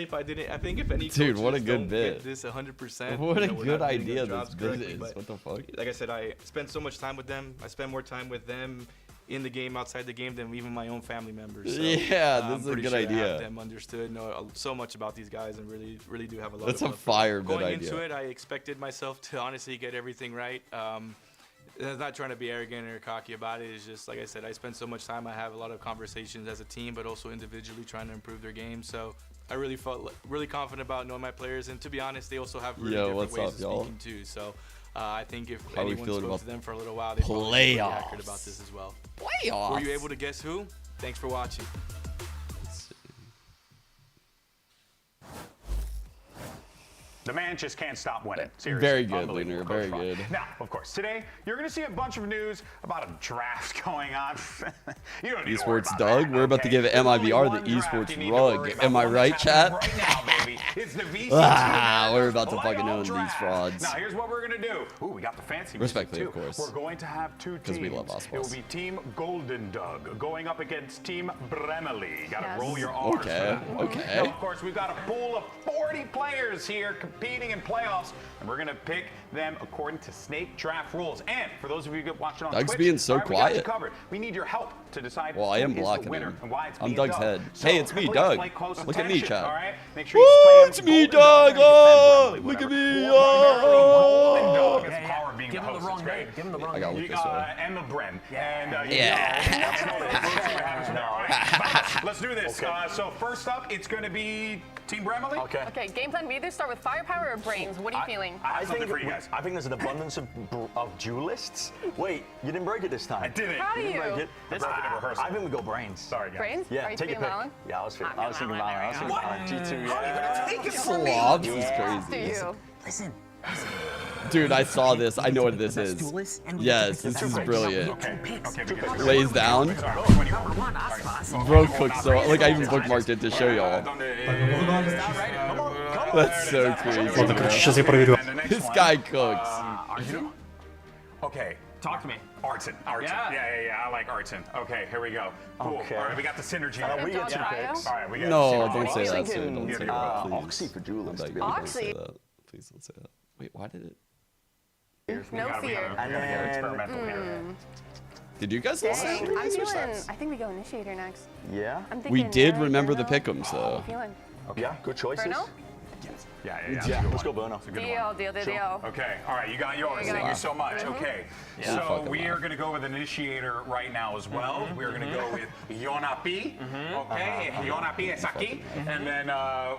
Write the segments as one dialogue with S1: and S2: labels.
S1: If I didn't, I think if any
S2: Dude, what a
S1: coaches
S2: good
S1: don't
S2: bit.
S1: get this 100%.
S2: What a
S1: we're
S2: good
S1: not doing
S2: idea
S1: our
S2: this
S1: jobs
S2: bit
S1: correctly,
S2: is.
S1: but
S2: What the fuck?
S1: Like I said, I spend so much time with them. I spend more time with them in the game, outside the game, than even my own family members. So,
S2: yeah, this is a
S1: pretty
S2: good
S1: sure
S2: idea.
S1: I have them understood, know so much about these guys, and really do have a lot.
S2: That's
S1: of
S2: a
S1: love
S2: fire
S1: for them.
S2: good
S1: Going
S2: idea.
S1: into it, I expected myself to honestly get everything right. I'm not trying to be arrogant or cocky about it. It's just, like I said, I spend so much time. I have a lot of conversations as a team, but also individually trying to improve their game. So I really felt really confident about knowing my players. And to be honest, they also have really different ways of speaking too. So I think if anyone spoke to them for a little while, they'd probably be really accurate about this as well.
S2: Playoffs.
S1: Were you able to guess who? Thanks for watching.
S3: The man just can't stop winning. Seriously.
S2: Very good,
S3: Unbelievable.
S2: Lunar. Very
S3: Coach
S2: good.
S3: Fun. Now, of course, today you're going to see a bunch of news about a draft going on. You don't need to worry
S2: Esports
S3: about
S2: Doug,
S3: that,
S2: we're about to give
S3: There's only
S2: MIBR
S3: one
S2: the
S3: draft
S2: esports
S3: you need to
S2: rug.
S3: worry about.
S2: Am I
S3: One
S2: right,
S3: that's
S2: chat?
S3: happening Right now, baby. It's the VCT
S2: We're about to fucking
S3: playoff
S2: own these
S3: draft.
S2: frauds.
S3: Now, here's what we're going to do. Ooh, we got the fancy
S2: Respectfully,
S3: music, too.
S2: of course.
S3: We're going to have two teams.
S2: We love Icebox.
S3: It will be Team Golden Doug going up against Team Bremley. Got to roll your R's.
S2: Okay, okay.
S3: Now, of course, we've got a pool of 40 players here competing in playoffs, and we're going to pick them according to snake draft rules. And for those of you who watch it on
S2: Doug's
S3: Twitch,
S2: being so
S3: we got you
S2: quiet.
S3: covered. We need your help to decide
S2: Well, I am
S3: who is
S2: blocking
S3: the winner
S2: him.
S3: and why it's
S2: I'm
S3: being
S2: Doug's
S3: Doug.
S2: head.
S3: So
S2: Hey, it's me,
S3: please
S2: Doug.
S3: pay close
S2: Look at me,
S3: attention,
S2: chat.
S3: all right? Make sure
S2: Woo,
S3: you
S2: it's
S3: spam
S2: me,
S3: Golden Doug.
S2: Doug. Oh,
S3: and
S2: look at
S3: defend
S2: me.
S3: Bremley, whatever.
S2: Oh.
S3: Golden Doug is power being
S4: Give
S3: the
S4: him the
S3: host.
S4: wrong
S3: It's great.
S4: name. Give him the wrong
S2: I got
S4: name.
S2: to
S3: You
S2: look this way.
S3: got Emma Bren. And
S2: Yeah.
S3: let's do this. So first up, it's going to be Team Bremley.
S5: Okay, game plan. We either start with firepower or brains. What are you feeling?
S3: I think for you guys.
S6: I think there's an abundance of duelists. Wait, you didn't break it this time.
S3: I didn't.
S5: How do
S6: You didn't break
S5: you?
S6: it.
S3: I broke it in rehearsal.
S6: I think we go brains.
S3: Sorry, guys.
S5: Brains?
S6: Yeah,
S5: Are you
S6: take a
S5: feeling
S6: pick.
S5: Valorant?
S6: Yeah, I was thinking
S5: Valorant.
S6: Valorant. G2.
S3: How are you going to take it from me?
S2: Slobs is
S5: Do
S2: crazy.
S5: you?
S4: Listen.
S2: Dude, I saw this. I know what this is. Yes, this is brilliant.
S3: Okay.
S2: Lays down. Bro cooked so. Look, I even bookmarked it to show y'all. That's so crazy. This guy cooks.
S3: Okay.
S4: Talk to me.
S3: Arson. Yeah. I like Arson. Okay, here we go. Cool.
S6: Okay.
S3: All right, we got the synergy.
S6: We get two
S5: Dog
S6: picks.
S3: All right, we got
S2: No,
S3: the synergy.
S2: don't say that,
S5: thinking,
S2: sir. Don't say that,
S6: Oxy
S2: please.
S6: for duelists.
S2: I'm
S6: to be
S2: begging you,
S6: honest.
S2: don't say
S5: Oxy?
S2: that. Please don't say that. Wait, why did it?
S5: No fear.
S3: We gotta get experimental here.
S2: Did you guys listen?
S5: Dang, I'm feeling. I think we go initiator next.
S6: Yeah.
S5: I'm thinking.
S2: We did
S5: Melee,
S2: remember the
S5: Bruno.
S2: pick'ems
S5: How
S2: though.
S5: you feeling?
S6: Yeah, good choices.
S5: Bruno?
S3: Yeah.
S6: Let's go Bruno.
S5: Deal.
S3: Okay, all right, you got yours.
S5: There you
S3: Thank you
S5: go.
S3: so much. Okay,
S2: Yeah.
S3: so
S2: Fucking
S3: we
S2: wow.
S3: are going to go with initiator right now as well. We're going to go with Yonapi. Okay, Yonapi is aquí. And then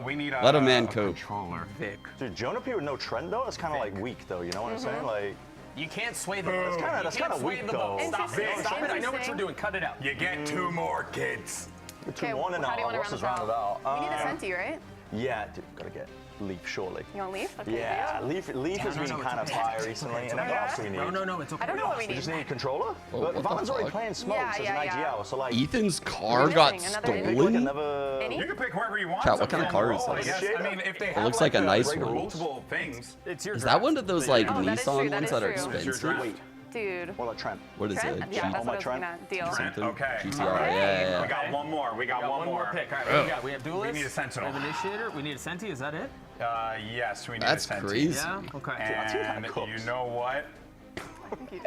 S3: we need a
S2: Let a man cope.
S3: controller. Vic.
S6: Dude, Jonah P with no trend though, that's kind of like weak though. You know what I'm saying? Like,
S4: You can't sway the vote.
S6: that's kind of weak though.
S4: Stop it.
S5: Interesting.
S4: Stop it. I know what you're
S5: Interesting.
S4: doing. Cut it out.
S3: You get two more kids.
S5: Okay,
S6: 2-1 and
S5: how do you want to
S6: Ross is
S5: round
S6: rounded
S5: this
S6: out.
S5: out? We need a Senti, right?
S6: Yeah, dude, gotta get Leaf shortly.
S5: You want Leaf? Okay,
S6: Yeah,
S5: deal.
S6: Leaf has been kind of fire recently. And what else do we need?
S4: No, it's okay.
S5: I don't know what we
S6: We
S5: need.
S6: just need a controller.
S2: Oh,
S6: But
S2: what the
S6: Valen's already
S2: fuck?
S6: playing smokes as an IGL, so like.
S2: Ethan's car
S5: What
S2: got
S5: are you missing? Another
S6: Pick like
S2: stolen?
S6: another.
S5: Any?
S3: You can pick whoever you want.
S2: Chat, what kind of car is
S3: I
S2: this?
S3: guess. I mean, if they have
S2: looks like a nice one.
S3: multiple things.
S4: It's your
S2: Is that one of those like
S5: Oh, that is true,
S2: Nissan
S5: that
S2: ones
S5: is
S2: that are
S5: true.
S3: Who's your
S2: expensive?
S3: draft?
S6: Wait,
S5: Dude.
S6: what about Trent?
S2: What is
S5: Trent?
S2: it?
S5: Yeah, that's
S6: on
S5: what
S6: my
S5: I was
S6: Trent?
S5: looking at. Deal.
S2: Something?
S3: Okay.
S2: GTR,
S5: Okay.
S2: yeah.
S3: We got one more. We got one more.
S4: pick. All right, what do we got? We have duelist.
S3: We need a Sentinel.
S4: We have initiator. We need a Senti. Is that it?
S3: Yes, we need
S2: That's
S3: a Senti.
S2: crazy.
S4: Yeah. Okay.
S3: And you know what?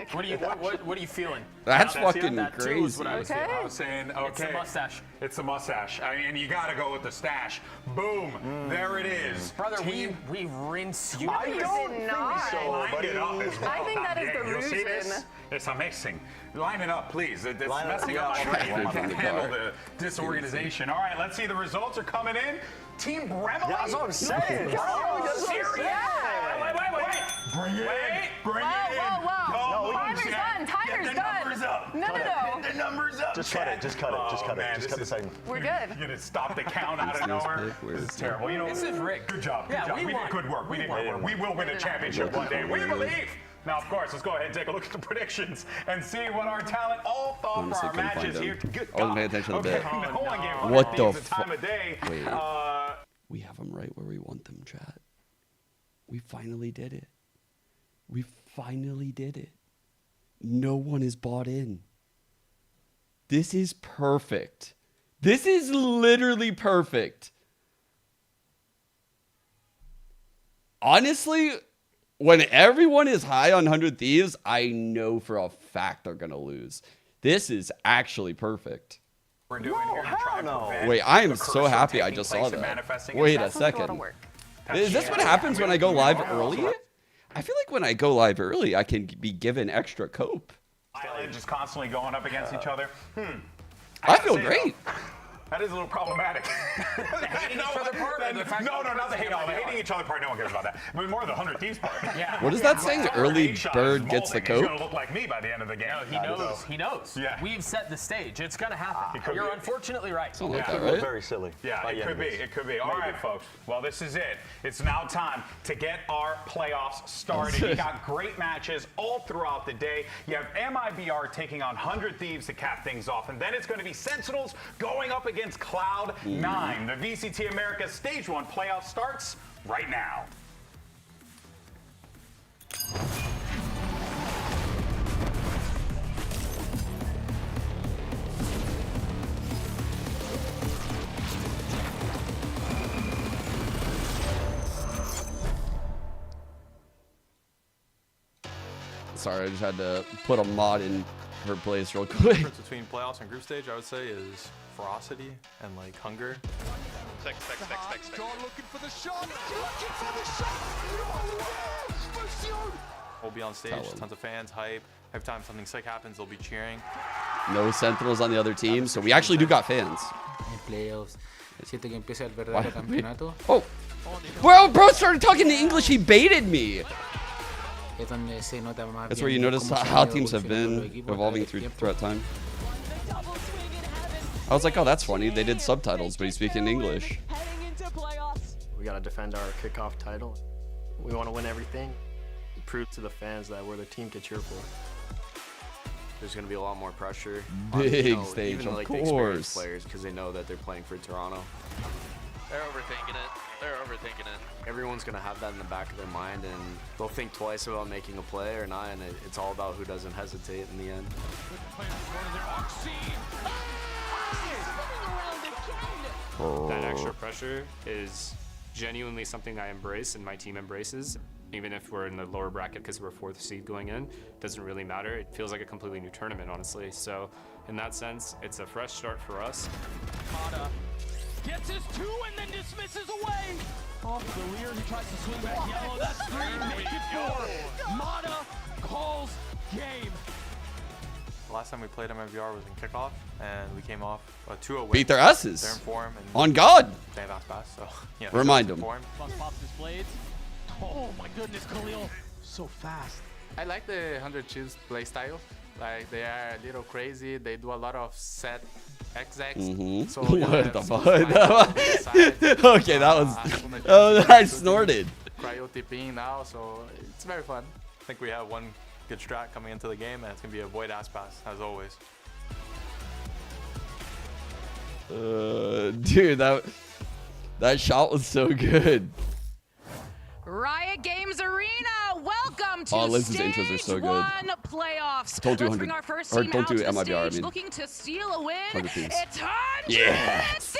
S4: What are you feeling?
S2: That's
S3: That's
S2: fucking
S4: That too is
S2: crazy.
S4: what I was
S5: Okay.
S4: feeling.
S3: I was saying, okay.
S4: It's the mustache.
S3: It's the mustache. I mean, you gotta go with the stash. Boom. There it is.
S4: Brother,
S3: Team.
S4: we rinse you.
S6: I don't
S5: did not.
S6: think so,
S3: Line
S6: buddy.
S3: it up as well.
S5: I think that is
S3: Yeah,
S5: the
S3: you'll see this?
S5: reason.
S3: It's amazing. Line it up, please. It's
S6: Line it up.
S3: messing
S6: Yeah,
S3: up.
S6: I'll
S3: already.
S6: try.
S3: We
S2: From
S3: can't
S2: the
S3: handle
S2: car.
S3: the disorganization. All right, let's see. The results are coming in. Team Bremley.
S6: Yeah, that's what I'm saying.
S3: Serious? Wait. Bring it in. Bring it in.
S5: Whoa.
S3: Come on,
S5: Timer's
S3: chat.
S5: done. Timer's
S3: Get the
S5: done.
S3: numbers up.
S5: No.
S3: Get the numbers up.
S6: Just cut
S3: chat.
S6: it. Just cut it. Just cut
S3: man,
S6: it. Just cut the
S3: this is-
S6: segment.
S5: We're good.
S3: You're gonna stop the count out of
S2: this
S3: nowhere.
S2: pick? Where
S3: This
S2: is
S3: is
S2: it?
S3: terrible. You know,
S4: This is rigged.
S3: Good job.
S4: Yeah, we
S3: did
S4: won.
S3: good work. We did good work. We will win a championship one day. We believe. Now, of course, let's go ahead and take a look at the predictions and see what our talent all thought for
S2: Honestly,
S3: our
S2: couldn't find
S3: matches
S2: them.
S3: here. Good
S2: I wasn't
S3: God.
S2: paying attention to the
S3: Okay,
S2: bit.
S3: no one gave our
S2: What the
S3: teams the
S2: fu-
S3: time of day.
S2: Wait. We have them right where we want them, chat. We finally did it. We finally did it. No one is bought in. This is perfect. This is literally perfect. honestly, when everyone is high on 100 Thieves, I know for a fact they're going to lose. This is actually perfect.
S3: We're doing here to try and prevent
S2: Wait, I am
S3: the
S2: so
S3: curse from
S2: happy I
S3: taking
S2: just
S3: place
S2: saw
S3: and
S2: that.
S3: manifesting
S2: Wait a
S3: itself.
S5: That's a lot of
S2: second.
S5: work.
S2: Is this what happens when I go live early? I feel like when I go live early, I can be given extra cope.
S3: Island just constantly going up against each other.
S2: I
S3: gotta
S2: feel
S3: say,
S2: great.
S3: though, that is a little problematic. No, not the hate. The hating each other part, no one cares about that. But more the 100 Thieves part.
S4: Yeah.
S2: What is that saying?
S3: Our
S2: Early
S3: hate shot
S2: bird
S3: is
S2: gets the
S3: molding. He's
S2: cope?
S3: gonna look like me by the end of the game.
S4: No, he knows. He knows.
S3: Yeah.
S4: We've set the stage. It's gonna happen.
S3: could
S4: You're
S3: be.
S4: unfortunately right.
S2: Something like
S3: Yeah.
S2: that,
S6: Look
S2: right?
S6: very silly.
S3: Yeah,
S6: by
S3: it
S6: the
S3: could
S6: end
S3: be.
S6: of this.
S3: It could be. All right, folks. Well, this is it. It's now time to get our playoffs started. You got great matches all throughout the day. You have MIBR taking on 100 Thieves to cap things off, and then it's going to be Sentinels going up against CLOUD9. The VCT America Stage 1 playoff starts right now.
S2: Sorry, I just had to put a mod in her place real quick.
S7: difference between playoffs and group stage, I would say, is ferocity and like hunger.
S8: Looking for the shot. Looking for the shot.
S7: We'll be on stage,
S2: Tell 'em.
S7: tons of fans, hype. Every time something sick happens, they'll be cheering.
S2: No Sentinels on the other team, so we actually do got fans.
S9: En playoffs. Siento que empieza el
S2: Why-
S9: verdadero campeonato.
S2: Oh, bro started talking in English. He baited me.
S9: Es donde se nota más
S2: That's
S9: bien
S2: where you notice
S9: cómo se
S2: how
S9: han ido
S2: teams have
S9: evolucionando
S2: been
S9: los equipos a
S2: evolving
S9: través del tiempo.
S2: throughout time. I was like, oh, that's funny. They did subtitles, but he's speaking English.
S10: We got to defend our kickoff title. We want to win everything. Prove to the fans that we're the team to cheer for.
S11: There's going to be a lot more pressure.
S2: Big stage,
S11: even
S2: of
S11: like the experienced
S2: course.
S11: players, because they know that they're playing for Toronto.
S12: They're overthinking it. They're overthinking it.
S11: Everyone's going to have that in the back of their mind, and they'll think twice about making a play or not, and it's all about who doesn't hesitate in the end.
S13: That extra pressure is genuinely something I embrace and my team embraces. Even if we're in the lower bracket because we're 4th seed going in, doesn't really matter. It feels like a completely new tournament, honestly. So in that sense, it's a fresh start for us.
S8: Mata gets his 2 and then dismisses away. Off the rear, he tries to swing back yellow. That's 3, make it 4. Mata calls game.
S7: The last time we played MIBR was in kickoff, and we came off a 2-0 win.
S2: Beat their asses.
S7: They're in form. And
S2: On God.
S7: They have Icebox, so yeah.
S2: Remind
S7: they're
S2: them.
S7: in form.
S8: Bus pops his blades. Oh my goodness, Khalil. So fast.
S1: I like the 100 Chiefs play style. Like, they are a little crazy. They do a lot of set XX. So you
S2: What
S1: have
S2: the
S1: some
S2: fuck?
S1: flying on the side.
S2: Okay, that was. Oh, I snorted.
S1: Cryo TPing now, so it's very fun.
S7: I think we have one good strat coming into the game, and it's going to be avoid Aspas, as always.
S2: Dude, that shot was so good.
S14: Riot Games Arena, welcome to
S2: Liz's
S14: Stage
S2: intros are so good.
S14: 1 playoffs.
S2: Don't do
S14: Let's
S2: 100
S14: bring our first
S2: or
S14: team
S2: don't
S14: out
S2: do
S14: to the
S2: MIBR, I
S14: stage
S2: mean.
S14: looking to steal a win.
S2: 100 Thieves.
S14: It's 100
S2: Yeah.
S14: Thieves.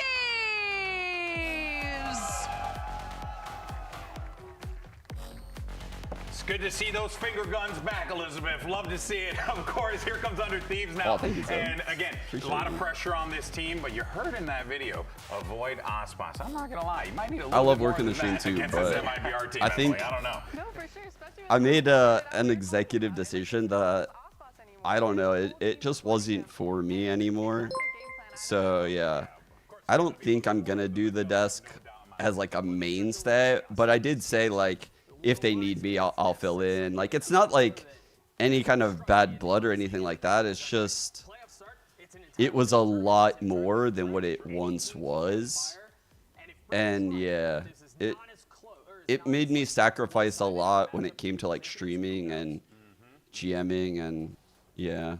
S3: It's good to see those finger guns back, Elizabeth. Love to see it. Of course, here comes 100 Thieves now.
S2: Oh, thank you, Sam.
S3: And again,
S2: Appreciate
S3: a lot of
S2: it.
S3: pressure on this team, but you heard in that video, avoid Aspas. I'm not going to lie. You might need a little
S2: I love
S3: bit more
S2: working the
S3: than
S2: stream
S3: that
S2: too,
S3: against
S2: but
S3: this MIBR team,
S2: I think
S3: Emily. I don't know.
S5: No, for sure, especially
S2: I made an executive decision that I don't know. It just wasn't for me anymore. So yeah, I don't think I'm gonna do the desk as like a mainstay. But I did say like if they need me, I'll fill in. Like it's not like any kind of bad blood or anything like that. It's just it was a lot more than what it once was, and yeah, it made me sacrifice a lot when it came to like streaming and GMing and yeah.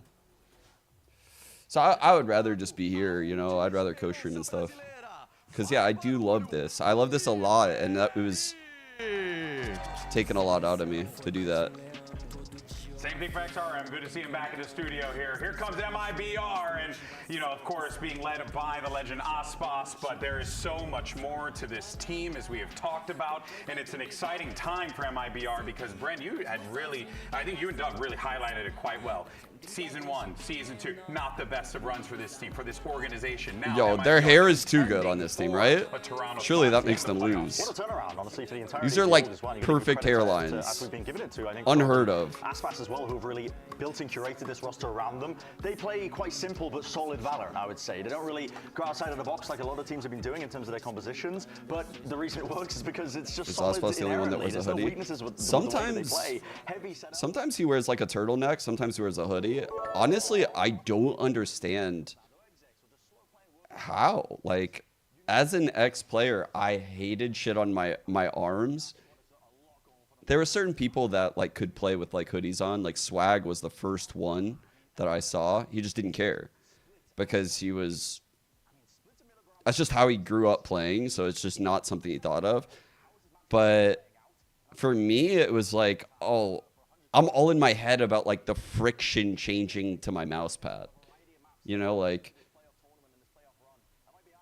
S2: So I would rather just be here, you know. I'd rather co-stream and stuff. Cause yeah, I do love this. I love this a lot, and that was taking a lot out of me to do that.
S3: Same thing for XRM. Good to see him back in the studio here. Here comes MIBR, and, you know, of course, being led by the legend Icebox, but there is so much more to this team, as we have talked about, and it's an exciting time for MIBR because, Brent, you had really, I think you and Doug really highlighted it quite well. Season 1, Season 2, not the best of runs for this team, for this organization. Now,
S2: Yo, their hair is too good on this team, right? Surely that makes them lose.
S6: What a turnaround, honestly, for the entire
S2: These are like
S6: well.
S2: perfect hairlines.
S6: As we've been given it to, I think,
S2: unheard of.
S6: Icebox as well, who have really built and curated this roster around them. They play quite simple but solid Valor, I would say. They don't really go outside of the box like a lot of teams have been doing in terms of their compositions, but the reason it works is because it's just solid.
S2: Icebox the only one that wears a hoodie? Sometimes he wears like a turtleneck, sometimes he wears a hoodie. Honestly, I don't understand how. Like, as an ex-player, I hated shit on my arms. There were certain people that like could play with like hoodies on. Like Swag was the first one that I saw. He just didn't care because he was. That's just how he grew up playing. So it's just not something he thought of. But for me, it was like, oh, I'm all in my head about like the friction changing to my mouse pad. You know, like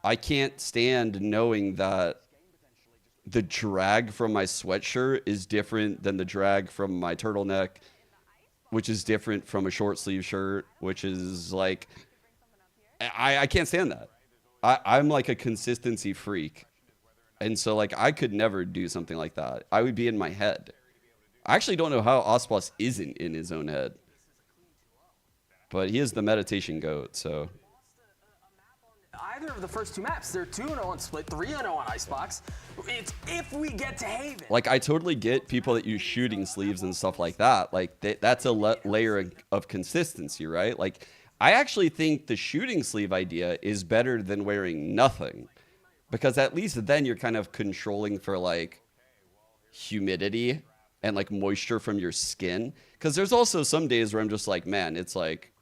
S2: I can't stand knowing that the drag from my sweatshirt is different than the drag from my turtleneck, which is different from a short sleeve shirt, which is like, I can't stand that. I'm like a consistency freak. And so like, I could never do something like that. I would be in my head. I actually don't know how Icebox isn't in his own head, but he is the meditation goat, so.
S4: Either of the first two maps, they're 2-0 on Split, 3-0 on Icebox. It's if we get to Haven.
S2: Like, I totally get people that use shooting sleeves and stuff like that. Like, that's a layer of consistency, right? Like, I actually think the shooting sleeve idea is better than wearing nothing, because at least then you're kind of controlling for, like, humidity and, like, moisture from your skin. Because there's also some days where I'm just like, man, it's like,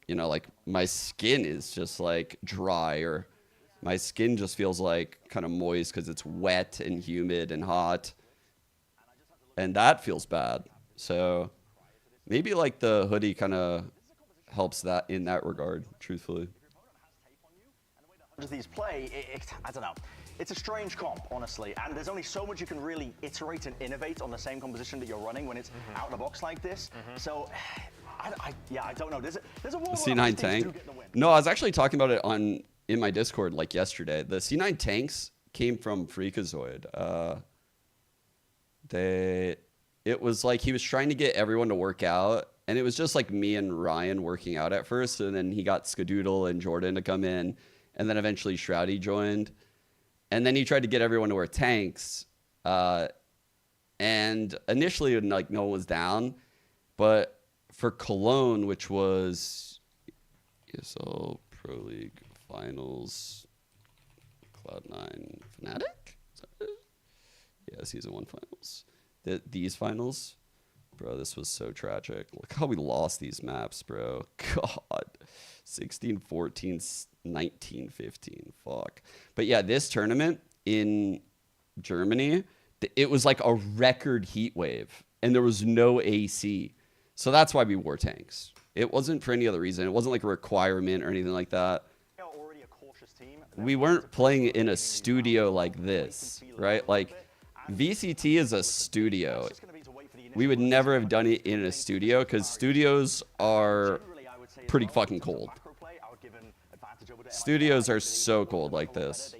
S2: you know, like my skin is just like dry, or my skin just feels like kind of moist because it's wet and humid and hot. And that feels bad. So maybe like the hoodie kind of helps that in that regard, truthfully.
S6: These play, I don't know. It's a strange comp, honestly, and there's only so much you can really iterate and innovate on the same composition that you're running when it's out of the box like this. So, I don't know. There's a wall.
S2: C9 tank. No, I was actually talking about it in my Discord like yesterday. The C9 tanks came from Freakazoid. It was like he was trying to get everyone to work out, and it was just like me and Ryan working out at first, and then he got Skadoodle and Jordan to come in, and then eventually Shroudy joined. And then he tried to get everyone to wear tanks. And initially, like, no one was down. But for Cologne, which was ESL Pro League Finals, CLOUD9 Fnatic? Yeah, Season 1 Finals. These finals? Bro, this was so tragic. Look how we lost these maps, bro. God. 16-14, 19-15. Fuck. But yeah, this tournament in Germany, it was like a record heat wave, and there was no AC. So that's why we wore tanks. It wasn't for any other reason. It wasn't like a requirement or anything like that. We weren't playing in a studio like this, right? Like, VCT is a studio. We would never have done it in a studio because studios are pretty fucking cold. Studios are so cold like this.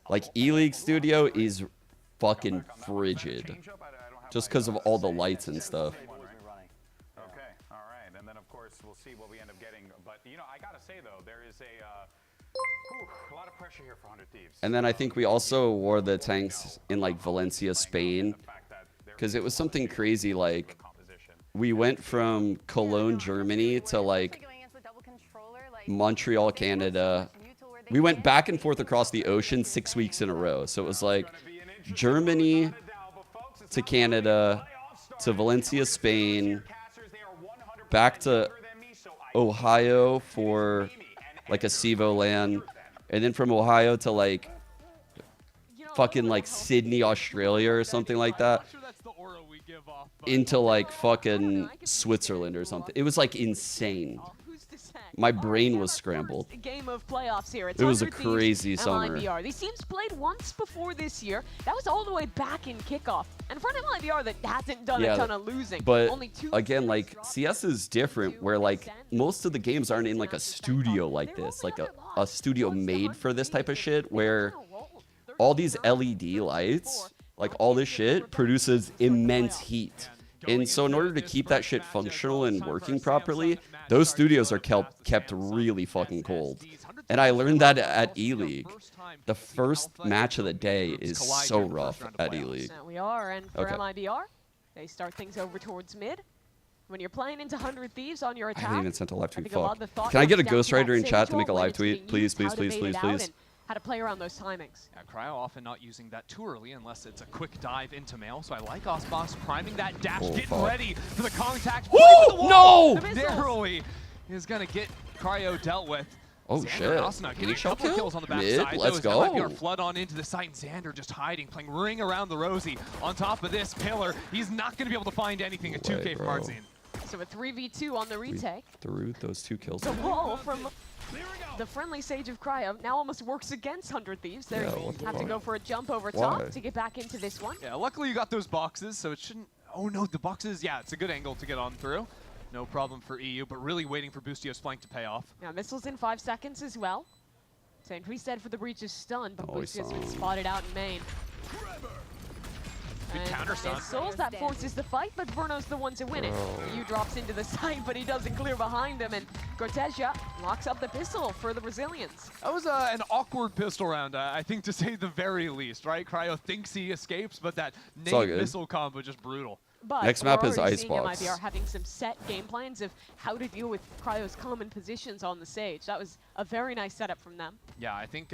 S2: Like, E-League studio is fucking frigid just because of all the lights and stuff.
S3: Okay, all right. And then, of course, we'll see what we end up getting. But, you know, I got to say, though, there is a lot of pressure here for 100 Thieves.
S2: And then I think we also wore the tanks in, like, Valencia, Spain, because it was something crazy. Like, we went from Cologne, Germany to, like, Montreal, Canada. We went back and forth across the ocean 6 weeks in a row. So it was like Germany to Canada to Valencia, Spain, back to Ohio for like a CEVO LAN, and then from Ohio to like fucking like Sydney, Australia or something like that. into like fucking Switzerland or something. It was like insane. My brain was scrambled.
S14: Game of playoffs here.
S2: It was a crazy summer.
S14: MIBR. These teams played once before this year. That was all the way back in kickoff. And for an MIBR that hasn't done a ton of losing.
S2: But
S14: only 2
S2: again, like CS is different where like most of the games aren't in like a studio like this, like a studio made for this type of shit where all these LED lights, like all this shit produces immense heat. And so in order to keep that shit functional and working properly, those studios are kept really fucking cold. And I learned that at E-League. The first match of the day is so rough at E-League.
S14: We are, and for MIBR, they start things over towards mid. When you're playing into 100 Thieves on your attack,
S2: I haven't even sent a live tweet. Fuck. Can I get a ghostwriter in chat to make a live tweet? Please, please, please, please, please.
S14: How to play around those timings.
S8: Yeah, Cryo often not using that too early unless it's a quick dive into mail. So I like Icebox priming that dash, getting ready for the contact.
S2: Woo! No!
S8: Narrowly is going to get Cryo dealt with.
S2: Oh
S8: Xander
S2: shit.
S8: getting a couple kills on the backside.
S2: Let's go.
S8: MIBR flood on into the site. Xander just hiding, playing ring around the Rosie. On top of this pillar, he's not going to be able to find anything at 2K from Artzine.
S14: So a 3v2 on the retake.
S2: Through those 2 kills.
S14: The wall from the friendly Sage of Cryo now almost works against 100 Thieves. They have to go for a jump over top to get back into this one.
S8: Yeah, luckily you got those boxes, so it shouldn't... Oh no, the boxes, yeah, it's a good angle to get on through. No problem for EU, but really waiting for Boostio's flank to pay off.
S14: Now, missiles in 5 seconds as well. St. Reset for the breach is stunned, but Boostio's been spotted out in main.
S8: Good counter stun.
S14: Missiles, that forces the fight, but Verno's the one to win it. EU drops into the site, but he doesn't clear behind him, and Cortesia locks up the pistol for the Brazilians.
S8: That was an awkward pistol round, I think, to say the very least, right? Cryo thinks he escapes, but that nade missile combo just brutal.
S14: But
S2: next map is Icebox.
S14: MIBR having some set game plans of how to deal with Cryo's common positions on the stage. That was a very nice setup from them.
S8: Yeah, I think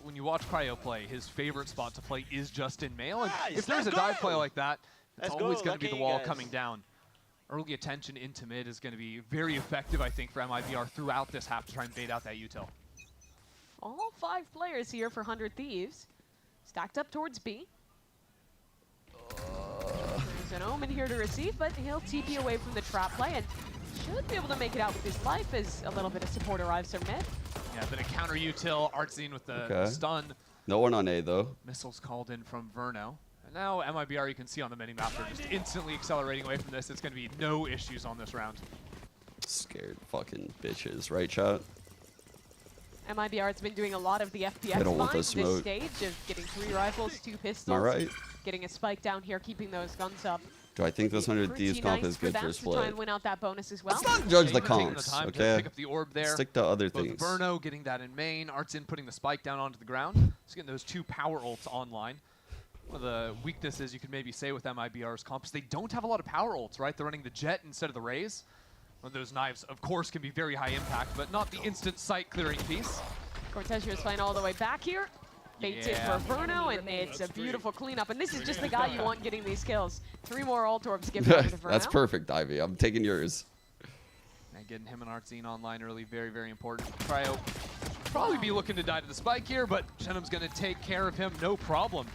S8: when you watch Cryo play, his favorite spot to play is just in mail. And if there's a dive play like that, it's always going to be the wall coming down. Early attention into mid is going to be very effective, I think, for MIBR throughout this half to try and bait out that util.
S14: All 5 players here for 100 Thieves. Stacked up towards B. There's an Omen here to receive, but he'll TP away from the trap play and should be able to make it out with his life as a little bit of support arrives from mid.
S8: Yeah, bit of counter util, Artzine with the stun.
S2: No one on A though.
S8: Missiles called in from Verno. And now MIBR, you can see on the mini-map, they're just instantly accelerating away from this. It's going to be no issues on this round.
S2: Scared fucking bitches, right, chat?
S14: MIBR has been doing a lot of the FPS finds this stage of getting 3 rifles, 2 pistols.
S2: Am I right?
S14: Getting a spike down here, keeping those guns up.
S2: Do I think this 100 Thieves comp is good for split?
S14: Try and win out that bonus as well.
S2: Let's not judge the comps, okay?
S8: Pick up the orb there.
S2: Stick to other
S8: Both
S2: things.
S8: Verno getting that in main, Artzine putting the spike down onto the ground. Just getting those 2 power ults online. One of the weaknesses you could maybe say with MIBR's comps, they don't have a lot of power ults, right? They're running the Jet instead of the Raze. One of those knives, of course, can be very high impact, but not the instant sight clearing piece.
S14: Cortesia is playing all the way back here. Baits it for Verno, and it's a beautiful cleanup. And this is just the guy you want getting these kills. 3 more ult orbs given over to Verno.
S2: That's perfect, Ivy. I'm taking yours.
S8: And getting him and Artzine online early, very, very important. Cryo probably be looking to die to the spike here, but Shenum's going to take care of him, no problem.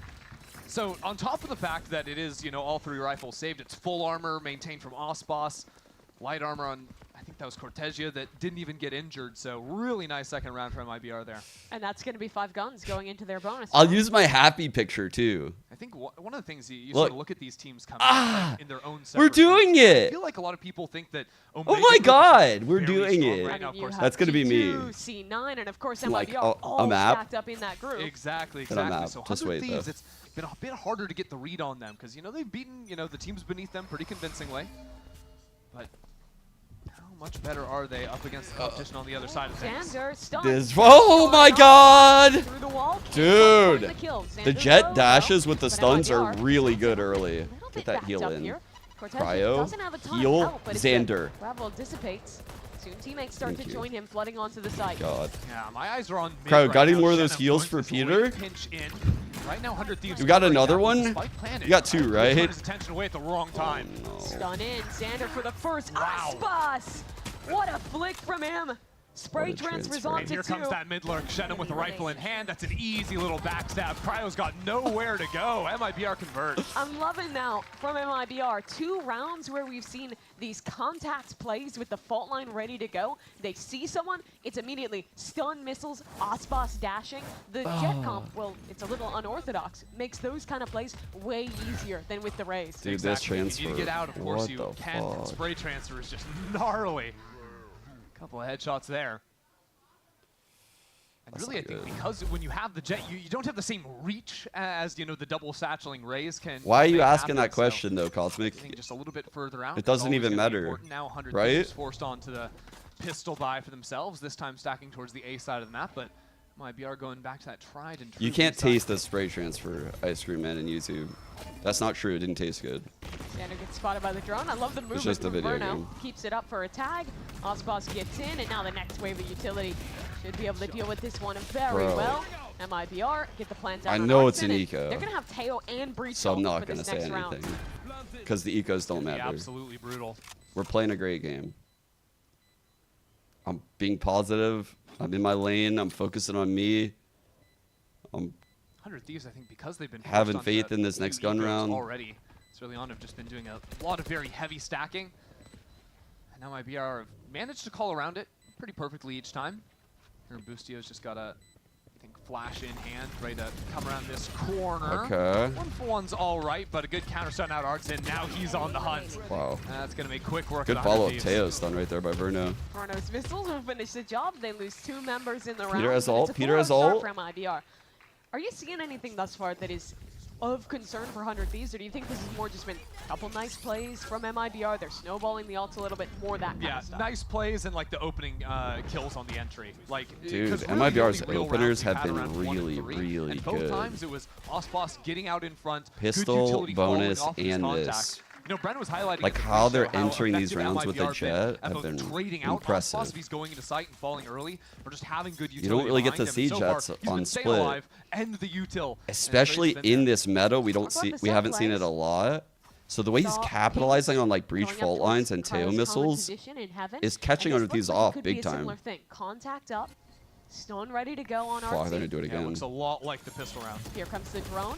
S8: So on top of the fact that it is, you know, all 3 rifles saved, it's full armor maintained from Icebox, light armor on, I think that was Cortesia that didn't even get injured. So really nice second round from MIBR there.
S14: And that's going to be 5 guns going into their bonus.
S2: I'll use my happy picture too.
S8: I think one of the things you sort of look at these teams coming in their own
S2: we're doing
S8: groups.
S2: it.
S8: I feel like a lot of people think that
S2: oh my god, we're doing it.
S8: Right now, of course,
S2: that's going to be me.
S14: C9 and of course MIBR
S2: like
S14: all
S2: a map.
S14: stacked up in that group.
S8: Exactly.
S2: So
S8: 100 Thieves, it's been a bit harder to get the read on them because, you know, they've beaten, you know, the teams beneath them pretty convincingly. But how much better are they up against the competition on the other side of things?
S2: Oh my god! Dude! The Jet dashes with the stuns are really good early. Get that heal in. Cryo, heal, Xander.
S14: Bravo dissipates. Soon teammates start to join him, flooding onto the site.
S2: God.
S8: Yeah, my eyes are on mid
S2: Cryo,
S8: right
S2: got any
S8: now.
S2: more of those
S8: Shenum
S2: heals
S8: going
S2: for
S8: this
S2: Peter?
S8: late pinch in. Right now, 100 Thieves.
S2: You got
S8: covering
S2: another
S8: that
S2: one?
S8: with the spike planted.
S2: You got 2, right?
S8: Turned his attention away at the wrong time.
S14: Stun in, Xander for the first Icebox. What a flick from him. Spray transfers onto
S8: Here comes that mid lurk. Shenum with a rifle in hand. That's an easy little backstab. Cryo's got nowhere to go. MIBR convert.
S14: I'm loving now from MIBR. 2 rounds where we've seen these contact plays with the fault line ready to go. They see someone, it's immediately stun missiles, Icebox dashing. The jet comp, well, it's a little unorthodox. Makes those kind of plays way easier than with the Rays.
S2: Dude, this transfer.
S8: You need to get out, of course you can. And spray transfer is just gnarly. Couple of headshots there. And really, I think because when you have the jet, you don't have the same reach as, you know, the double satcheling Rays can.
S2: Why are you asking that question, though, Cosmic?
S8: I think just a little bit further out.
S2: It doesn't even matter,
S8: now 100
S2: right?
S8: Forced onto the pistol buy for themselves, this time stacking towards the A side of the map, but MIBR going back to that tried and true.
S2: You can't taste the spray transfer, Ice Cream Man, in YouTube. That's not true. It didn't taste good.
S14: Xander gets spotted by the drone. I love the movement
S2: just a
S14: from
S2: video
S14: Verno.
S2: game.
S14: Keeps it up for a tag. Icebox gets in, and now the next wave of utility should be able to deal with this one very well. MIBR get the plant down.
S2: I
S14: on
S2: know it's an
S14: Arson,
S2: eco.
S14: They're going to have Teo and Breach
S2: So I'm not
S14: for
S2: going to
S14: this
S2: say
S14: next round.
S2: anything. Because the ecos don't matter.
S8: Absolutely brutal.
S2: We're playing a great game. I'm being positive. I'm in my lane. I'm focusing on me. I'm
S8: 100 Thieves, I think, because they've been
S2: having
S8: forced
S2: faith
S8: onto
S2: in this
S8: two
S2: next gun
S8: egos
S2: round.
S8: already. So early on, have just been doing a lot of very heavy stacking. And now MIBR have managed to call around it pretty perfectly each time. Here, Boostio's just got a, I think, flash in hand, ready to come around this corner.
S2: Okay.
S8: 1-for-1's all right, but a good counter stun out Arson. Now he's on the hunt.
S2: Wow.
S8: That's going to make quick work.
S2: Good
S8: of
S2: follow-up.
S8: 100 Thieves.
S2: Teo stun right there by Verno.
S14: Verno's missiles will finish the job. They lose 2 members in the round.
S2: Peter has
S14: but
S2: ult.
S14: it's a
S2: Peter has
S14: 4-0 start
S2: ult.
S14: for MIBR. Are you seeing anything thus far that is of concern for 100 Thieves, or do you think this has more just been a couple nice plays from MIBR? They're snowballing the ults a little bit more, that kind
S8: Yeah,
S14: of stuff.
S8: nice plays and like the opening kills on the entry. Like,
S2: Dude,
S8: 'cause really the
S2: MIBR's
S8: only real
S2: openers
S8: rounds we've
S2: have
S8: had
S2: been
S8: around 1 and
S2: really,
S8: 3,
S2: really
S8: and both
S2: good.
S8: times it was Icebox getting out in front, good
S2: Pistol,
S8: utility following
S2: bonus,
S8: off his
S2: and
S8: contact.
S2: this.
S8: You know, Brennan was highlighting
S2: Like
S8: at the
S2: how
S8: pre-show
S2: they're entering these
S8: effective
S2: rounds with the
S8: MIBR
S2: jet
S8: at
S2: have been
S8: both trading out
S2: impressive.
S8: Icebox if he's going into sight and falling early, or just having good utility.
S2: You don't really get
S8: behind
S2: to
S8: him.
S2: see
S8: And so far,
S2: jets
S8: he's
S2: on
S8: been staying
S2: split.
S8: alive and the util.
S2: Especially
S8: And Trey's been
S2: in
S8: there.
S2: this meta, we haven't seen it a lot. So the way he's capitalizing on like breach fault lines and Teo missiles is catching under these off big time.
S14: Contact up, stone ready to go on
S2: Fuck, they're gonna
S14: RC.
S2: do it
S8: Yeah,
S2: again.
S8: looks a lot like the pistol round.
S14: Here comes the drone.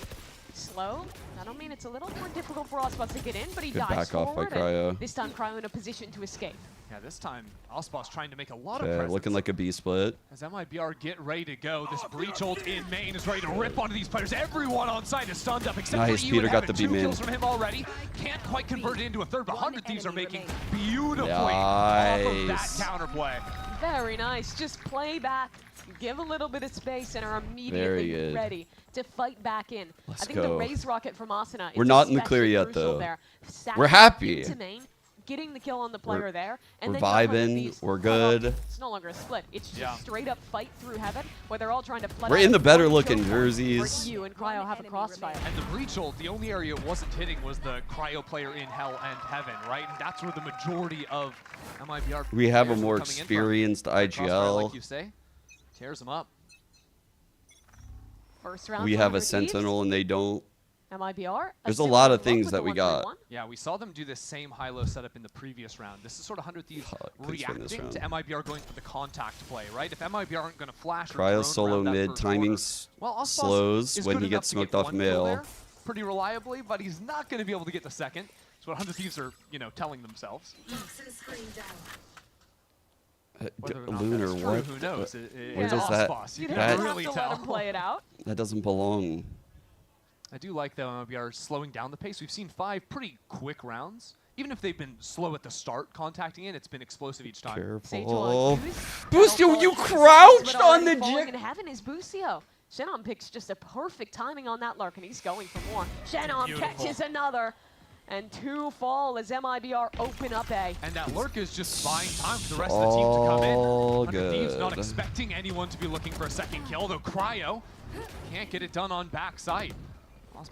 S14: Slow. I don't mean it's a little more difficult for Icebox to get in, but he
S2: Good
S14: dives
S2: back off by
S14: forward. and
S2: Cryo.
S14: This time Cryo in a position to escape.
S8: Yeah, this time Icebox trying to make a lot of
S2: Okay,
S8: presence.
S2: looking like a B split.
S8: As MIBR get ready to go, this breach ult in main is ready to rip onto these players. Everyone on site is stunned up except
S2: Nice,
S8: for
S2: Peter
S8: Ewan.
S2: got the
S8: Having
S2: B
S8: 2
S2: main.
S8: kills from him already. Can't quite convert it into a third, but 100 Thieves are making beautifully
S2: Nice.
S8: off of that counterplay.
S14: Very nice. Just play back, give a little bit of space, and are
S2: Very
S14: immediately
S2: good.
S14: ready to fight back in.
S2: Let's
S14: I think the
S2: go.
S14: Raise rocket from Asuna
S2: We're
S14: is
S2: not in the clear
S14: especially
S2: yet,
S14: crucial
S2: though.
S14: there.
S2: We're
S14: Sacking
S2: happy.
S14: into main, getting the kill on the player there, and
S2: We're
S14: then jump under
S2: vibing.
S14: these,
S2: We're
S14: come up.
S2: good.
S14: It's no longer a split. It's just
S8: Yeah.
S14: straight up fight through heaven, where they're all trying to flood
S2: We're
S14: out
S2: in the
S14: one
S2: better looking
S14: choke point
S2: jerseys.
S14: for you and Cryo have a crossfire.
S8: And the breach ult, the only area it wasn't hitting was the Cryo player in Hell and Heaven, right? And that's where the majority of MIBR
S2: We have a
S8: players were
S2: more
S8: coming in from.
S2: experienced
S8: That crossfire, like
S2: IGL.
S8: you say, tears them up.
S14: First round
S2: We
S14: for
S2: have a
S14: 100 Thieves.
S2: Sentinel and they don't.
S14: MIBR.
S2: There's a
S14: similar
S2: lot of
S14: look
S2: things
S14: with
S2: that
S14: the
S2: we got.
S14: 1-3-1.
S8: Yeah, we saw them do this same high-low setup in the previous round. This is sort of 100 Thieves
S2: please win this
S8: reacting to
S2: round.
S8: MIBR going for the contact play, right? If MIBR aren't going to flash or
S2: Cryo
S8: drone
S2: solo
S8: around that
S2: mid,
S8: first
S2: timing
S8: quarter, well, Icebox
S2: slows
S8: is
S2: when
S8: good
S2: he
S8: enough
S2: gets
S8: to get
S2: smoked off
S8: one kill
S2: mail.
S8: there pretty reliably, but he's not going to be able to get the second. That's what 100 Thieves are, you know, telling themselves. Whether or not
S2: Lunar,
S8: that's true,
S2: what?
S8: who knows?
S2: Where does that?
S8: Icebox. You
S14: You'd
S8: can't
S14: have to
S8: really
S14: let
S8: tell.
S14: him play it out.
S2: That doesn't belong.
S8: I do like, though, MIBR slowing down the pace. We've seen 5 pretty quick rounds. Even if they've been slow at the start contacting in, it's been explosive each time.
S2: Careful.
S14: Boostio,
S2: you crouched on the
S14: falling in heaven is Boostio. Shannon picks just a perfect timing on that lurk, and he's going for more. Shannon
S8: Beautiful.
S14: catches another, and 2 fall as MIBR open up A.
S8: And that lurk is just buying time for the rest of the team to come in.
S2: All
S8: 100 Thieves not
S2: good.
S8: expecting anyone to be looking for a second kill, though Cryo can't get it done on backside.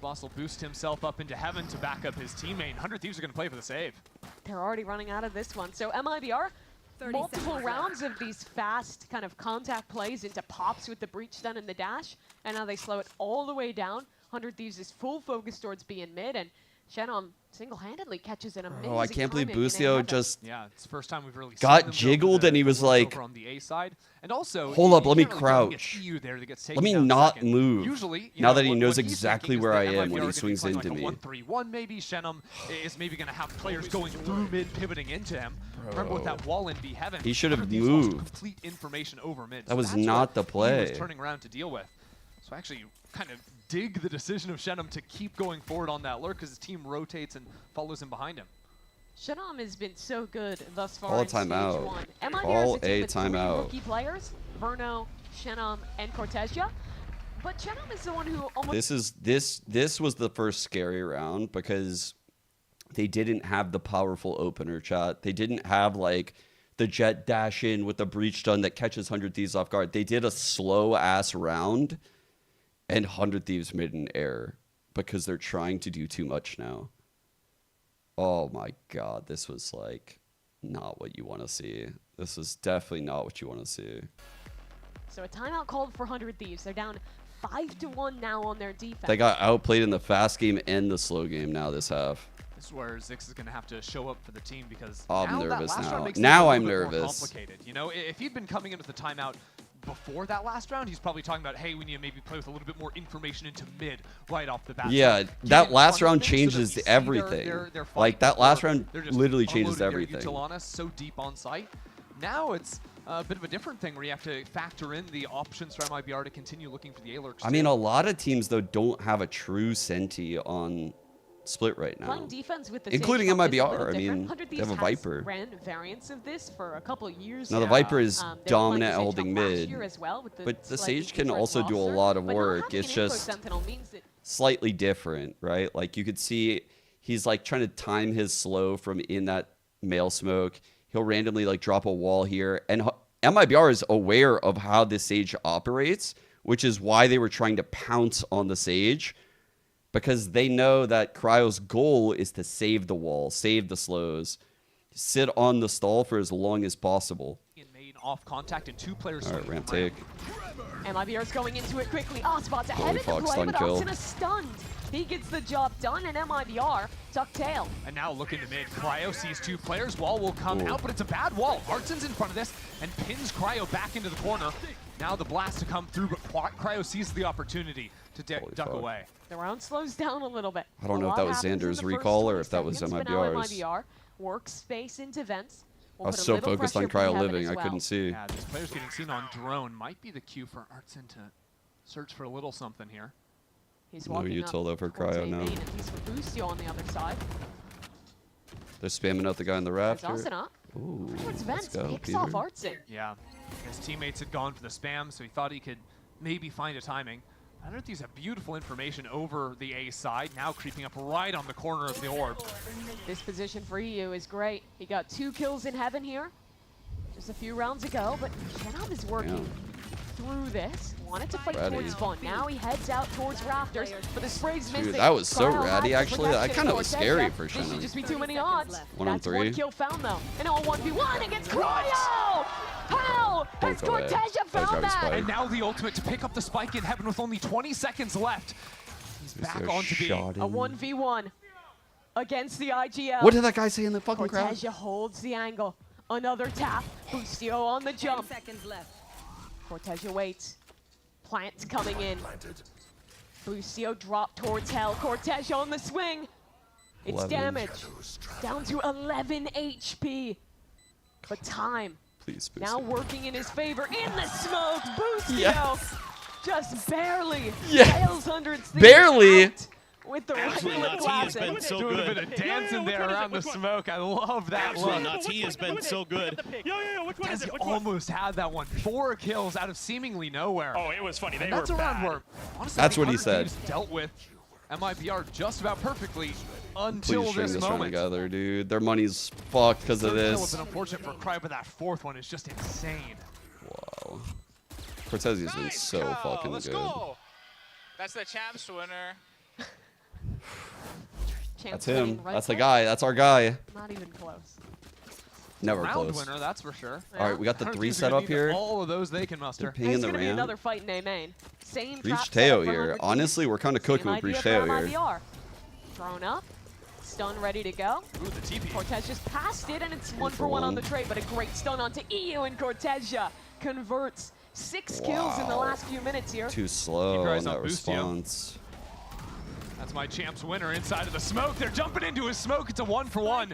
S8: Boss will boost himself up into heaven to back up his teammate. 100 Thieves are going to play for the save.
S14: They're already running out of this one. So MIBR, multiple rounds of these fast kind of contact plays into pops with the breach stun and the dash, and now they slow it all the way down. 100 Thieves is full focus towards B and mid, and Shenum single-handedly catches an amazing
S2: Oh, I can't believe
S14: timing in
S2: Busio
S14: A-heaven.
S2: just
S8: Yeah, it's the first time we've really
S2: got
S8: seen them go
S2: jiggled
S8: for
S2: and he
S8: the
S2: was
S8: work
S2: like,
S8: over on the A side. And also,
S2: hold
S8: you
S2: up, let me
S8: can't really tell he gets
S2: crouch.
S8: EU there that gets
S2: Let
S8: taken
S2: me
S8: down
S2: not
S8: second.
S2: move.
S8: Usually,
S2: Now that he
S8: what
S2: knows
S8: he's
S2: exactly
S8: thinking is
S2: where
S8: that
S2: I am
S8: MIBR
S2: when
S8: are
S2: he
S8: gonna
S2: swings
S8: be playing
S2: into me.
S8: like a 1-3-1 maybe. Shenum is maybe going to have players going through mid, pivoting into him. Remember with that wall in V-Heaven,
S2: He should have
S8: 100 Thieves lost
S2: moved.
S8: complete information over mid.
S2: That
S8: So
S2: was
S8: that's
S2: not
S8: what
S2: the play.
S8: he was turning around to deal with. So actually kind of dig the decision of Shenum to keep going forward on that lurk because his team rotates and follows him behind him.
S14: Shenum has been so good thus far
S2: All
S14: in
S2: time
S14: stage
S2: out.
S14: 1. MIBR
S2: All
S14: is a team
S2: a
S14: with
S2: time
S14: 3
S2: out.
S14: rookie players, Verno, Shenum, and Cortesia. But Shenum is the one who almost...
S2: This was the first scary round because they didn't have the powerful opener chat. They didn't have like the jet dash in with the breach stun that catches 100 Thieves off guard. They did a slow ass round and 100 Thieves made an error because they're trying to do too much now. Oh my god, this was like not what you want to see. This is definitely not what you want to see.
S14: So a timeout called for 100 Thieves. They're down 5-1 now on their defense.
S2: They got outplayed in the fast game and the slow game now this half.
S8: This is where Zix is going to have to show up for the team because
S2: I'm
S8: now
S2: nervous
S8: that last
S2: now.
S8: round makes
S2: Now
S8: things a
S2: I'm
S8: little bit more
S2: nervous.
S8: complicated. You know, if he'd been coming into the timeout before that last round, he's probably talking about, hey, we need to maybe play with a little bit more information into mid right off the bat.
S2: Yeah,
S8: So
S2: that
S8: get
S2: last
S8: in front
S2: round
S8: of things so that
S2: changes
S8: we see
S2: everything.
S8: their
S2: Like
S8: fight
S2: that last
S8: before
S2: round
S8: they're just
S2: literally changes
S8: unloading their
S2: everything.
S8: util on us so deep on site. Now it's a bit of a different thing where you have to factor in the options for MIBR to continue looking for the A-lurks.
S2: I mean, a lot of teams though don't have a true Senti on split right now,
S14: Playing defense with the
S2: including
S14: Sage Pump is a
S2: MIBR.
S14: little
S2: I
S14: different.
S2: mean,
S14: 100
S2: they have a
S14: Thieves
S2: Viper.
S14: has ran variants of this for a couple of years
S2: Now the
S14: now.
S2: Viper is
S14: They were playing
S2: dominant
S14: the
S2: at
S14: Sage
S2: holding
S14: Pump last
S2: mid,
S14: year as well with
S2: but the
S14: slightly
S2: Sage can
S14: different
S2: also do a
S14: roster.
S2: lot of
S14: But not
S2: work.
S14: having
S2: It's
S14: an Info
S2: just
S14: Sentinel means that
S2: slightly different, right? Like you could see he's like trying to time his slow from in that male smoke. He'll randomly like drop a wall here, and MIBR is aware of how the Sage operates, which is why they were trying to pounce on the Sage, because they know that Cryo's goal is to save the wall, save the slows, sit on the stall for as long as possible.
S8: Made off contact and 2 players.
S2: All right, ramp take.
S14: MIBR's going into it quickly. Spot's ahead
S2: Holy
S14: of the
S2: fuck,
S14: play,
S2: stun
S14: but
S2: kill.
S14: Oxen is stunned. He gets the job done, and MIBR tuck tail.
S8: And now looking to mid, Cryo sees 2 players. Wall will come out, but it's a bad wall. Artsen's in front of this and pins Cryo back into the corner. Now the blast to come through, but Cryo sees the opportunity to duck away.
S14: The round slows down a little bit.
S2: I don't know if that was Xander's recall or if that was MIBR's.
S14: MIBR workspace into vents.
S2: I was so focused on Cryo living, I couldn't see.
S8: Yeah, these players getting seen on drone might be the cue for Artsen to search for a little something here.
S14: He's
S2: No
S14: walking
S2: util
S14: up
S2: over
S14: towards
S2: Cryo
S14: A
S2: now.
S14: main, and he's with Busio on the other side.
S2: They're spamming out the guy in the
S14: There's
S2: rafter.
S14: Austin up.
S2: Ooh,
S14: Towards
S2: let's
S14: vents,
S2: go,
S14: picks
S2: Peter.
S14: off Artsen.
S8: Yeah, his teammates had gone for the spam, so he thought he could maybe find a timing. Underneath these have beautiful information over the A side, now creeping up right on the corner of the orb.
S14: This position for EU is great. He got 2 kills in heaven here just a few rounds ago, but Shenum is working through this. Wanted to fight
S2: Ratty.
S14: towards Vaughn. Now he heads out towards Rafters, but the spray's missing.
S2: Dude, that was so
S14: Cryo
S2: ratty,
S14: has the
S2: actually. That
S14: protection
S2: kind of was
S14: for
S2: scary
S14: Cortesia.
S2: for
S14: This should
S2: Shenum.
S14: just be too many odds.
S2: 1 on
S14: That's
S2: 3.
S14: 1 kill found, though. And now a 1v1 against Cryo! How has
S2: Don't go away.
S14: Cortesia found
S2: grab his
S14: that?
S2: spike.
S8: And now the ultimate to pick up the spike in heaven with only 20 seconds left. He's back
S2: there a
S8: onto B.
S2: shot
S14: A 1v1 against the IGL.
S2: What did that guy say in the fucking crowd?
S14: Cortesia holds the angle. Another tap. Busio on the jump.
S15: 10 seconds left.
S14: Cortesia waits. Plant coming in. Busio drop towards hell. Cortesia on the swing. It's
S2: 11.
S14: damage. Down to 11 HP. But time
S2: Please, Busio.
S14: now working in his favor. In the smoke. Busio
S2: Yes.
S14: just barely
S2: Yes.
S14: fails 100 Thieves
S2: Barely.
S14: out with the
S16: Absolutely
S14: regular
S16: nuts. He has
S14: classic.
S16: been so
S8: Doing
S16: good.
S8: a bit of dancing there around the smoke. I love that
S16: Absolutely
S8: look.
S16: nuts. He has been so good.
S15: Which one is
S8: He
S15: it?
S8: almost had that one. 4 kills out of seemingly nowhere.
S15: Oh, it was funny. They
S8: And that's
S15: were
S8: a round
S15: bad.
S8: where, honestly,
S2: That's
S8: I think
S2: what he
S8: 100
S2: said.
S8: Thieves dealt with MIBR just about perfectly
S2: Please
S8: until
S2: string
S8: this
S2: this round
S8: moment.
S2: together, dude. Their money's fucked because of
S8: Third kill
S2: this.
S8: was unfortunate for Cry, but that 4th one is just insane.
S2: Wow. Cortesia's been so fucking
S12: Let's
S2: good.
S12: go. That's the champs winner.
S2: That's him. That's the guy. That's our guy.
S14: Not even close.
S2: Never
S8: Round
S2: close.
S8: winner, that's for sure.
S2: All right, we got the 3
S8: Thieves are
S2: set
S8: gonna
S2: up
S8: need
S2: here.
S8: All of those they can
S2: They're
S8: muster.
S2: pinging
S14: It's
S2: the
S14: gonna be
S2: ramp.
S14: another fight in A main. Same
S2: Breach
S14: trap
S2: Teo
S14: setup for
S2: here.
S14: 100 Thieves.
S2: Honestly, we're kind of cooking
S14: Same
S2: with Breach
S14: idea for
S2: Teo here.
S14: MIBR. Thrown up. stun ready to go.
S8: Ooh, the TP.
S14: Cortez just passed it, and it's 1-for-1 on the trade, but a great stun onto EU, and Cortezia converts 6 kills in the last few minutes here.
S2: Too slow on that response.
S8: That's my champ's winner inside of the smoke. They're jumping into his smoke. It's a 1-for-1.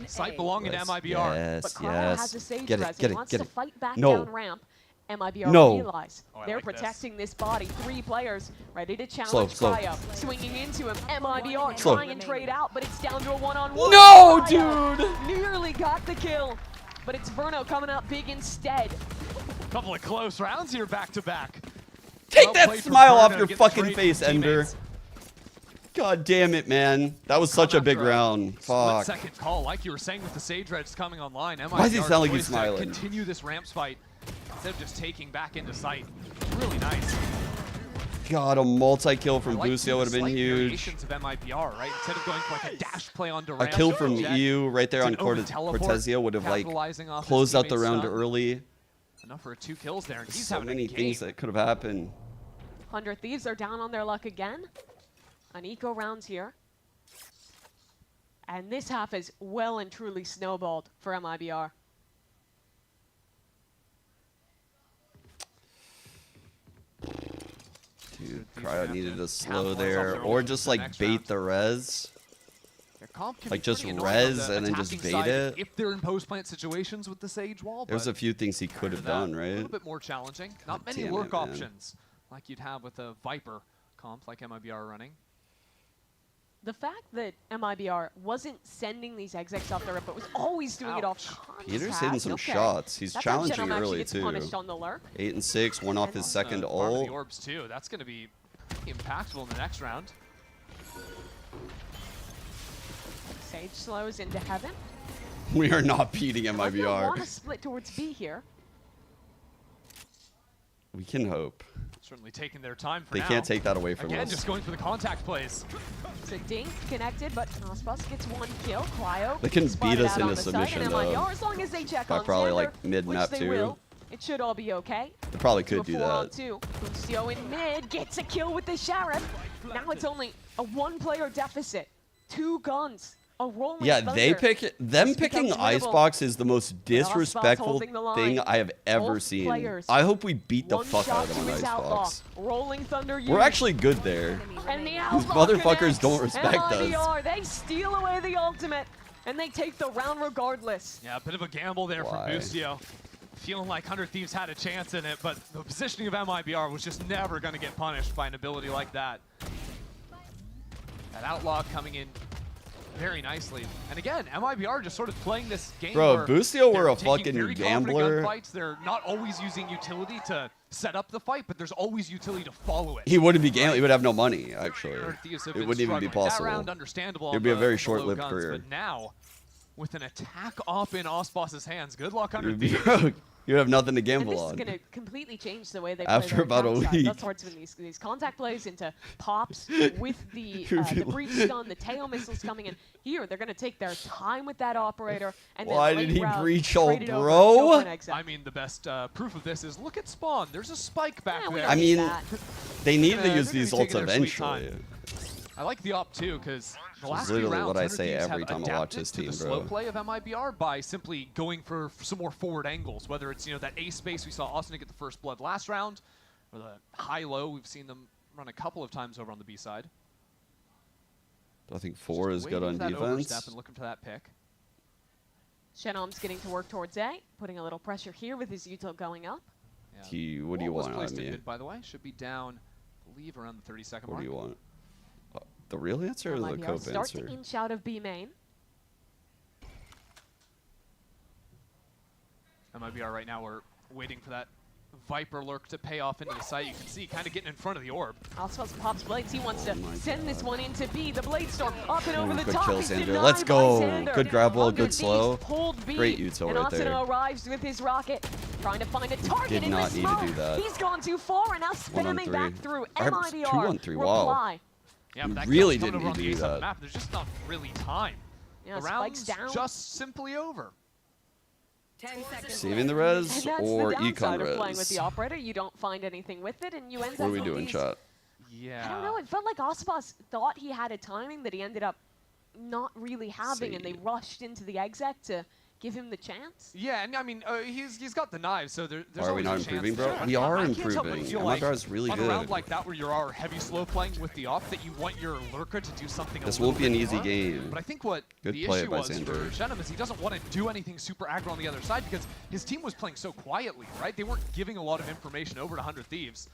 S8: Site belonging to MIBR.
S14: But Cryo has a Sage res. He wants to fight back
S2: No.
S14: down ramp. MIBR realize they're
S8: like
S14: protecting this body. 3 players ready to
S2: Slow,
S14: challenge
S2: slow.
S14: Cryo. Swinging into him. MIBR
S2: Slow.
S14: trying and trade out, but it's down to a one-on-one.
S2: No,
S14: Cryo
S2: dude!
S14: nearly got the kill, but it's Verno coming out big instead.
S8: Couple of close rounds here back to back.
S2: Take
S8: Well
S2: that
S8: played from
S2: smile
S8: Verno
S2: off
S8: to
S2: your
S8: get the
S2: fucking
S8: trade
S2: face,
S8: from
S2: Ender.
S8: teammates.
S2: God damn it, man. That was such a big round. Fuck.
S8: Split-second call, like you were saying with the Sage Reds coming online.
S2: Why does he
S8: MIBR
S2: sound like he's
S8: poised to
S2: smiling?
S8: Continue this ramps fight instead of just taking back into sight. Really nice.
S2: God, a multi-kill from
S8: I like
S2: Busio would have been
S8: slight
S2: huge.
S8: variations of MIBR, right? Instead of going for like a dash play onto
S2: A
S8: ramp.
S2: kill from
S8: Jet,
S2: EU right there on
S8: it's an over-teleport,
S2: Cortezia would have like
S8: capitalizing off his
S2: closed out the
S8: teammate's
S2: round
S8: stun.
S2: early.
S8: Enough for 2 kills there, and he's
S2: So
S8: having
S2: many
S8: a game.
S2: things that could have happened.
S14: 100 Thieves are down on their luck again. An eco round here. And this half is well and truly snowballed for MIBR.
S2: Dude, Cryo needed to slow there, or just like bait the res. Like just res and then just bait it.
S8: If they're in post-plant situations with the Sage wall,
S2: There's a few things he could have done,
S8: a
S2: right?
S8: little bit more challenging. Not many
S2: damn it,
S8: lurk
S2: man.
S8: options like you'd have with a Viper comp like MIBR running.
S14: The fact that MIBR wasn't sending these execs off the rip, but was always doing it off contact.
S2: Peter's hitting some
S14: Okay.
S2: shots. He's
S14: That's how
S2: challenging
S14: Genom actually
S2: early
S14: gets
S2: too.
S14: punished on the lurk.
S2: 8 and 6, one off his second
S8: Part of the
S2: ult.
S8: orbs too. That's going to be impactful in the next round.
S14: Sage slows into heaven.
S2: We are not beating
S14: Want to
S2: MIBR.
S14: split towards B here.
S2: We can hope.
S8: Certainly taking their time for
S2: They
S8: now.
S2: can't take that away from
S8: Again,
S2: us.
S8: just going for the contact plays.
S14: So Dink connected, but Icebox gets 1 kill. Cryo
S2: They can
S14: spotted
S2: beat us
S14: out on
S2: into
S14: the site,
S2: submission,
S14: and
S2: though.
S14: MIBR, as long as they check
S2: By
S14: on
S2: probably,
S14: Xander,
S2: like, mid-map
S14: which they
S2: too.
S14: will, it should all be okay.
S2: They probably
S14: To a
S2: could do
S14: 4-on-2.
S2: that.
S14: Busio in mid gets a kill with the Sheriff. Now it's only a 1-player deficit. 2 guns. A rolling
S2: Yeah,
S14: thunder.
S2: they pick them
S14: This
S2: picking
S14: becomes winnable.
S2: Icebox is the most
S14: Icebox
S2: disrespectful
S14: holding the line.
S2: thing I have ever
S14: Both
S2: seen.
S14: players.
S2: I hope we beat the
S14: One
S2: fuck
S14: shot
S2: out of them
S14: to
S2: on
S14: his outlaw.
S2: Icebox.
S14: Rolling thunder.
S2: We're
S14: used.
S2: actually good there.
S14: And the
S2: These
S14: outlaw
S2: motherfuckers
S14: connects.
S2: don't respect us.
S14: MIBR, they steal away the ultimate, and they take the round regardless.
S8: Yeah, a bit of a gamble there
S2: Why?
S8: from Busio. Feeling like 100 Thieves had a chance in it, but the positioning of MIBR was just never going to get punished by an ability like that. That outlaw coming in very nicely. And again, MIBR just sort of playing this game.
S2: Bro,
S8: where
S2: Busio were
S8: they're
S2: a
S8: taking
S2: fucking
S8: very confident
S2: gambler.
S8: gunfights. They're not always using utility to set up the fight, but there's always utility to follow it.
S2: He wouldn't be gambling. He would have no money, actually.
S8: 100 Thieves have
S2: It
S8: been
S2: wouldn't even be
S8: struggling.
S2: possible.
S8: That round, understandable.
S2: It'd
S8: on
S2: be a
S8: the-
S2: very
S8: on the low
S2: short-lived
S8: guns,
S2: career.
S8: But now, with an attack up in Osboss's hands, good luck, 100
S2: You'd
S8: Thieves.
S2: you'd have nothing to
S14: And
S2: gamble
S14: this is
S2: on.
S14: going to completely change the way they
S2: After
S14: play their
S2: about a
S14: attack side.
S2: week.
S14: That's what's been these contact plays into pops with the breach stun, the tail missiles coming in. Here, they're going to take their time with that operator. And then
S2: Why
S14: late
S2: did he
S14: round,
S2: breach all,
S14: trade it over,
S2: bro?
S14: go for an exec.
S8: I mean, the best proof of this is look at Spawn. There's a spike back
S14: we
S8: there.
S14: don't
S2: I
S14: need
S2: mean,
S14: that.
S2: they need to
S8: They're
S2: use
S8: gonna be
S2: these
S8: taking
S2: ults
S8: their sweet time.
S2: eventually.
S8: I like the op too, because the
S2: Which is
S8: last few
S2: literally
S8: rounds,
S2: what I
S8: 100
S2: say
S8: Thieves
S2: every
S8: have
S2: time I watch
S8: adapted
S2: this
S8: to
S2: team,
S8: the
S2: bro.
S8: slow play of MIBR by simply going for some more forward angles, whether it's that A space we saw Austin get the first blood last round, or the high-low we've seen them run a couple of times over on the B side.
S2: I think 4 is good on
S8: Waiting for that overstep
S2: defense.
S8: and looking for that pick.
S14: Shenom's getting to work towards A, putting a little pressure here with his util going up.
S8: Yeah.
S2: What do you
S8: Wall was
S2: want
S8: placed
S2: on
S8: in
S2: me?
S8: mid, by the way, should be down, I believe, around the 30-second
S2: What
S8: mark.
S2: do you want? The real answer or the
S14: MIBR
S2: cope
S14: start to
S2: answer?
S14: inch out of B main.
S8: MIBR right now, we're waiting for that Viper lurk to pay off into the site. You can see kind of getting in front of the orb.
S14: Oswald pops blades. He wants to send this one into B. The blade storm up and over the
S2: Good
S14: top.
S2: kill,
S14: He's
S2: Xander.
S14: denied
S2: Let's
S14: by
S2: go.
S14: Xander.
S2: Good grab wall,
S14: 100
S2: good
S14: Thieves
S2: slow.
S14: pulled B,
S2: Great util
S14: and
S2: right there.
S14: Asano arrives with his rocket, trying to find a target
S2: Did
S14: in the
S2: not need to
S14: smoke.
S2: do that.
S14: He's gone too far, and now
S2: 1 on
S14: spamming
S2: 3.
S14: back through.
S2: I have
S14: MIBR
S2: 2 on 3. Wow.
S14: reply.
S8: Yeah, but
S2: You
S8: that
S2: really
S8: kill's coming
S2: didn't
S8: over
S2: need
S8: on
S2: to
S8: the
S2: do
S8: A side of the
S2: that.
S8: map. There's just not really time.
S14: Yeah,
S8: The
S14: spikes
S8: round's
S14: down.
S8: just simply over.
S5: 10 seconds.
S2: Saving the res
S14: And that's
S2: or
S14: the downside
S2: econ
S14: of playing with
S2: res?
S14: the operator. You don't find anything with it, and you end
S2: What are
S14: up
S2: we
S14: with
S2: doing,
S14: these
S2: chat?
S8: Yeah.
S14: I don't know. It felt like Ospas thought he had a timing that he ended up not really having, and they rushed into the exec to give him the chance.
S8: Yeah, and I mean, he's got the knives, so there's
S2: Are we
S8: always
S2: not
S8: a chance.
S2: improving, bro?
S8: Sure.
S2: We are
S8: I can't help but
S2: improving.
S8: feel like
S2: MIBR is really
S8: on a round
S2: good.
S8: like that where you are heavy slow playing with the op, that you want your lurker to do something.
S2: This
S8: a little
S2: won't be an
S8: bit
S2: easy
S8: more.
S2: game.
S8: But I think what
S2: Good
S8: the
S2: play
S8: issue
S2: by
S8: was for
S2: Xander.
S8: Shenum is he doesn't want to do anything super aggro on the other side because his team was playing so quietly, right? They weren't giving a lot of information over to 100 Thieves.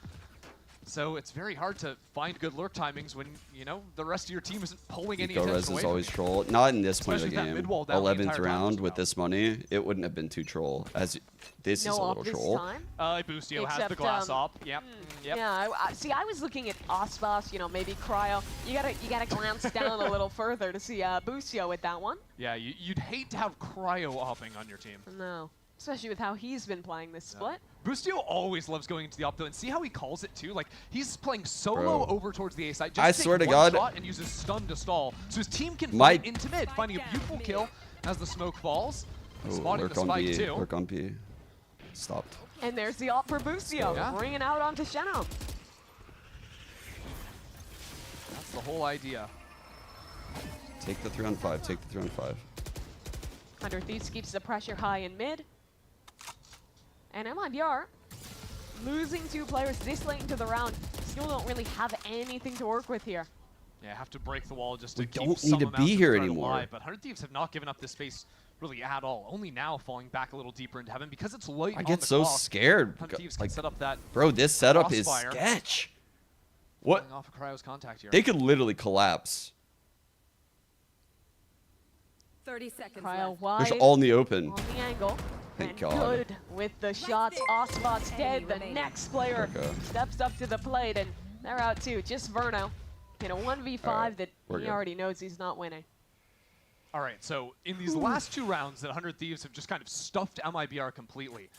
S8: So it's very hard to find good lurk timings when, you know, the rest of your team isn't pulling any attention
S2: Res
S8: away
S2: is
S8: from
S2: always
S8: you.
S2: troll. Not in this point of the
S8: Especially with that
S2: game.
S8: mid-wall down the
S2: 11th
S8: entire
S2: round
S8: round
S2: with this money, it wouldn't have been too troll. As this
S14: No
S2: is a
S14: op
S2: little
S14: this
S2: troll.
S14: time.
S8: Boostio has the
S14: Except,
S8: glass op. Yep. Yep.
S14: Yeah, see, I was looking at Ascent, you know, maybe Cryo. You gotta glance down a little further to see Boostio with that one.
S8: Yeah, you'd hate to have Cryo opping on your team.
S14: No, especially with how he's been playing this split.
S8: Boostio always loves going into the op though, and see how he calls it too? Like, he's playing solo
S2: Bro.
S8: over towards the A side. Just
S2: I
S8: take
S2: swear to
S8: one
S2: God.
S8: shot and uses stun to stall. So his team can
S2: My-
S8: fight into mid, finding a beautiful kill as the smoke falls.
S2: Oh,
S8: Spotting
S2: work
S8: the
S2: on
S8: spike
S2: B.
S8: too.
S2: Work on B. Stopped.
S14: And there's the op for Boostio,
S8: Yeah.
S14: bringing out onto Shenum.
S8: That's the whole idea.
S2: Take the 3-on-5. Take the 3-on-5.
S14: 100 Thieves keeps the pressure high in mid. And MIBR, losing 2 players this late into the round, still don't really have anything to work with here.
S8: Yeah, have to break the wall just to
S2: We
S8: keep
S2: don't
S8: some
S2: need to
S8: amount
S2: be
S8: of
S2: here
S8: threat
S2: anymore.
S8: alive, but 100 Thieves have not given up this space really at all. Only now falling back a little deeper into heaven because it's late
S2: I
S8: on
S2: get
S8: the
S2: so
S8: clock.
S2: scared.
S8: 100 Thieves can
S2: Like,
S8: set up that
S2: bro, this setup is
S8: crossfire.
S2: sketch. What?
S8: Falling off of Cryo's contact here.
S2: They could literally collapse.
S15: 30 seconds
S14: Cryo
S15: left.
S14: wide.
S2: They're all in the open.
S14: On the angle.
S2: Thank
S14: and
S2: God.
S14: good with the shots. Ascent's dead. The next player
S2: Okay.
S14: steps up to the plate, and they're out too. Just Verno in a 1v5
S2: Alright,
S14: that
S2: we're
S14: he
S2: good.
S14: already knows he's not winning.
S8: All right, so in these last 2 rounds, that 100 Thieves have just kind of stuffed MIBR completely.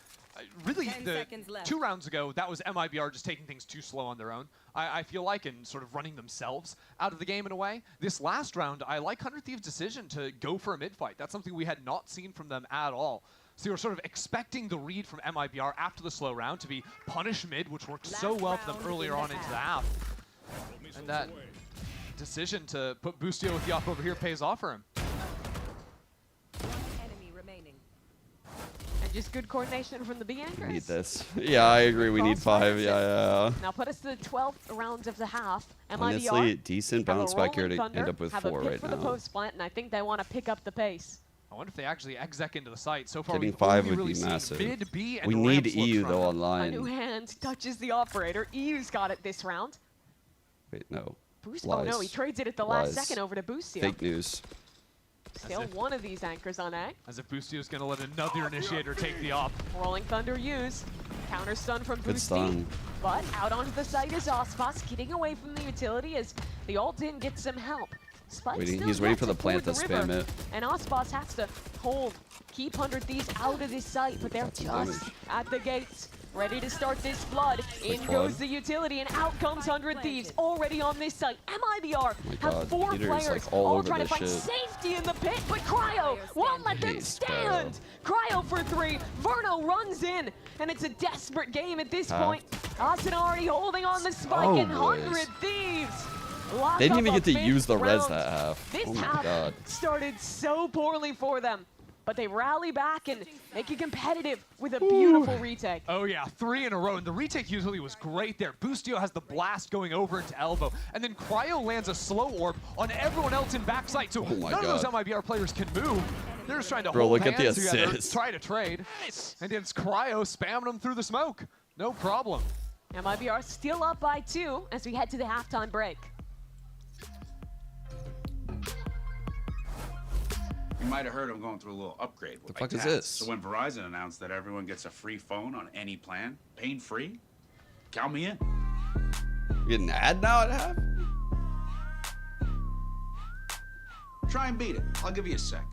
S8: Really,
S15: 10
S8: the
S15: seconds left.
S8: 2 rounds ago, that was MIBR just taking things too slow on their own, I feel like, and sort of running themselves out of the game in a way. This last round, I like 100 Thieves' decision to go for a mid-fight. That's something we had not seen from them at all. So you were sort of expecting the read from MIBR after the slow round to be punish mid, which worked so well for them earlier on into the half. And that decision to put Boostio with the op over here pays off for him.
S15: Enemy remaining.
S14: And just good coordination from the B anchors.
S2: We need this. Yeah, I agree. We need 5. Yeah.
S14: Now put us to the 12th round of the half. MIBR
S2: Honestly, decent
S14: have a
S2: bounce back here
S14: rolling
S2: to
S14: thunder,
S2: end up with
S14: have
S2: 4
S14: a pick
S2: right
S14: for the
S2: now.
S14: post plant, and I think they want to pick up the pace.
S8: I wonder if they actually exec into the site. So far,
S2: Getting
S8: we've
S2: 5
S8: only
S2: would
S8: really
S2: be
S8: seen
S2: massive.
S8: mid, B, and
S2: We need
S8: ramps looks
S2: EU
S8: from
S2: though
S8: them.
S14: A new
S2: online.
S14: hand touches the operator. EU's got it this round.
S2: Wait, no.
S14: Boost. Oh no, he trades it at the last
S2: Lies.
S14: second over to Boostio.
S2: Fake news.
S14: Still one of these anchors on A.
S8: As if Boostio's going to let another initiator take the op.
S14: Rolling Thunder use. Counter stun from
S2: Good
S14: Boosty.
S2: stun.
S14: But out onto the site is Ascent, getting away from the utility as the ult in gets some help. Spike
S2: Waiting-
S14: still
S2: he's waiting
S14: yet
S2: for the
S14: to
S2: plant
S14: ford
S2: to
S14: the
S2: spam
S14: river,
S2: it.
S14: And Ascent has to hold, keep 100 Thieves out of this site, but they're
S2: Got some
S14: just
S2: damage.
S14: at the gates, ready to start this flood. In
S2: flood.
S14: goes the utility, and out comes 100 Thieves, already on this site. MIBR have
S2: God,
S14: 4
S2: Peter is,
S14: players,
S2: like, all over
S14: trying to
S2: this
S14: find
S2: shit.
S14: safety in the pit, but Cryo won't let them
S2: Haste, bro.
S14: stand. Cryo for 3, Verno runs in, and it's a desperate game at this
S2: Half.
S14: point. Ascent already holding on the spike,
S2: Oh,
S14: and
S2: boys.
S14: 100 Thieves lock
S2: They didn't
S14: up
S2: even
S14: a
S2: get to
S14: fifth
S2: use the res
S14: round.
S2: that half.
S14: This
S2: Oh my
S14: half
S2: God.
S14: started so poorly for them, but they rally back and make it competitive with a beautiful retake.
S8: Oh yeah, 3 in a row, and the retake usually was great there. Boostio has the blast going over into elbow, and then Cryo lands a slow orb on everyone else in backside, so
S2: Oh my
S8: none of those
S2: God.
S8: MIBR players can move. They're just trying to
S2: Bro,
S8: hold
S2: look at the
S8: hands together,
S2: assist.
S8: try to trade, and it's Cryo spamming them through the smoke. No problem.
S14: MIBR still up by 2 as we head to the halftime break.
S16: You might have heard I'm going through a little upgrade with
S2: The
S16: my
S2: fuck is
S16: tats.
S2: this?
S16: So when Verizon announced that everyone gets a free phone on any plan, pain-free, count me in.
S2: You get an ad now at half?
S16: Try and beat it. I'll give you a sec.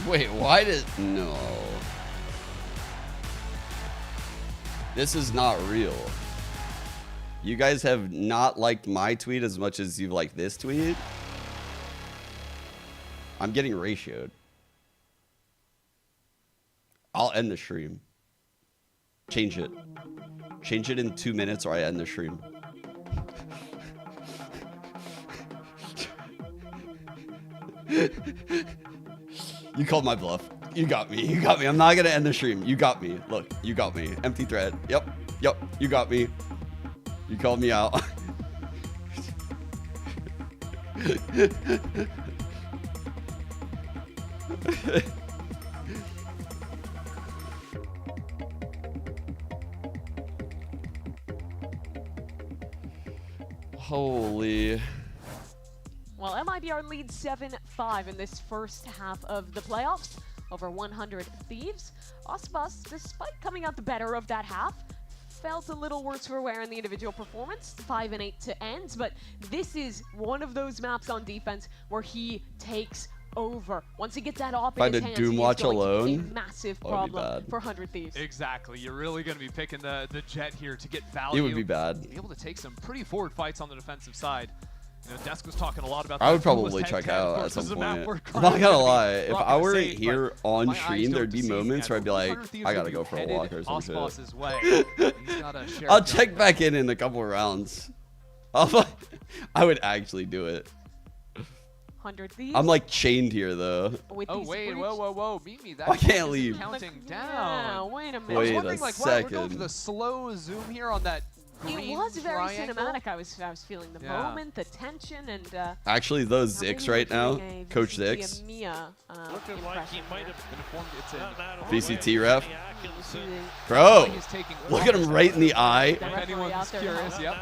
S2: Wait, why did... No. This is not real. You guys have not liked my tweet as much as you like this tweet? I'm getting ratioed. I'll end the stream. Change it. Change it in 2 minutes or I end the stream. You called my bluff. You got me. You got me. I'm not going to end the stream. You got me. Look, you got me. Empty thread. Yep. Yep. You got me. You called me out. Holy.
S14: Well, MIBR leads 7-5 in this first half of the playoffs over 100 Thieves. Icebox, despite coming out the better of that half, felt a little worse for wear in the individual performance, 5-8 to end, but this is one of those maps on defense where he takes over. Once he gets that op in his hands,
S2: Doom
S14: he is
S2: watch
S14: going to
S2: alone,
S14: be a massive problem for 100 Thieves.
S8: Exactly. You're really going to be picking the Jet here to get value.
S2: It would be bad.
S8: Be able to take some pretty forward fights on the defensive side. You know, Desk was talking a lot about
S2: I would probably check out at some point. I'm not gonna lie. If I were here on stream, there'd be moments where I'd be like, I gotta go for a walk or some shit. I'll check back in a couple of rounds. I would actually do it.
S14: 100 Thieves.
S2: I'm like chained here though.
S8: Oh wait, whoa, Mimi, that
S2: I can't leave.
S8: Counting down.
S14: Yeah, wait a minute.
S8: I was
S2: Wait
S8: wondering,
S2: a
S8: like,
S2: second.
S8: we're going for the slow zoom here on that.
S14: It was very
S8: triangle.
S14: cinematic. I was feeling the moment, the tension, and
S2: Actually, those Zix right now, Coach Zix,
S14: looking like he might have
S8: been informed.
S2: VCT ref. Bro, look at him right in the eye.
S8: If anyone's curious, yep.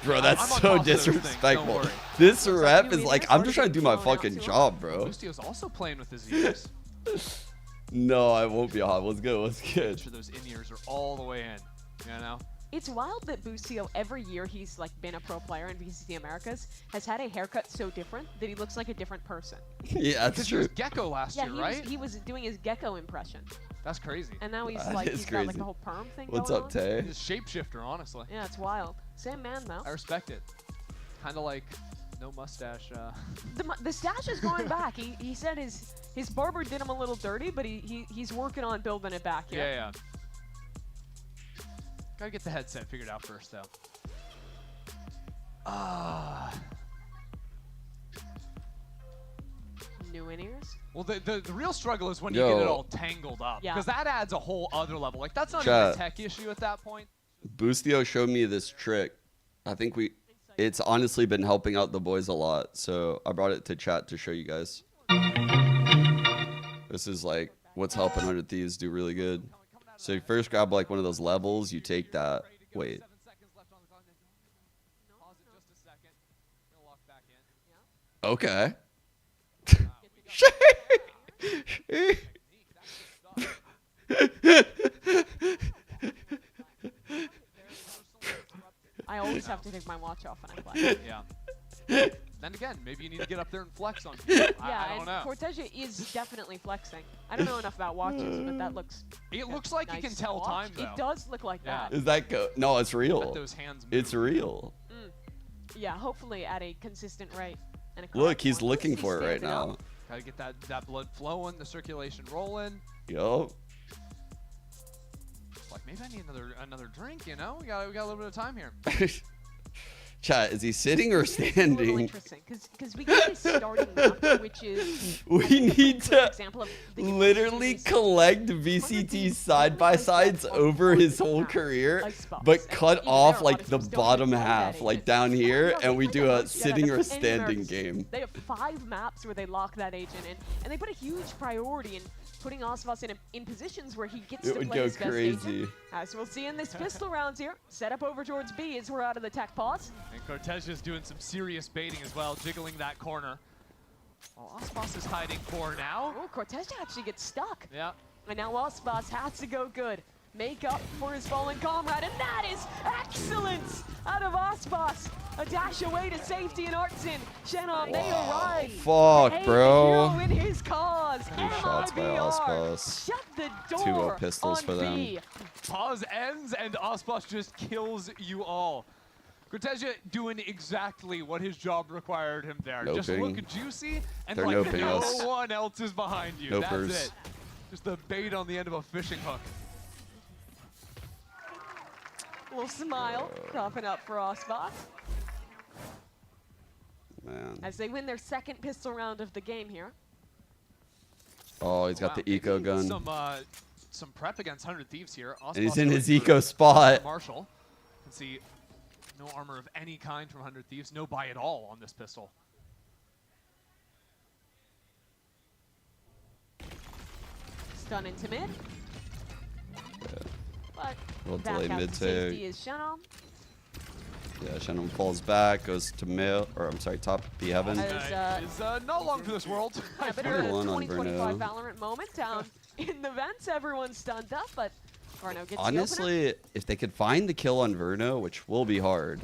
S2: Bro, that's so disrespectful. This ref is like, I'm just trying to do my fucking job, bro.
S8: Boostio's also playing with his ears.
S2: No, I won't be hot. Let's go. Let's
S8: Make
S2: get.
S8: sure those in-ears are all the way in. You know?
S14: It's wild that Boostio, every year he's like been a pro player in VCT Americas, has had a haircut so different that he looks like a different person.
S2: Yeah, that's true.
S8: He was Gecko last year, right?
S14: He was doing his Gecko impression.
S8: That's crazy.
S14: And now he's
S2: That
S14: like,
S2: is
S14: he's got like
S2: crazy.
S14: the whole perm thing
S2: What's
S14: going
S2: up,
S14: on.
S2: Tay?
S8: He's a shapeshifter, honestly.
S14: Yeah, it's wild. Same man though.
S8: I respect it. Kind of like no mustache.
S14: The stash is going back. He said his barber did him a little dirty, but he's working on building it back.
S8: Yeah. Gotta get the headset figured out first, though.
S14: New in-ears?
S8: Well, the real struggle is when you get it all tangled up.
S14: Yeah.
S8: Because that adds a whole other level. Like, that's not
S2: Chat.
S8: even a tech issue at that point.
S2: Boostio showed me this trick. I think it's honestly been helping out the boys a lot. So I brought it to chat to show you guys. This is like what's helping 100 Thieves do really good. So you first grab like one of those levels. You take that. Wait. Okay.
S14: I always have to take my watch off when I play.
S8: Yeah. Then again, maybe you need to get up there and flex on people.
S14: Yeah,
S8: I don't know.
S14: Cortesia is definitely flexing. I don't know enough about watches, but that looks.
S8: It looks like
S14: nice
S8: you can tell
S14: watch.
S8: time, though.
S14: It does look like that.
S2: Is that no? It's real.
S8: Let those hands move.
S2: It's real.
S14: Yeah, hopefully at a consistent rate. And a
S2: Look, he's
S14: one.
S2: looking
S14: He
S2: for it right
S14: stands out.
S2: now.
S8: Gotta get that blood flowing, the circulation rolling.
S2: Yup.
S8: Like maybe I need another drink. You know, we got a little bit of time here.
S2: Chat, is he sitting or
S14: It's a little
S2: standing?
S14: interesting because we get this starting map, which is
S2: We need to literally collect VCT side by sides over his whole career, but cut off like the bottom half, like down here, and we do a sitting or standing game.
S14: They have 5 maps where they lock that agent in, and they put a huge priority in putting Icebox in positions where he gets
S2: It
S14: to
S2: would
S14: play
S2: go
S14: his best
S2: crazy.
S14: agent. As we'll see in this pistol rounds here, set up over towards B as we're out of the tech pause.
S8: And Cortesia's doing some serious baiting as well, jiggling that corner. Well, Icebox is hiding core now.
S14: Oh, Cortesia actually gets stuck.
S8: Yeah.
S14: And now Icebox has to go good. Make up for his fallen comrade, and that is excellence out of Icebox. A dash away to safety in Artsin. Shannon, they arrive.
S2: Fuck,
S14: Hey,
S2: bro.
S14: the hero in his cause.
S2: 2 shots by
S14: MIBR.
S2: Icebox.
S14: Shut the
S2: 2
S14: door
S2: pistols
S14: on
S2: for them.
S14: B.
S8: Pause ends and Icebox just kills you all. Cortesia doing exactly what his job required him there.
S2: Noping.
S8: Just look juicy and
S2: They're
S8: like
S2: noping
S8: no
S2: us.
S8: one else is behind you.
S2: Nopers.
S8: That's it. Just the bait on the end of a fishing hook.
S14: A little smile cropping up for Icebox
S2: Man.
S14: as they win their second pistol round of the game here.
S2: Oh, he's got the eco gun.
S8: Some prep against 100 Thieves here.
S2: And he's
S8: Icebox
S2: in
S8: going
S2: his
S8: for
S2: eco spot.
S8: Marshall. You can see no armor of any kind from 100 Thieves. No buy at all on this pistol.
S14: Stun into mid. But
S2: Little
S14: back
S2: delay
S14: out
S2: mid
S14: to safety
S2: take.
S14: is Shannon.
S2: Yeah, Shannon falls back, goes to male, or I'm sorry, top B heaven.
S8: Is not long for this world.
S14: A bit of a 2025 Valorant moment down in the vents. Everyone's stunned up, but Verno gets
S2: Honestly, if they could find the kill on Verno, which will be hard,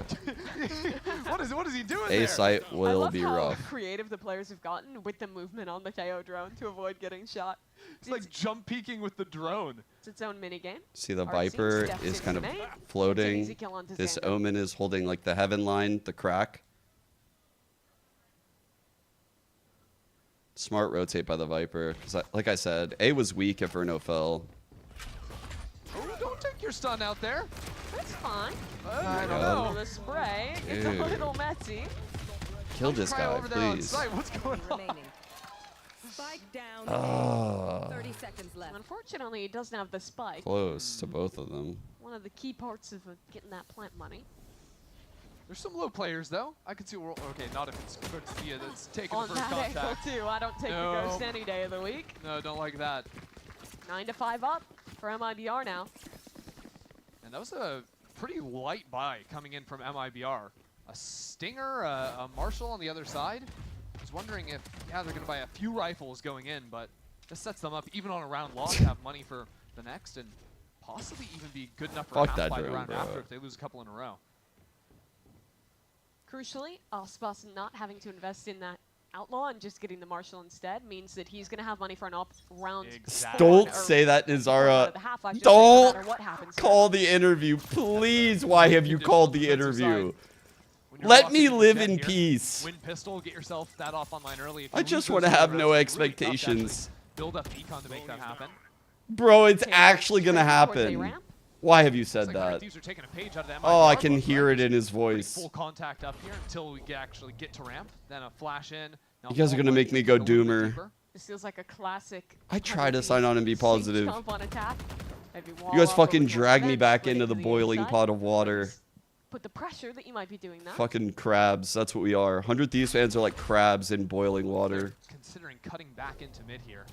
S8: what is he doing
S2: A
S8: there?
S2: site
S14: I
S2: will
S14: love
S2: be
S14: how
S2: rough.
S14: creative the players have gotten with the movement on the Teo drone to avoid getting shot.
S8: It's like jump peeking with the drone.
S14: It's its own mini game.
S2: See, the
S14: Artsy
S2: Viper
S14: steps
S2: is
S14: into
S2: kind of
S14: main. It's an
S2: floating.
S14: easy kill onto
S2: This
S14: Xander.
S2: Omen is holding like the heaven line, the crack. Smart rotate by the Viper, because like I said, A was weak if Verno fell.
S8: Oh, don't take your stun out there.
S14: That's fine.
S8: I don't
S2: go.
S8: know.
S14: The spray gets a
S2: Dude.
S14: little messy.
S2: Kill this
S8: Cry
S2: guy,
S8: over there on
S2: please.
S8: site. What's going on?
S15: Spike down.
S2: Ah.
S15: 30 seconds left.
S14: Unfortunately, he doesn't have the spike.
S2: Close to both of them.
S14: One of the key parts of getting that plant money.
S8: There's some low players though. I can see. Okay, not if it's Cortesia that's taking
S14: On
S8: the first
S14: that angle
S8: contact.
S14: too. I don't take
S8: No.
S14: the ghost any day of the week.
S8: No, don't like that.
S14: 9 to 5 up for MIBR now.
S8: And that was a pretty light buy coming in from MIBR. A Stinger, a Marshall on the other side. I was wondering if, yeah, they're going to buy a few rifles going in, but this sets them up even on a round loss to have money for the next and possibly even be good enough for
S2: Fuck
S8: a half
S2: that
S8: buy the
S2: drone,
S8: round
S2: bro.
S8: after if they lose a couple in a row.
S14: Crucially, Icebox not having to invest in that outlaw and just getting the Marshall instead means that he's going to have money for an op round.
S2: Don't say that, Nizara. Don't call the interview, please. Why have you called the interview? Let me live in peace.
S8: Win pistol, get yourself that off online early. If
S2: I
S8: you
S2: just
S8: lose
S2: want to
S8: those
S2: have
S8: rounds,
S2: no
S8: it's really tough to
S2: expectations.
S8: actually build up econ to make that happen.
S2: Bro, it's actually going to happen. Why have you said that?
S8: Thieves are taking a page out of the
S2: Oh, I
S8: MIBR
S2: can
S8: book,
S2: hear
S8: right?
S2: it in his
S8: Pretty
S2: voice.
S8: Full contact up here until we actually get to ramp. Then a flash in. Now
S2: You guys are going to make me go Doomer.
S14: This feels like a classic.
S2: I try to sign on and be positive.
S14: Jump on attack. Maybe wall
S2: You guys
S14: up
S2: fucking
S14: over the
S2: drag me
S14: fence,
S2: back
S14: split
S2: into
S14: it
S2: the
S14: to
S2: boiling
S14: inside.
S2: pot of water.
S14: Put the pressure that you might be doing that.
S2: Fucking crabs. That's what we are. 100 Thieves fans are like crabs in boiling water.
S8: Considering cutting back into mid here.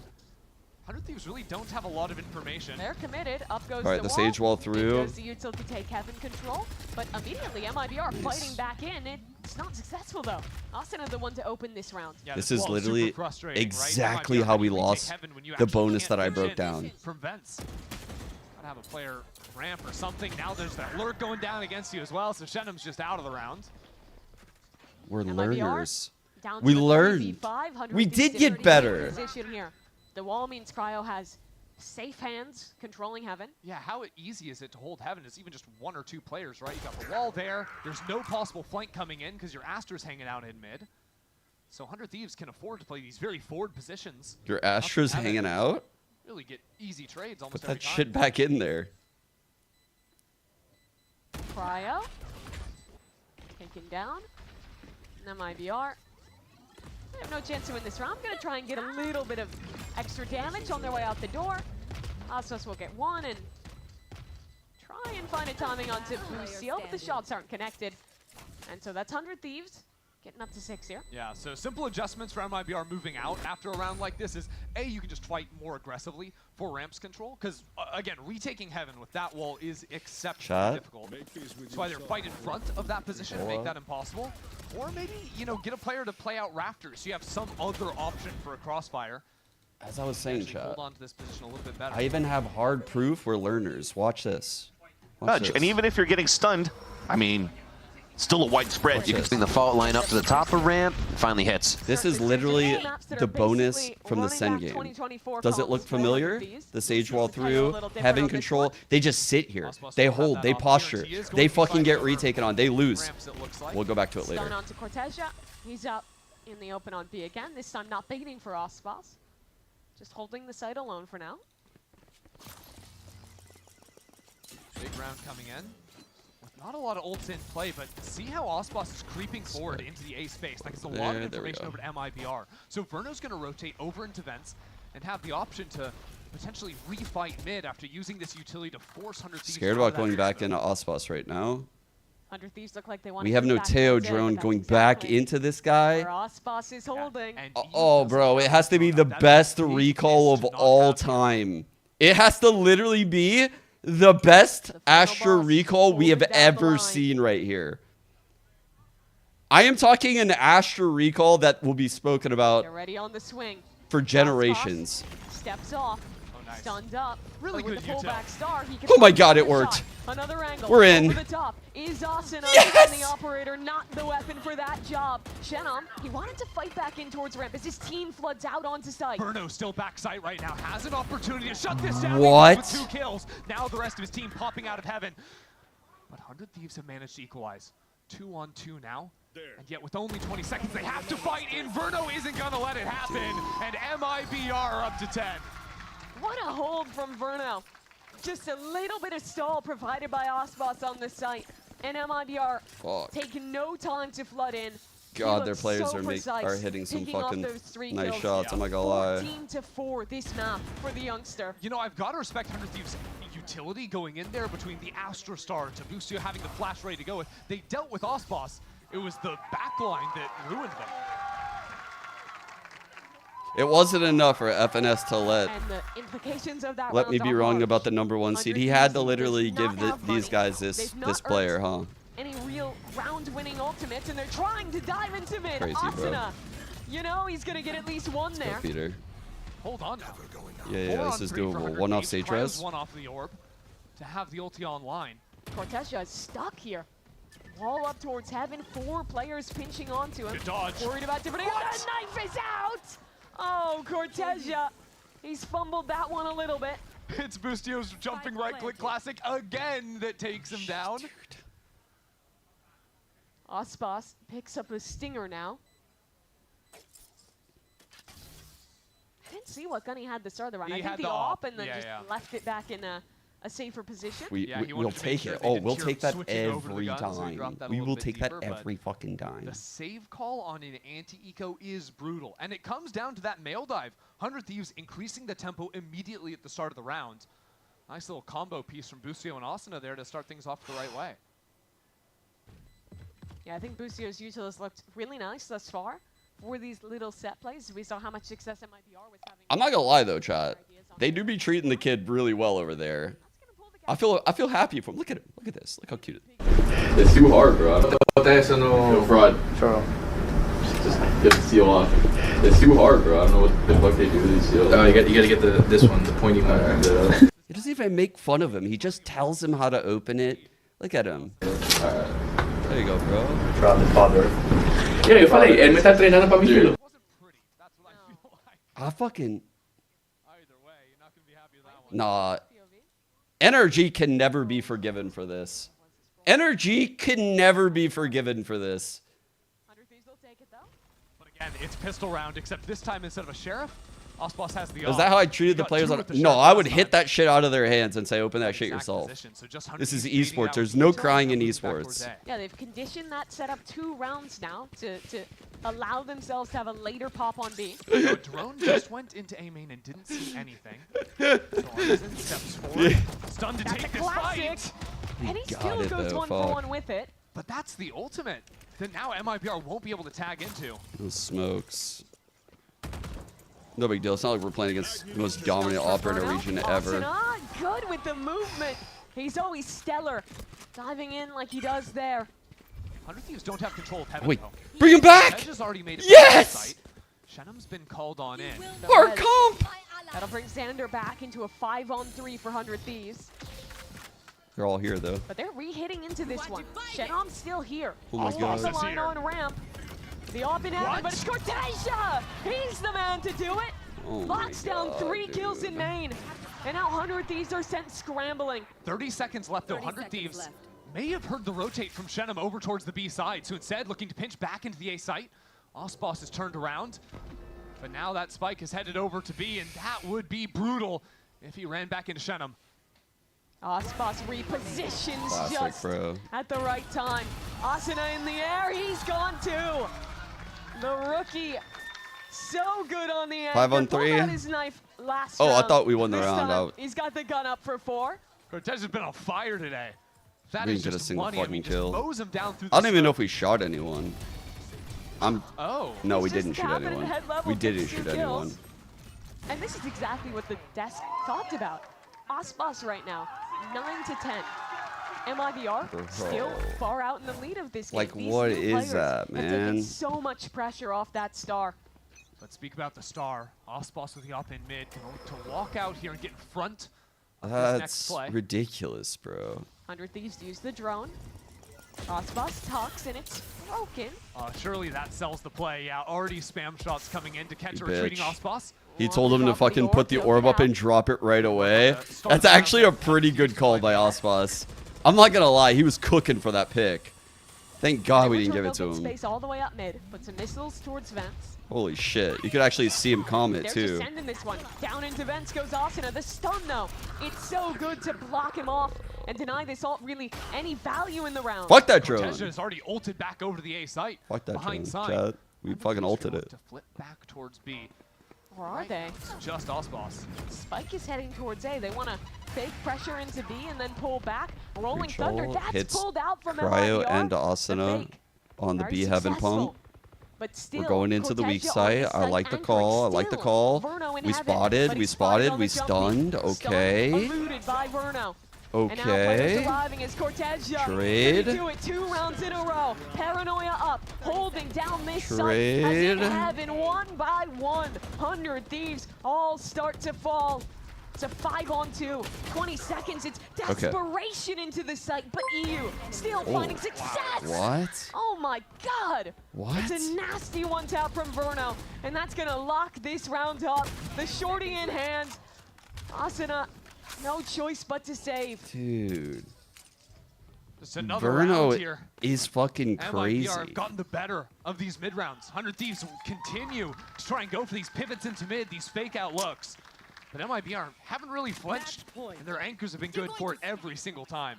S8: 100 Thieves really don't have a lot of information.
S14: They're committed. Up goes
S2: All right,
S14: the
S2: the
S14: wall.
S2: sage wall
S14: In
S2: through.
S14: goes the util to take heaven control. But immediately MIBR fighting back in. It's not successful though. Austin are the one to open this round.
S8: Yeah,
S2: This
S8: wall
S2: is
S8: super
S2: literally
S8: frustrating, right?
S2: exactly
S8: MIBR
S2: how we
S8: can take
S2: lost
S8: heaven when you
S2: the
S8: actually
S2: bonus
S8: can't
S2: that I
S8: push
S2: broke
S8: in
S2: down.
S8: From vents. Gotta have a player ramp or something. Now there's that lurk going down against you as well, so Shenham's just out of the round.
S2: We're
S14: MIBR
S2: learners.
S14: down
S2: We
S14: to a
S2: learned.
S14: 3v5, 100
S2: We
S14: Thieves
S2: did
S14: in
S2: get
S14: a
S2: better.
S14: Position here. The wall means Cryo has safe hands controlling heaven.
S8: Yeah, how easy is it to hold heaven? It's even just one or two players, right? You got the wall there. There's no possible flank coming in because your Astra's hanging out in mid. So 100 Thieves can afford to play these very forward positions.
S2: Your Astra's
S8: Heaven.
S2: hanging out?
S8: Really get easy trades almost
S2: Put
S8: every
S2: that
S8: time.
S2: shit back in there.
S14: Cryo taken down. And MIBR. They have no chance to win this round. I'm going to try and get a little bit of extra damage on their way out the door. Astos will get one and try and find a timing onto Lucio, but the shots aren't connected. And so that's 100 Thieves getting up to 6 here.
S8: Yeah, so simple adjustments for MIBR moving out after a round like this is, A, you can just fight more aggressively for ramps control, because, again, retaking heaven with that wall is exceptionally difficult. That's why they're fight in front of that position to make that impossible. Or maybe, you know, get a player to play out rafters so you have some other option for a crossfire.
S2: As I was saying,
S8: Actually
S2: chat,
S8: hold on to this position a little bit better.
S2: I even have hard proof we're learners. Watch this. Watch
S17: And even if you're getting stunned, I mean, Still a wide spread. You can swing the fault line up to the top of ramp. It finally hits.
S2: This is literally the bonus from the Sen game. Does it look familiar? The Sage wall through, having control. They just sit here. They hold. They posture. They fucking get retaken on. They lose. We'll go back to it later.
S14: Stun onto Cortesia. He's up in the open on B again. This time not baiting for Icebox. Just holding the site alone for now.
S8: Big round coming in. Not a lot of ults in play, but see how Icebox is creeping forward into the A space. Like, it's a lot of information over to MIBR. So Verno's going to rotate over into vents and have the option to potentially refight mid after using this utility to force 100 Thieves.
S2: Scared about going back into Icebox right now.
S14: 100 Thieves look like they want
S2: We have no Teo drone going back into this guy.
S14: Icebox is holding.
S2: Oh, bro, it has to be the best recall of all time. It has to literally be the best Astra recall we have ever seen right here. I am talking an Astra recall that will be spoken about
S14: They're ready on the swing.
S2: for generations.
S14: Steps off. Stunned up.
S8: Really
S14: with
S8: good
S14: the pullback star, he can
S2: Oh my
S14: put
S2: god,
S14: the
S2: it worked.
S14: shot. Another angle.
S2: We're in.
S14: Over the top is Ascent.
S2: Yes!
S14: And the operator, not the weapon for that job. Shenam, he wanted to fight back in towards ramp as his team floods out onto site.
S8: Verno still back site right now, has an opportunity to shut this down.
S2: What?
S8: With 2 kills. Now the rest of his team popping out of heaven. But 100 Thieves have managed to equalize. 2-on-2 now. And yet with only 20 seconds, they have to fight in. Verno isn't gonna let it happen. And MIBR are up to 10.
S14: What a hold from Verno. Just a little bit of stall provided by Icebox on the site. And MIBR taking no time to flood in.
S2: God, their players are hitting some fucking nice shots. I'm not gonna lie.
S14: 14-4 this map for the youngster.
S8: You know, I've got to respect 100 Thieves' utility going in there between the Astra Star to Bustio having the flash ready to go with. They dealt with Icebox. It was the backline that ruined them.
S2: It wasn't enough for FNS to let me be wrong about the #1 seed. He had to literally give these guys this player, huh?
S14: Any real round-winning ultimates, and they're trying to dive into mid.
S2: Crazy, bro.
S14: Asuna, you know he's gonna get at least one there.
S2: Peter.
S8: Hold on now.
S2: Yeah, this is doable. One off stage res.
S8: One off the orb to have the ulti online.
S14: Cortesia is stuck here. Wall up towards heaven. 4 players pinching onto him.
S8: Good dodge.
S14: Worried about different. The knife is out. Oh, Cortesia. He's fumbled that one a little bit.
S8: It's Bustio's jumping right-click classic again that takes him down.
S14: Icebox picks up a stinger now. I didn't see what gun he had to start the round. I think the op and then just left it back in a safer position.
S2: We'll take it. Oh, we'll take that every time. We will take that every fucking time.
S8: The save call on an anti-eco is brutal. And it comes down to that mail dive. 100 Thieves increasing the tempo immediately at the start of the round. Nice little combo piece from Bustio and Asuna there to start things off the right way.
S14: Yeah, I think Bustio's util has looked really nice thus far for these little set plays. We saw how much success MIBR was having.
S2: I'm not gonna lie though, chat. They do be treating the kid really well over there. I feel happy for him. Look at him. Look at this. Look how cute it is. It's too hard, bro. No fraud. Just get the seal off. It's too hard, bro. I don't know what the fuck they do with these seals.
S18: Oh, you gotta get this one, the pointy one.
S2: He doesn't even make fun of him. He just tells him how to open it. Look at him. Alright. There you go, bro.
S18: Proud father. Yeah, eu falei, ele não tá treinando pra mim.
S2: I fucking... Nah. Energy can never be forgiven for this. Energy can never be forgiven for this.
S8: But again, it's pistol round, except this time instead of a sheriff, Icebox has the
S2: Is that how I treated the players on? No, I would hit that shit out of their hands and say, open that shit yourself. This is esports. There's no crying in esports.
S14: Yeah, they've conditioned that setup 2 rounds now to allow themselves to have a later pop on B.
S8: The drone just went into A main and didn't see anything. So Artisan steps forward. Stunned to take this fight.
S14: And he still goes 1-for-1 with it.
S8: But that's the ultimate that now MIBR won't be able to tag into.
S2: Those smokes. No big deal. It's not like we're playing against the most dominant operator region ever.
S14: Good with the movement. He's always stellar. Diving in like he does there.
S8: 100 Thieves don't have control of heaven.
S2: Wait, bring him back!
S8: Yes! Shenam's been called on in.
S2: Our comp!
S14: That'll bring Xander back into a 5-on-3 for 100 Thieves.
S2: They're all here though.
S14: But they're re-hitting into this one. Shenom's still here.
S2: Oh my God.
S14: The line on ramp. The op in heaven, but it's Cortesia! He's the man to do it!
S2: Oh
S14: Locks down 3 kills in main. And now 100 Thieves are sent scrambling.
S8: 30 seconds left though. 100 Thieves may have heard the rotate from Shenom over towards the B side. So instead, looking to pinch back into the A site. Icebox is turned around. But now that spike is headed over to B, and that would be brutal if he ran back into Shenom.
S14: Icebox repositions
S2: Classic,
S14: just
S2: bro.
S14: at the right time. Asuna in the air, he's gone too. The rookie, so good on the end.
S2: 5 on 3.
S14: Pulled out his knife last
S2: Oh, I
S14: round.
S2: thought we won the
S14: This
S2: round
S14: time,
S2: out.
S14: He's got the gun up for 4.
S8: Cortez has been on fire today. That
S2: We
S8: is
S2: didn't get a
S8: just
S2: single
S8: money. I mean,
S2: fucking
S8: just
S2: kill.
S8: mows him down through
S2: I
S8: the
S2: don't even know
S8: smoke.
S2: if we shot anyone.
S8: Oh.
S2: No, we
S14: He's just
S2: didn't shoot
S14: tapping at
S2: anyone.
S14: head level,
S2: We didn't
S14: gets 2
S2: shoot
S14: kills.
S2: anyone.
S14: And this is exactly what the desk talked about. Icebox right now, 9 to 10. MIBR still far out in the lead of this game.
S2: Like,
S14: These
S2: what
S14: new
S2: is
S14: players
S2: that,
S14: have taken
S2: man?
S14: so much pressure off that star.
S8: Let's speak about the star. Icebox with the op in mid can look to walk out here and get in front of this next
S2: That's
S8: play.
S2: ridiculous, bro.
S14: 100 Thieves use the drone. Icebox tucks and it's broken.
S8: Surely that sells the play. Yeah, already spam shots coming in to catch a
S2: You
S8: retreating
S2: bitch.
S8: Icebox.
S2: He told him to fucking put the orb up and drop it right away. That's actually a pretty good call by Icebox. I'm not gonna lie, he was cooking for that pick. Thank God we didn't give it to him.
S14: Space all the way up mid. Put some missiles towards vents.
S2: Holy shit. You could actually see him calm it
S14: They're
S2: too.
S14: just sending this one. Down into vents goes Asuna. The stun though. It's so good to block him off and deny this ult really any value in the round.
S2: Fuck that drone.
S8: Cortez has already ulted back over to the A site.
S2: Fuck that
S8: behind
S2: drone,
S8: side.
S2: chat. We fucking ulted it.
S8: To flip back towards B.
S14: Or are they?
S8: It's just Icebox.
S14: Spike is heading towards A. They want to fake pressure into B and then pull back. Rolling
S2: Control
S14: Thunder. That's
S2: hits
S14: pulled out from
S2: Cryo
S14: MIBR.
S2: and
S14: The
S2: Asuna
S14: fake.
S2: on the
S14: Very
S2: B heaven
S14: successful.
S2: pump.
S14: But still,
S2: We're going into the weak
S14: Cortesia on
S2: site.
S14: this
S2: I like the
S14: anchoring
S2: call. I like the
S14: still.
S2: call.
S14: Verno in
S2: We
S14: heaven,
S2: spotted.
S14: but
S2: We
S14: he's spotted
S2: spotted.
S14: on
S2: We
S14: the jump
S2: stunned.
S14: lead.
S2: Okay.
S14: Eluded by Verno. And now players
S2: Okay.
S14: arriving as Cortesia.
S2: Trade.
S14: Do it 2 rounds in a row. Paranoia up, holding down this site. As
S2: Trade.
S14: in heaven, 1 by 1. 100 Thieves all start to fall. It's a 5 on 2. 20 seconds. It's desperation into the site, but EU still finding success.
S2: What?
S14: Oh my God.
S2: What?
S14: It's a nasty one tap from Verno, and that's gonna lock this round up. The shorty in hand. Asuna, no choice but to save.
S2: Dude.
S8: Just another
S2: Verno
S8: round here.
S2: is fucking crazy.
S8: MIBR have gotten the better of these mid rounds. 100 Thieves will continue to try and go for these pivots into mid, these fake out looks. But MIBR haven't really flinched, and their anchors have been good for it every single time.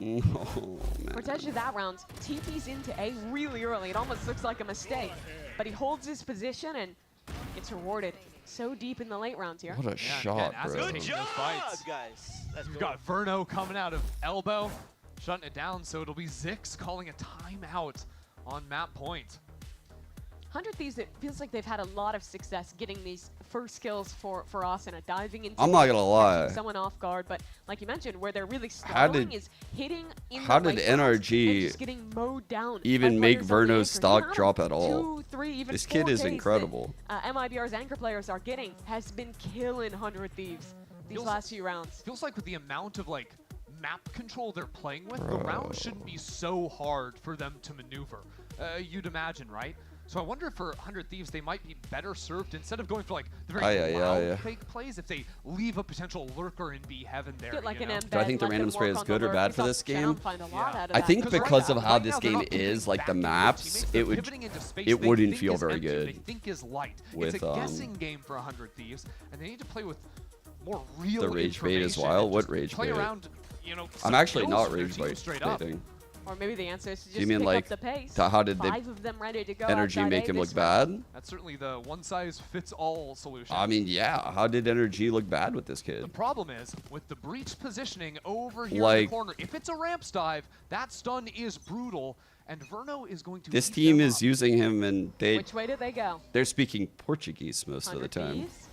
S2: Oh, man.
S14: Cortesia that round, TP's into A really early. It almost looks like a mistake, but he holds his position and gets rewarded so deep in the late rounds here.
S2: What a shot,
S8: as
S2: bro.
S8: it's taking those fights.
S12: guys. Let's
S8: We've
S12: go.
S8: got Verno coming out of elbow, shutting it down, so it'll be Zix calling a timeout on map point.
S14: 100 Thieves, it feels like they've had a lot of success getting these first kills for Asuna, diving into
S2: I'm not gonna lie.
S14: catching someone off guard, but like you mentioned, where they're really
S2: How
S14: struggling
S2: did-
S14: is hitting in
S2: how
S14: the
S2: did
S14: late rounds
S2: NRG
S14: and just getting mowed down
S2: even
S14: by
S2: make
S14: players on the
S2: Verno's
S14: anchor.
S2: stock
S14: The amount
S2: drop
S14: of
S2: at all?
S14: 2, 3, even
S2: This
S14: 4
S2: kid is
S14: Ks that,
S2: incredible.
S14: MIBR's anchor players are getting has been killing 100 Thieves these last few rounds.
S8: Feels like with the amount of like map control they're playing with, the round shouldn't be so hard for them to maneuver. You'd imagine, right? So I wonder if for 100 Thieves they might be better served instead of going for like the very loud fake plays, if they leave a potential lurker in B heaven there.
S14: Get like
S8: you
S14: an
S8: know?
S14: embed,
S2: Do I think the
S14: let
S2: random
S14: them
S2: spray
S14: work
S2: is
S14: on the
S2: good or
S14: lurk.
S2: bad
S14: We
S2: for
S14: saw
S2: this
S14: Sam
S2: game?
S14: find a lot out of
S2: I
S14: that.
S2: think
S8: 'Cause
S2: because
S8: right
S2: of
S8: now-
S2: how
S8: right
S2: this
S8: now they're
S2: game
S8: not pivoting
S2: is, like the
S8: back into their
S2: maps,
S8: teammates,
S2: it
S8: they're
S2: would
S8: pivoting into space
S2: it
S8: they
S2: wouldn't
S8: think
S2: feel
S8: is
S2: very
S8: empty, they
S2: good
S8: think is light.
S2: with,
S8: It's a guessing game for 100 Thieves, and they need to play with more real
S2: the rage bait as well.
S8: and
S2: What
S8: just
S2: rage
S8: play
S2: bait?
S8: around, you know,
S2: I'm
S8: some
S2: actually
S8: kills
S2: not
S8: for their
S2: rage
S8: team
S2: bait
S8: straight up.
S2: baiting.
S14: Or maybe the answer is to just
S2: Do you mean
S14: pick
S2: like
S14: up the pace.
S2: how did they
S14: 5 of them ready to go
S2: Energy
S14: outside
S2: make
S14: A
S2: him
S14: this
S2: look
S14: round.
S2: bad?
S8: That's certainly the one-size-fits-all solution.
S2: I mean, yeah. How did Energy look bad with this
S8: The
S2: kid?
S8: problem is, with the breach positioning over here in
S2: Like-
S8: the corner, if it's a ramps dive, that stun is brutal, and Verno is going to
S2: This
S8: eat
S2: team
S8: them
S2: is
S8: up.
S2: using him, and
S14: Which way did they go?
S2: they're speaking Portuguese most of the
S14: 100
S2: time.
S14: Thieves.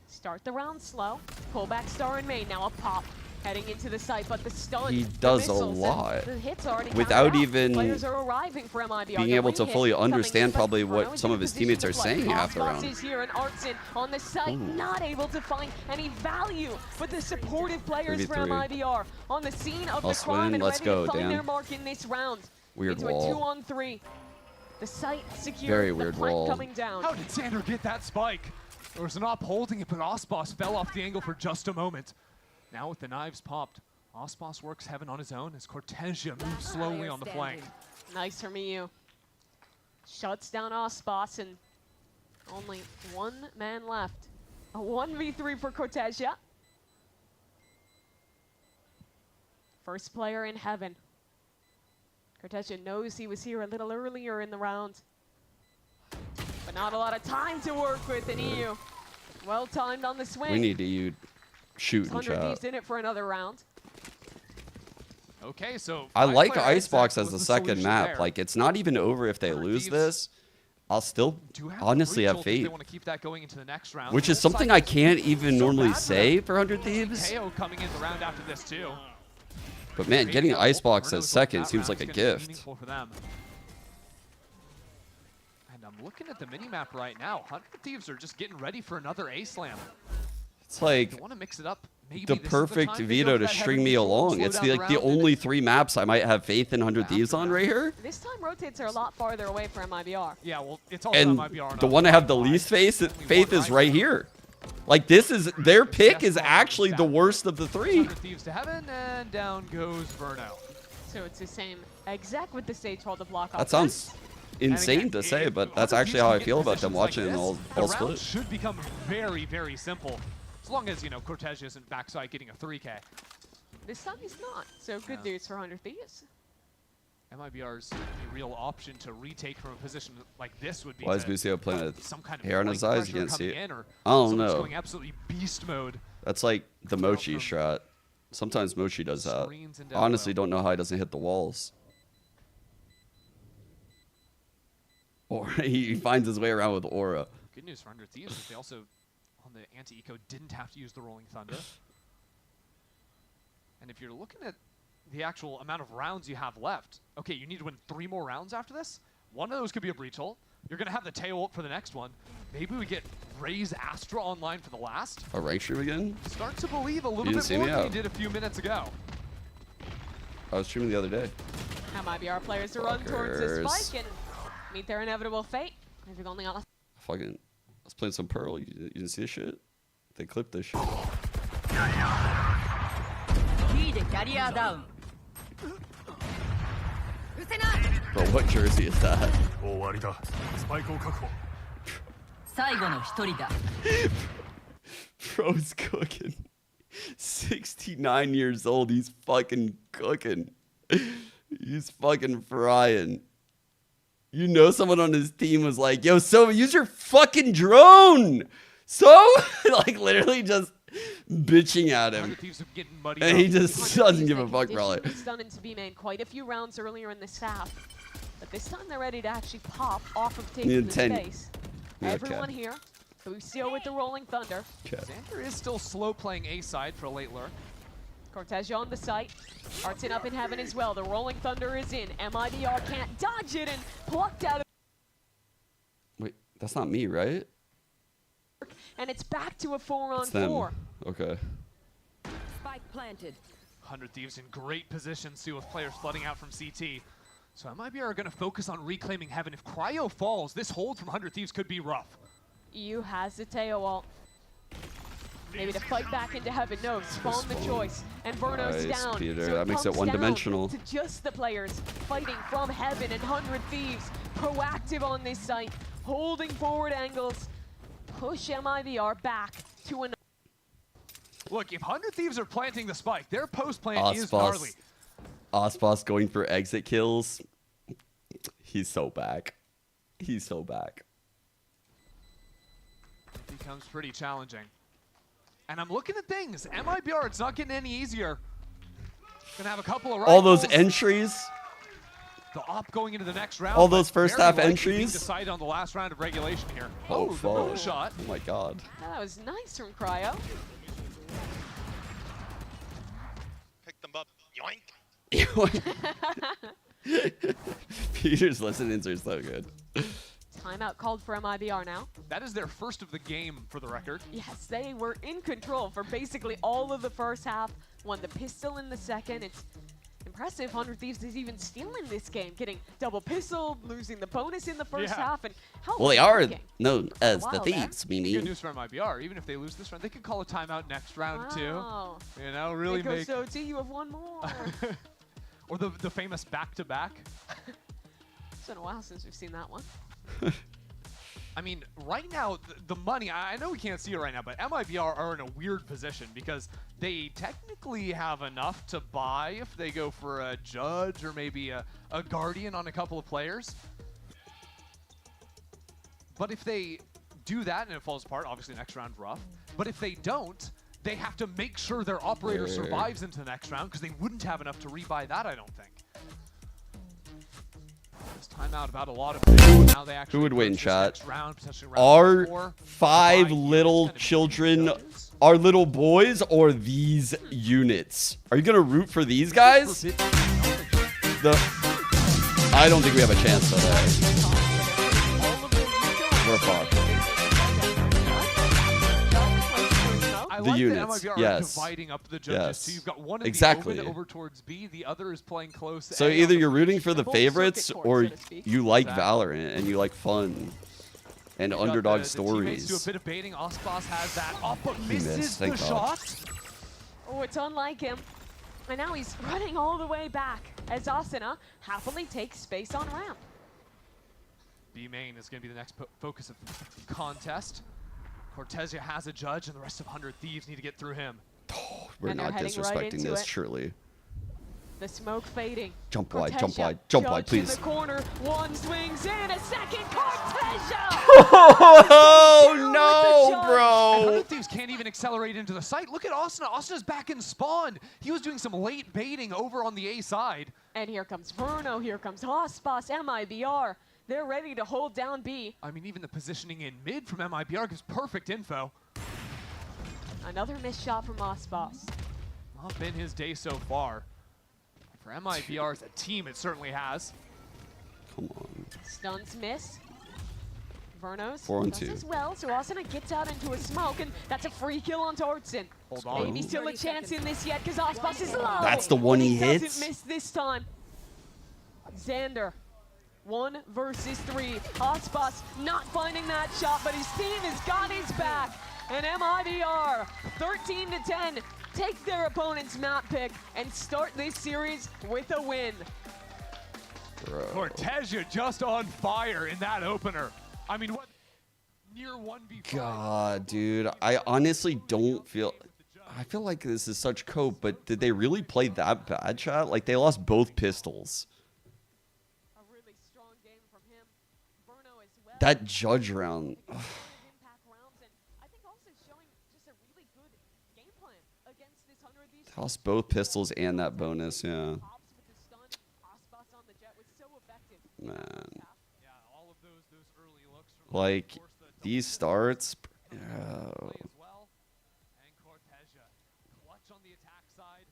S14: Start the round slow. Pull back star in main. Now a pop. Heading into the site, but the stun,
S2: He
S14: the
S2: does a
S14: missiles,
S2: lot
S14: the hits already
S2: without
S14: counted out.
S2: even
S14: Players are arriving for MIBR.
S2: being
S14: The
S2: able to
S14: re-hit
S2: fully
S14: coming in,
S2: understand
S14: but
S2: probably
S14: Bruno
S2: what
S14: is
S2: some
S14: in
S2: of his
S14: position
S2: teammates
S14: to
S2: are
S14: play.
S2: saying half the
S14: Icebox
S2: round.
S14: is here, and Artson on the site,
S2: Ooh.
S14: not able to find any value. But the supportive players for
S2: 3v3.
S14: MIBR on the scene of the
S2: Must
S14: crime
S2: win.
S14: and
S2: Let's
S14: ready
S2: go,
S14: to find
S2: Dan.
S14: their mark in this round.
S2: Weird
S14: Into
S2: wall.
S14: a 2-on-3. The site secure.
S2: Very
S14: the
S2: weird
S14: plant
S2: wall.
S14: coming down.
S8: How did Sander get that spike? There was an op holding it, but Icebox fell off the angle for just a moment. Now with the knives popped, Icebox works Heaven on his own as Cortesia moves slowly on the flank.
S14: Nice from you. Shuts down Icebox, and only one man left. A 1v3 for Cortesia. First player in Heaven. Cortesia knows he was here a little earlier in the round. But not a lot of time to work with in EU. Well timed on the swing.
S2: We need EU shoot and
S14: 100 Thieves
S2: chat.
S14: in it for another round.
S8: Okay, so
S2: I like
S8: five-player
S2: Icebox
S8: exec
S2: as
S8: was
S2: the
S8: the
S2: second
S8: solution
S2: map.
S8: there.
S2: Like, it's not even over if they lose this. I'll still honestly have
S8: They
S2: faith.
S8: want to keep that going into the next round.
S2: Which is
S8: Both
S2: something
S8: sides
S2: I can't even
S8: so
S2: normally
S8: bad for
S2: say
S8: them.
S2: for 100 Thieves.
S8: KO coming in the round after this too.
S2: But man, getting
S8: Great
S2: Icebox
S8: Bruno
S2: as
S8: thought
S2: second
S8: that
S2: seems like
S8: round's
S2: a
S8: gonna be
S2: gift.
S8: meaningful for them. And I'm looking at the mini-map right now. 100 Thieves are just getting ready for another A-slam.
S2: It's like
S8: They want to mix it up. Maybe
S2: the
S8: this is
S2: perfect
S8: time to go
S2: veto
S8: for
S2: to
S8: that
S2: string
S8: heavy
S2: me
S8: control,
S2: along.
S8: slow
S2: It's
S8: down
S2: the, like the
S8: round, and
S2: only 3 maps I might have faith in 100 Thieves on right here.
S14: This time rotates are a lot farther away for MIBR.
S8: Yeah, well, it's also
S2: And
S8: MIBR.
S2: the one I have the least faith is right here. Like, this is their pick is actually the worst of the 3.
S8: 100 Thieves to Heaven, and down goes Verno.
S14: So it's the same exec with the stage hold to block off.
S2: That sounds insane to say, but that's actually how I feel about them watching it all
S8: The round
S2: split.
S8: should become very, very simple. As long as, you know, Cortesia isn't backside getting a 3K.
S14: This time he's not. So good news for 100 Thieves.
S8: MIBR's real option to retake from a position like this would be
S2: Why is
S8: to
S2: Bucio playing
S8: have
S2: a
S8: some kind of
S2: hair on his
S8: flank
S2: eyes? You
S8: pressure
S2: can't see
S8: coming
S2: it.
S8: in, or
S2: I don't
S8: someone's
S2: know.
S8: going absolutely beast mode.
S2: That's like the Mochi strat. Sometimes Mochi does that.
S8: Screens and
S2: Honestly, don't know how he doesn't hit the walls. Or he finds his way around with aura.
S8: Good news for 100 Thieves is they also, on the anti-eco, didn't have to use the Rolling Thunder. And if you're looking at the actual amount of rounds you have left, okay, you need to win 3 more rounds after this. One of those could be a breach ult. You're going to have the tail ult for the next one. Maybe we get Raze Astra online for the last.
S2: A rank stream again?
S8: Start to believe a little
S2: didn't
S8: bit
S2: see
S8: more
S2: me
S8: than
S2: out.
S8: you did a few minutes ago.
S2: I was streaming the other day.
S14: MIBR players to run towards this
S2: Fuckers.
S14: spike and meet their inevitable fate. Moving only on.
S2: Fucking, I was playing some Pearl. You didn't see this shit? They clipped this shit. Bro, what jersey is that? Bro's cooking. 69 years old. He's fucking cooking. He's fucking frying. You know someone on his team was like, yo, so use your fucking drone. So, like, literally just bitching at him. And he just doesn't give a fuck, probably.
S14: It's done into B-main quite a few rounds earlier in this half. But this time they're ready to actually pop off of taking
S2: Need
S14: the
S2: 10.
S14: space.
S2: Yeah,
S14: Everyone
S2: okay.
S14: here. Bucio with the Rolling Thunder.
S8: Xander is still slow playing A side for a late lurk.
S14: Cortesia on the site. Artson up in Heaven as well. The Rolling Thunder is in. MIBR can't dodge it and plucked out of.
S2: Wait, that's not me, right?
S14: And it's back to a
S2: It's them.
S14: 4-on-4.
S2: Okay.
S15: Spike planted.
S8: 100 Thieves in great position too, with players flooding out from CT. So MIBR are going to focus on reclaiming Heaven. If Cryo falls, this hold from 100 Thieves could be rough.
S14: EU has the Teo ult. Maybe to fight back into Heaven. No, Spawn the choice. And Verno's
S2: Nice,
S14: down.
S2: Peter.
S14: So
S2: That makes it
S14: comes
S2: one-dimensional.
S14: down to just the players fighting from Heaven, and 100 Thieves proactive on this site, holding forward angles, push MIBR back to an.
S8: Look, if 100 Thieves are planting the spike, their post plant is gnarly.
S2: Icebox going for exit kills. He's so back. He's so back.
S8: It becomes pretty challenging. And I'm looking at things. MIBR, it's not getting any easier. Gonna have a couple of
S2: All those
S8: rifles.
S2: entries.
S8: The op going into the next round.
S2: All those
S8: but
S2: first
S8: very
S2: half
S8: likely
S2: entries.
S8: being decided on the last round of regulation here.
S2: Oh,
S8: the
S2: fuck.
S8: boom shot.
S2: Oh my god.
S14: That was nice from Cryo.
S2: Peter's listenings are so good.
S14: Timeout called for MIBR now.
S8: That is their first of the game, for the record.
S14: Yes, they were in control for basically all of the first half. Won the pistol in the second. It's impressive 100 Thieves is even stealing this game, getting double pistol, losing the bonus in the first half. And how
S2: Well, they are known as the Thieves,
S8: Good
S2: meaning.
S8: news for MIBR. Even if they lose this round, they could call a timeout next round
S14: Wow.
S8: too. You know, really
S14: it goes
S8: make.
S14: to OT, you have one more.
S8: Or the famous back-to-back.
S14: It's been a while since we've seen that one.
S8: I mean, right now, the money, I know we can't see it right now, but MIBR are in a weird position because they technically have enough to buy if they go for a Judge or maybe a Guardian on a couple of players. But if they do that and it falls apart, obviously next round rough. But if they don't, they have to make sure their operator survives into the next round because they wouldn't have enough to rebuy that, I don't think. This timeout about a lot of things. Now they actually
S2: Who would win, chat?
S8: Round,
S2: Our 5 little children, our little boys, or these units? Are you gonna root for these guys? I don't think we have a chance for that. We're fucked.
S8: I
S2: The
S8: like
S2: units,
S8: that MIBR
S2: yes.
S8: are dividing up the judges.
S2: Yes.
S8: So you've got one in
S2: Exactly.
S8: the open over towards B, the other is playing close.
S2: So
S8: A on
S2: either
S8: the
S2: you're rooting for the
S8: full
S2: favorites
S8: circuit court,
S2: or
S8: so to speak.
S2: you like
S8: Exactly.
S2: Valorant and you like fun and
S8: Got
S2: underdog
S8: the teammates do a
S2: stories.
S8: bit of baiting. Osboss has that off, but
S2: He
S8: misses
S2: missed,
S8: the
S2: thank God.
S8: shot.
S14: Oh, it's unlike him. And now he's running all the way back as Asuna happily takes space on ramp.
S8: B main is going to be the next focus of the contest. Cortezia has a Judge, and the rest of 100 Thieves need to get through him.
S2: We're
S14: And they're
S2: not
S14: heading right
S2: disrespecting
S14: into
S2: this,
S14: it.
S2: surely.
S14: The smoke fading.
S2: Jump wide,
S14: Cortezia,
S2: jump wide, jump wide,
S14: Judge in
S2: please.
S14: the corner, one swings in, a second, Cortezia!
S2: Oh no,
S8: And
S2: bro!
S8: 100 Thieves can't even accelerate into the site. Look at Asuna. Asuna's back in spawn. He was doing some late baiting over on the A side.
S14: And here comes Verno, here comes Hossboss, MIBR. They're ready to hold down B.
S8: I mean, even the positioning in mid from MIBR gives perfect info.
S14: Another missed shot from Hossboss.
S8: Not been his day so far. For MIBR as a team, it certainly has.
S2: Come on.
S14: Stuns miss. Verno's
S2: 4 on
S14: does
S2: 2.
S14: as well, so Asuna gets out into a smoke, and that's a free kill on Tortson.
S8: Hold on.
S14: Maybe still a chance in this yet, because Hossboss is low.
S2: That's the one he
S14: doesn't
S2: hits?
S14: miss this time. Xander, 1 versus 3. Hossboss not finding that shot, but his team has got his back. And MIBR, 13-10, take their opponent's map pick and start this series with a win.
S2: Bro.
S8: Cortezia just on fire in that opener. I mean, what? Near 1v5.
S2: God, dude. I honestly don't feel... I feel like this is such cope, but did they really play that bad, chat? Like, they lost both pistols.
S14: A really strong game from him. Verno as well.
S2: That Judge round...
S14: Impact rounds, and I think also showing just a really good game plan against this 100 Thieves.
S2: Lost both pistols and that bonus, yeah.
S14: Pops with the stun. Hossboss on the jet was so effective.
S2: Man.
S8: Yeah, all of those early looks from
S2: Like,
S8: of course, the
S2: these starts...
S8: play as well. And Cortezia, clutch on the attack side,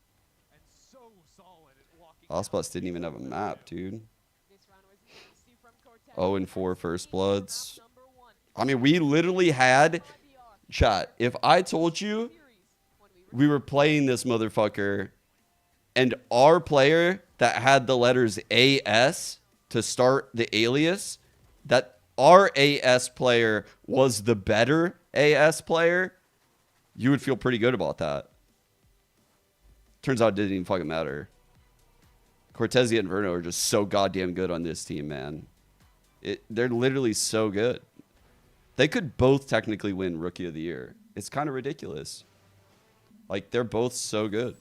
S8: and so solid at walking.
S2: Osbus didn't even have a map, dude.
S14: This round was nasty from Cortez.
S2: 0-4 first bloods. I mean, we literally had... Chat, if I told you we were playing this motherfucker and our player that had the letters AS to start the alias, that our AS player was the better AS player, you would feel pretty good about that. Turns out it didn't even fucking matter. Cortezia and Verno are just so goddamn good on this team, man. They're literally so good. They could both technically win Rookie of the Year. It's kind of ridiculous. Like, they're both so good.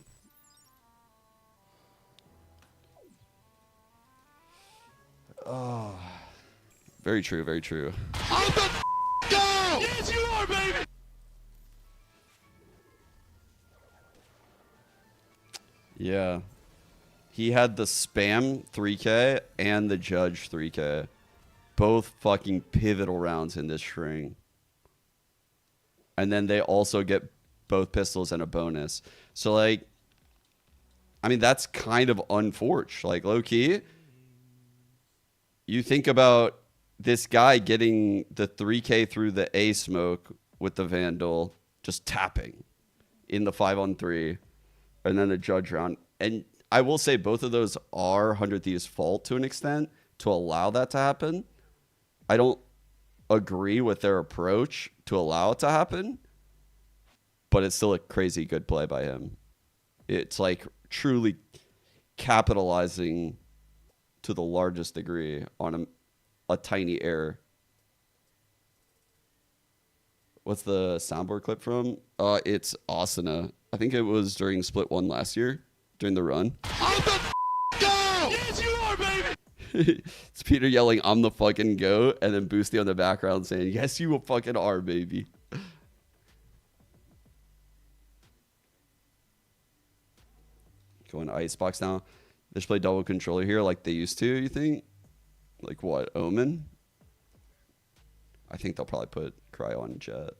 S2: Oh. Very true, very true.
S19: Yes, you are, baby!
S2: Yeah. He had the spam 3K and the judge 3K. Both fucking pivotal rounds in this string. And then they also get both pistols and a bonus. So, like, I mean, that's kind of unfortunate. Like, low-key, you think about this guy getting the 3K through the A smoke with the Vandal, just tapping in the 5-on-3, and then a judge round. And I will say both of those are 100 Thieves' fault to an extent to allow that to happen. I don't agree with their approach to allow it to happen, but it's still a crazy good play by him. It's like truly capitalizing to the largest degree on a tiny error. What's the soundboard clip from? It's Asuna. I think it was during Split 1 last year, during the run.
S19: Yes, you are, baby!
S2: It's Peter yelling, "I'm the fucking GOAT," and then Boosty on the background saying, "Yes, you fucking are, baby." Going to Icebox now. They should play double controller here like they used to, you think? Like what, Omen? I think they'll probably put Cryo on Jet.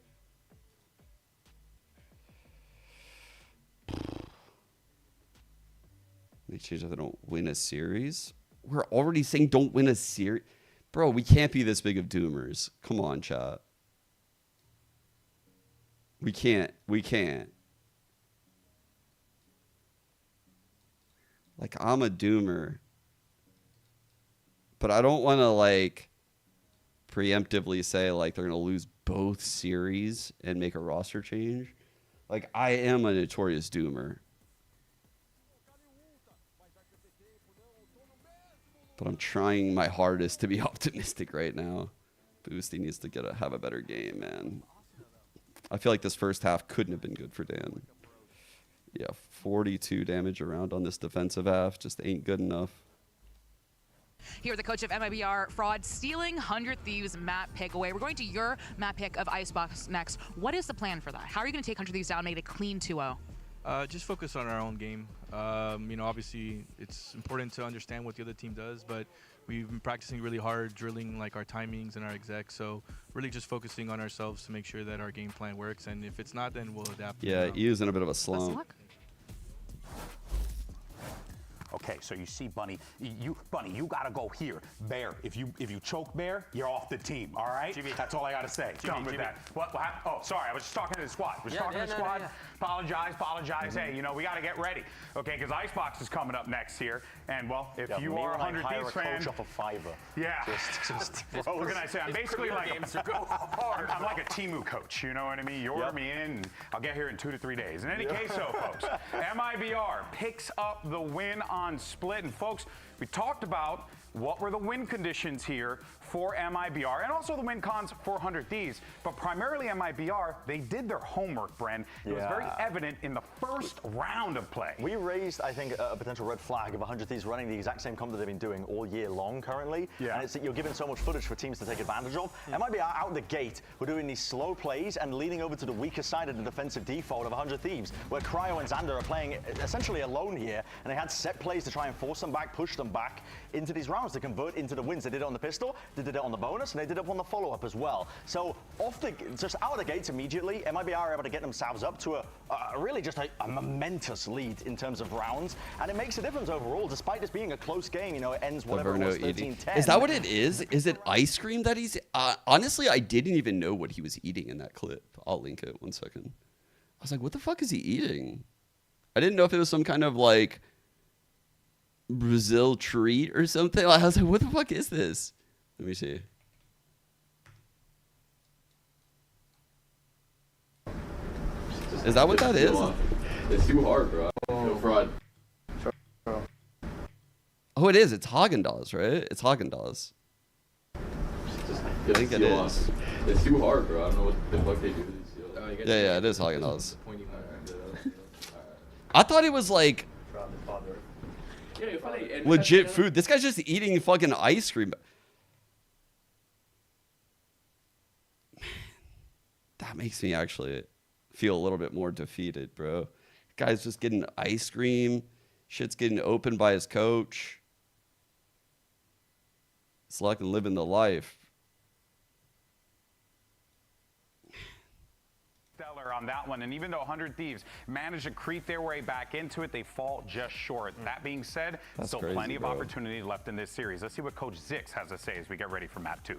S2: They change if they don't win a series. We're already saying don't win a series. Bro, we can't be this big of doomers. Come on, chat. We can't. We can't. Like, I'm a doomer. But I don't want to, like, preemptively say, like, they're going to lose both series and make a roster change. Like, I am a notorious doomer. But I'm trying my hardest to be optimistic right now. Boosty needs to have a better game, man. I feel like this first half couldn't have been good for Dan. Yeah, 42 damage around on this defensive half. Just ain't good enough.
S20: Here, the coach of MIBR Fraud, stealing 100 Thieves map pick away. We're going to your map pick of Icebox next. What is the plan for that? How are you going to take 100 Thieves down, make it a clean 2-0?
S1: Just focus on our own game. You know, obviously, it's important to understand what the other team does, but we've been practicing really hard, drilling like our timings and our execs. So really just focusing on ourselves to make sure that our game plan works. And if it's not, then we'll adapt.
S2: Yeah, E's in a bit of a slump.
S3: Okay, so you see, Bunny, you gotta go here. Bear, if you choke Bear, you're off the team. All right, GB. That's all I gotta say. Done with that. What happened? Oh, sorry, I was just talking to the squad.
S4: Yeah.
S3: Apologize. Hey, you know we gotta get ready. Okay, because Icebox is coming up next here, and well, if you are a 100 Thieves fan,
S6: off of Fiverr.
S3: yeah.
S6: Just
S3: What can I say? I'm basically like I'm like a Timu coach. You know what I mean? You order me in, and I'll get here in 2 to 3 days. In any case, so folks, MIBR picks up the win on Split, and folks, we talked about what were the win conditions here for MIBR and also the win cons for 100 Thieves, but primarily MIBR, they did their homework, Bren. It was very evident in the first round of play.
S6: We raised, I think, a potential red flag of 100 Thieves running the exact same comp that they've been doing all year long currently. Yeah. And it's that you're given so much footage for teams to take advantage of. MIBR out the gate were doing these slow plays and leaning over to the weaker side of the defensive default of 100 Thieves, where Cryo and Xander are playing essentially alone here, and they had set plays to try and force them back, push them back into these rounds to convert into the wins. They did it on the pistol, they did it on the bonus, and they did it on the follow-up as well. So just out of the gates immediately, MIBR are able to get themselves up to really just a momentous lead in terms of rounds, and it makes a difference overall. Despite this being a close game, you know, it ends whatever it was, 13-10.
S2: Is that what it is? Is it ice cream that he's... honestly, I didn't even know what he was eating in that clip. I'll link it 1 second. I was like, what the fuck is he eating? I didn't know if it was some kind of, like, Brazil treat or something. I was like, what the fuck is this? Let me see. Is that what that is?
S18: It's too hard, bro. No fraud.
S2: Oh, it is. It's Haagen-Dazs, right? It's Haagen-Dazs. I think it is.
S18: It's too hard, bro. I don't know what the fuck they do to these.
S2: Yeah, it is Haagen-Dazs. I thought it was like legit food. This guy's just eating fucking ice cream. Man, that makes me actually feel a little bit more defeated, bro. Guy's just getting ice cream. Shit's getting opened by his coach. It's like living the life.
S3: On that one, and even though 100 Thieves managed to creep their way back into it, they fall just short. That being said, still
S2: crazy,
S3: plenty of
S2: bro.
S3: opportunity left in this series. Let's see what Coach Zix has to say as we get ready for map 2.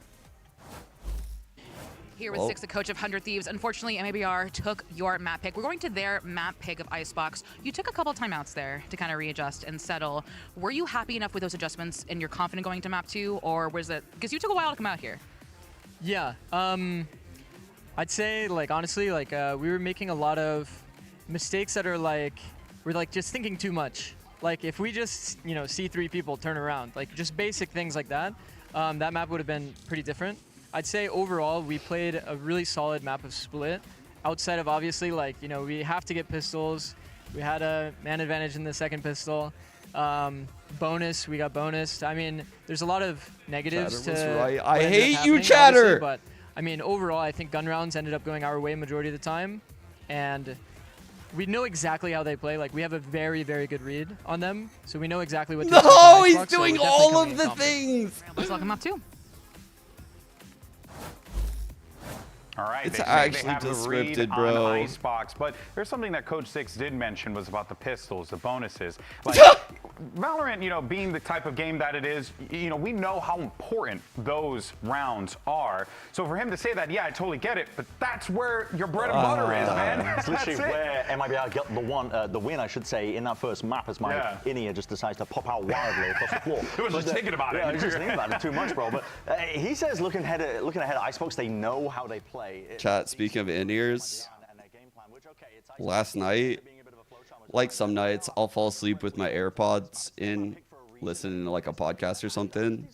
S20: Here with Zix, the coach of 100 Thieves. Unfortunately, MIBR took your map pick. We're going to their map pick of Icebox. You took a couple timeouts there to kind of readjust and settle. Were you happy enough with those adjustments and you're confident going to map 2, or was it because you took a while to come out here?
S10: Yeah. I'd say, like, honestly, like, we were making a lot of mistakes that are like, we're like just thinking too much. Like, if we just, you know, see 3 people turn around, like just basic things like that, that map would have been pretty different. I'd say overall, we played a really solid map of Split. Outside of obviously, like, you know, we have to get pistols. We had a man advantage in the second pistol. Bonus, we got bonus. I mean, there's a lot of negatives
S2: Chatter was
S10: to
S2: right.
S10: what
S2: I
S10: ended up
S2: hate you,
S10: happening,
S2: Chatter!
S10: obviously, but I mean, overall, I think gun rounds ended up going our way majority of the time, and we know exactly how they play. Like, we have a very, very good read on them, so we know exactly what to expect
S2: No,
S10: from
S2: he's
S10: Icebox, so
S2: doing
S10: we're definitely
S2: all
S10: coming
S2: of
S10: in
S2: the
S10: confident.
S2: things.
S20: Let's welcome up 2.
S3: All right,
S2: It's
S3: they say
S2: actually
S3: they have the read
S2: scripted, bro.
S3: on Icebox, but there's something that Coach Zix did mention was about the pistols, the bonuses. Like, Valorant, you know, being the type of game that it is, you know, we know how important those rounds are. So for him to say that, yeah, I totally get it, but that's where your bread and butter is, man.
S6: It's literally
S3: That's it.
S6: where MIBR got the win, I should say, in that first map as my in-ear just decides to pop out wildly across the floor.
S3: He was just thinking about it.
S6: Yeah, I was just thinking about it too much, bro. But he says looking ahead at Icebox, they know how they play.
S2: Chat, speaking of in-ears, last night, like some nights, I'll fall asleep with my AirPods in, listening to like a podcast or something.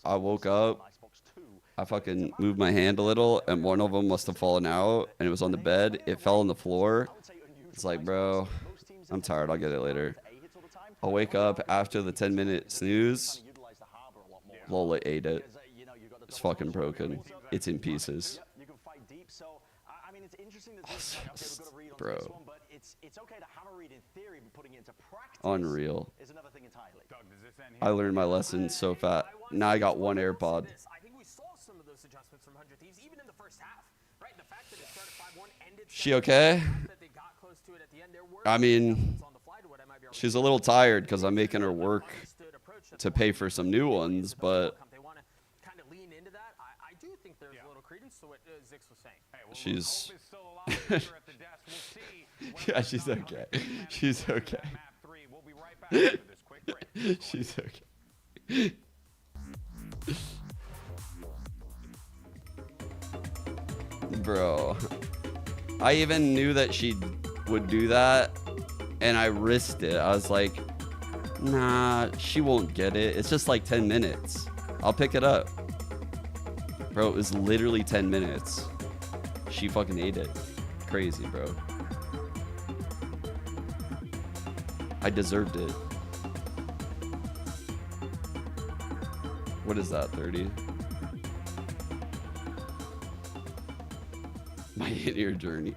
S2: I woke up, I fucking moved my hand a little, and one of them must have fallen out, and it was on the bed. It fell on the floor. It's like, bro, I'm tired. I'll get it later. I'll wake up after the 10-minute snooze. Lola ate it. It's fucking broken. It's in pieces. Bro. Unreal. I learned my lesson so fast. Now I got one AirPod.
S4: I think we saw some of those adjustments from 100 Thieves, even in the first half. Right? The fact that it started 5-1, ended
S2: She okay?
S4: that they got close to it at the end. There were
S2: I mean, she's a little tired because I'm making her work to pay for some new ones, but
S4: they want to kind of lean into that. I do think there's a little credence to what Zix was saying.
S2: she's... yeah, she's okay. She's okay. She's okay. Bro, I even knew that she would do that, and I risked it. I was like, nah, she won't get it. It's just like 10 minutes. I'll pick it up. Bro, it was literally 10 minutes. She fucking ate it. Crazy, bro. I deserved it. What is that, 30? My in-ear journey.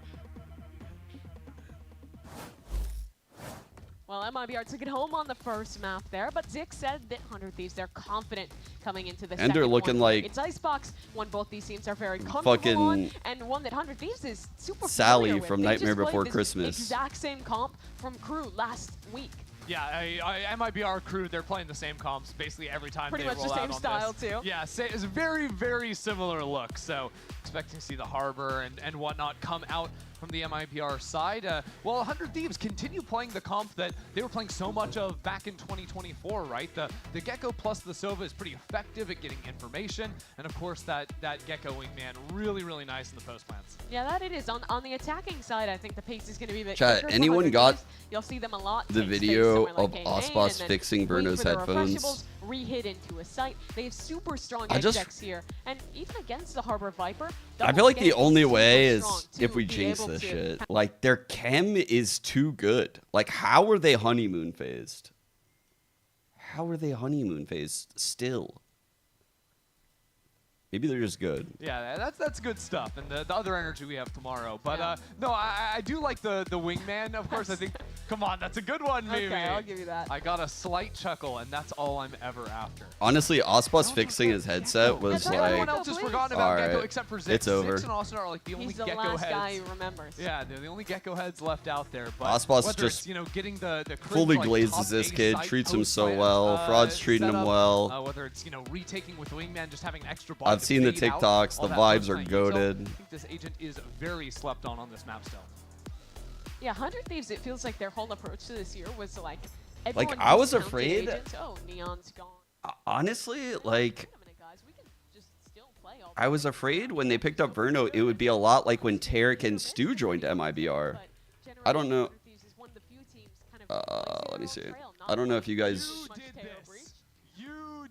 S14: Well, MIBR took it home on the first map there, but Zix said that 100 Thieves, they're confident coming into the
S2: And they're
S14: second
S2: looking
S14: one.
S2: like
S14: It's Icebox, one both these teams are very comfortable
S2: fucking
S14: on, and one that 100 Thieves is super
S2: Sally
S14: familiar with.
S2: from
S14: They
S2: Nightmare
S14: just played
S2: Before
S14: this
S2: Christmas.
S14: Exact same comp from Crew last week.
S8: Yeah, MIBR Crew, they're playing the same comps basically every time
S14: Pretty
S8: they
S14: much
S8: roll
S14: the same
S8: out on
S14: style,
S8: this.
S14: too.
S8: Yeah, it's a very, very similar look. So expecting to see the Harbor and whatnot come out from the MIBR side. Well, 100 Thieves continue playing the comp that they were playing so much of back in 2024, right? The Gecko plus the Sova is pretty effective at getting information. And of course, that Gecko wingman, really, really nice in the post plants.
S14: Yeah, that it is. On the attacking side, I think the pace is going to be a bit
S2: Chat,
S14: quicker for
S2: anyone
S14: 100
S2: got
S14: Thieves. You'll see them a lot.
S2: the
S14: take space
S2: video
S14: somewhere like
S2: of
S14: A-Main
S2: Icebox
S14: and then
S2: fixing
S14: wait
S2: Bruno's
S14: for the
S2: headphones?
S14: refreshables, re-hit into a site. They have super strong
S2: I
S14: edge
S2: just-
S14: decks here. And even against the Harbor Viper,
S2: I feel like the
S14: double
S2: only
S14: getting
S2: way
S14: super
S2: is
S14: strong
S2: if
S14: to
S2: we
S14: be
S2: jinx
S14: able
S2: this
S14: to-
S2: shit. Like, their chem is too good. Like, how are they honeymoon phased? How are they honeymoon phased still? Maybe they're just good.
S8: Yeah, that's good stuff, and the other energy we have tomorrow. But no, I do like the wingman. Of course, I think. Come on, that's a good one, Mimi.
S14: Okay, I'll give you that.
S8: I got a slight chuckle, and that's all I'm ever after.
S2: Honestly, Icebox fixing his headset was like,
S8: everyone else has forgotten about
S2: all
S8: Gecko
S2: right,
S8: except for Zix.
S2: it's over.
S8: Zix and Austin are like the only
S14: He's the
S8: Gecko
S14: last
S8: heads.
S14: guy who remembers.
S8: Yeah, they're the only Gecko heads left out there. But
S2: Icebox
S8: whether
S2: just
S8: it's, you know, getting the
S2: fully
S8: like,
S2: glazes
S8: top
S2: this
S8: A
S2: kid,
S8: site
S2: treats him
S8: post
S2: so
S8: plant,
S2: well. Fraud's treating him
S8: setup,
S2: well.
S8: whether it's, you know, retaking with wingman, just having an extra body
S2: I've
S8: to
S2: seen the
S8: fade out,
S2: TikToks.
S8: all
S2: The
S8: that
S2: vibes
S8: post
S2: are
S8: plant util.
S2: goated.
S8: I think this agent is very slept on this map still.
S14: Yeah, 100 Thieves, it feels like their whole approach to this year was like,
S2: Like,
S14: everyone
S2: I was
S14: discounted
S2: afraid.
S14: agents. Oh, Neon's gone.
S2: Honestly, like,
S14: Guys, we can just still play all
S2: I was afraid when they picked up Verno, it would be a lot like when Tarek and Stu joined MIBR. I don't know. Let me see. I don't know if you guys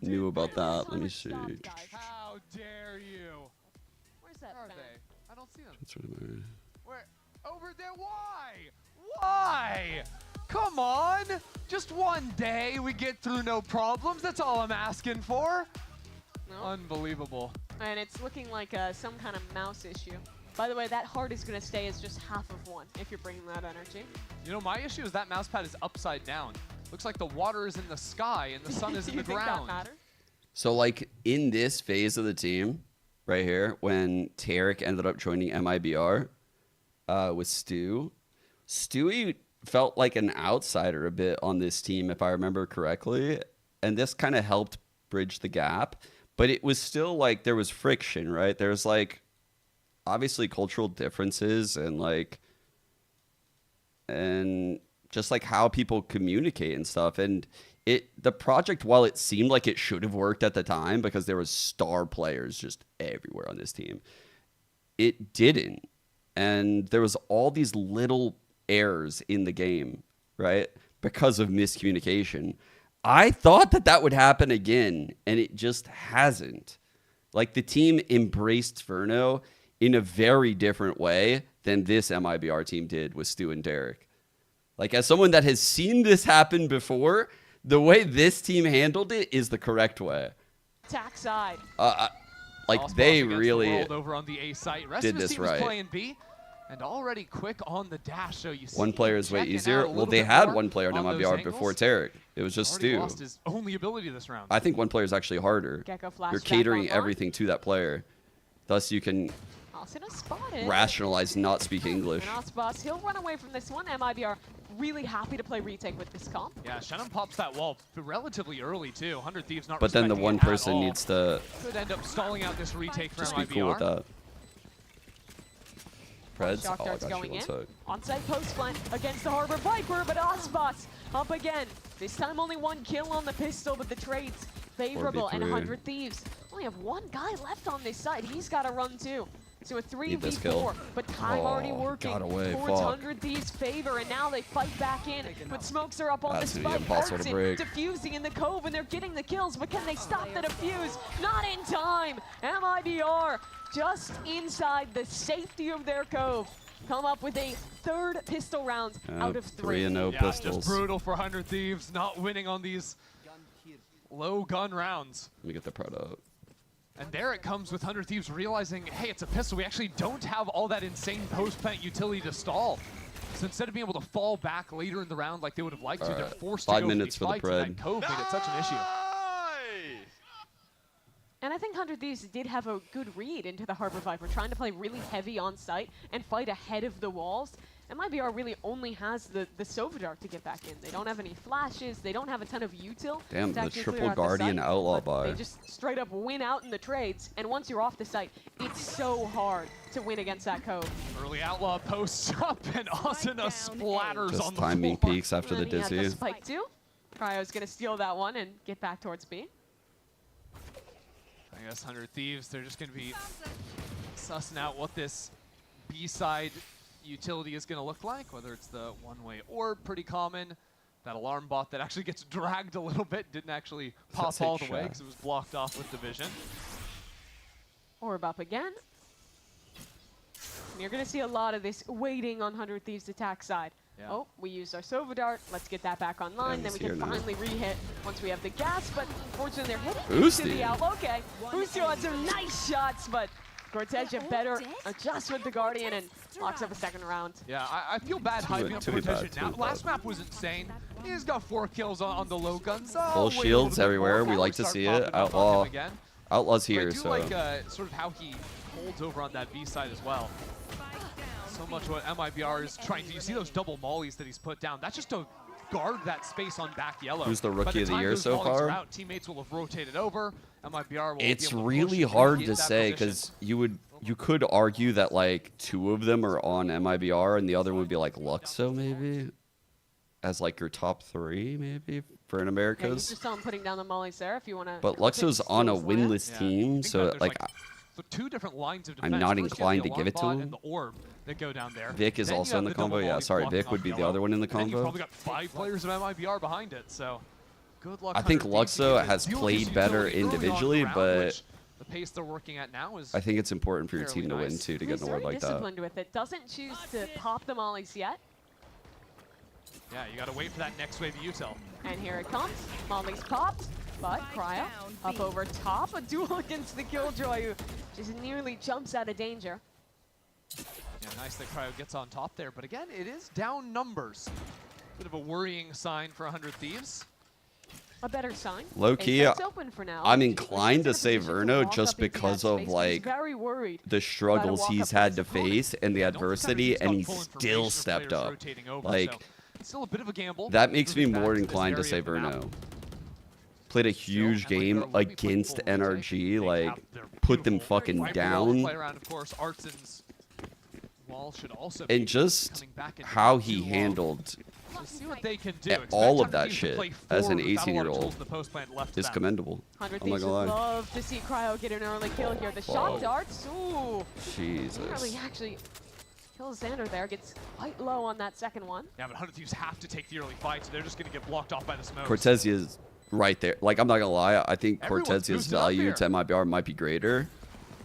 S2: knew about that. Let me see.
S8: How dare you?
S14: Where's that
S8: Where are
S14: fan?
S8: they? I don't see them.
S2: That's what I'm-
S8: Where? Over there? Why? Why? Come on! Just one day we get through no problems. That's all I'm asking for.
S14: No.
S8: Unbelievable.
S14: And it's looking like some kind of mouse issue. By the way, that heart is going to stay as just half of one if you're bringing that energy.
S8: You know, my issue is that mouse pad is upside down. Looks like the water is in the sky and the sun is in the
S14: You think
S8: ground.
S14: that matters?
S2: So, like, in this phase of the team, right here, when Tarek ended up joining MIBR with Stu, Stewie felt like an outsider a bit on this team, if I remember correctly. And this kind of helped bridge the gap. But it was still like there was friction, right? There's like obviously cultural differences and like, and just like how people communicate and stuff. And the project, while it seemed like it should have worked at the time because there was star players just everywhere on this team, it didn't. And there was all these little errors in the game, right? Because of miscommunication. I thought that would happen again, and it just hasn't. Like, the team embraced Verno in a very different way than this MIBR team did with Stu and Derek. Like, as someone that has seen this happen before, the way this team handled it is the correct way.
S14: Attack side.
S2: Like,
S8: Osmoss
S2: they
S8: against the
S2: really
S8: world over on the A site. Rest
S2: did
S8: of his
S2: this
S8: team is
S2: right.
S8: playing B, and already quick on the dash. So you see
S2: One player is way
S8: checking
S2: easier.
S8: out a
S2: Well,
S8: little
S2: they
S8: bit
S2: had
S8: more
S2: one player in
S8: on those
S2: MIBR
S8: angles.
S2: before Tarek. It was just
S8: Already
S2: Stu.
S8: lost his only ability this round.
S2: I think one player is actually harder.
S14: Gecko flash
S2: You're
S14: back
S2: catering
S14: online.
S2: everything to that player. Thus, you can
S14: Asuna spotted.
S2: rationalize not speaking English.
S14: And Aspas, he'll run away from this one. MIBR really happy to play retake with this comp.
S8: Yeah, Shannon pops that wall relatively early too. 100 Thieves not
S2: But then the
S8: respecting
S2: one
S8: it at
S2: person
S8: all.
S2: needs to
S8: Could end up stalling out this retake for
S2: just
S8: MIBR.
S2: be cool with that. Preds?
S14: Shock
S2: Oh, I
S14: darts
S2: got you.
S14: going
S2: One
S14: in.
S2: sec.
S14: Onside post plant against the Harbor Viper, but Aspas up again. This time only one kill on the pistol, but the trades favorable. And
S2: 4v3.
S14: 100 Thieves only have one guy left on this side. He's got to run too. So a
S2: Need this kill.
S14: 3v4, but time already
S2: Oh,
S14: working
S2: got away,
S14: towards
S2: fuck.
S14: 100 Thieves' favor, and now they fight back in. But smokes are up on
S2: That's
S14: the
S2: gonna be
S14: spike.
S2: impossible to
S14: Artson
S2: break.
S14: defusing in the cove, and they're getting the kills, but can they stop the defuse? Not in time. MIBR just inside the safety of their cove. Come up with a third pistol round out of 3.
S2: 3-0
S8: Yeah,
S2: pistols.
S8: just brutal for 100 Thieves, not winning on these low gun rounds.
S2: Let me get the proto up.
S8: And there it comes with 100 Thieves realizing, hey, it's a pistol. We actually don't have all that insane post-plant utility to stall. So instead of being able to fall back later in the round like they would have liked to, they're
S2: Alright,
S8: forced
S2: 5
S8: to go
S2: minutes
S8: for
S2: for
S8: these
S2: the
S8: fights, and
S2: Pred.
S8: that cove made it such an issue.
S14: And I think 100 Thieves did have a good read into the Harbor Viper, trying to play really heavy on site and fight ahead of the walls. MIBR really only has the Sova Dart to get back in. They don't have any flashes. They don't have a ton of util.
S2: Damn,
S14: to
S2: the
S14: actually
S2: triple
S14: clear out the
S2: Guardian
S14: site,
S2: outlaw
S14: but
S2: buy.
S14: They just straight up win out in the trades. And once you're off the site, it's so hard to win against that cove.
S8: Early outlaw posts up, and Asuna splatters
S2: Just
S8: on the
S2: timing
S8: floor.
S2: peaks after the
S14: And he has
S2: dizzy.
S14: the spike too. Cryo's going to steal that one and get back towards B.
S8: I guess 100 Thieves, they're just going to be sussing out what this B-side utility is going to look like, whether it's the one-way orb, pretty common. That alarm bot that actually gets dragged a little bit, didn't actually pop
S2: That's a
S8: all the way
S2: shot.
S8: because it was blocked off with division.
S14: Orb up again. And you're going to see a lot of this waiting on 100 Thieves' attack side.
S8: Yeah.
S14: Oh, we used our Sova Dart. Let's get that back online. Then we can finally re-hit once we have the gas. But unfortunately, they're hitting into the outlaw. Okay, Boostio had some nice shots, but Cortesia better adjust with the Guardian and locks up a second round.
S8: Yeah, I feel bad hyping up Cortesia now. Last map was insane. He's got 4 kills on the low guns.
S2: Full shields everywhere. We like to see it. Outlaw's here, so.
S8: I do like sort of how he holds over on that B side as well. So much what MIBR is trying to. You see those double mollies that he's put down. That's just to guard that space on back yellow.
S2: Who's the rookie of the year so far?
S8: Out, teammates will have rotated over. MIBR will
S2: It's
S8: be able to
S2: really
S8: push
S2: hard
S8: and
S2: to
S8: get that
S2: say
S8: position.
S2: because you could argue that like 2 of them are on MIBR and the other would be like Luxo maybe as like your top 3 maybe for an
S14: Yeah, you
S2: Americas.
S14: just saw him putting down the mollies there if you want to.
S2: But Luxo's on a winless team, so like.
S8: So 2 different lines of
S2: I'm
S8: defense.
S2: not
S8: First, you
S2: inclined
S8: have
S2: to
S8: the
S2: give it to
S8: alarm bot
S2: him.
S8: and the orb that go down there.
S2: Vic is
S8: Then you
S2: also
S8: have
S2: in the
S8: double
S2: combo. Yeah,
S8: mollies
S2: sorry,
S8: blocking
S2: Vic
S8: off
S2: would be the
S8: yellow.
S2: other one in the
S8: And then you
S2: combo.
S8: probably got 5 players of MIBR behind it, so good luck.
S2: I think
S8: 100 Thieves to
S2: Luxo
S8: get
S2: has
S8: this
S2: played
S8: utility
S2: better
S8: early on in the
S2: individually,
S8: round,
S2: but
S8: which the pace they're working at now is
S2: I think it's important for your
S8: fairly
S2: team to win
S8: nice.
S2: too to
S14: He's
S2: get an award
S14: very
S2: like that.
S14: disciplined with it. Doesn't choose to pop the mollies yet.
S8: Yeah, you got to wait for that next wave of util.
S14: And here it comes. Molly's popped, but Cryo up over top. A duel against the Killjoy, who just nearly jumps out of danger.
S8: Yeah, nice that Cryo gets on top there, but again, it is down numbers. Bit of a worrying sign for 100 Thieves.
S14: A better sign.
S2: Low key,
S14: Ascent's open for now.
S2: I'm inclined to say
S14: Position to
S2: Verno
S14: walk
S2: just
S14: up into that
S2: because of
S14: space, but he's
S2: like
S14: very worried
S2: the struggles
S14: walk
S2: he's
S14: up
S2: had
S14: to
S2: to
S14: his opponent.
S2: face and the adversity, and he
S8: Full
S2: still
S8: information of
S2: stepped
S8: players
S2: up.
S8: rotating over,
S2: Like
S8: so it's still a bit of a gamble.
S2: that makes me
S8: Moving back
S2: more
S8: to this
S2: inclined to
S8: area
S2: say
S8: of the map.
S2: Verno. Played a huge game against NRG, like put them fucking
S8: Right below the
S2: down.
S8: play around, of course, Artson's wall should also
S2: And
S8: be
S2: just
S8: coming back into
S2: how
S8: not
S2: he
S8: too long.
S2: handled
S8: So see what they can do. Expect
S2: all of
S8: 100
S2: that
S8: Thieves to
S2: shit
S8: play
S2: as an
S8: forward without a lot of
S2: 18-year-old
S8: tools in the post plant left to
S2: is
S8: them.
S2: commendable.
S14: 100
S2: I'm not
S14: Thieves
S2: gonna
S14: would
S2: lie.
S14: love to see Cryo get an early kill here. The
S2: Whoa.
S14: shot darts, ooh.
S2: Jesus.
S14: Nearly actually kills Xander there. Gets quite low on that second one.
S8: Yeah, but 100 Thieves have to take the early fight, so they're just going to get blocked off by the smoke.
S2: Cortesia is right there. Like, I'm not gonna lie, I think
S8: Everyone's
S2: Cortesia's
S8: boosted up
S2: value
S8: here.
S2: to MIBR might be greater,
S14: It's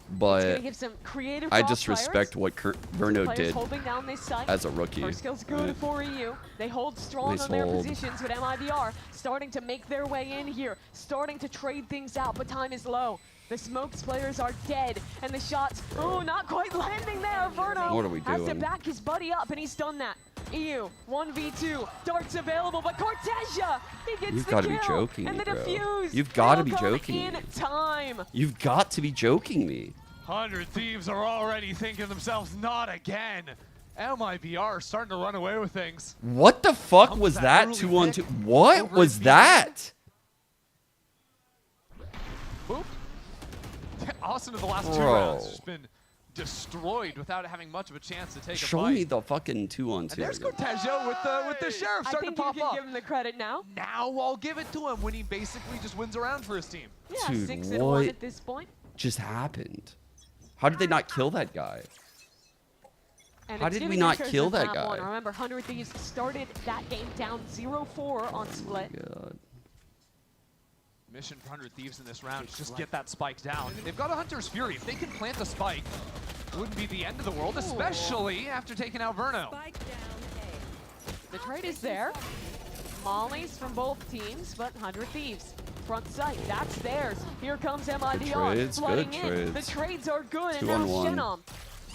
S14: gonna
S2: but
S14: give some creative
S2: I
S14: cross
S2: just
S14: players.
S2: respect what Verno
S14: Players
S2: did
S14: holding down this site.
S2: as a rookie.
S14: First skill's good
S2: Right.
S14: for EU. They hold strong
S2: Nice
S14: on their
S2: hold.
S14: positions with MIBR, starting to make their way in here, starting to trade things out, but time is low. The Smokes players are dead, and the shots, oh, not quite landing there. Verno
S2: What are we
S14: has to
S2: doing?
S14: back his buddy up, and he's done that. EU, 1v2, darts available, but Cortesia, he gets
S2: You've
S14: the
S2: gotta be
S14: kill,
S2: joking
S14: and
S2: me,
S14: the
S2: bro.
S14: defuse.
S2: You've gotta
S14: will
S2: be
S14: come
S2: joking
S14: in
S2: me.
S14: time.
S2: You've got to be joking me.
S8: 100 Thieves are already thinking to themselves, not again. MIBR starting to run away with things.
S2: What the fuck
S8: Comes
S2: was
S8: that
S2: that
S8: early
S2: 2-on-2?
S8: pick
S2: What
S8: over
S2: was
S8: at
S2: that?
S8: Boop. Austin in the last 2
S2: Bro.
S8: rounds just been destroyed without having much of a chance to take a
S2: Show
S8: fight.
S2: me the fucking 2-on-2.
S8: And there's Cortesia with the sheriff
S14: I
S8: starting
S14: think
S8: to pop
S14: you can
S8: up.
S14: give him the credit now.
S8: Now I'll give it to him when he basically just wins around for his team.
S14: Yeah,
S2: Dude,
S14: 6-1
S2: what
S14: at this point.
S2: just happened? How did they not kill that guy?
S14: And
S2: How
S14: it's
S2: did we
S14: getting
S2: not
S14: interest
S2: kill
S14: in
S2: that
S14: map
S2: guy?
S14: one. Remember, 100 Thieves started that game down 0-4 on split.
S2: God.
S8: Mission for 100 Thieves in this round is just get that spike down. They've got a Hunter's Fury. If they can plant a spike, it wouldn't be the end of the world, especially after taking out Verno.
S14: The trade is there. Mollies from both teams, but 100 Thieves. Front sight, that's theirs. Here comes MIBR
S2: trades,
S14: flooding
S2: good
S14: in.
S2: trades.
S14: The trades are good, and
S2: 2
S14: now
S2: on 1.
S14: Shenom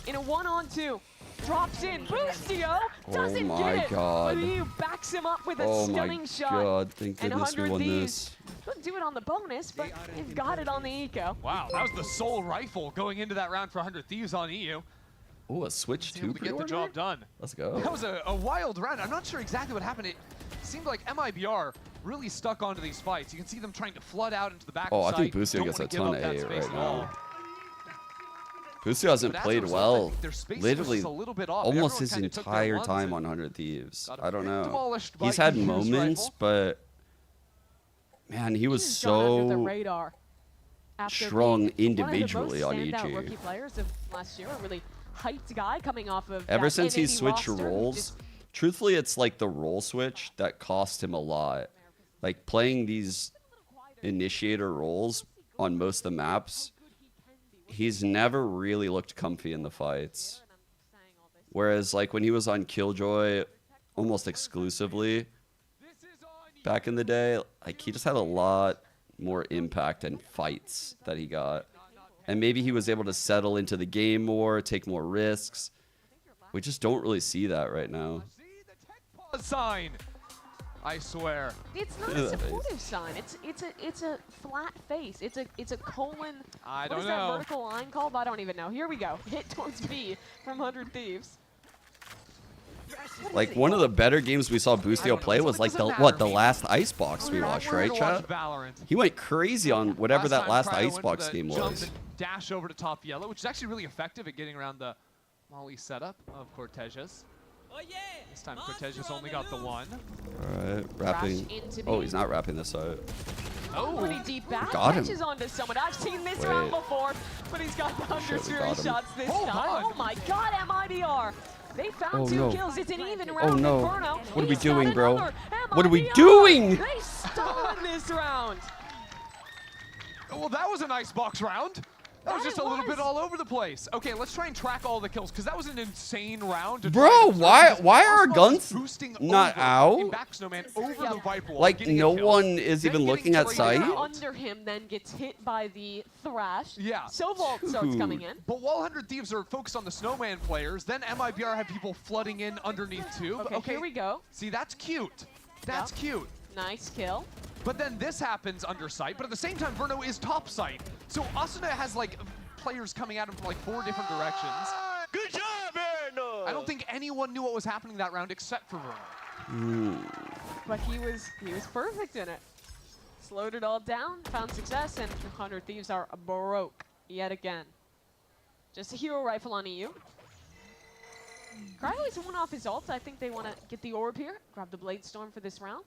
S14: in a 1-on-2. Drops in, Boostio doesn't
S2: my
S14: get it.
S2: God.
S14: But he backs him up with a
S2: Oh
S14: stunning
S2: my
S14: shot.
S2: god, thank
S14: And
S2: goodness we
S14: 100
S2: won
S14: Thieves
S2: this.
S14: couldn't do it on the bonus, but they've got it on the eco.
S8: Wow, that was the sole rifle going into that round for 100 Thieves on EU.
S2: Oh, a Switch
S8: Able
S2: 2
S8: to get the
S2: pre-order?
S8: job done.
S2: Let's go.
S8: That was a wild round. I'm not sure exactly what happened. It seemed like MIBR really stuck onto these fights. You can see them trying to flood out into the back
S2: Oh,
S8: of
S2: I
S8: the
S2: think
S8: site.
S2: Boostio
S8: Don't
S2: gets a
S8: wanna give
S2: ton
S8: up
S2: of
S8: that
S2: hate
S8: space
S2: right
S8: at all.
S2: now. Boostio hasn't
S8: But as a
S2: played
S8: result, I
S2: well,
S8: think their spacing was
S2: literally
S8: just a little bit off.
S2: almost
S8: Everyone
S2: his
S8: kinda took their
S2: entire
S8: lungs
S2: time
S8: and
S2: on 100 Thieves.
S8: got a
S2: I don't
S8: bit
S2: know.
S8: demolished by
S2: He's had
S8: EU's
S2: moments,
S8: rifle.
S2: but man, he was
S14: He's gone under the
S2: so
S14: radar after
S2: strong
S14: being
S2: individually on
S14: one of the most standout
S2: EG.
S14: rookie players of last year, a really hyped guy coming off of
S2: Ever
S14: that
S2: since he
S14: NAD
S2: switched
S14: roster who
S2: roles,
S14: just-
S2: truthfully, it's like the role switch that cost him a lot. Like playing these initiator roles on most of the maps, he's never really looked comfy in the fights. Whereas like when he was on Killjoy almost exclusively back in the day. Like, he just had a lot more impact and fights that he got. And maybe he was able to settle into the game more, take more risks. We just don't really see that right now.
S8: Sign. I swear.
S14: It's not a supportive sign. It's a flat face. It's a colon.
S8: I
S14: what
S8: don't
S14: is
S8: know.
S14: that vertical line called? I don't even know. Here we go. Hit towards B from 100 Thieves.
S2: Like, one of the better games we saw Boostio play was like the last Icebox we watched, right, chat? He went crazy on whatever that last Icebox game was.
S8: Dash over to top yellow, which is actually really effective at getting around the Molly setup of Cortezes. This time Cortezes only got the one.
S2: Alright, wrapping. Oh, he's not wrapping this out.
S14: Oh, pretty deep back.
S2: Got him.
S14: Catches onto someone. I've seen this round before, but he's got the 100 series shots this time. Oh my god, MIBR. They found two kills. It's an even round.
S2: Oh no.
S14: Inferno.
S2: What are we doing, bro? What are we
S14: MIBR,
S2: doing?
S14: They stole this round.
S8: Well, that was an Icebox round. That was just a little bit all over the place. Okay, let's try and track all the kills, because that was an insane round.
S2: Bro, why are our guns not out?
S8: Back Snowman over the Viper wall,
S2: Like, no one is even looking at sight?
S14: Under him then gets hit by the Thrash.
S8: Yeah.
S14: Sovault starts coming in.
S8: But while 100 Thieves are focused on the Snowman players, then MIBR have people flooding in underneath too.
S14: Okay, here we go.
S8: See, that's cute. That's cute.
S14: Nice kill.
S8: But then this happens under sight, but at the same time, Verno is top sight. So Asuna has like players coming at him from like 4 different directions.
S6: Good job, Verno!
S8: I don't think anyone knew what was happening that round except for Verno.
S14: But he was perfect in it. Slowed it all down, found success, and 100 Thieves are broke yet again. Just a hero rifle on EU. Cryo is one off his ult. I think they want to get the orb here. Grab the Blade Storm for this round.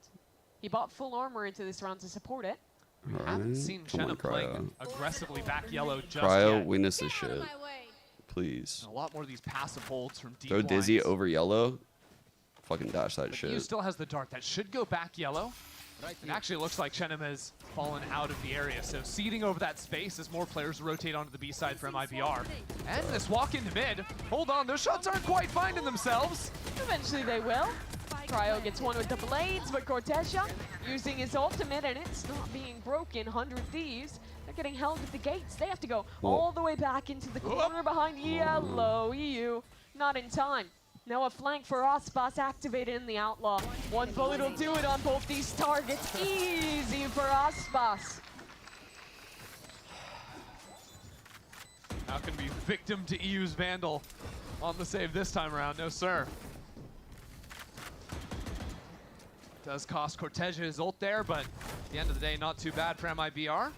S14: He bought full armor into this round to support it.
S8: We haven't seen Shenna playing aggressively back yellow just
S2: Cryo,
S8: yet.
S2: win this shit. Please.
S8: A lot more of these passive holds from deep
S2: Throw Dizzy
S8: lines.
S2: over yellow. Fucking dash that
S8: But
S2: shit.
S8: Yu still has the dart. That should go back yellow. It actually looks like Shenham has fallen out of the area. So seeding over that space as more players rotate onto the B side for MIBR. And this walk into mid. Hold on, those shots aren't quite finding themselves.
S14: Eventually they will. Cryo gets one with the blades, but Cortezia using his ultimate, and it's not being broken. 100 Thieves, they're getting held at the gates. They have to go all the way back into the corner behind yellow. EU, not in time. Now a flank for Aspas activated in the Outlaw. One bullet will do it on both these targets. Easy for Aspas.
S8: Not going to be victim to EU's Vandal on the save this time around. No, sir. Does cost Cortezia his ult there, but at the end of the day, not too bad for MIBR.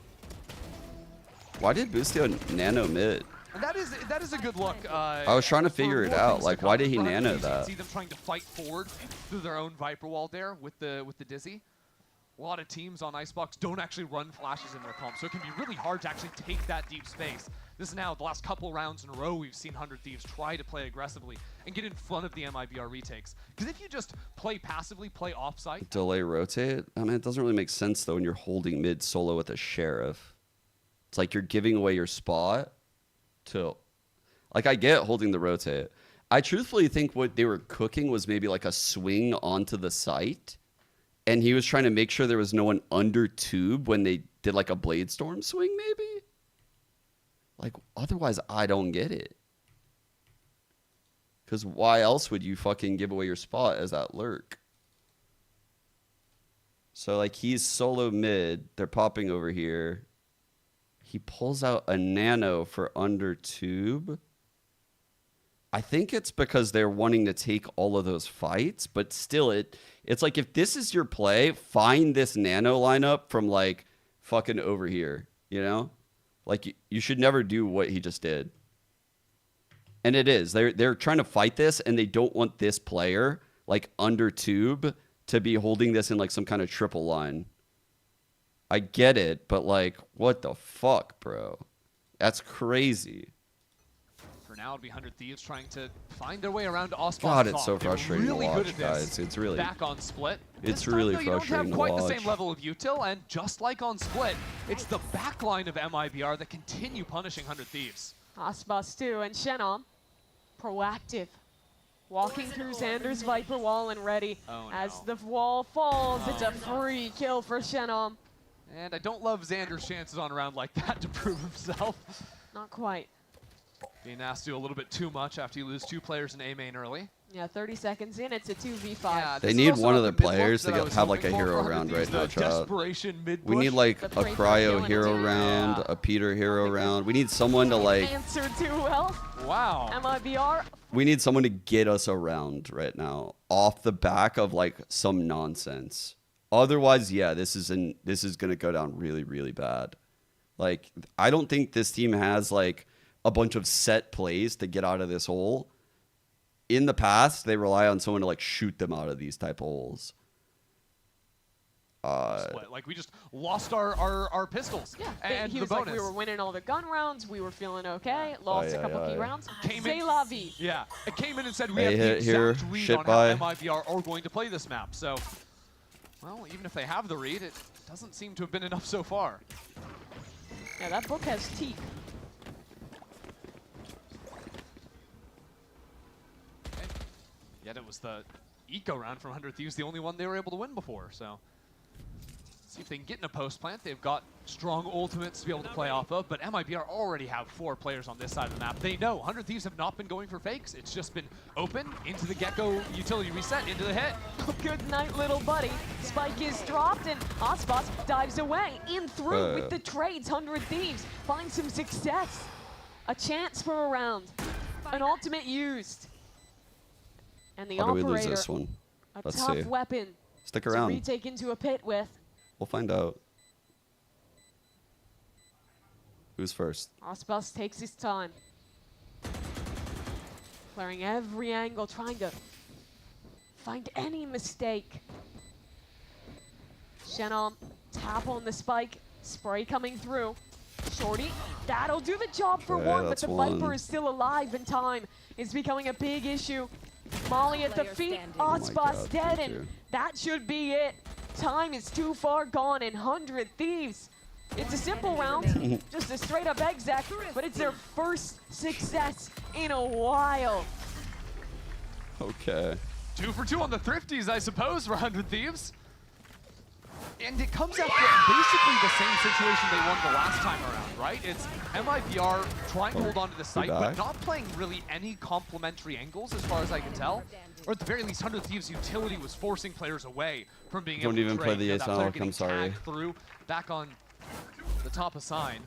S2: Why did Boostio nano mid?
S8: And that is a good look.
S2: I was trying to figure it out. Like, why did he nano that?
S8: See them trying to fight forward through their own Viper wall there with the Dizzy. A lot of teams on Icebox don't actually run flashes in their comp, so it can be really hard to actually take that deep space. This is now the last couple rounds in a row we've seen 100 Thieves try to play aggressively and get in front of the MIBR retakes. Because if you just play passively, play offsite.
S2: Delay rotate? I mean, it doesn't really make sense though when you're holding mid solo with a Sheriff. It's like you're giving away your spot to... Like, I get holding the rotate. I truthfully think what they were cooking was maybe like a swing onto the site. And he was trying to make sure there was no one under tube when they did like a Blade Storm swing, maybe? Like, otherwise, I don't get it. Because why else would you fucking give away your spot as that lurk? So, like, he's solo mid. They're popping over here. He pulls out a nano for under tube. I think it's because they're wanting to take all of those fights. But still, it's like, if this is your play, find this nano lineup from, like, fucking over here. You know? Like, you should never do what he just did. And it is. They're trying to fight this, and they don't want this player, like, under tube, to be holding this in, like, some kind of triple line. I get it, but, like, what the fuck, bro? That's crazy.
S8: For now, it'll be 100 Thieves trying to find their way around to Aspas.
S2: God, it's so frustrating
S8: really
S2: to watch,
S8: good at this.
S2: guys. It's really...
S8: Back on Split.
S2: It's really frustrating to watch.
S8: You don't have quite the same level of util, and just like on Split, it's the backline of MIBR that continue punishing 100 Thieves.
S14: Aspas too, and Shenom, proactive. Walking through Xander's Viper wall and ready. As the wall falls, it's a free kill for Shenom.
S8: And I don't love Xander's chances on a round like that to prove himself.
S14: Not quite.
S8: Being asked to do a little bit too much after you lose 2 players in A main early.
S14: Yeah, 30 seconds in, it's a 2v5.
S8: Yeah,
S2: They need one of the players to have like a hero round right now, chat. We need like a Cryo hero round, a Peter hero round. We need someone to like.
S14: Answered too well.
S8: Wow.
S14: MIBR.
S2: We need someone to get us around right now off the back of like some nonsense. Otherwise, yeah, this is gonna go down really, really bad. Like, I don't think this team has like a bunch of set plays to get out of this hole. In the past, they rely on someone to like shoot them out of these type of holes.
S8: Like we just lost our pistols and
S14: he
S8: the
S14: was
S8: bonus.
S14: like, we were winning all the gun rounds, we were feeling okay, lost a couple key rounds.
S8: Say
S14: la vie.
S8: Yeah, it came in and said we
S2: Hey,
S8: have the
S2: hit here,
S8: exact read
S2: shit
S8: on
S2: by.
S8: how MIBR are going to play this map. So, well, even if they have the read, it doesn't seem to have been enough so far.
S14: Yeah, that book has teeth.
S8: Yet it was the eco round from 100 Thieves, the only one they were able to win before. So, see if they can get in a post plant. They've got strong ultimates to be able to play off of, but MIBR already have 4 players on this side of the map. They know 100 Thieves have not been going for fakes. It's just been open into the Gecko utility reset, into the hit.
S14: Good night, little buddy. Spike is dropped, and Icebox dives away. In through with the trades. 100 Thieves find some success. A chance for a round. An ultimate used. And the
S2: How do we
S14: operator,
S2: lose this one?
S14: a
S2: Let's
S14: tough
S2: see.
S14: weapon
S2: Stick
S14: to
S2: around.
S14: retake into a pit with.
S2: We'll find out. Who's first?
S14: Icebox takes his time. Clearing every angle, trying to find any mistake. Shenom, tap on the spike. Spray coming through. Shorty, that'll do the job for
S2: Okay,
S14: one, but
S2: that's
S14: the
S2: one.
S14: Viper is still alive and time is becoming a big issue. Molly at the feet, Icebox
S2: God,
S14: dead,
S2: thank
S14: and
S2: you.
S14: that should be it. Time is too far gone, and 100 Thieves. It's a simple round, just a straight up exec, but it's their first success in a while.
S2: Okay.
S8: 2 for 2 on the Thrifties, I suppose, for 100 Thieves. And it comes after basically the same situation they won the last time around, right? It's MIBR trying to hold on to the site, but not playing really any complementary angles as far as I can tell. Or at the very least, 100 Thieves' utility was forcing players away from being able
S2: Don't
S8: to
S2: even
S8: trade.
S2: play the
S8: You know,
S2: ace
S8: that player
S2: out,
S8: getting
S2: I'm sorry.
S8: tagged through, back on the top of sign.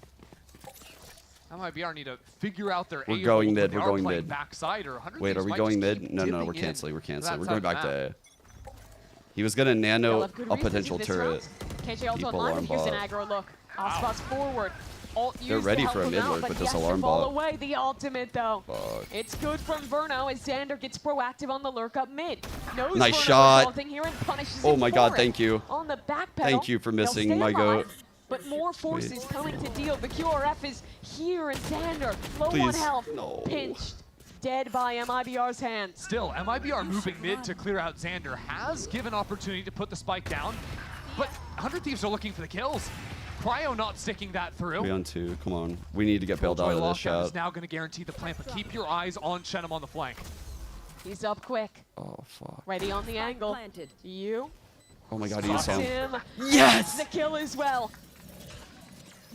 S8: MIBR need to figure out their
S2: We're
S8: A
S2: going
S8: hold,
S2: mid,
S8: but they
S2: we're
S8: are
S2: going
S8: playing
S2: mid.
S8: backside, or 100
S2: Wait, are
S8: Thieves
S2: we
S8: might
S2: going
S8: just
S2: mid?
S8: keep
S2: No, we're
S8: dipping
S2: canceling.
S8: in
S2: We're
S8: to
S2: canceling.
S8: that
S2: We're
S8: side
S2: going
S8: of
S2: back
S8: the
S2: to
S8: map.
S2: A. He was gonna nano
S14: Left good
S2: a
S14: reasons
S2: potential
S14: in this
S2: turret.
S14: round. KJ also
S2: Keep
S14: online,
S2: alarm
S14: but here's an
S2: bot.
S14: aggro look. Icebox forward. Ult
S2: They're
S14: used to
S2: ready
S14: help
S2: for a
S14: him
S2: mid
S14: out,
S2: lurk
S14: but
S2: with
S14: he
S2: this
S14: has to
S2: alarm
S14: fall
S2: bot.
S14: away. The ultimate though.
S2: Fuck.
S14: It's good from Verno as Xander gets proactive on the lurk up mid. Knows
S2: Nice
S14: Verno
S2: shot.
S14: resulting here and punishes
S2: Oh
S14: him
S2: my
S14: for
S2: God,
S14: it.
S2: thank you.
S14: On the back pedal.
S2: Thank you for
S14: they'll
S2: missing
S14: stay
S2: my
S14: alive,
S2: goat.
S14: But more forces coming to deal. The QRF is here and Xander low on
S2: Please,
S14: health.
S2: no.
S14: Pinched. Dead by MIBR's hands.
S8: Still, MIBR moving mid to clear out Xander has given opportunity to put the spike down, but 100 Thieves are looking for the kills. Cryo not sticking that through.
S2: 3-on-2. Come on. We need to get bailed out of this
S8: Lockdown
S2: shot.
S8: is now going to guarantee the plant, but keep your eyes on Shenom on the flank.
S14: He's up quick.
S2: Oh, fuck.
S14: Ready on the angle. You.
S2: Oh my God, he
S14: Stops
S2: used
S14: him.
S2: Yes!
S14: Gets the kill as well.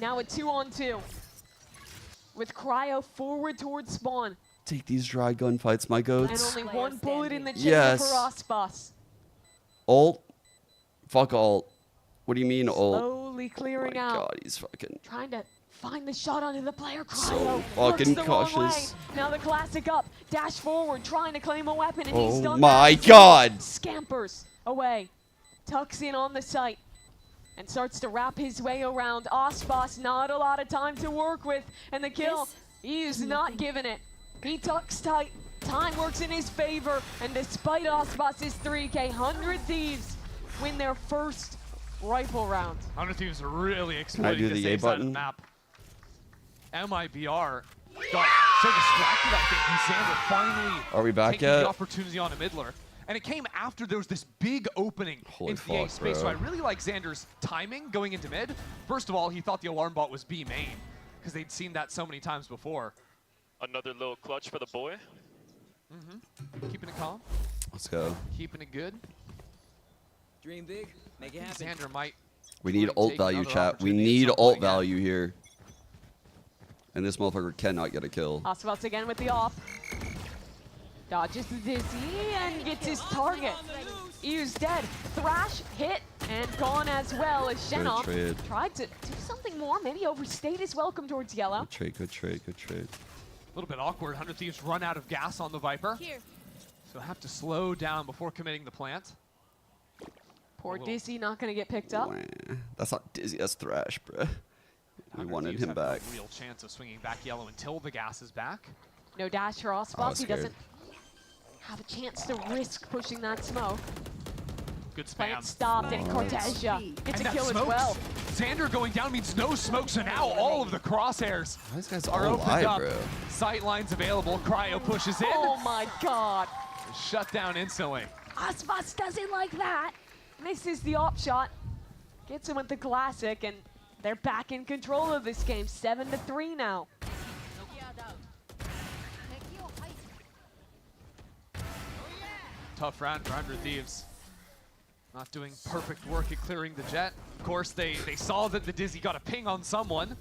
S14: Now a 2-on-2. With Cryo forward towards spawn.
S2: Take these dry gunfights, my
S14: And
S2: goats.
S14: only one bullet in the chamber
S2: Yes.
S14: for Icebox.
S2: Ult. Fuck ult. What do you mean ult?
S14: Slowly clearing
S2: Oh my
S14: out.
S2: God, he's fucking.
S14: Trying to find the shot onto the player. Cryo
S2: So
S14: works
S2: fucking
S14: the wrong way.
S2: cautious.
S14: Now the classic up. Dash forward, trying to claim a weapon, and he's
S2: Oh
S14: done
S2: my
S14: that.
S2: God.
S14: Scampers away. Tucks in on the site. And starts to wrap his way around. Icebox, not a lot of time to work with. And the kill, he is not giving it. He tucks tight. Time works in his favor. And despite Icebox's 3K, 100 Thieves win their first rifle round.
S8: 100 Thieves are really
S2: Can I
S8: exploiting
S2: do
S8: this
S2: the A
S8: A side of the
S2: button?
S8: map. MIBR got so distracted, I think, when Xander finally
S2: Are we back
S8: taking
S2: yet?
S8: the opportunity on a mid lurk. And it came after there was this big opening
S2: Holy
S8: into the A
S2: fuck,
S8: space. So
S2: bro.
S8: I really like Xander's timing going into mid. First of all, he thought the alarm bot was B main because they'd seen that so many times before.
S12: Another little clutch for the boy.
S8: Keeping it calm.
S2: Let's go.
S8: Keeping it good.
S21: Dream big, make it happen.
S8: Xander might.
S2: We need ult value, chat. We need ult value here. And this motherfucker cannot get a kill.
S14: Ascent again with the off. Dodges the dizzy and gets his target. Eu's dead. Thrash hit and gone as well as Shenop
S2: trade.
S14: tried to do something more. Maybe overstayed his welcome towards yellow.
S2: Good trade, good trade, good trade.
S8: A little bit awkward. 100 Thieves run out of gas on the Viper. So have to slow down before committing the plant.
S14: Poor Dizzy not going to get picked up.
S2: That's not Dizzy, that's Thrash, bro. We wanted him back.
S8: No real chance of swinging back yellow until the gas is back.
S14: No dash for Ascent. He doesn't have a chance to risk pushing that smoke.
S8: Good spam.
S14: Plant stopped and Cortesia gets a kill as well.
S8: Xander going down means no smoke, so now all of the crosshairs
S2: These guys
S8: are
S2: all
S8: opened
S2: alive,
S8: up.
S2: bro.
S8: Sight lines available. Cryo pushes in.
S14: Oh my god.
S8: Shut down instantly.
S14: Ascent doesn't like that. Misses the op shot. Gets him with the classic, and they're back in control of this game. 7-3 now.
S8: Tough round for 100 Thieves. Not doing perfect work at clearing the jet. Of course, they saw that the Dizzy got a ping on someone.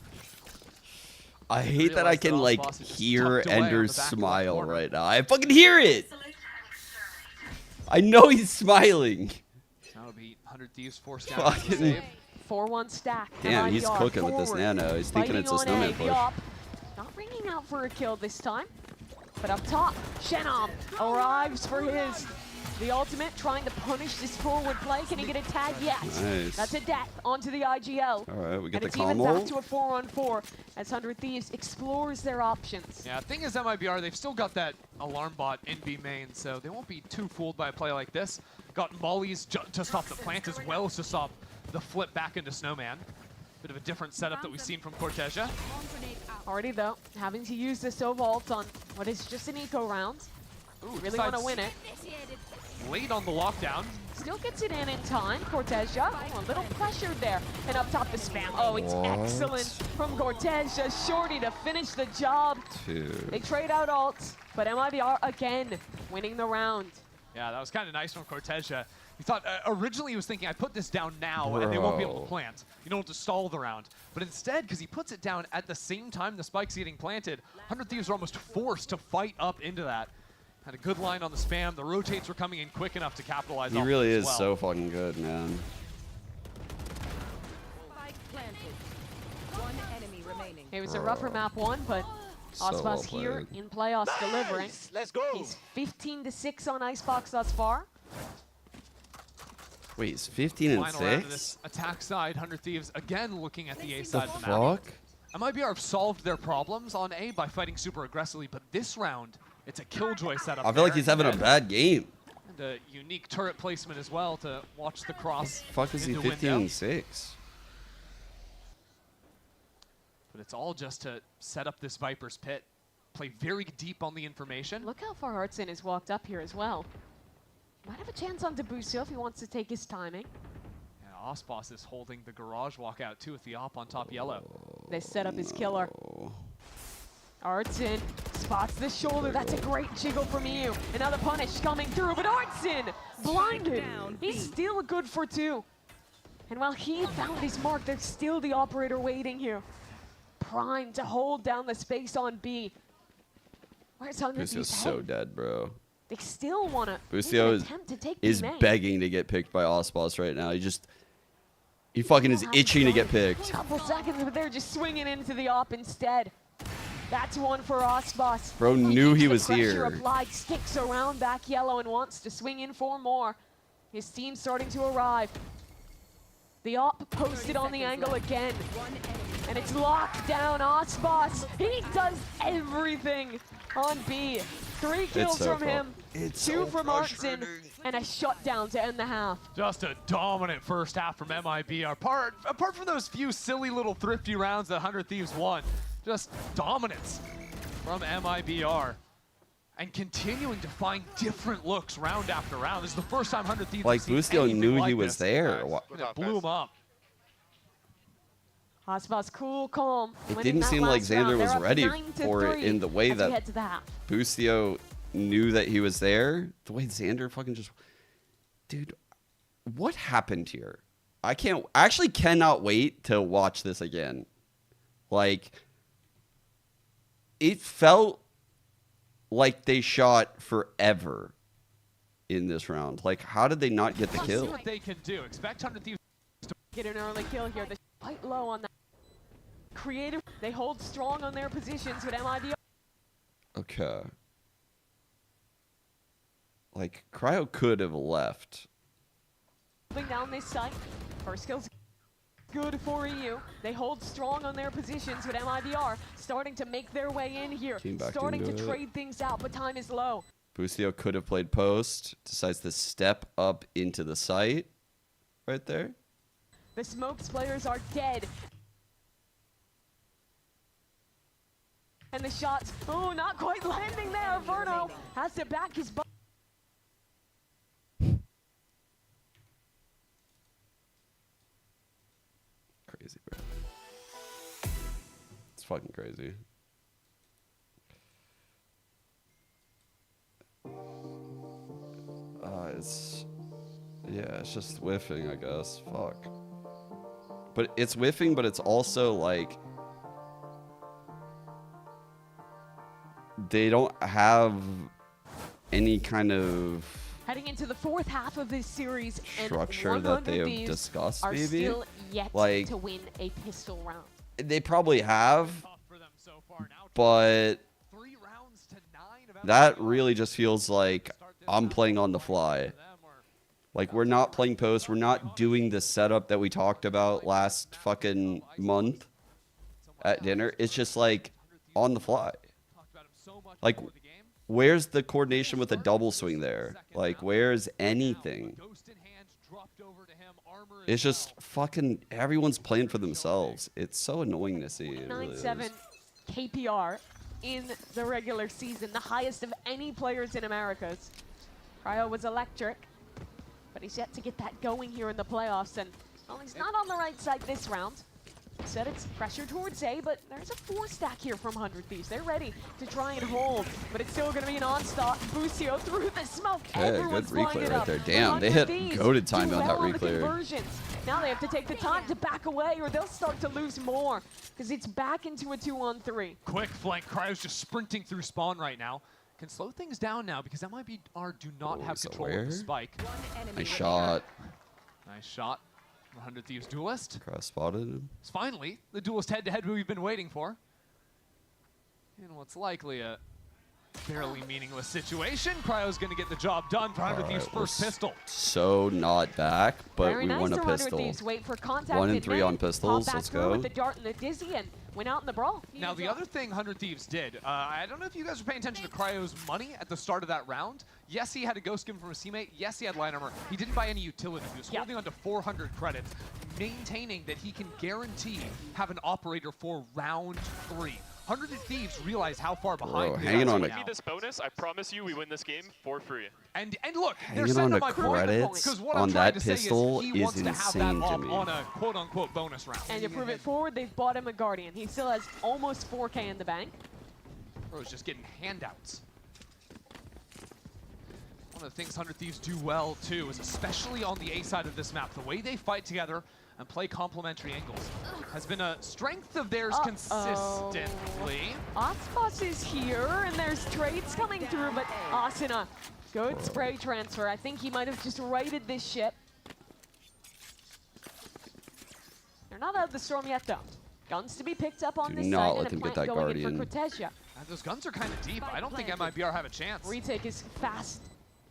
S2: I hate that I can, like, hear Ender's smile right now. I fucking hear it! I know he's smiling.
S8: That'll be 100 Thieves forced down.
S2: Fucking
S14: 4-1 stack.
S2: damn, he's
S14: MIBR
S2: cooking with this
S14: forward.
S2: nano. He's thinking it's a
S14: Fighting on
S2: snowman push.
S14: Not ringing out for a kill this time. But up top, Shenop arrives for his. The ultimate, trying to punish this forward play. Can he get a tag? Yes.
S2: Nice.
S14: That's a death onto the IGL.
S2: All right, we get
S14: and
S2: the
S14: it's even
S2: combo.
S14: back to a 4-on-4 as 100 Thieves explores their options.
S8: Yeah, thing is MIBR, they've still got that alarm bot in B main, so they won't be too fooled by a play like this. Got mollies to stop the plant as well as to stop the flip back into Snowman. Bit of a different setup that we've seen from Cortesia.
S14: Already though, having to use the Sov ult on what is just an eco round.
S8: Ooh,
S14: really want to
S8: decides
S14: win it.
S8: Late on the lockdown.
S14: Still gets it in time. Cortesia, oh, a little pressured there. And up top the spam. Oh, it's excellent from Cortesia. Shorty to finish the job. They trade out ults, but MIBR again winning the round.
S8: Yeah, that was kind of nice from Cortesia. He thought, originally he was thinking, I put this down now and they won't be able to plant. You don't have to stall the round. But instead, because he puts it down at the same time the spike's getting planted, 100 Thieves are almost forced to fight up into that. Had a good line on the spam. The rotates were coming in quick enough to capitalize on it.
S2: He really is
S8: well.
S2: so fucking good, man.
S14: It was a rougher map one, but
S2: So
S14: Ascent
S2: well
S14: here
S2: played.
S14: in playoffs delivering.
S21: Let's go.
S14: He's 15-6 on Icebox thus far.
S2: Wait, he's 15 and
S8: Final round of
S2: 6?
S8: this attack side, 100 Thieves again looking at the A
S2: The
S8: side of the map.
S2: fuck?
S8: MIBR have solved their problems on A by fighting super aggressively, but this round, it's a Killjoy setup.
S2: I feel like
S8: there,
S2: he's having a
S8: and-
S2: bad game.
S8: And a unique turret placement as well to watch the cross.
S2: Fuck is he
S8: into
S2: 15
S8: window.
S2: and 6?
S8: But it's all just to set up this Viper's pit. Play very deep on the information.
S14: Look how far Artsin has walked up here as well. Might have a chance on Debusio if he wants to take his timing.
S8: And Osboss is holding the garage walkout too with the op on top yellow.
S14: They set up his killer. Artsin spots the shoulder. That's a great jiggle from you. Another punish coming through, but Artsin blinded. He's still good for 2. And while he found his mark, there's still the operator waiting here. Primed to hold down the space on B. Where's 100
S2: Bussio's
S14: Thieves
S2: so
S14: head?
S2: dead, bro.
S14: They still want to
S2: Bussio
S14: attempt to take
S2: is
S14: B main.
S2: begging to get picked by Osboss right now. He fucking is itching to get picked.
S14: Couple seconds, but they're just swinging into the op instead. That's one for Ascent.
S2: Bro knew he
S14: The
S2: was
S14: pressure
S2: here.
S14: applied, sticks around back yellow and wants to swing in for more. His team's starting to arrive. The op posted on the angle again. And it's locked down. Ascent, he does everything on B. 3 kills
S2: so
S14: from him, 2 from Artsin, and a shutdown to end the half.
S8: Just a dominant first half from MIBR. Apart from those few silly little thrifty rounds that 100 Thieves won, just dominance from MIBR. And continuing to find different looks round after round. This is the first time 100 Thieves
S2: Like,
S8: have seen
S2: Bussio
S8: anything
S2: knew
S8: like
S2: he was
S8: this.
S2: there.
S8: And it blew him up.
S14: Ascent's cool, calm.
S2: It
S14: winning
S2: didn't
S14: that
S2: seem like
S14: last round.
S2: Xander was
S14: They're up
S2: ready
S14: 9-3
S2: for it in the way
S14: as we
S2: that
S14: head to the half.
S2: Bussio knew that he was there. The way Xander fucking just... Dude, what happened here? I actually cannot wait to watch this again. Like, it felt like they shot forever in this round. Like, how did they not get the
S8: Let's
S2: kill?
S8: see what they can do. Expect 100 Thieves to
S14: get an early kill here. They're quite low on that. Creative, they hold strong on their positions with MIBR.
S2: Okay. Like, Cryo could have left.
S14: Moving down this site. First kill's good for EU. They hold strong on their positions with MIBR starting to make their way in here. Starting to trade things out, but time is low.
S2: Busio could have played post. Decides to step up into the site. Right there.
S14: The Smokes players are dead. And the shots, oh, not quite landing there. Verno has to back his butt.
S2: Crazy, bro. It's fucking crazy. It's just whiffing, I guess. Fuck. But it's whiffing, but it's also like they don't have any kind of
S14: Heading into the fourth half of this series,
S2: structure
S14: and
S2: that they have
S14: Thieves
S2: discussed,
S14: are
S2: maybe?
S14: still yet
S2: Like,
S14: to win a pistol round.
S2: they probably have, but that really just feels like I'm playing on the fly. Like, we're not playing post. We're not doing the setup that we talked about last fucking month at dinner. It's just like on the fly. Like, where's the coordination with a double swing there? Like, where's anything? It's just fucking everyone's playing for themselves. It's so annoying to see. It really is.
S14: 9-7 KPR in the regular season, the highest of any players in Americas. Cryo was electric, but he's yet to get that going here in the playoffs, and well, he's not on the right side this round. Said it's pressure towards A, but there's a 4-stack here from 100 Thieves. They're ready to try and hold, but it's still going to be an onslaught. Busio through the smoke.
S2: Okay, good replay right there. Damn, they hit goated time on that replay.
S14: Now they have to take the time to back away, or they'll start to lose more, because it's back into a 2-on-3.
S8: Quick flank. Cryo's just sprinting through spawn right now. Can slow things down now because MIBR do not have control of the spike.
S2: Nice shot.
S8: Nice shot. 100 Thieves duelist.
S2: Cross spotted him.
S8: It's finally the duelist head-to-head we've been waiting for. In what's likely a fairly meaningless situation, Cryo's going to get the job done for 100 Thieves' first pistol.
S2: So not back, but
S14: Very
S2: we
S14: nice
S2: won a
S14: to 100
S2: pistol.
S14: Thieves. Wait for contact
S2: 1 and 3 on pistols.
S14: Pop back
S2: Let's
S14: through
S2: go.
S14: with the dart and the dizzy, and went out in the brawl.
S8: Now, the other thing 100 Thieves did, I don't know if you guys were paying attention to Cryo's money at the start of that round. Yes, he had a ghost skin from his teammate. Yes, he had line armor. He didn't buy any utility. He was holding on to 400 credits, maintaining that he can guarantee have an operator for round 3. 100 Thieves realize how far behind they
S2: hanging
S8: are
S2: on
S8: right
S2: to
S8: now.
S12: This bonus, I promise you, we win this game for free.
S8: And look, they're
S2: Hanging
S8: setting
S2: on
S8: up
S2: to
S8: my point,
S2: credits
S8: because what
S2: on
S8: I'm trying
S2: that
S8: to say
S2: pistol
S8: is he
S2: is
S8: wants to have that
S2: insane to
S8: up
S2: me.
S8: on a quote-unquote bonus round.
S14: And to prove it forward, they've bought him a Guardian. He still has almost 4K in the bank.
S8: Bro's just getting handouts. One of the things 100 Thieves do well, too, is especially on the A side of this map, the way they fight together and play complementary angles has been a strength of theirs consistently.
S14: Icebox is here, and there's trades coming through, but Asuna, good spray transfer. I think he might have just righted this ship. They're not out of the storm yet, though. Guns to be picked up on
S2: Do
S14: this
S2: not
S14: side,
S2: let
S14: and
S2: them
S14: a
S2: get
S14: plant
S2: that
S14: going
S2: Guardian.
S14: in for Cortesia.
S8: And those guns are kind of deep. I don't think MIBR have a chance.
S14: Retake is fast.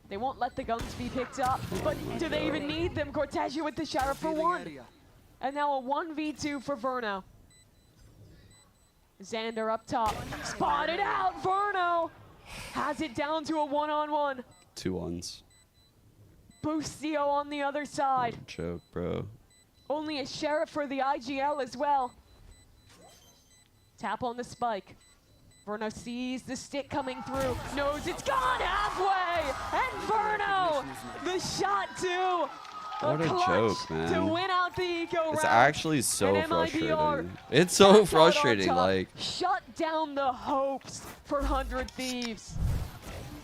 S14: They won't let the guns be picked up, but do they even need them? Cortesia with the Sheriff for 1. And now a 1v2 for Verno. Xander up top. Spotted out. Verno has it down to a 1-on-1.
S2: 2 ones.
S14: Busio on the other side.
S2: Joke, bro.
S14: Only a Sheriff for the IGL as well. Tap on the spike. Verno sees the stick coming through. Knows it's gone halfway. And Verno, the shot too.
S2: What a joke, man.
S14: To win out the eco
S2: It's
S14: round.
S2: actually so
S14: And MIBR
S2: frustrating. It's so frustrating, like.
S14: Shut down the hopes for 100 Thieves.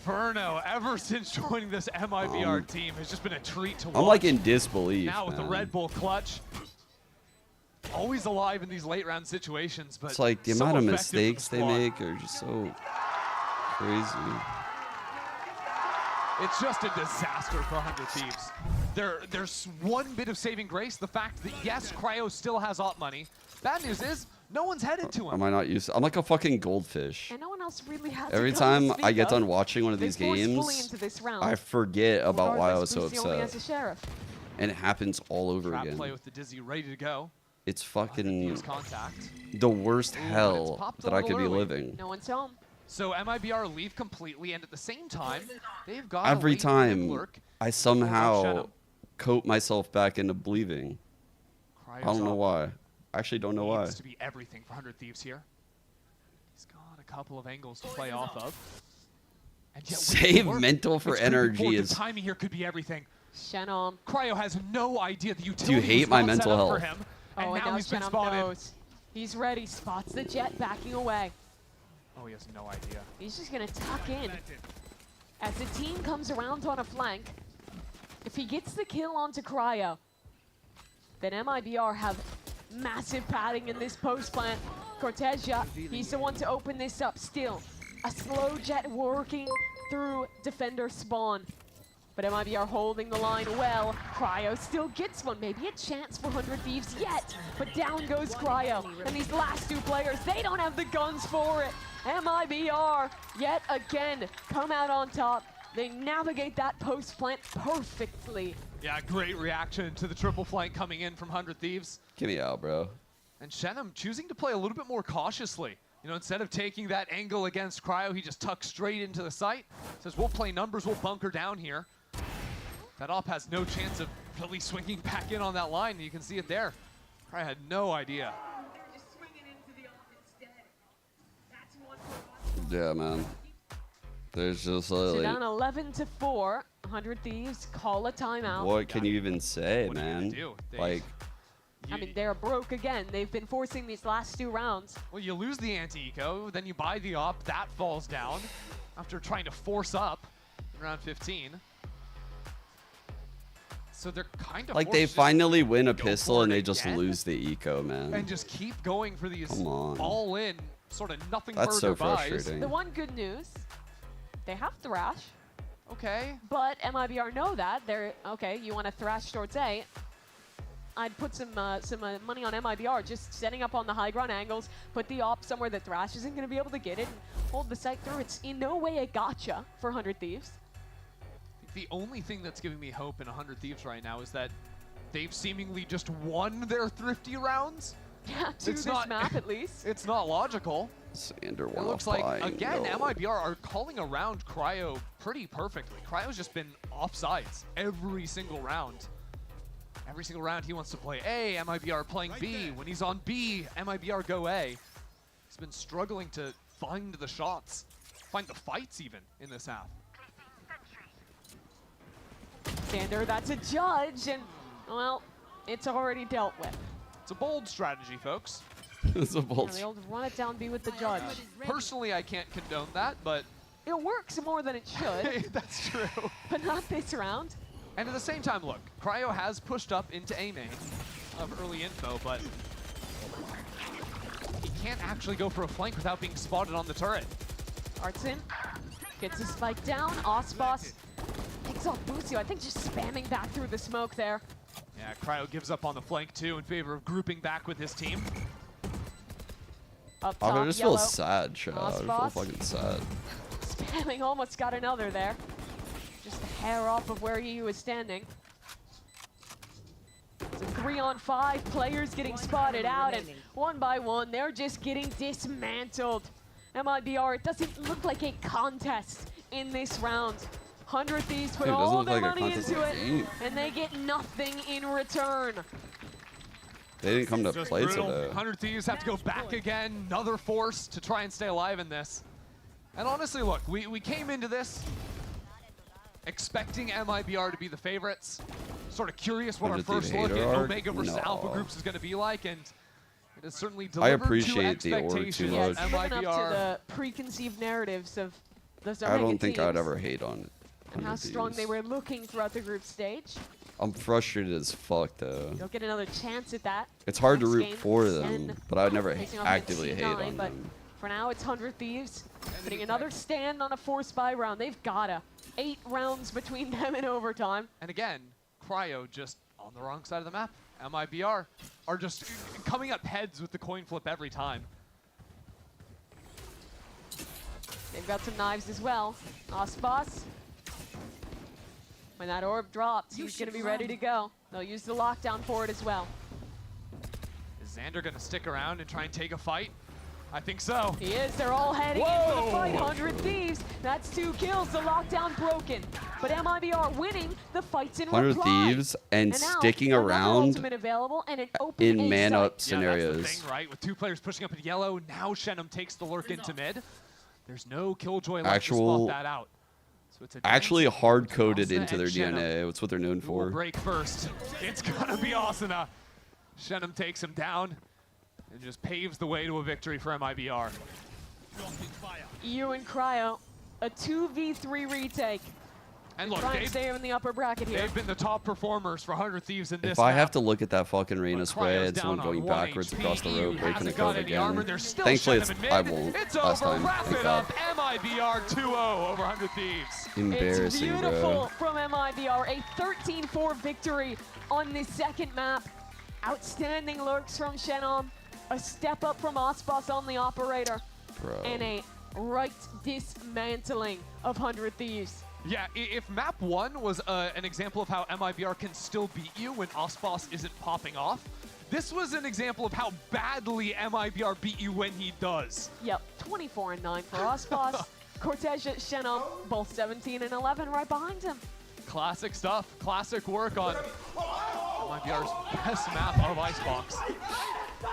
S8: Inferno, ever since joining this MIBR team, has just been a treat to watch.
S2: I'm like in disbelief,
S8: Now with the Red Bull clutch, always alive in these late round situations, but
S2: it's like the
S8: so
S2: amount of
S8: effective for the
S2: mistakes they
S8: squad.
S2: make are just so crazy.
S8: It's just a disaster for 100 Thieves. There's one bit of saving grace, the fact that yes, Cryo still has op money. Bad news is, no one's headed to him.
S2: Am I not used? I'm like a fucking goldfish.
S14: And no one else really has
S2: Every time I get done watching one of these games, I forget about why I was so upset. And it happens all over
S8: Trap
S2: again.
S8: play with the Dizzy ready to go.
S2: It's fucking
S8: Contact.
S2: the worst hell that I could be living.
S14: No one's home.
S8: So MIBR leave completely, and at the same time, they've got
S2: Every
S8: a late
S2: time
S8: lurk.
S2: I somehow coat myself back into believing. I don't know why. I actually don't know why.
S8: Needs to be everything for 100 Thieves here. He's got a couple of angles to play off of. And yet
S2: Save mental for energy
S8: the
S2: is.
S8: timing here could be everything.
S14: Shenom.
S8: Cryo has no idea the utility.
S2: Do you hate
S8: was
S2: my
S8: not set
S2: mental
S8: up
S2: health?
S8: For him, and now he's been
S14: Shenom
S8: spotted.
S14: knows. He's ready. Spots the jet backing away.
S8: Oh, he has no idea.
S14: He's just gonna tuck in. As the team comes around on a flank, if he gets the kill onto Cryo, then MIBR have massive padding in this post plant. Cortesia, he's the one to open this up still. A slow jet working through defender spawn. But MIBR holding the line well. Cryo still gets one. Maybe a chance for 100 Thieves yet. But down goes Cryo. And these last two players, they don't have the guns for it. MIBR, yet again, come out on top. They navigate that post plant perfectly.
S8: Yeah, great reaction to the triple flank coming in from 100 Thieves.
S2: Get me out, bro.
S8: And Shenom choosing to play a little bit more cautiously. You know, instead of taking that angle against Cryo, he just tucks straight into the site. Says, we'll play numbers, we'll bunker down here. That op has no chance of really swinging back in on that line, and you can see it there. Cryo had no idea.
S2: Yeah, man. There's just
S14: So
S2: like,
S14: down 11-4, 100 Thieves call a timeout.
S2: what can you even say, man? Like,
S14: I mean, they're broke again. They've been forcing these last two rounds.
S8: Well, you lose the anti-eco, then you buy the op, that falls down after trying to force up in round 15. So they're kind of
S2: like they finally win a pistol and they just lose the eco, man.
S8: and just keep going for these
S2: Come on.
S8: all-in, sort of nothing
S2: That's
S8: further
S2: so
S8: buys.
S2: frustrating.
S14: The one good news, they have Thrash.
S8: Okay.
S14: But MIBR know that. They're, okay, you want to Thrash towards A. I'd put some money on MIBR, just setting up on the high ground angles, put the op somewhere that Thrash isn't going to be able to get it, and hold the site through. It's in no way a gotcha for 100 Thieves.
S8: The only thing that's giving me hope in 100 Thieves right now is that they've seemingly just won their thrifty rounds.
S14: Yeah, to this map at least.
S8: It's not logical.
S2: Sander
S8: It looks like, again, MIBR are calling around Cryo pretty perfectly. Cryo's just been offsides every single round. Every single round he wants to play A, MIBR playing B. When he's on B, MIBR go A. He's been struggling to find the shots, find the fights even in this half.
S14: Sander, that's a judge, and, well, it's already dealt with.
S8: It's a bold strategy, folks.
S2: It's a bold
S14: They'll run it down B with the judge.
S8: Personally, I can't condone that, but...
S14: It works more than it should.
S8: That's true.
S14: But not this round.
S8: And at the same time, look, Cryo has pushed up into A main of early info, but he can't actually go for a flank without being spotted on the turret.
S14: Artson gets his spike down. Osbos picks off Busio. I think just spamming back through the smoke there.
S8: Yeah, Cryo gives up on the flank too in favor of grouping back with his team.
S14: Up top,
S2: I just
S14: yellow.
S2: feel sad, Chad. I feel
S14: Osbos.
S2: fucking sad.
S14: Spamming almost got another there. Just a hair off of where he was standing. It's a 3-on-5, players getting spotted out, and one by one, they're just getting dismantled. MIBR, it doesn't look like a contest in this round. 100 Thieves put
S2: Dude, it doesn't
S14: all
S2: look
S14: their
S2: like a
S14: money
S2: contest
S14: into
S2: in
S14: it,
S2: the game.
S14: and they get nothing in return.
S2: They didn't come to
S8: Just
S2: play
S8: brutal.
S2: today.
S8: 100 Thieves have to go back again, another force to try and stay alive in this. And honestly, look, we came into this expecting MIBR to be the favorites. Sort of curious what our
S2: 100
S8: first
S2: Thief
S8: look at
S2: hater arc?
S8: Omega versus
S2: No.
S8: Alpha groups is going to be like, and it has certainly
S2: I
S8: delivered
S2: appreciate
S8: to
S2: the org too
S8: expectations.
S2: much.
S14: Living up to
S8: MIBR.
S14: the preconceived narratives of the
S2: I
S14: Zarega
S2: don't think I'd
S14: teams
S2: ever hate on it.
S14: and how strong they were looking throughout the group stage.
S2: I'm frustrated as fuck though.
S14: They'll get another chance at that.
S2: It's hard to
S14: next
S2: root
S14: game.
S2: for
S14: Sen
S2: them, but I'd never
S14: facing off
S2: actively
S14: against
S2: hate
S14: C9,
S2: on
S14: but
S2: them.
S14: for now, it's 100 Thieves putting another stand on a 4-spy round. They've gotta. 8 rounds between them in overtime.
S8: And again, Cryo just on the wrong side of the map. MIBR are just coming up heads with the coin flip every time.
S14: They've got some knives as well. Ascent. When that orb drops, he's going to be ready to go. They'll use the lockdown for it as well.
S8: Is Xander going to stick around and try and take a fight? I think so.
S14: He is. They're all heading in for the fight. 100 Thieves. That's 2 kills. The lockdown broken. But MIBR winning. The fight's in
S2: 100
S14: reply.
S2: Thieves and
S14: now,
S2: sticking
S14: another
S2: around
S14: ultimate available and an open
S2: in
S14: A
S2: man-up
S14: site.
S2: scenarios.
S8: Yeah, that's the thing, right? With 2 players pushing up in yellow, now Shenum takes the lurk into mid. There's no Killjoy left to spot that out. So it's
S2: Actually hard-coded
S8: Asuna
S2: into their
S8: and Shenum.
S2: DNA. That's what they're known
S8: Who will
S2: for.
S8: break first? It's gonna be Asuna. Shenum takes him down and just paves the way to a victory for MIBR.
S14: EU and Cryo, a 2v3 retake.
S8: And look,
S14: trying to
S8: they've-
S14: stay in the upper bracket here.
S8: They've been the top performers for 100 Thieves in this
S2: If I
S8: map.
S2: have to look at that fucking arena
S8: But
S2: spray
S8: Cryo's
S2: and someone
S8: down
S2: going
S8: on 1
S2: backwards
S8: HP.
S2: across the road, breaking the
S8: Hasn't
S2: code
S8: got any armor.
S2: again.
S8: There's still
S2: Thankfully,
S8: Shenum in mid.
S2: I won't
S8: It's
S2: last
S8: over.
S2: time.
S8: Wrap
S2: Thank
S8: it
S2: God.
S8: up. MIBR 2-0 over 100 Thieves.
S14: It's
S2: Embarrassing,
S14: beautiful
S2: bro.
S14: from MIBR. A 13-4 victory on this second map. Outstanding lurks from Shenum. A step up from Ascent on the operator.
S2: Bro.
S14: And a right dismantling of 100 Thieves.
S8: Yeah, if map 1 was an example of how MIBR can still beat you when Ascent isn't popping off, this was an example of how badly MIBR beat you when he does.
S14: Yep, 24-9 for Ascent. Cortez, Shenum, both 17 and 11 right behind him.
S8: Classic stuff, classic work on MIBR's best map of Icebox.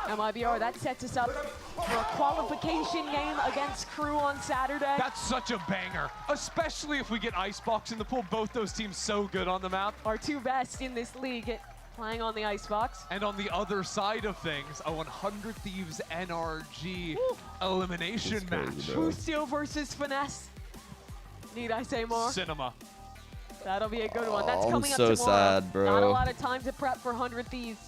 S14: MIBR, that sets us up for a qualification game against Crew on Saturday.
S8: That's such a banger, especially if we get Icebox in the pool. Both those teams so good on the map.
S14: Our 2 best in this league playing on the Icebox.
S8: And on the other side of things, a 100 Thieves NRG elimination match.
S14: Bustio versus Finesse. Need I say more?
S8: Cinema.
S14: That'll be a good one. That's
S2: I'm
S14: coming up
S2: so
S14: tomorrow.
S2: sad, bro.
S14: Not a lot of time to prep for 100 Thieves.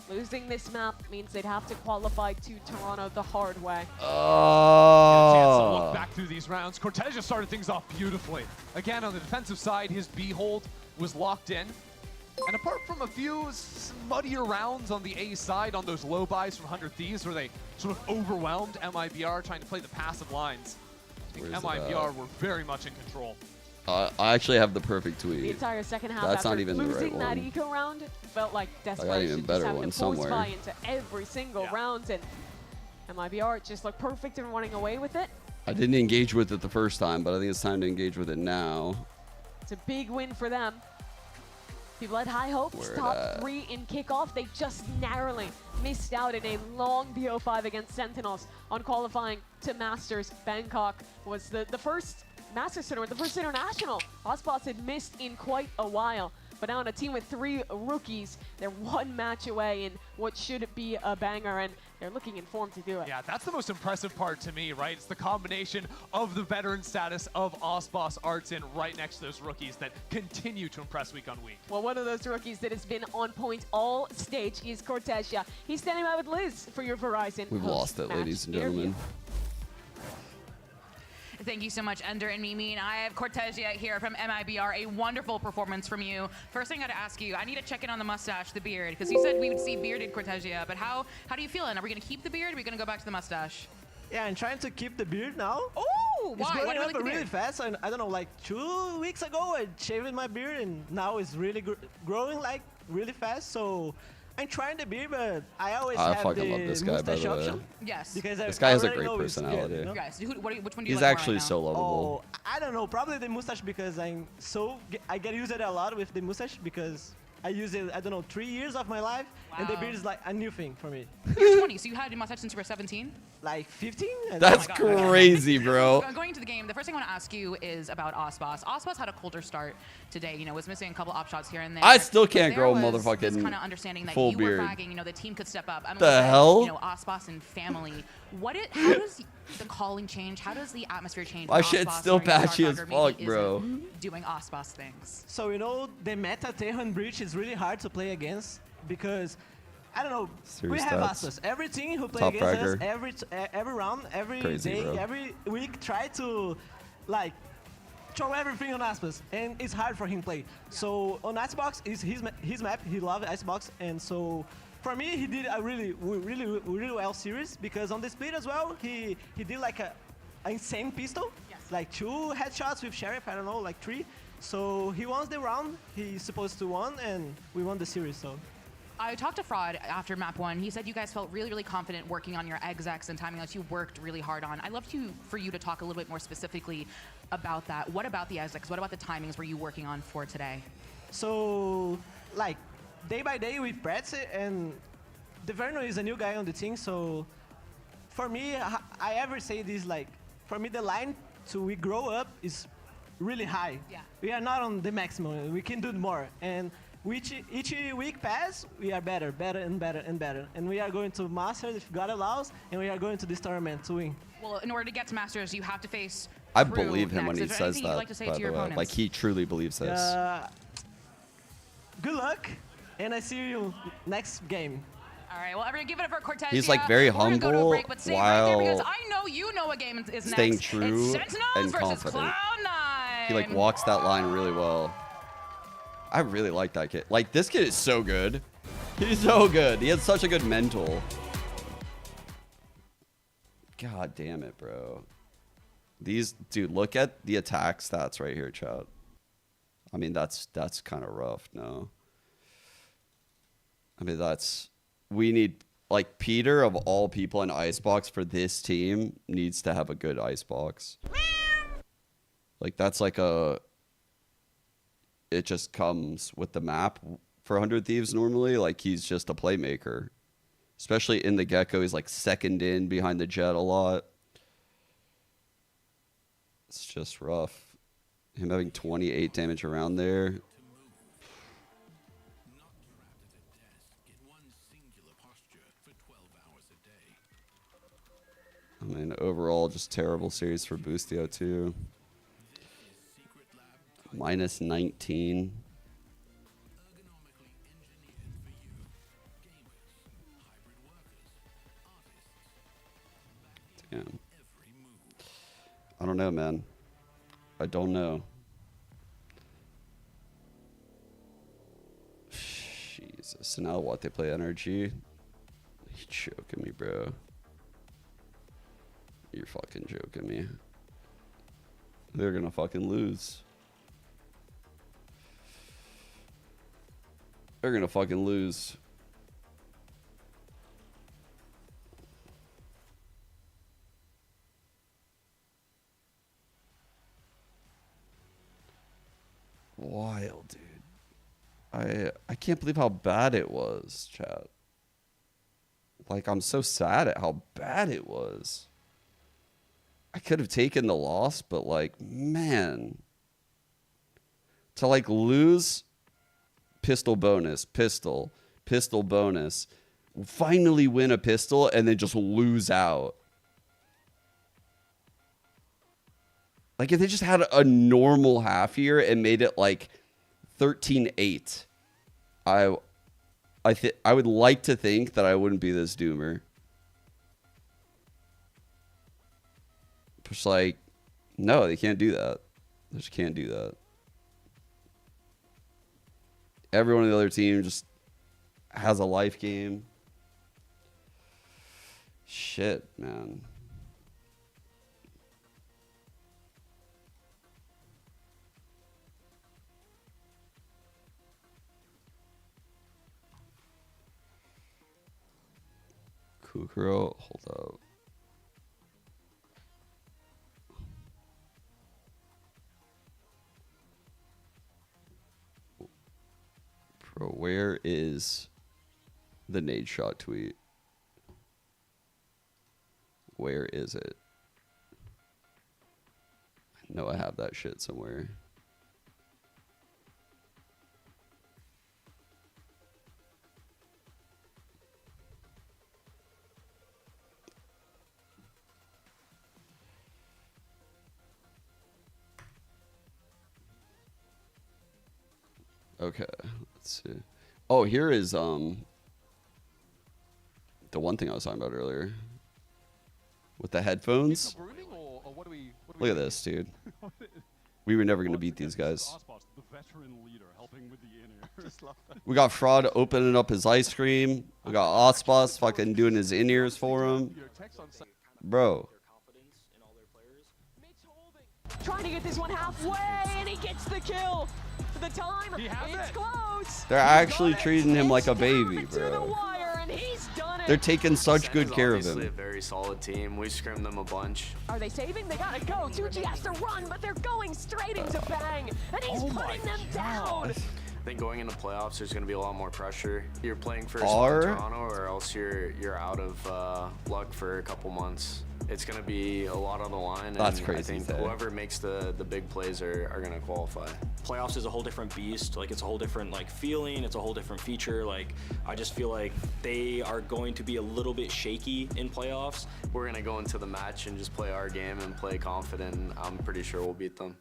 S14: Losing this map means they'd have to qualify to Toronto the hard way.
S8: Get a chance to
S2: Oh.
S8: look back through these rounds. Cortez just started things off beautifully. Again, on the defensive side, his B hold was locked in. And apart from a few muddier rounds on the A side, on those low buys from 100 Thieves, where they sort of overwhelmed MIBR trying to play the passive lines, I think
S2: Where's it
S8: MIBR
S2: at?
S8: were very much in control.
S2: I actually have the perfect
S14: The
S2: tweet.
S14: entire second half
S2: That's
S14: after
S2: not even the right
S14: losing that
S2: one.
S14: eco round felt like
S2: even
S14: desperation.
S2: better
S14: Just having
S2: one
S14: to force
S2: somewhere.
S14: buy into every single round, and MIBR just looked perfect in running away with it.
S2: I didn't engage with it the first time, but I think it's time to engage with it now.
S14: It's a big win for them. People had high hopes,
S2: Where
S14: top
S2: at?
S14: 3 in kickoff. They just narrowly missed out in a long BO5 against Sentinels on qualifying to Masters. Bangkok was the first Masters tournament, the first international Ascent had missed in quite a while. But now on a team with 3 rookies, they're 1 match away in what should be a banger, and they're looking in form to do it.
S8: Yeah, that's the most impressive part to me, right? It's the combination of the veteran status of Ascent Arts in right next to those rookies that continue to impress week on week.
S14: Well, one of those rookies that has been on point all stage is Cortesia. He's standing by with Liz for your Verizon
S2: We've lost it,
S14: post-match
S2: ladies and
S14: interview.
S2: gentlemen.
S20: Thank you so much, Ender and Mimi. And I have Cortesia here from MIBR. A wonderful performance from you. First thing I got to ask you, I need to check in on the mustache, the beard, because you said we would see bearded Cortesia. But how do you feel? And are we going to keep the beard? Or are we going to go back to the mustache?
S9: Yeah, I'm trying to keep the beard now.
S20: Oh,
S9: It's
S20: why?
S9: growing
S20: Why do you
S9: up
S20: like the
S9: really
S20: beard?
S9: fast. And I don't know, like 2 weeks ago, I shaved my beard, and now it's really growing like really fast. So I'm trying the beard, but I always
S2: I
S9: have
S2: fucking
S9: the
S2: love this guy, by
S9: mustache
S2: the way.
S9: option.
S20: Yes.
S9: Because
S2: This
S9: I
S2: guy has a
S9: already
S2: great
S9: know it's good,
S2: personality.
S9: you know?
S20: Guys, which one do you
S2: He's
S20: like
S2: actually
S20: more right
S2: so
S20: now?
S2: lovable.
S9: Oh, I don't know. Probably the mustache because I get used a lot with the mustache because I use it, I don't know, 3 years of my life, and the
S20: Wow.
S9: beard is like a new thing for me.
S20: You're 20, so you had a mustache since you were 17?
S9: like 15.
S2: That's
S20: Oh my God.
S2: crazy, bro.
S20: Going into the game, the first thing I want to ask you is about Ascent. Ascent had a colder start today. You know, was missing a couple op shots here and there.
S2: I still can't
S20: But
S2: grow
S20: there was
S2: motherfucking
S20: this kind of understanding that
S2: full
S20: you
S2: beard.
S20: were flagging. You know, the team could step up.
S2: The hell?
S20: You know, Ascent and family. How does the calling change? How does the atmosphere change?
S2: My
S20: when
S2: shit's
S20: Ascent
S2: still
S20: or, you know,
S2: patchy as
S20: Starfrog maybe
S2: fuck, bro.
S20: isn't doing Ascent things.
S9: So, you know, the meta Tehran Breach is really hard to play against because, I don't know,
S2: Serious
S9: we have
S2: stats.
S9: Aspas. Every team who play
S2: Top
S9: against
S2: fragger.
S9: us, every round, every
S2: Crazy,
S9: day,
S2: bro.
S9: every week, try to, like, throw everything on Aspas, and it's hard for him to play. So on Icebox is his map. He loves Icebox, and so for me, he did a really well series because on the split as well, he did like a insane pistol, like 2 headshots with Sheriff. I don't know, like 3. So he won the round. He's supposed to win, and we won the series. So.
S20: I talked to Fraud after map 1. He said you guys felt really, really confident working on your execs and timing that you worked really hard on. I'd love for you to talk a little bit more specifically about that. What about the execs? What about the timings were you working on for today?
S9: So, like, day by day with Pretz, and Deverno is a new guy on the team, so for me, I ever say this, like, for me the line to we grow up is really high.
S20: Yeah.
S9: We are not on the maximum, we can do more. And each week pass, we are better and better and better. And we are going to Masters if God allows, and we are going to this tournament to win.
S20: Well, in order to get to Masters, you have to face
S2: I
S20: Crew
S2: believe him
S20: next.
S2: when he
S20: Is there
S2: says
S20: anything you'd
S2: that,
S20: like to say
S2: by
S20: to
S2: the
S20: your
S2: way.
S20: opponents?
S2: Like, he truly believes this.
S9: Good luck, and I see you next game.
S20: All right, well, everyone give it up for Cortez.
S2: He's, like, very
S20: We're gonna go to a
S2: humble
S20: break, but stay right there because
S2: while
S20: I know you know a game is next.
S2: staying true
S20: It's Sentinels
S2: and
S20: versus
S2: confident.
S20: CLOUD9.
S2: He, like, walks that line really well. I really like that kid. Like, this kid is so good. He's so good. He has such a good mental. God damn it, bro. Dude, look at the attack stats right here, chat. I mean, that's kind of rough, no? I mean, we need, like, Peter of all people in Icebox for this team needs to have a good Icebox. Like, that's like it just comes with the map for 100 Thieves normally. Like, he's just a playmaker. Especially in the Gecko, he's like second in behind the Jet a lot. It's just rough. Him having 28 damage around there. I mean, overall, just terrible series for Boostio too. Minus 19. Damn. I don't know, man. I don't know. Jesus. Now what? They play Energy? You're joking me, bro. You're fucking joking me. They're gonna fucking lose. They're gonna fucking lose. Wild, dude. I can't believe how bad it was, chat. Like, I'm so sad at how bad it was. I could have taken the loss, but, like, man. To, like, lose pistol bonus, pistol bonus, finally win a pistol, and then just lose out. Like, if they just had a normal half year and made it, like, 13-8, I would like to think that I wouldn't be this doomer. Just like, no, they can't do that. They just can't do that. Everyone on the other team just has a life game. Shit, man. Kukuro, hold up. Bro, where is the nade shot tweet? Where is it? I know I have that shit somewhere. Okay, let's see. Oh, here is the one thing I was talking about earlier with the headphones. Look at this, dude. We were never gonna beat these guys. We got Fraud opening up his ice cream. We got Icebox fucking doing his in-ears for him. Bro.
S14: Trying to get this one halfway, and he gets the kill. The time, it's close.
S2: They're actually treating him like a baby, bro. They're taking such good care of
S11: Obviously
S2: him.
S11: a very solid team. We scrimmed them a bunch.
S14: Are they saving? They gotta go. Tucci has to run, but they're going straight into Bang, and he's putting them down.
S11: I think going into playoffs, there's going to be a lot more pressure. You're playing first in Toronto, or else you're out of luck for a couple months. It's going to be a lot on the line.
S2: That's
S11: and
S2: crazy.
S11: I think whoever makes the big plays are going to qualify.
S22: Playoffs is a whole different beast. Like, it's a whole different feeling. It's a whole different feature. Like, I just feel like they are going to be a little bit shaky in playoffs.
S11: We're going to go into the match and just play our game and play confident. And I'm pretty sure we'll beat them.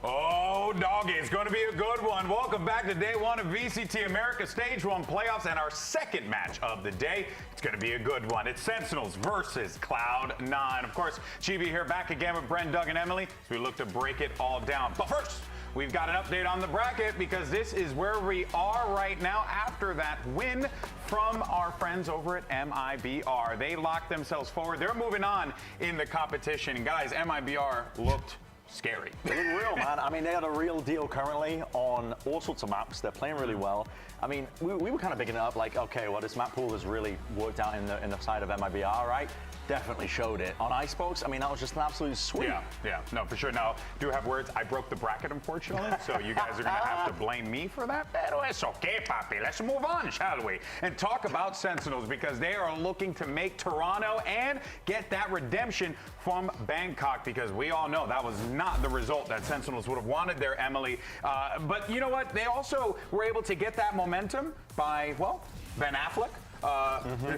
S3: Oh, doggy, it's going to be a good one. Welcome back to day one of VCT America Stage 1 playoffs and our second match of the day. It's going to be a good one. It's Sentinels versus CLOUD9. Of course, Chibi here back again with Brent, Doug, and Emily as we look to break it all down. But first, we've got an update on the bracket because this is where we are right now after that win from our friends over at MIBR. They locked themselves forward. They're moving on in the competition. And guys, MIBR looked scary.
S6: They look real, man. I mean, they got a real deal currently on all sorts of maps. They're playing really well. I mean, we were kind of picking it up like, okay, well, this map pool has really worked out in the side of MIBR, right? Definitely showed it. On Icebox, I mean, that was just an absolute sweep.
S3: Yeah, no, for sure. Now, do have words. I broke the bracket, unfortunately, so you guys are going to have to blame me for that. Pero it's okay, papi. Let's move on, shall we? And talk about Sentinels because they are looking to make Toronto and get that redemption from Bangkok because we all know that was not the result that Sentinels would have wanted there, Emily. But you know what? They also were able to get that momentum by, well, Ben Affleck.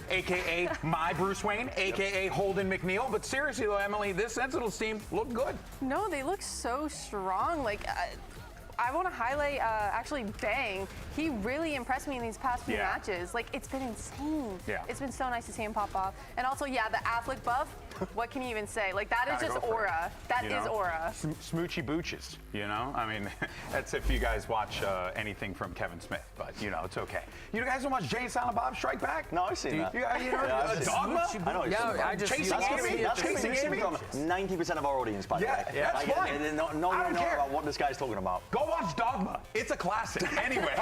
S3: AKA my Bruce Wayne, AKA Holden McNeil. But seriously though, Emily, this Sentinels team looked good.
S5: No, they look so strong. Like, I want to highlight actually Bang. He really impressed me in these past few matches. Like, it's been insane. It's been so nice to see him pop off. And also, the Affleck buff. What can you even say? Like, that is just aura. That is aura.
S3: Smoochy booches, you know? I mean, that's if you guys watch anything from Kevin Smith, but, you know, it's okay. You guys don't watch Jay and Silent Bob Strike Back?
S6: No, I've seen that.
S3: You know, Dogma?
S6: I know.
S3: That's
S6: chasing Amy from 90% of our audience, by the way.
S3: Yeah, that's fine.
S6: And no one knows about what this guy's talking about.
S3: Go watch Dogma. It's a classic. Anyway,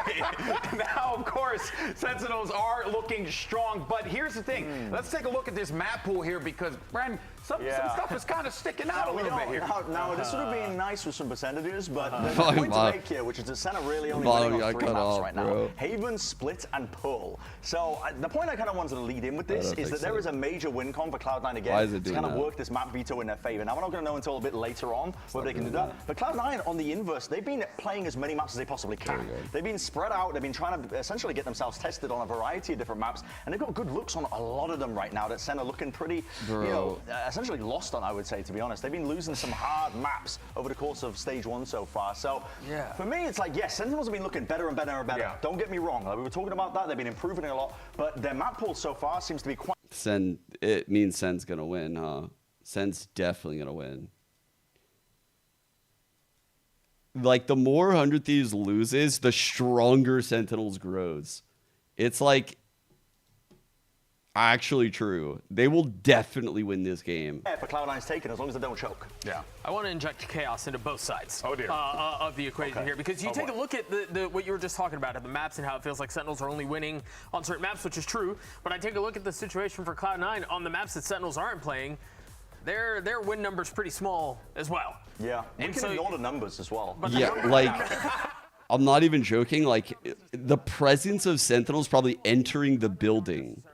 S3: now, of course, Sentinels are looking strong, but here's the thing. Let's take a look at this map pool here because, Bren, some stuff is kind of sticking out a little bit here.
S6: Now, this would have been nice with some percentages, but there's a point to make here, which is the center really only winning on 3 maps right now. Haven, Split, and Pearl. So the point I kind of wanted to lead in with this is that there is a major win con for Cloud9 again to kind of work this map veto in their favor. Now, we're not going to know until a bit later on whether they can do that. But Cloud9, on the inverse, they've been playing as many maps as they possibly can. They've been spread out. They've been trying to essentially get themselves tested on a variety of different maps, and they've got good looks on a lot of them right now. That center looking pretty, you know, essentially lost on, I would say, to be honest. They've been losing some hard maps over the course of stage 1 so far. So for me, it's like, yes, Sentinels have been looking better and better and better. Don't get me wrong. Like, we were talking about that. They've been improving it a lot, but their map pool so far seems to be quite...
S2: It means Sen's gonna win, huh? Sen's definitely gonna win. Like, the more 100 Thieves loses, the stronger Sentinels grows. It's like actually true. They will definitely win this game.
S6: Yeah, for Cloud9's taken, as long as they don't choke.
S3: Yeah.
S4: I want to inject chaos into both sides
S3: of
S4: the equation here, because you take a look at what you were just talking about, at the maps and how it feels like Sentinels are only winning on certain maps, which is true. But I take a look at the situation for Cloud9 on the maps that Sentinels aren't playing. Their win number's pretty small as well.
S6: Yeah, we can ignore the numbers as well.
S2: Yeah, like, I'm not even joking. Like, the presence of Sentinels probably entering the building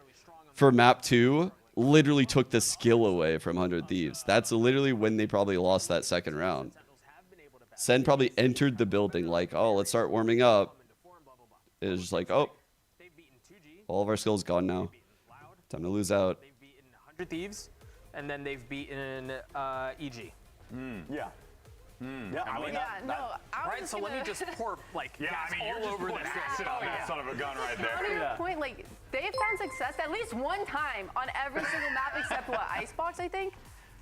S2: for map 2 literally took the skill away from 100 Thieves. That's literally when they probably lost that second round. Sen probably entered the building like, oh, let's start warming up. It was just like, oh, all of our skills gone now. Time to lose out.
S4: They've beaten 100 Thieves, and then they've beaten EG.
S6: Yeah. Yeah, I mean,
S4: right, so let me just pour like gas
S3: you're
S4: all
S3: just
S4: over
S3: pouring
S4: this.
S3: acid on that son of a gun right there.
S5: On your point, like, they've found success at least one time on every single map except what, Icebox, I think?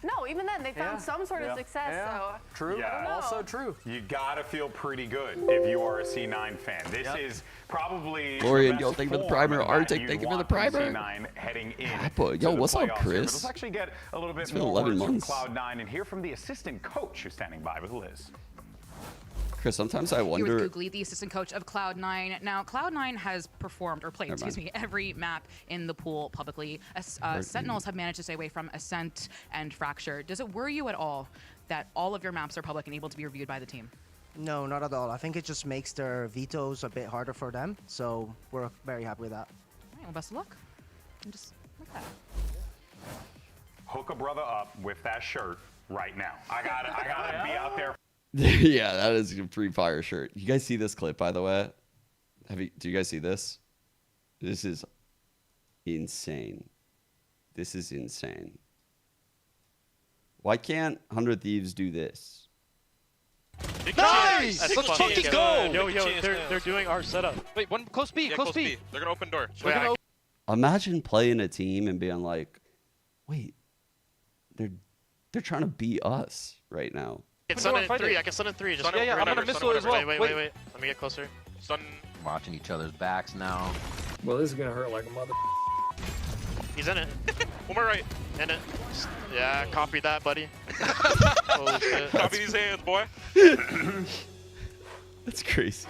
S5: No, even then, they found some sort of success, so.
S4: True,
S5: I don't know.
S4: also true.
S3: You gotta feel pretty good if you are a C9 fan. This is probably
S2: Florian,
S3: the
S2: yo,
S3: best
S2: thank you for the
S3: form
S2: primer.
S3: that
S2: Arctic,
S3: you'd
S2: thank you for the
S3: want from
S2: primer.
S3: C9 heading in.
S2: Apple,
S3: to
S2: yo,
S3: the
S2: what's up,
S3: playoffs here.
S2: Chris?
S3: But let's actually get a little bit
S2: It's been
S3: more
S2: 11
S3: words
S2: months.
S3: from Cloud9 and hear from the assistant coach who's standing by with Liz.
S2: Chris, sometimes I
S20: Here
S2: wonder.
S20: with Googly, the assistant coach of Cloud9. Now, Cloud9 has performed, or played, every map in the pool publicly. Sentinels have managed to stay away from Ascent and Fracture. Does it worry you at all that all of your maps are public and able to be reviewed by the team?
S7: No, not at all. I think it just makes their vetoes a bit harder for them, so we're very happy with that.
S20: All right, well, best of luck. And just like that.
S3: Hook a brother up with that shirt right now. I gotta be out there.
S2: Yeah, that is a free fire shirt. You guys see this clip, by the way? Do you guys see this? This is insane. This is insane. Why can't 100 Thieves do this?
S13: Nice! Let's fucking go!
S23: Yo, they're doing our setup.
S13: Wait, one close B, close B. They're gonna open door.
S2: Imagine playing a team and being like, wait, they're trying to beat us right now.
S13: I can stun in 3. I can stun in 3. Just yeah, I'm gonna missile as well. Wait. Let me get closer. Stun.
S17: Watching each other's backs now.
S24: Well, this is gonna hurt like a mother.
S13: He's in it. One more right. In it. Yeah, copy that, buddy. Holy shit. Copy these hands, boy.
S2: That's crazy.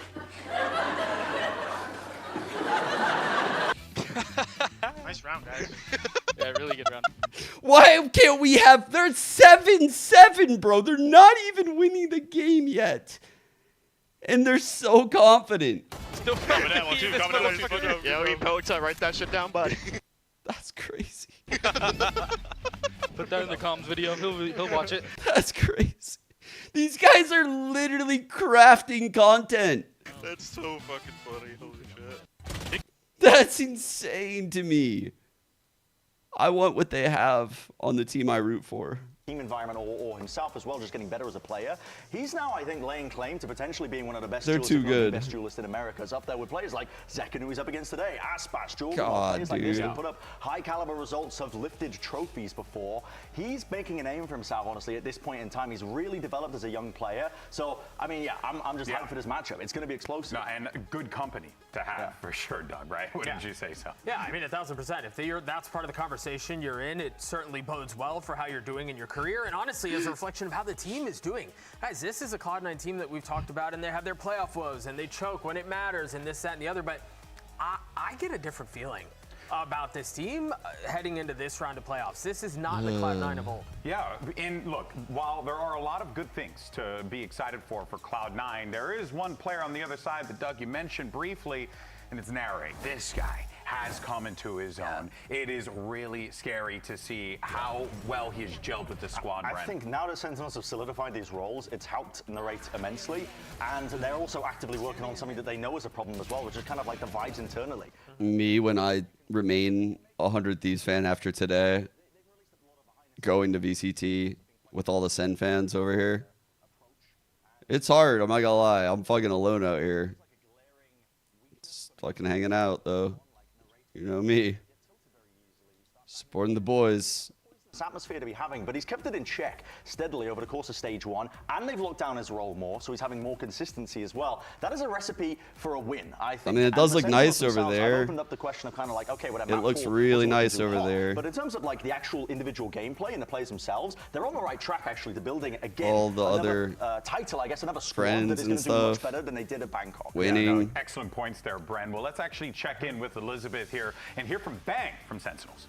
S13: Nice round, guys. Yeah, really good round.
S2: Why can't we have... They're 7-7, bro. They're not even winning the game yet. And they're so confident.
S13: Still coming at 1-2. Coming at 1-2. Yeah, we poked to write that shit down, buddy.
S2: That's crazy.
S23: Put that in the comms video. He'll watch it.
S2: That's crazy. These guys are literally crafting content.
S13: That's so fucking funny. Holy shit.
S2: That's insane to me. I want what they have on the team I root for.
S6: Team environment or himself as well, just getting better as a player. He's now, I think, laying claim to potentially being one of the best
S2: They're
S6: duelists,
S2: too
S6: if not the
S2: good.
S6: best duelist in America. It's up there with players like Zekin, who he's up against today, Icebox, Jordan,
S2: God,
S6: players like this
S2: dude.
S6: that put up high caliber results, have lifted trophies before. He's making a name for himself, honestly, at this point in time. He's really developed as a young player. So, I mean, yeah, I'm just hyped for this matchup. It's going to be explosive.
S3: No, and good company to have for sure, Doug, right? Wouldn't you say so?
S4: Yeah, I mean, 1,000%. If that's part of the conversation you're in, it certainly bodes well for how you're doing in your career. And honestly, as a reflection of how the team is doing. Guys, this is a Cloud9 team that we've talked about, and they have their playoff woes, and they choke when it matters, and this, that, and the other. But I get a different feeling about this team heading into this round of playoffs. This is not the Cloud9 of old.
S3: Yeah, and look, while there are a lot of good things to be excited for Cloud9, there is one player on the other side that, Doug, you mentioned briefly, and it's Nare. This guy has come into his own. It is really scary to see how well he's gelled with the squad.
S6: I think now that Sentinels have solidified these roles, it's helped Narrate immensely, and they're also actively working on something that they know is a problem as well, which is kind of like the vibes internally.
S2: Me, when I remain a 100 Thieves fan after today, going to VCT with all the Sen fans over here, it's hard. I'm not gonna lie. I'm fucking alone out here. Just fucking hanging out, though. You know me. Supporting the boys.
S6: Atmosphere to be having, but he's kept it in check steadily over the course of stage 1, and they've locked down his role more, so he's having more consistency as well. That is a recipe for a win, I think.
S2: I mean, it does look nice over there.
S6: I've opened up the question of kind of like, okay, whatever.
S2: It looks really nice over there.
S6: But in terms of like the actual individual gameplay and the players themselves, they're on the right track actually to building again
S2: all the
S6: another,
S2: other
S6: title, I guess, another squad
S2: friends
S6: that is going
S2: and
S6: to do much
S2: stuff.
S6: better than they did at Bangkok.
S2: Winning.
S3: Yeah, no, excellent points there, Bren. Well, let's actually check in with Elizabeth here and hear from Bang from Sentinels.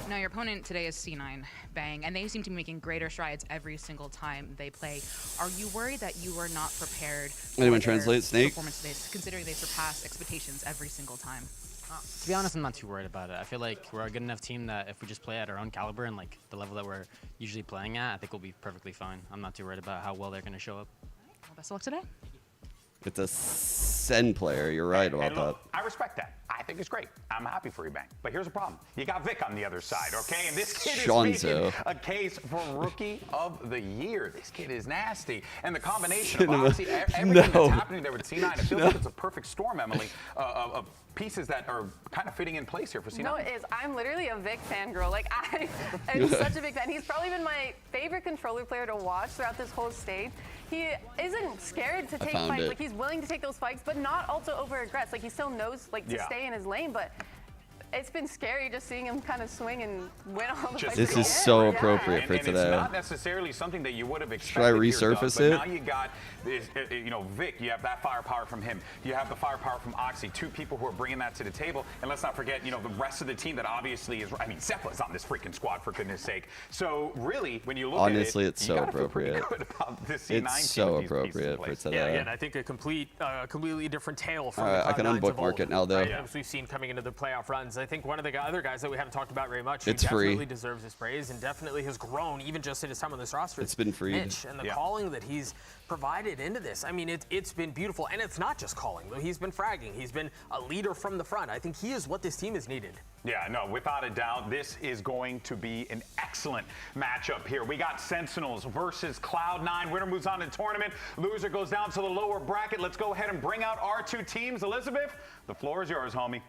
S20: Now, your opponent today is C9, Bang, and they seem to be making greater strides every single time they play. Are you worried that you were not prepared for
S2: Anyone
S20: their
S2: translate, Snake?
S20: performance today, considering they surpass expectations every single time?
S1: To be honest, I'm not too worried about it. I feel like we're a good enough team that if we just play at our own caliber and like the level that we're usually playing at, I think we'll be perfectly fine. I'm not too worried about how well they're going to show up.
S20: Well, best of luck today.
S2: It's a Sen player. You're right about that.
S3: I respect that. I think it's great. I'm happy for you, Bang. But here's the problem. You got Vic on the other side, okay? And this kid is making a case for Rookie of the Year. This kid is nasty. And the combination of obviously everything that's happening there with C9, it feels like it's a perfect storm, Emily, of pieces that are kind of fitting in place here for C9.
S5: No, it is. I'm literally a Vic fangirl. Like, I'm such a big fan. He's probably been my favorite controller player to watch throughout this whole stage. He isn't scared to take fights. Like, he's willing to take those fights, but not also over-aggress. Like, he still knows, like, to stay in his lane, but it's been scary just seeing him kind of swing and win all the fights.
S2: This is so appropriate for today.
S3: It's not necessarily something that you would have expected.
S2: Should I resurface it?
S3: Now you got this, you know, Vic. You have that firepower from him. You have the firepower from Oxy. Two people who are bringing that to the table. And let's not forget, you know, the rest of the team that obviously is. I mean, Zeppela's on this freaking squad for goodness sake. So really, when you look at it,
S2: it's so appropriate.
S3: It's
S2: so appropriate for today.
S4: Yeah, again, I think a completely different tale from
S2: All right, I can
S4: Cloud9's
S2: unbookmark it now, though.
S4: As we've seen coming into the playoff runs, I think one of the other guys that we haven't talked about very much,
S2: It's
S4: who definitely
S2: free.
S4: deserves his praise and definitely has grown even just in his time on this roster.
S2: It's been freed.
S4: Mitch and the calling that he's provided into this. I mean, it's been beautiful, and it's not just calling. He's been fragging. He's been a leader from the front. I think he is what this team has needed.
S3: Yeah, no, without a doubt, this is going to be an excellent matchup here. We got Sentinels versus Cloud9. Winner moves on to the tournament. Loser goes down to the lower bracket. Let's go ahead and bring out our two teams. Elizabeth, the floor is yours, homie.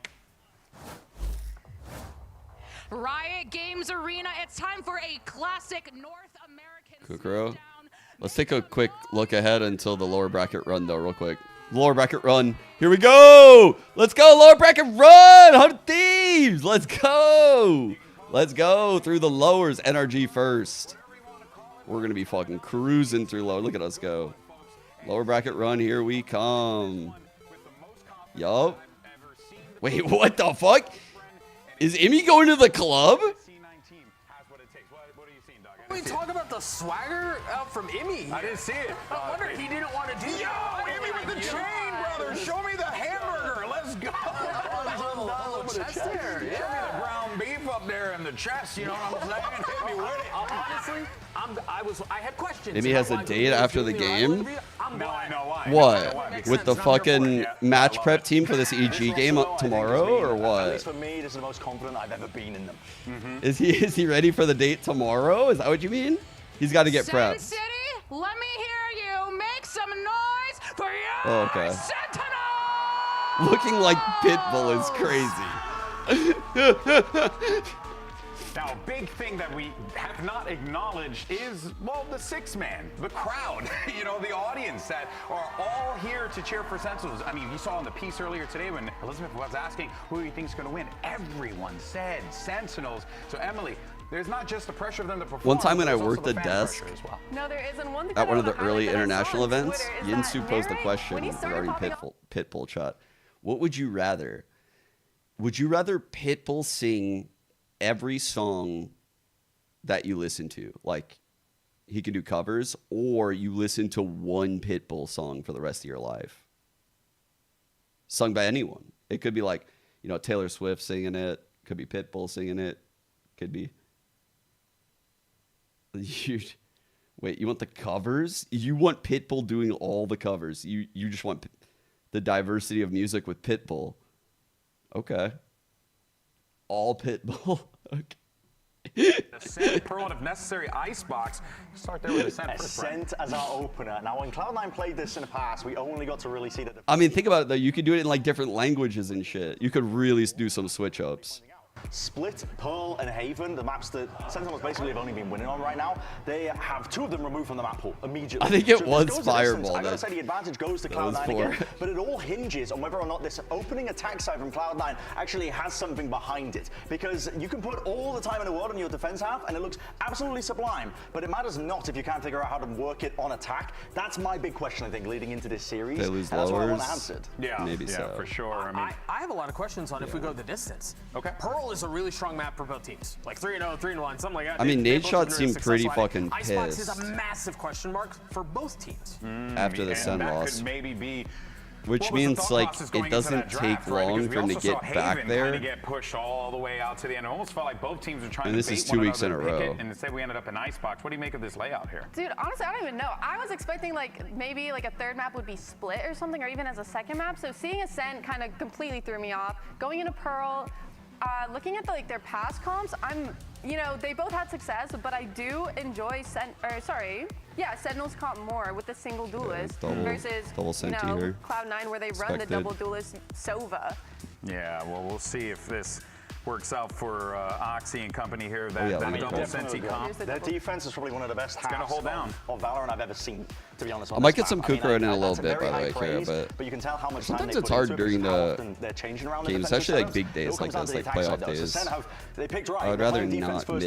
S20: Riot Games Arena, it's time for a classic North American
S2: Kukro. Let's take a quick look ahead until the lower bracket run, though, real quick. Lower bracket run. Here we go. Let's go. Lower bracket run. 100 Thieves. Let's go. Let's go through the lowers. NRG first. We're going to be fucking cruising through lower. Look at us go. Lower bracket run. Here we come. Yup. Wait, what the fuck? Is Emmy going to the club?
S4: We talk about the swagger out from Emmy.
S3: I didn't see it.
S4: I wonder if he didn't want to do
S3: Yo, Emmy with the chain, brother. Show me the hamburger. Let's go.
S4: Chest hair.
S3: Show me the ground beef up there in the chest. You know what I'm saying? Hit me with it.
S4: Honestly, I had questions.
S2: Emmy has a date after the game?
S3: Now I know why.
S2: What? With the fucking match prep team for this EG game tomorrow, or
S6: At
S2: what?
S6: least for me, this is the most confident I've ever been in them.
S2: Is he ready for the date tomorrow? Is that what you mean? He's got to get
S20: Sin
S2: prepped.
S20: City, let me hear you make some noise for your
S2: Oh, okay.
S20: Sentinels!
S2: Looking like Pitbull is crazy.
S3: Now, a big thing that we have not acknowledged is, well, the sixth man, the crowd, you know, the audience that are all here to cheer for Sentinels. I mean, you saw in the piece earlier today when Elizabeth was asking who you think is going to win. Everyone said Sentinels. So, Emily, there's not just the pressure of them to perform.
S2: One time when I
S3: there's also
S2: worked the
S3: fan
S2: desk
S3: pressure as well.
S5: No, there isn't. One thing
S2: at
S5: that
S2: one
S5: I
S2: of the
S5: wanna
S2: early
S5: highlight that I saw
S2: international
S5: on
S2: events,
S5: Twitter is
S2: Yinsu
S5: that
S2: posed the
S5: Mary,
S2: question
S5: when he started
S2: regarding
S5: popping
S2: Pitbull chat. What would you rather? Would you rather Pitbull sing every song that you listen to? Like, he can do covers, or you listen to one Pitbull song for the rest of your life? Sung by anyone. It could be like, you know, Taylor Swift singing it. Could be Pitbull singing it. Could be... Wait, you want the covers? You want Pitbull doing all the covers. You just want the diversity of music with Pitbull. Okay. All Pitbull. Okay.
S3: Ascent, Pearl, and if necessary, Icebox. Start there with Ascent first, right?
S6: Ascent as our opener. Now, when Cloud9 played this in the past, we only got to really see that.
S2: I mean, think about it, though. You could do it in, like, different languages and shit. You could really do some switch-ups.
S6: Split, Pearl, and Haven, the maps that Sentinels basically have only been winning on right now, they have two of them removed from the map pool immediately.
S2: I think it
S6: so
S2: was
S6: this goes
S2: Fireball.
S6: I gotta say the advantage goes to Cloud9 again, but it all hinges on whether or not this opening attack side from Cloud9 actually has something behind it. Because you can put all the time in the world on your defense half, and it looks absolutely sublime, but it matters not if you can't figure out how to work it on attack. That's my big question, I think, leading into this series.
S2: They lose
S6: and that's what I want
S2: lowers.
S6: answered.
S3: Yeah,
S2: Maybe so.
S3: for sure. I mean,
S4: I have a lot of questions on if we go the distance. Okay. Pearl is a really strong map for both teams. Like 3-0, 3-1, something like that.
S2: I mean,
S4: They
S2: Nate
S4: both
S2: Shot
S4: have been
S2: seemed pretty
S4: successful at it.
S2: fucking
S4: Icebox is
S2: pissed.
S4: a massive question mark for both teams.
S2: After the Sun
S3: that
S2: loss.
S3: could maybe be
S2: Which means like it doesn't take long for him to get back there.
S3: Get pushed all the way out to the end. It almost felt like both teams were trying to.
S2: And this is 2 weeks in a row.
S3: And instead we ended up in Icebox. What do you make of this layout here?
S5: Dude, honestly, I don't even know. I was expecting like maybe like a third map would be split or something, or even as a second map. So seeing Ascent kind of completely threw me off. Going into Pearl, looking at their past comps, you know, they both had success, but I do enjoy Sentinels comp more with the single duelist versus CLOUD9 where they run the double duelist Sova.
S3: Yeah, well, we'll see if this works out for Oxy and company here. That double Senti comp.
S6: Their defense is probably one of the best
S3: gonna hold down
S6: of Valorant I've ever seen, to be honest.
S2: I might get some Kukra in a little bit, by the way, Kira,
S6: but you can tell how much
S2: sometimes it's hard during the games, especially like big days like this, like playoff days. I would rather not miss parts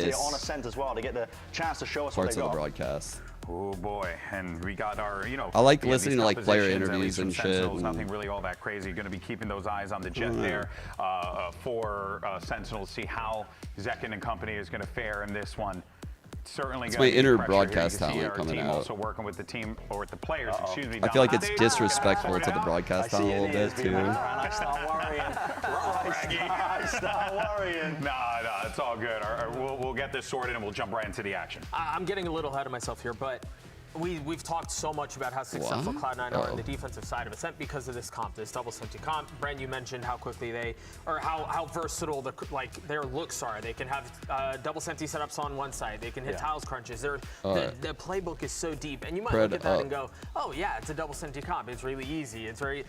S2: of the broadcast.
S3: Oh boy, and we got our, you know.
S2: I like listening to like player interviews and shit.
S3: Nothing really all that crazy. Going to be keeping those eyes on the jet there for Sentinels. See how Zekin and company is going to fare in this one. Certainly.
S2: It's my inner broadcast talent coming out.
S3: Also working with the team or with the players. Excuse me.
S2: I feel like it's disrespectful to the broadcast talent a little bit too.
S6: I start worrying.
S3: Nah, it's all good. We'll get this sorted and we'll jump right into the action.
S4: I'm getting a little ahead of myself here, but we've talked so much about how successful CLOUD9 are on the defensive side of Ascent because of this comp, this double Senti comp. Brent, you mentioned how quickly how versatile their looks are. They can have double Senti setups on one side. They can hit tiles crunches. The playbook is so deep, and you might look at that and go, "Oh yeah, it's a double Senti comp. It's really easy. It's very."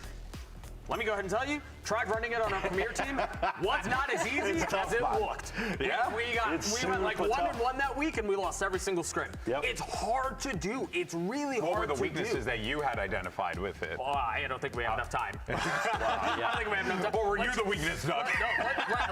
S4: Let me go ahead and tell you, tried running it on our Premier team. Was not as easy as it looked.
S3: Yeah,
S4: we went like 1-1 that week, and we lost every single scrim.
S3: Yep.
S4: It's hard to do. It's really hard to do.
S3: What were the weaknesses that you had identified with it?
S4: Well, I don't think we have enough time. I don't think we have enough time.
S3: Or were you the weakness, Doug?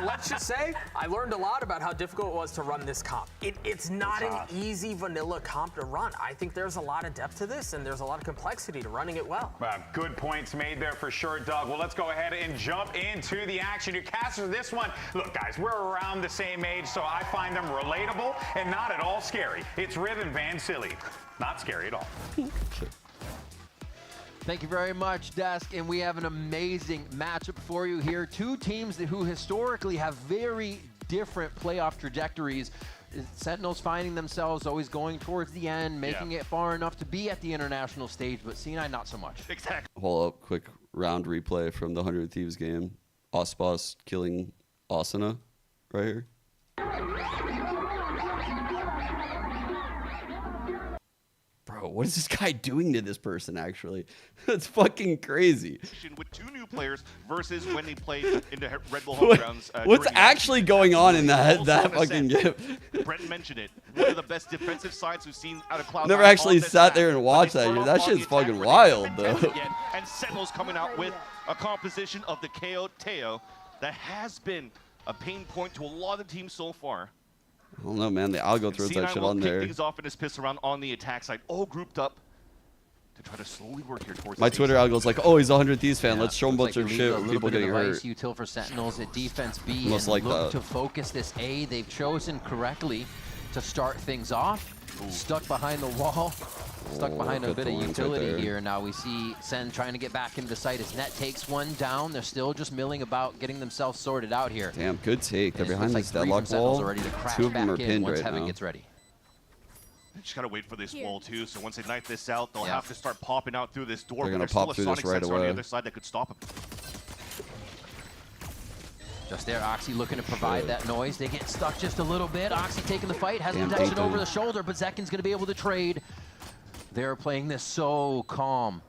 S4: Let's just say I learned a lot about how difficult it was to run this comp. It's not an easy vanilla comp to run. I think there's a lot of depth to this, and there's a lot of complexity to running it well.
S3: Good points made there for sure, Doug. Well, let's go ahead and jump into the action. Your casters, this one, look, guys, we're around the same age, so I find them relatable and not at all scary. It's Riv and Van Silly. Not scary at all.
S15: Thank you very much, Desk, and we have an amazing matchup for you here. Two teams who historically have very different playoff trajectories. Sentinels finding themselves always going towards the end, making it far enough to be at the international stage, but C9 not so much.
S3: Exactly.
S2: Hold up, quick round replay from the 100 Thieves game. Icebox killing Asuna right here. Bro, what is this guy doing to this person, actually? That's fucking crazy.
S16: With two new players versus when they played in the Red Bull home grounds.
S2: What's actually going on in that fucking game?
S16: Brent mentioned it. One of the best defensive sides we've seen out of Cloud9.
S2: Never actually sat there and watched that shit. That shit's fucking wild, though.
S16: And Sentinels coming out with a composition of the KO Teo that has been a pain point to a lot of teams so far.
S2: I don't know, man. The algo throws that shit on there.
S16: Things off in his piss around on the attack side, all grouped up to try to slowly work here towards
S2: my Twitter algo's like, oh, he's a 100 Thieves fan. Let's show him a bunch of shit with people getting hurt.
S15: Util for Sentinels at defense B
S2: Most
S15: and
S2: like
S15: look
S2: that.
S15: to focus this A. They've chosen correctly to start things off. Stuck behind the wall. Stuck behind a bit of utility here. Now we see Sen trying to get back into the site as Net takes one down. They're still just milling about, getting themselves sorted out here.
S2: Damn, good take. They're behind this
S15: like
S2: deadlock wall. Two of them are
S15: in
S2: pinned
S15: once
S2: right
S15: Heaven
S2: now.
S15: gets ready.
S16: They just gotta wait for this wall too. So once they knife this out, they'll have to start popping out through this door.
S2: They're gonna
S16: but there's
S2: pop
S16: still
S2: through
S16: a
S2: this
S16: sonic
S2: right
S16: sensor on the
S2: away.
S16: other side that could stop him.
S15: Just there, Oxy looking to provide that noise. They get stuck just a little bit. Oxy taking the fight, has protection over the shoulder, but Zekin's gonna be able to trade. They're playing this so calm.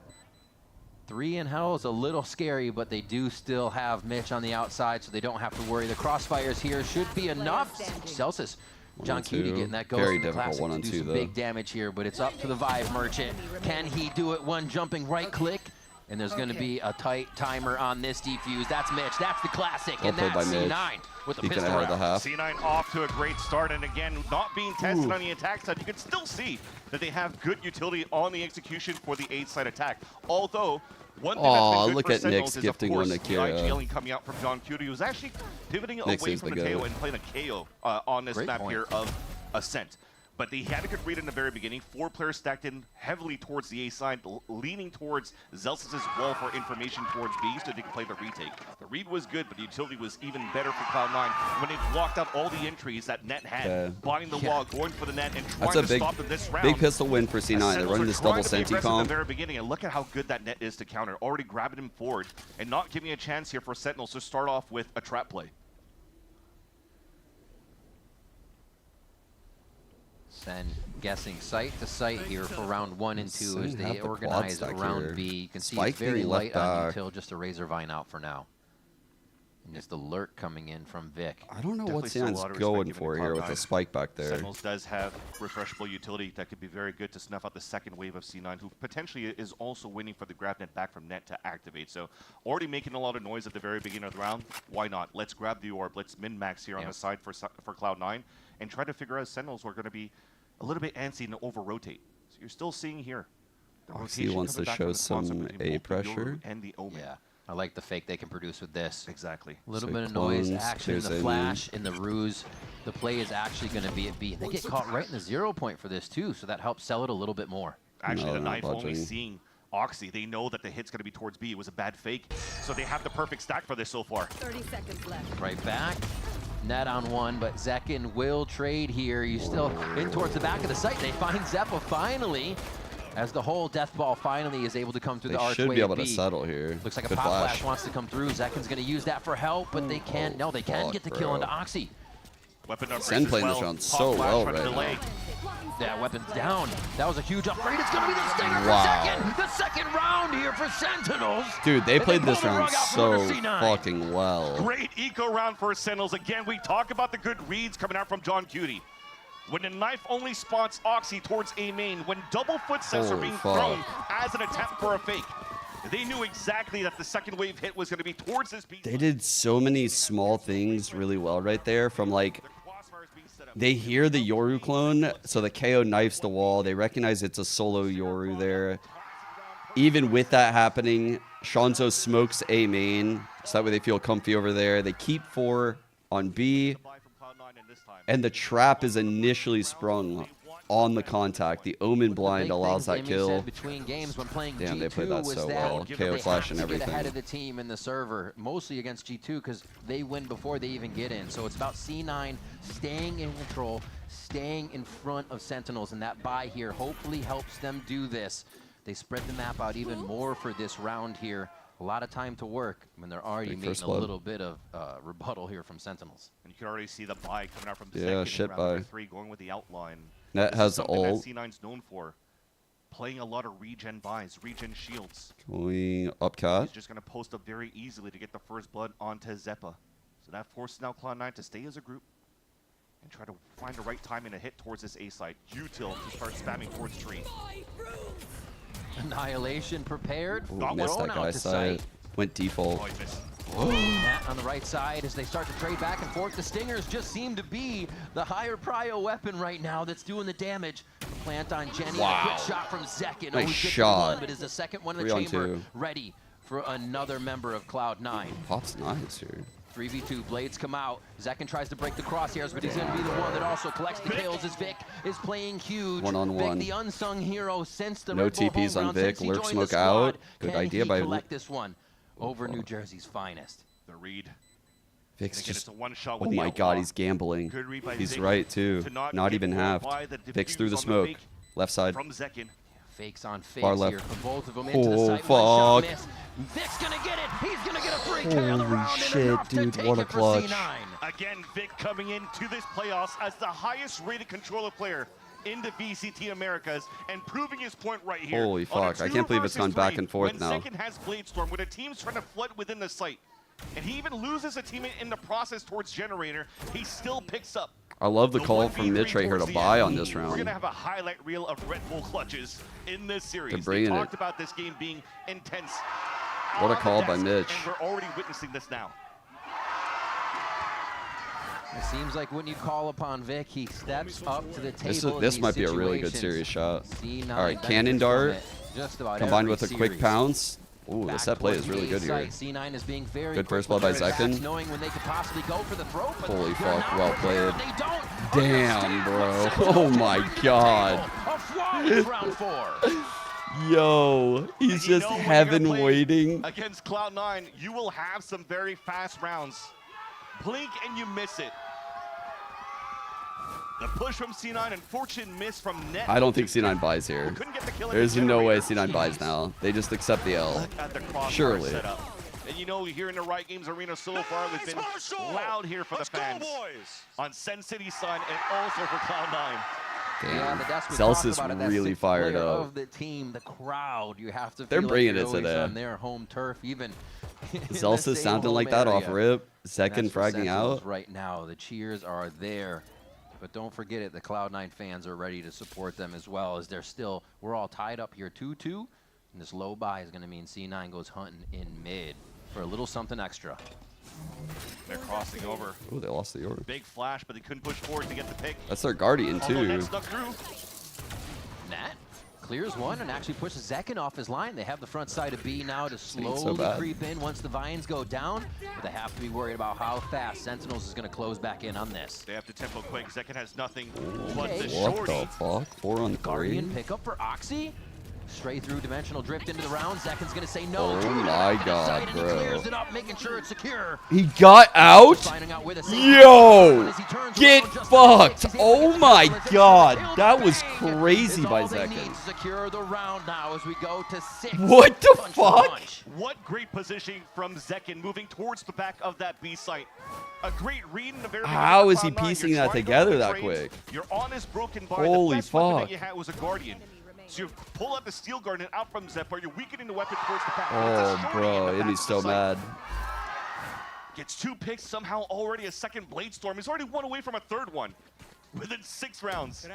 S15: 3 in hell is a little scary, but they do still have Mitch on the outside, so they don't have to worry. The crossfires here should be enough. Celsius, John Cutie getting that goal from the Classic to do some big damage here, but it's up to the Vive Merchant. Can he do it? One jumping right click, and there's going to be a tight timer on this defuse. That's Mitch. That's the Classic, and that's C9 with the pistol round.
S16: C9 off to a great start, and again, not being tested on the attack side. You can still see that they have good utility on the execution for the aid side attack. Although, one thing that's been good
S2: look
S16: for
S2: at
S16: Sentinels
S2: Nick's
S16: is, of
S2: gifting one
S16: course,
S2: to
S16: the
S2: Kira.
S16: IGLing coming out from John Cutie, who's actually pivoting away from the KO and playing a KO on this map here of Ascent. But they had a good read in the very beginning. 4 players stacked in heavily towards the A side, leaning towards Zelsis' wall for information towards B so they could play the retake. The read was good, but the utility was even better for Cloud9 when they blocked out all the entries that Net had, buying the wall, going for the Net, and trying to stop them this round.
S2: Big pistol win for C9. They're running this double Senti comp.
S16: In the very beginning, and look at how good that Net is to counter. Already grabbing him forward and not giving a chance here for Sentinels to start off with a trap play.
S15: Sen guessing site to site here for round 1 and 2 as they organize round B. You can see it's very light on Util, just a Razor Vine out for now. And just the lurk coming in from Vic.
S2: I don't know what C9's going for here with the spike back there.
S16: Sentinels does have refreshable utility that could be very good to snuff out the second wave of C9, who potentially is also waiting for the grab net back from Net to activate. So already making a lot of noise at the very beginning of the round. Why not? Let's grab the orb. Let's min-max here on the side for Cloud9 and try to figure out Sentinels are going to be a little bit antsy and over-rotate. So you're still seeing here.
S2: Oxy wants to show some A pressure.
S16: And the Omen.
S15: Yeah. I like the fake they can produce with this.
S16: Exactly.
S15: A little bit of noise, action, the flash, in the ruse. The play is actually going to be at B. They get caught right in the 0 point for this, too, so that helps sell it a little bit more.
S16: Actually, the knife only seeing Oxy. They know that the hit's going to be towards B. It was a bad fake, so they have the perfect stack for this so far.
S10: 30 seconds left.
S15: Right back. Net on 1, but Zekin will trade here. You still in towards the back of the site. They find Zeppa finally. As the whole death ball finally is able to come through the archway.
S2: They should be able to settle here.
S15: Looks like a pop flash wants to come through. Zekin's going to use that for help, but they can't. No, they can get the kill into Oxy.
S16: Weapon upgrade.
S2: Sen playing this round so well right now.
S15: Yeah, weapon's down. That was a huge upgrade. It's going to be the stinger for Zekin. The second round here for Sentinels.
S2: Dude, they played this round so fucking well.
S16: Great eco round for Sentinels. Again, we talk about the good reads coming out from John Cutie. When the knife only spots Oxy towards A main, when double footsteps are being thrown as an attempt for a fake, they knew exactly that the second wave hit was going to be towards this beat.
S2: They did so many small things really well right there. From like, they hear the Yoru clone, so the KO knifes the wall. They recognize it's a solo Yoru there. Even with that happening, Shanzo smokes A main, so that way they feel comfy over there. They keep 4 on B. And the trap is initially sprung on the contact. The Omen blind allows that kill.
S15: Between games when playing
S2: Damn,
S15: G2
S2: they played that so well. KO flash and everything.
S15: Get ahead of the team in the server, mostly against G2, because they win before they even get in. So it's about C9 staying in control, staying in front of Sentinels, and that buy here hopefully helps them do this. They spread the map out even more for this round here. A lot of time to work when they're already making a little bit of rebuttal here from Sentinels.
S16: And you can already see the buy coming out from the
S2: shit buy.
S16: 3 going with the outline.
S2: Net has ult.
S16: C9's known for playing a lot of regen buys, regen shields.
S2: Going up cat.
S16: He's just going to post up very easily to get the first blood onto Zeppa. So that forces now Cloud9 to stay as a group and try to find the right timing to hit towards this A side. Util to start spamming towards tree.
S15: Annihilation prepared.
S2: Missed that guy's side. Went default.
S15: Nat on the right side as they start to trade back and forth. The Stingers just seem to be the higher prio weapon right now that's doing the damage. Plant on Jenny. A quick shot from Zekin.
S2: Nice shot.
S15: But is the second one in the chamber ready for another member of Cloud9?
S2: Pop's nice here.
S15: 3v2, blades come out. Zekin tries to break the crosshairs, but he's going to be the one that also collects the kills as Vic is playing huge.
S2: One-on-one.
S15: Vic, the unsung hero since the
S2: No
S15: Red Bull
S2: TPs
S15: home
S2: on
S15: round,
S2: Vic.
S15: since he
S2: Lurk
S15: joined
S2: smoke
S15: the squad.
S2: out. Good idea by
S15: collect this one over New Jersey's finest.
S16: The read.
S2: Vic's just,
S16: it's a one-shot
S2: oh
S16: with
S2: my god, he's gambling. He's right too. Not even half. Vic's through the smoke. Left side.
S16: From Zekin.
S15: Fakes on fakes
S2: Far left.
S15: here for both of them into the site.
S2: Oh, fuck.
S15: Vic's gonna get it. He's gonna get a free K on the round.
S2: Holy shit, dude, what a clutch.
S16: Again, Vic coming into this playoffs as the highest rated controller player in the VCT Americas and proving his point right here.
S2: Holy fuck, I can't believe it's gone back and forth now.
S16: When Zekin has Bladestorm, when a team's trying to flood within the site, and he even loses a teammate in the process towards Generator, he still picks up.
S2: I love the call from Mitch right here to buy on this round.
S16: We're going to have a highlight reel of Red Bull clutches in this series.
S2: They're bringing
S16: they talked about this game being intense.
S2: What a call by Mitch.
S16: And we're already witnessing this now.
S15: It seems like when you call upon Vic, he steps up to the table.
S2: This might be a really good series shot. All right, cannon dart combined with a quick pounce. Ooh, the set play is really good here.
S15: C9 is being very
S2: good first blood by Zekin.
S15: Knowing when they could possibly go for the throw, but
S2: holy fuck, well played. Damn, bro. Oh my god.
S15: Round 4.
S2: Yo, he's just heaven waiting.
S16: Against CLOUD9, you will have some very fast rounds. Blink and you miss it. The push from C9, unfortunate miss from Net.
S2: I don't think C9 buys here. There's no way C9 buys now. They just accept the L. Surely.
S16: Setup. And you know, here in the Right Games Arena so far, we've been loud here for the fans. On Sen City side and also for CLOUD9.
S2: Damn. Celsius really fired up.
S15: Of the team, the crowd, you have to
S2: They're
S15: feel
S2: bringing
S15: like
S2: it today.
S15: On their home turf, even.
S2: Celsius sounding like that off rip. Second fragging out.
S15: Right now, the cheers are there. But don't forget it, the CLOUD9 fans are ready to support them as well, as we're all tied up here 2-2. And this low buy is going to mean C9 goes hunting in mid for a little something extra.
S16: They're crossing over.
S2: Ooh, they lost the order.
S16: Big flash, but they couldn't push forward to get the pick.
S2: That's their Guardian, too.
S15: Nat clears one and actually pushes Zekin off his line. They have the front side of B now to slowly creep in once the vines go down. But they have to be worried about how fast Sentinels is going to close back in on this.
S16: They have to tempo quick. Zekin has nothing
S2: but
S16: the
S2: what the fuck? 4 on 3.
S15: Guardian pickup for Oxy. Straight through dimensional drift into the round. Zekin's going to say no.
S2: Oh my god, bro.
S15: He clears it up, making sure it's secure.
S2: He got out? Yo! Get fucked! Oh my god. That was crazy by Zekin.
S15: Secure the round now as we go to 6.
S2: What the fuck?
S16: What great positioning from Zekin moving towards the back of that B site. A great read in the very
S2: How is he piecing that together that quick?
S16: You're on his broken bar.
S2: Holy
S16: the best weapon
S2: fuck.
S16: that you had was a Guardian. So you pull out the Steel Guardian out from Zephyr, you're weakening the weapon towards the back.
S2: Oh, bro, Imi's so mad.
S16: Gets 2 picks, somehow already a second Blade Storm. He's already 1 away from a 3rd one within 6 rounds.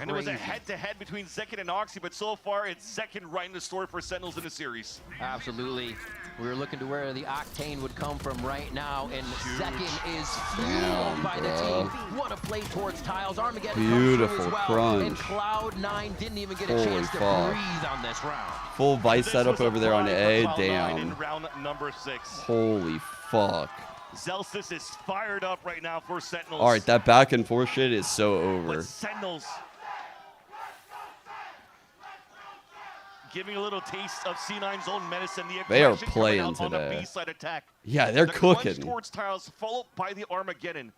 S16: And it was a head-to-head between Zekin and Oxy, but so far it's Zekin writing the story for Sentinels in the series.
S15: Absolutely. We were looking to where the Octane would come from right now, and Zekin is fueled by the team. What a play towards tiles. Armageddon
S2: beautiful
S15: as well.
S2: crunch.
S15: And CLOUD9 didn't even get a chance to breathe on this round.
S2: Full vice setup over there on A. Damn.
S16: In round number 6.
S2: Holy fuck.
S16: Zelsis is fired up right now for Sentinels.
S2: All right, that back and forth shit is so over.
S16: But Sentinels giving a little taste of C9's own medicine.
S2: They are playing today. Yeah, they're cooking.
S16: Towards tiles, followed by the Armageddon.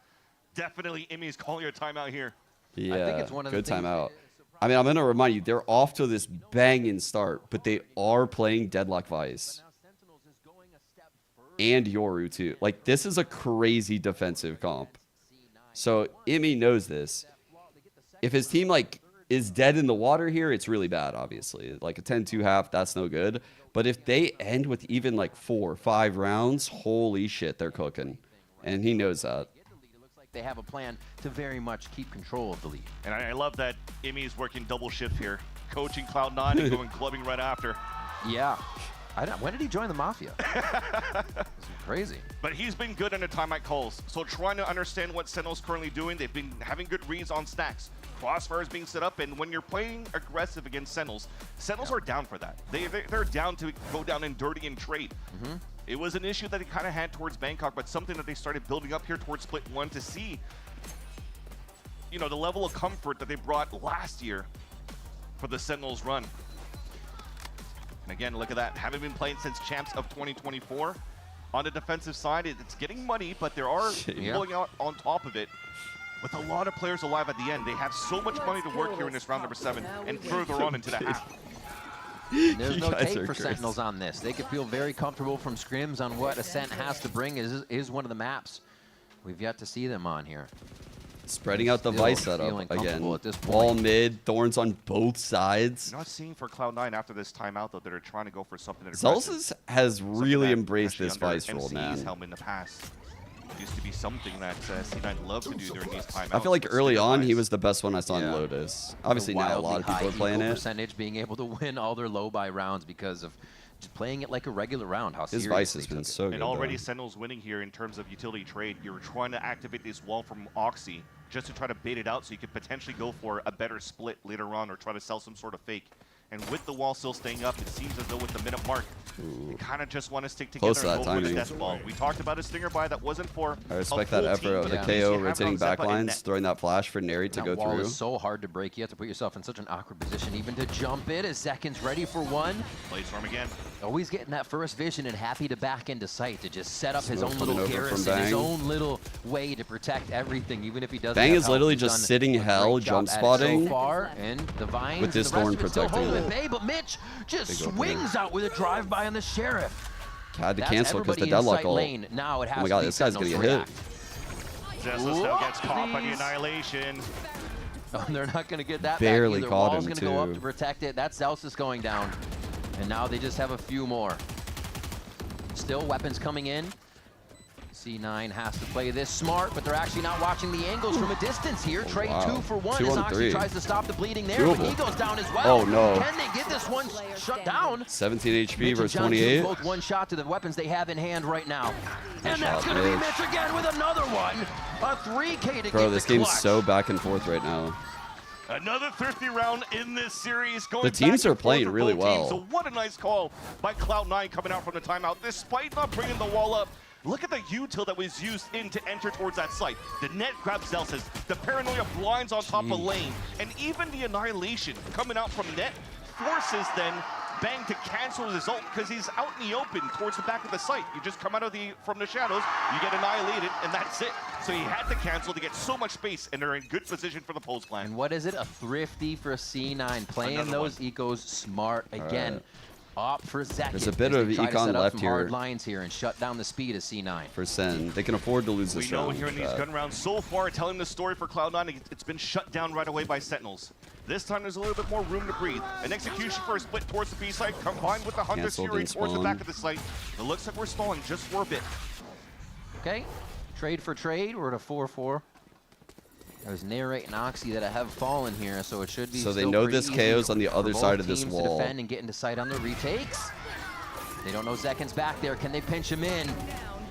S16: Definitely, Imi's calling a timeout here.
S2: Yeah,
S15: I think it's one of
S2: good
S15: the things
S2: timeout. I mean, I'm going to remind you, they're off to this banging start, but they are playing Deadlock Vice. And Yoru, too. Like, this is a crazy defensive comp. So, Imi knows this. If his team, like, is dead in the water here, it's really bad, obviously. Like, a 10-2 half, that's no good. But if they end with even, like, 4 or 5 rounds, holy shit, they're cooking. And he knows that.
S15: They have a plan to very much keep control of the lead.
S16: And I love that Imi is working double shift here. Coaching CLOUD9 and going clubbing right after.
S15: Yeah. When did he join the Mafia? This is crazy.
S16: But he's been good under timeout calls. So trying to understand what Sentinel's currently doing, they've been having good reads on stacks. Crossfire is being set up, and when you're playing aggressive against Sentinels are down for that. They're down to go down in dirty and trade. It was an issue that they kind of had towards Bangkok, but something that they started building up here towards Split 1 to see, you know, the level of comfort that they brought last year for the Sentinels run. And again, look at that. Haven't been playing since Champs of 2024. On the defensive side, it's getting money, but there are pulling out on top of it. With a lot of players alive at the end, they have so much money to work here in this round number 7 and further on into the half.
S15: There's no tape for Sentinels on this. They could feel very comfortable from scrims on what Ascent has to bring is one of the maps we've yet to see them on here.
S2: Spreading out the Vice setup again. All mid, Thorns on both sides.
S16: You're not seeing for CLOUD9 after this timeout, though, that are trying to go for something
S2: Zelsis has really embraced this Vice role, man.
S16: Helm in the past. Used to be something that C9 loved to do during these timeouts.
S2: I feel like early on, he was the best one I saw in Lotus. Obviously, now a lot of people are playing it.
S15: Percentage being able to win all their low-buy rounds because of just playing it like a regular round. How
S2: his Vice has been so good.
S16: And already Sentinels winning here in terms of utility trade. You're trying to activate this wall from Oxy just to try to bait it out so you could potentially go for a better split later on or try to sell some sort of fake. And with the wall still staying up, it seems as though with the minute mark, they kind of just want to stick
S2: Close
S16: together
S2: to
S16: and
S2: that
S16: go for the
S2: timing.
S16: death ball. We talked about a stinger buy that wasn't for
S2: I respect
S16: a full
S2: that
S16: team,
S2: effort
S16: but
S2: of the
S16: at least
S2: KO
S16: you have
S2: rotating
S16: around Zeppa and
S2: backlines,
S16: Net.
S2: throwing that flash for Neri to
S15: That
S2: go
S15: wall
S2: through.
S15: is so hard to break. You have to put yourself in such an awkward position even to jump it as Zekin's ready for one.
S16: Bladestorm again.
S15: Always getting that first vision and happy to back into sight to just set up his
S2: Smoke
S15: own
S2: coming
S15: little
S2: over from
S15: garrison, his
S2: Bang.
S15: own little way to protect everything, even if he doesn't
S2: Bang
S15: have
S2: is
S15: help.
S2: literally
S15: He's
S2: just
S15: done
S2: sitting
S15: a great
S2: hell,
S15: job
S2: jump
S15: at it
S2: spotting.
S15: so far, and the Vines
S2: With this
S15: and the rest
S2: thorn
S15: of it still
S2: protecting
S15: holding
S2: it.
S15: at bay, but Mitch just
S2: Big opening.
S15: swings out with a drive-by on the Sheriff.
S2: Had to
S15: That's
S2: cancel because the
S15: everybody in
S2: deadlock
S15: sight
S2: ult.
S15: lane. Now it has
S2: Oh my
S15: to
S2: god,
S15: be
S2: this guy's gonna get
S15: Sentinels
S2: hit.
S15: react.
S16: Zessa still gets caught by the Annihilation.
S15: Oh, they're not going to get that
S2: Barely
S15: back either.
S2: caught
S15: Wall's
S2: him,
S15: going to go up
S2: too.
S15: to protect it. That's Zelsis going down. And now they just have a few more. Still weapons coming in. C9 has to play this smart, but they're actually not watching the angles from a distance here. Trade
S2: wow.
S15: 2 for 1
S2: 2
S15: as
S2: on
S15: Oxy
S2: 3.
S15: tries to stop the bleeding there, but
S2: Doable.
S15: he goes down as well.
S2: Oh, no.
S15: Can they get this one shut down?
S2: 17 HP
S15: Mitch and
S2: versus
S15: John
S2: 28.
S15: both one shot to the weapons they have in hand right now. And that's
S2: shot,
S15: going to be
S2: Mitch.
S15: Mitch again with another one. A 3K to
S2: Bro,
S15: get
S2: this
S15: the
S2: game's
S15: clutch.
S2: so back and forth right now.
S16: Another thrifty round in this series. Going
S2: The teams
S16: back and
S2: are
S16: forth
S2: playing
S16: for
S2: really
S16: both teams.
S2: well.
S16: So what a nice call by CLOUD9 coming out from the timeout. Despite not bringing the wall up, look at the util that was used in to enter towards that site. The net grabs Zelsis, the paranoia blinds on top of lane, and even the annihilation coming out from net forces then Bang to cancel his ult because he's out in the open towards the back of the site. You just come out of from the shadows, you get annihilated, and that's it. So he had to cancel to get so much space, and they're in good position for the Pulse clan.
S15: And what is it? A thrifty for C9, playing
S16: Another
S15: those
S16: one.
S15: ecos smart again. Opt for Zekin.
S2: There's a bit
S15: as
S2: of
S15: they try to
S2: econ
S15: set up
S2: left
S15: some
S2: here.
S15: hard lines here and shut down the speed of C9.
S2: For Sen. They can afford to lose
S16: We
S2: this
S16: know
S2: round.
S16: here in
S2: with
S16: these
S2: that.
S16: gun rounds so far, telling the story for CLOUD9, it's been shut down right away by Sentinels. This time there's a little bit more room to breathe. An execution for a split towards the B side, combined with the Hunter's
S2: Canceled
S16: Fury
S2: and
S16: towards the
S2: spawn.
S16: back of the site. It looks like we're stalling just for a bit.
S15: Okay, trade for trade. We're at a 4-4. There's Narrate and Oxy that have fallen here, so it should be
S2: So they
S15: still
S2: know
S15: pretty
S2: this
S15: easy
S2: KO's on the
S15: for
S2: other
S15: both
S2: side of this
S15: teams
S2: wall.
S15: to defend and get into sight on the retakes. They don't know Zekin's back there. Can they pinch him in?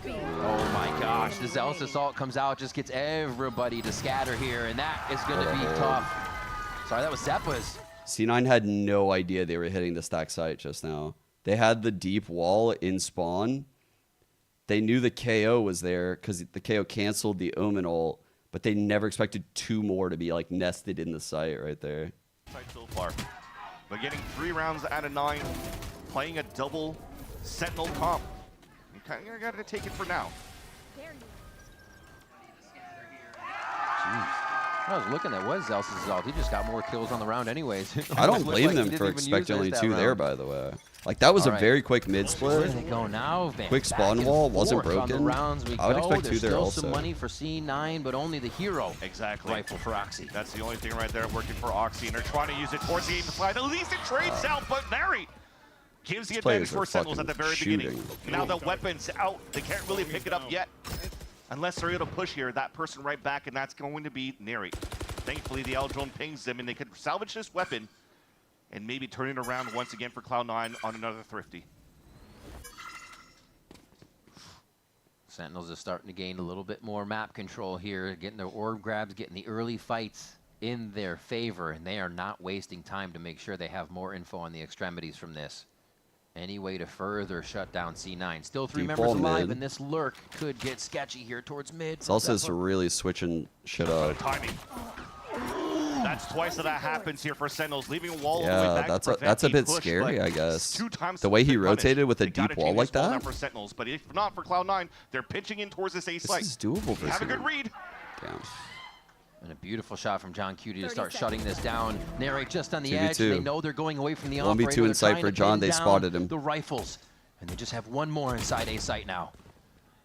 S15: Oh my gosh, the Zealous Assault comes out, just gets everybody to scatter here, and that is going to be tough. Sorry, that was Zeppa's.
S2: C9 had no idea they were hitting the stack site just now. They had the deep wall in spawn. They knew the KO was there because the KO canceled the Omen ult, but they never expected 2 more to be like nested in the site right there.
S16: So far, but getting 3 rounds out of 9, playing a double Sentinel comp. You kind of got to take it for now.
S15: Jeez. I was looking at what Zealous' ult. He just got more kills on the round anyways.
S2: I don't
S15: Looked
S2: blame
S15: like he
S2: them
S15: didn't
S2: for
S15: even use
S2: expecting only
S15: that
S2: 2 there,
S15: round.
S2: by the way. Like, that was
S15: All
S2: a
S15: right.
S2: very quick mid
S15: Where
S2: split.
S15: do they go now?
S2: Quick
S15: Back
S2: spawn
S15: and
S2: wall, wasn't
S15: forth on the
S2: broken.
S15: rounds we
S2: I would
S15: go.
S2: expect
S15: There's
S2: 2 there
S15: still
S2: also.
S15: some money for C9, but only the hero
S16: Exactly.
S15: rifle for Oxy.
S16: That's the only thing right there working for Oxy, and they're trying to use it towards the aim side. At least it trades out, but Neri gives the
S2: These
S16: advantage
S2: players are
S16: for Sentinels at the very
S2: fucking
S16: beginning.
S2: shooting.
S16: Now the weapon's out, they can't really pick it up yet. Unless they're able to push here, that person right back, and that's going to be Neri. Thankfully, the L drone pings them, and they could salvage this weapon and maybe turn it around once again for CLOUD9 on another thrifty.
S15: Sentinels are starting to gain a little bit more map control here, getting their orb grabs, getting the early fights in their favor, and they are not wasting time to make sure they have more info on the extremities from this. Any way to further shut down C9. Still 3
S2: Deep
S15: members
S2: wall
S15: alive,
S2: mid.
S15: and this lurk could get sketchy here towards mid.
S2: Zelsis really switching shit up.
S16: Timing. That's twice that happens here for Sentinels, leaving a wall all the way
S2: Yeah,
S16: back
S2: that's
S16: to
S2: a
S16: prevent
S2: bit
S16: the push,
S2: scary,
S16: but
S2: I guess.
S16: 2 times
S2: The way he
S16: been punished.
S2: rotated with a
S16: They gotta
S2: deep wall
S16: change
S2: like
S16: this wall
S2: that.
S16: now for Sentinels, but if not for CLOUD9, they're pitching in towards this A site.
S2: This is doable for
S16: Have a
S2: C9.
S16: good read.
S2: Damn.
S15: And a beautiful shot from John Cutie to start shutting this down. Narrate just on the
S2: 2v2.
S15: edge. They know they're going away from the
S2: 1v2
S15: operator. They're
S2: in sight
S15: trying
S2: for
S15: to
S2: John.
S15: pin
S2: They
S15: down
S2: spotted him.
S15: The rifles. And they just have one more inside A site now.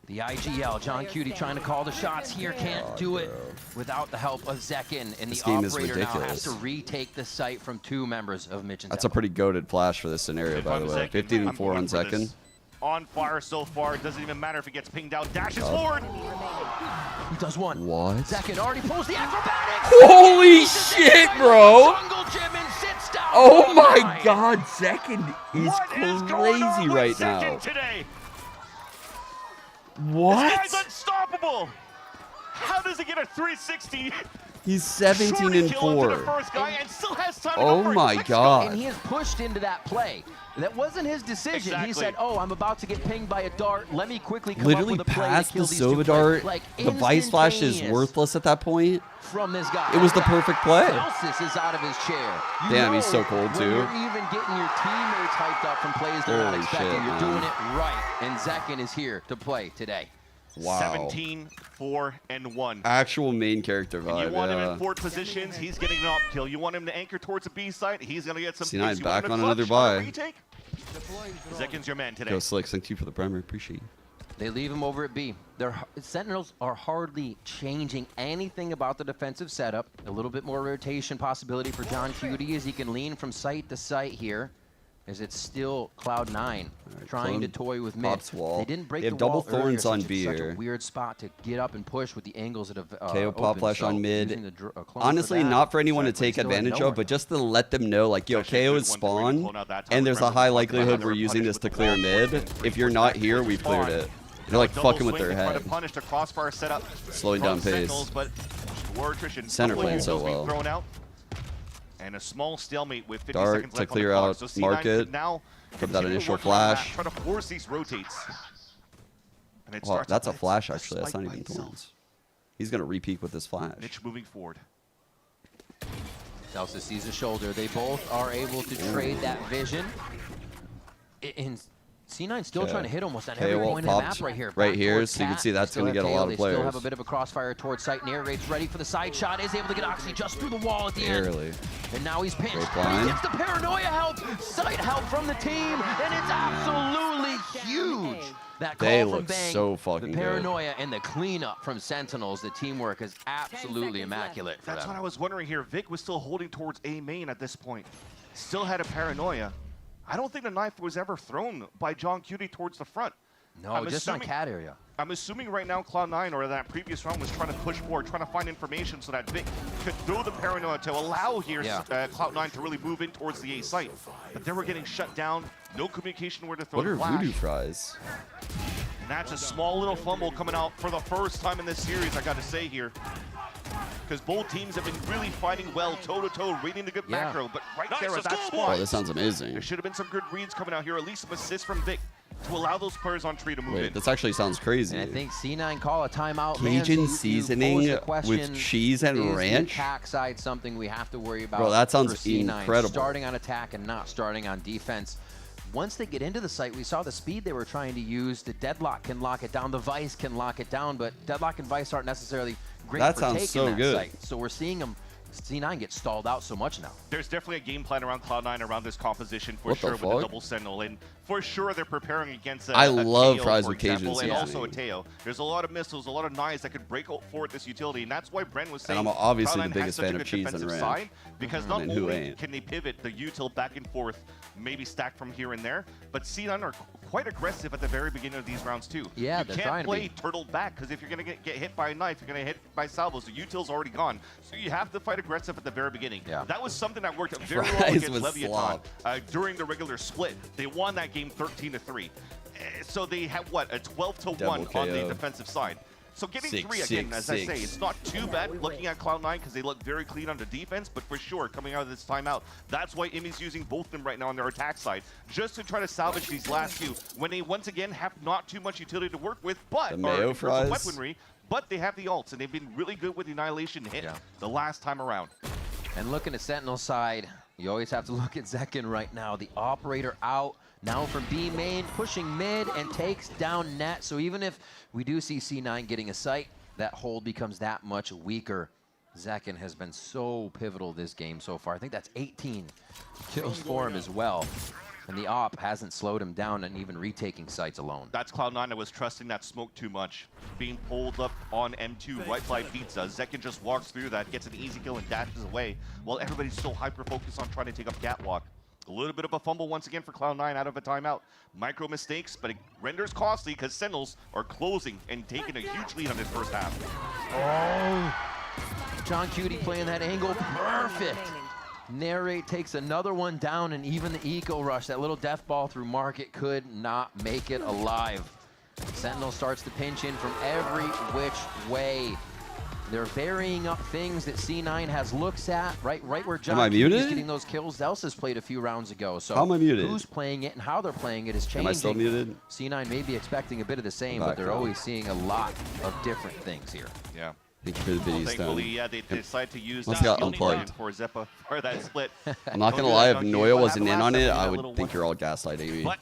S15: The IGL, John Cutie trying to call the shots here. Can't do it without the help of Zekin. And
S2: This
S15: the
S2: game is
S15: operator now has
S2: ridiculous.
S15: to retake the site from 2 members of Mitch and
S2: That's a pretty goated flash for this scenario, by the way. 15 and 4 on second.
S16: On fire so far. It doesn't even matter if he gets pinged out. Dashes
S2: God.
S16: forward.
S15: He does one.
S2: What?
S15: Zekin already pulls the acrobatics.
S2: Holy shit, bro!
S15: Jungle Gym and sits down.
S2: Oh my god, Zekin is crazy right now.
S16: Second today.
S2: What?
S16: This guy's unstoppable. How does he get a 360
S2: He's 17 and 4. Oh my god.
S15: And he is pushed into that play. That wasn't his decision. He said, "Oh, I'm about to get pinged by a dart. Let me quickly come
S2: Literally
S15: up with a play
S2: past
S15: to kill
S2: the
S15: these two
S2: Sova
S15: players."
S2: dart.
S15: Like,
S2: The Vice Flash is
S15: instantaneous
S2: worthless at that point.
S15: from this guy.
S2: It was the perfect play.
S15: Celsius is out of his chair. You
S2: Damn, he's
S15: know
S2: so cold
S15: when
S2: too.
S15: You're even getting your teammates hyped up from plays they're not
S2: Holy
S15: expecting.
S2: shit,
S15: You're
S2: man.
S15: doing it right, and Zekin is here to play today.
S2: Wow.
S16: 17, 4, and 1.
S2: Actual main character vibe.
S16: You want him
S2: yeah.
S16: in forward positions, he's getting an up kill. You want him to anchor towards the B side, he's going to get some
S2: C9
S16: picks. You
S2: back
S16: want him
S2: on
S16: to
S2: another
S16: clutch on a
S2: buy.
S16: retake? Zekin's your man today.
S2: Go Slick, thank you for the primary. Appreciate you.
S15: They leave him over at B. Their Sentinels are hardly changing anything about the defensive setup. A little bit more rotation possibility for John Cutie as he can lean from site to site here. As it's still CLOUD9 trying to toy with mid.
S2: Pops wall.
S15: They didn't break
S2: They have
S15: the wall
S2: double thorns
S15: earlier,
S2: on
S15: such
S2: B
S15: a
S2: here.
S15: weird spot to get up and push with the angles that have
S2: KO pop
S15: opened.
S2: flash
S15: So
S2: on mid.
S15: using the clone
S2: Honestly,
S15: for that.
S2: not for anyone to take
S15: Still had
S2: advantage
S15: nowhere.
S2: of, but just to let them know, like, yo, KO is spawned, and there's a high likelihood we're using this to clear mid. If you're not here, we've cleared it. They're like fucking with their head.
S16: Punish the crossfire setup.
S2: Slowing down pace.
S16: Sentinels, but war attrition.
S2: Center
S16: Couple
S2: playing so
S16: utils being
S2: well.
S16: thrown out. And a small stalemate with 50
S2: Dart
S16: seconds
S2: to
S16: left on
S2: clear
S16: the clock.
S2: out
S16: So C9
S2: market.
S16: could now
S2: Put that
S16: continue to
S2: initial
S16: work on that,
S2: flash.
S16: Try to force these rotates. And it
S2: Well,
S16: starts
S2: that's a
S16: with
S2: flash,
S16: a
S2: actually. That's
S16: spike
S2: not
S16: by
S2: even
S16: itself.
S2: thorns. He's going to re-peek with this flash.
S16: Mitch moving forward.
S15: Celsius sees the shoulder. They both are able to trade that vision. And C9 still trying to hit almost on every point of the map right here.
S2: Right
S15: Back
S2: here,
S15: towards
S2: so you can
S15: Cat.
S2: see that's
S15: Still
S2: going to
S15: have
S2: get a lot
S15: KO.
S2: of
S15: They still have
S2: players.
S15: a bit of a crossfire towards site. Narrates ready for the side shot. Is able to get Oxy just through the wall at the end.
S2: Barely.
S15: And now he's pinched.
S2: Great
S15: But he
S2: blind.
S15: gets the paranoia help. Site help from the team. And it's absolutely huge. That call
S2: They
S15: from
S2: look
S15: Bang,
S2: so fucking
S15: the
S2: good.
S15: paranoia and the cleanup from Sentinels. The teamwork is absolutely immaculate for
S16: That's
S15: them.
S16: what I was wondering here. Vic was still holding towards A main at this point. Still had a paranoia. I don't think the knife was ever thrown by John Cutie towards the front.
S15: No, just on cat area.
S16: I'm assuming right now Cloud9 or that previous round was trying to push forward, trying to find information so that Vic could throw the paranoia to allow here Cloud9 to really move in towards the A site. But they were getting shut down. No communication where to throw
S2: What
S16: the
S2: are
S16: flash.
S2: voodoo fries?
S16: And that's a small little fumble coming out for the first time in this series, I got to say here. Because both teams have been really fighting well, toe-to-toe, reading the good macro, but right there at that spot.
S2: Oh, this sounds amazing.
S16: There should have been some good reads coming out here, at least some assists from Vic to allow those players on tree to move in.
S2: Wait, this actually sounds crazy.
S15: And I think C9 call a timeout.
S2: Cajun
S15: man,
S2: seasoning with cheese and
S15: is
S2: ranch?
S15: the attack side something we have to worry about?
S2: Bro, that sounds
S15: for C9,
S2: incredible.
S15: Starting on attack and not starting on defense. Once they get into the site, we saw the speed they were trying to use. The Deadlock can lock it down. The Vice can lock it down, but Deadlock and Vice aren't necessarily great
S2: That
S15: for
S2: sounds
S15: taking
S2: so
S15: that
S2: good.
S15: site. So we're seeing them. C9 get stalled out so much now.
S16: There's definitely a game plan around Cloud9 around this composition for
S2: What the
S16: sure with the
S2: fuck?
S16: double Sentinel. And for sure they're preparing against a
S2: I love
S16: Teo,
S2: fries
S16: for
S2: with Cajun
S16: example, and also a
S2: seasoning.
S16: Teo. There's a lot of missiles, a lot of knives that could break out for this utility, and that's why Bren was saying
S2: And I'm obviously the
S16: Cloud9
S2: biggest
S16: has such a
S2: fan of
S16: good
S2: cheese and
S16: defensive
S2: ranch.
S16: side, because
S2: I
S16: not
S2: mean, who
S16: only
S2: ain't?
S16: can they pivot the util back and forth, maybe stack from here and there, but C9 are quite aggressive at the very beginning of these rounds too.
S15: Yeah,
S16: you
S15: they're
S16: can't
S15: trying to
S16: play
S15: be.
S16: turtle back, because if you're going to get hit by a knife, you're going to hit by salvos. The util's already gone. So you have to fight aggressive at the very beginning.
S15: Yeah.
S16: That was something that worked very well
S2: Fries
S16: against
S2: with
S16: Leviathan
S2: slop.
S16: during the regular split. They won that game 13-3. So they had, what, a 12-1
S2: Double
S16: on the
S2: KO.
S16: defensive side. So getting
S2: 6,
S16: 3 again,
S2: 6,
S16: as I say,
S2: 6.
S16: it's not too bad looking at Cloud9 because they look very clean on the defense, but for sure, coming out of this timeout, that's why Imi's using both of them right now on their attack side, just to try to salvage these last two, when they once again have not too much utility to work with, but
S2: The mayo
S16: in terms of
S2: fries.
S16: weaponry, but they have the ults, and they've been really good with the Annihilation hit the last time around.
S15: And looking at Sentinel side, you always have to look at Zekin right now. The operator out now from B main, pushing mid and takes down net. So even if we do see C9 getting a site, that hold becomes that much weaker. Zekin has been so pivotal this game so far. I think that's 18 kills for him as well. And the op hasn't slowed him down and even retaking sites alone.
S16: That's Cloud9 that was trusting that smoke too much. Being pulled up on M2 right by Pizza. Zekin just walks through that, gets an easy kill and dashes away, while everybody's still hyper-focused on trying to take up Catwalk. A little bit of a fumble once again for Cloud9 out of a timeout. Micro mistakes, but it renders costly because Sentinels are closing and taking a huge lead on this first half.
S15: Oh! John Cutie playing that angle perfect. Narrate takes another one down, and even the eco rush, that little death ball through market, could not make it alive. Sentinel starts to pinch in from every which way. They're varying up things that C9 has looks at, right where
S2: Am I
S15: John Cutie is
S2: muted?
S15: getting those kills. Zelsa's played a few rounds ago. So
S2: How am I muted?
S15: who's playing it and how they're playing it is changing.
S2: Am I still muted?
S15: C9 may be expecting a bit of the same,
S2: Back
S15: but they're
S2: now.
S15: always seeing a lot of different things here.
S16: Yeah.
S2: Thank you for the videos,
S16: Thankfully,
S2: Dan.
S16: yeah, they decide to use
S2: Must have got unplugged.
S16: for Zeppa for that split.
S2: I'm not gonna lie, if Noya wasn't in on it, I would think you're all gaslighting me.
S16: But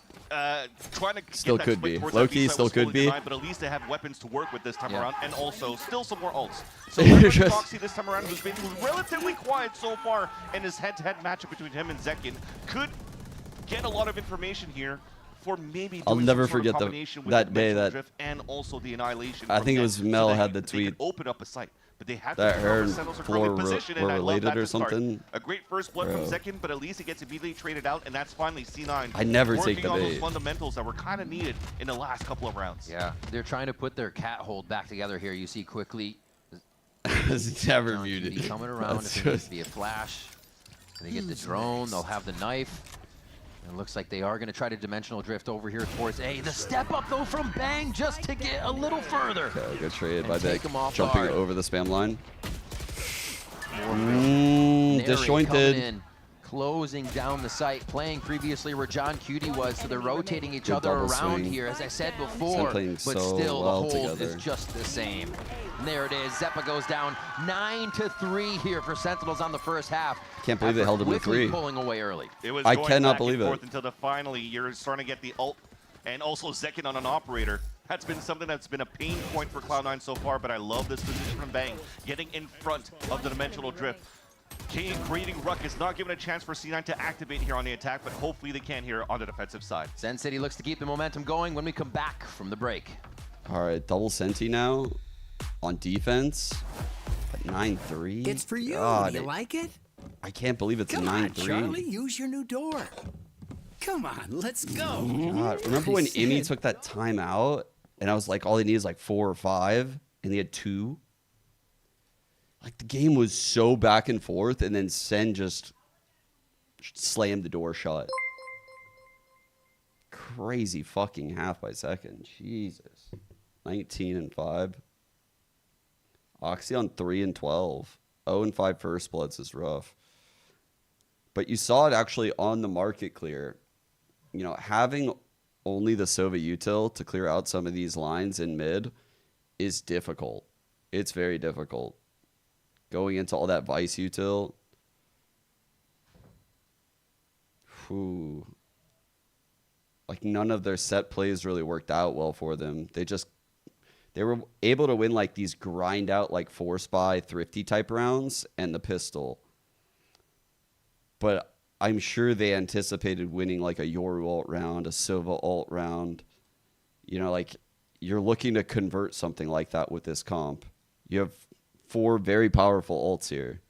S16: trying to
S2: Still
S16: get that
S2: could
S16: split
S2: be.
S16: towards
S2: Low-key,
S16: that B side
S2: still
S16: was
S2: could
S16: fully
S2: be.
S16: denied, but at least they have weapons to work with this time
S15: Yeah.
S16: around, and also still some more ults. So
S2: You're
S16: Leonard
S2: just-
S16: Foxy this time around, who's been relatively quiet so far in his head-to-head matchup between him and Zekin, could get a lot of information here for maybe
S2: I'll
S16: doing
S2: never
S16: some sort of
S2: forget
S16: combination with
S2: that
S16: the
S2: day
S16: Dimensional
S2: that-
S16: Drift and also the Annihilation.
S2: I
S16: from
S2: think it
S16: Net,
S2: was
S16: so
S2: Mel
S16: that
S2: had the
S16: they
S2: tweet
S16: could open up a site. But they have
S2: that
S16: to
S2: her and
S16: Sentinels are
S2: Floor
S16: currently positioned, and
S2: were
S16: I love
S2: related
S16: that
S2: or
S16: to start.
S2: something.
S16: A great first blood from
S2: Bro.
S16: Zekin, but at least he gets immediately traded out, and that's finally C9.
S2: I never
S16: working
S2: take the
S16: on those
S2: bait.
S16: fundamentals that were kind of needed in the last couple of rounds.
S15: Yeah, they're trying to put their cat hold back together here. You see quickly.
S2: It's never
S15: John
S2: muted.
S15: Cutie coming around.
S2: That's
S15: If it needs
S2: just-
S15: to be a flash, they get the drone. They'll have the knife. And it looks like they are going to try to dimensional drift over here towards A. The step up though from Bang just to get a little further.
S2: Okay, good trade
S15: And
S2: by
S15: take
S2: Vic.
S15: him off
S2: Jumping
S15: guard.
S2: over the spam line.
S15: Neri coming
S2: Disjointed.
S15: in, closing down the site, playing previously where John Cutie was, so they're rotating each
S2: Good
S15: other
S2: double
S15: around
S2: swing.
S15: here, as I said before,
S2: playing
S15: but
S2: so
S15: still
S2: well
S15: the hold
S2: together.
S15: is just the same. And there it is, Zeppa goes down 9-3 here for Sentinels on the first half.
S2: Can't believe they
S15: after
S2: held him to
S15: quickly
S2: 3.
S15: pulling away early.
S16: It was
S2: I
S16: going
S2: cannot
S16: back
S2: believe
S16: and
S2: it.
S16: forth until finally you're starting to get the ult and also Zekin on an operator. That's been something that's been a pain point for Cloud9 so far, but I love this position from Bang, getting in front of the dimensional drift. Creating ruckus, not giving a chance for C9 to activate here on the attack, but hopefully they can here on the defensive side.
S15: Sen City looks to keep the momentum going when we come back from the break.
S2: All right, double Senti now on defense at 9-3.
S10: It's for you.
S2: God,
S10: Do you like it?
S2: I can't believe it's
S10: Come on,
S2: 9-3.
S10: Charlie, use your new door. Come on, let's go.
S2: God, remember when
S10: I
S2: Imi
S10: said-
S2: took that timeout and I was like, all he needs is like 4 or 5, and he had 2? Like the game was so back and forth, and then Sen just slammed the door shut. Crazy fucking half by second. Jesus. 19-5. Oxy on 3-12. 0-5 first bloods is rough. But you saw it actually on the market clear. You know, having only the Sova util to clear out some of these lines in mid is difficult. It's very difficult. Going into all that Vice util. Whew. Like none of their set plays really worked out well for them. They were able to win like these grind out like 4-spy thrifty type rounds and the pistol. But I'm sure they anticipated winning like a Yoru ult round, a Sova ult round. You know, like you're looking to convert something like that with this comp. You have 4 very powerful ults here,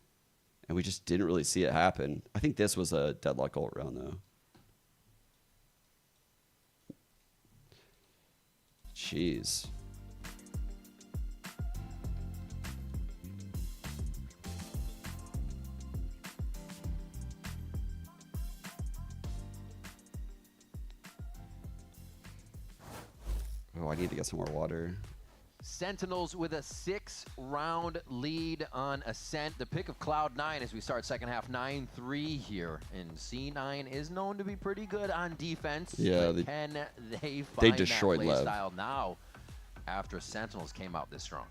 S2: and we just didn't really see it happen. I think this was a deadlock ult round though. Jeez. Oh, I need to get some more water.
S15: Sentinels with a 6-round lead on Ascent. The pick of Cloud9 as we start second half 9-3 here. And C9 is known to be pretty good on defense.
S2: Yeah,
S15: but can they find
S2: destroyed
S15: that
S2: Lev.
S15: play style now after Sentinels came out this strong?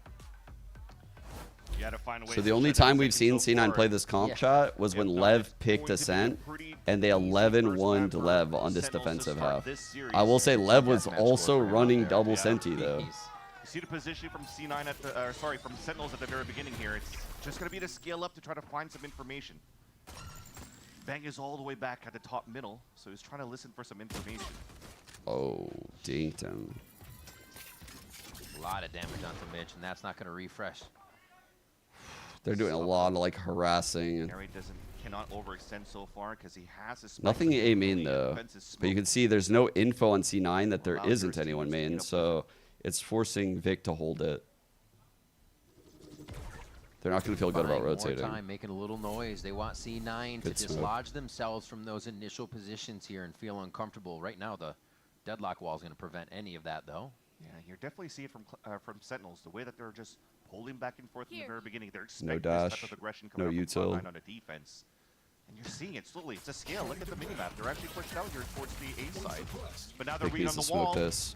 S16: You gotta find a way
S2: So
S16: to
S2: the only
S16: shut down
S2: time we've
S16: Zekin
S2: seen
S16: so
S2: C9
S16: far.
S2: play this comp
S15: Yeah.
S2: chat was when Lev picked Ascent, and they 11-1'd Lev on this defensive half. I will say Lev was also running double Senti though.
S16: You see the position from C9 at the, from Sentinels at the very beginning here. It's just gonna be to scale up to try to find some information. Bang is all the way back at the top middle, so he's trying to listen for some information.
S2: Oh, dinked him.
S15: A lot of damage onto Mitch, and that's not going to refresh.
S2: They're doing a lot of like harassing. And
S16: Harry cannot overextend so far because he has his
S2: nothing A main though. But you can see there's no info on C9 that there isn't anyone main, so it's forcing Vic to hold it. They're not going to feel good about
S15: Buying
S2: rotating.
S15: More time, making a little noise. They want C9
S2: Good
S15: to
S2: smoke.
S15: dislodge themselves from those initial positions here and feel uncomfortable. Right now, the deadlock wall is going to prevent any of that, though.
S16: Yeah, you definitely see it from Sentinels, the way that they're just pulling back and forth in the very beginning. They're
S2: No
S16: expecting this
S2: dash,
S16: type of aggression
S2: no
S16: coming from
S2: util.
S16: Cloud9 on the defense. And you're seeing it slowly. It's a scale. Look at the minimap. They're actually pushed out here towards the A side. But now they're
S2: Vic
S16: reading
S2: needs
S16: on
S2: to
S16: the
S2: smoke
S16: wall.
S2: this.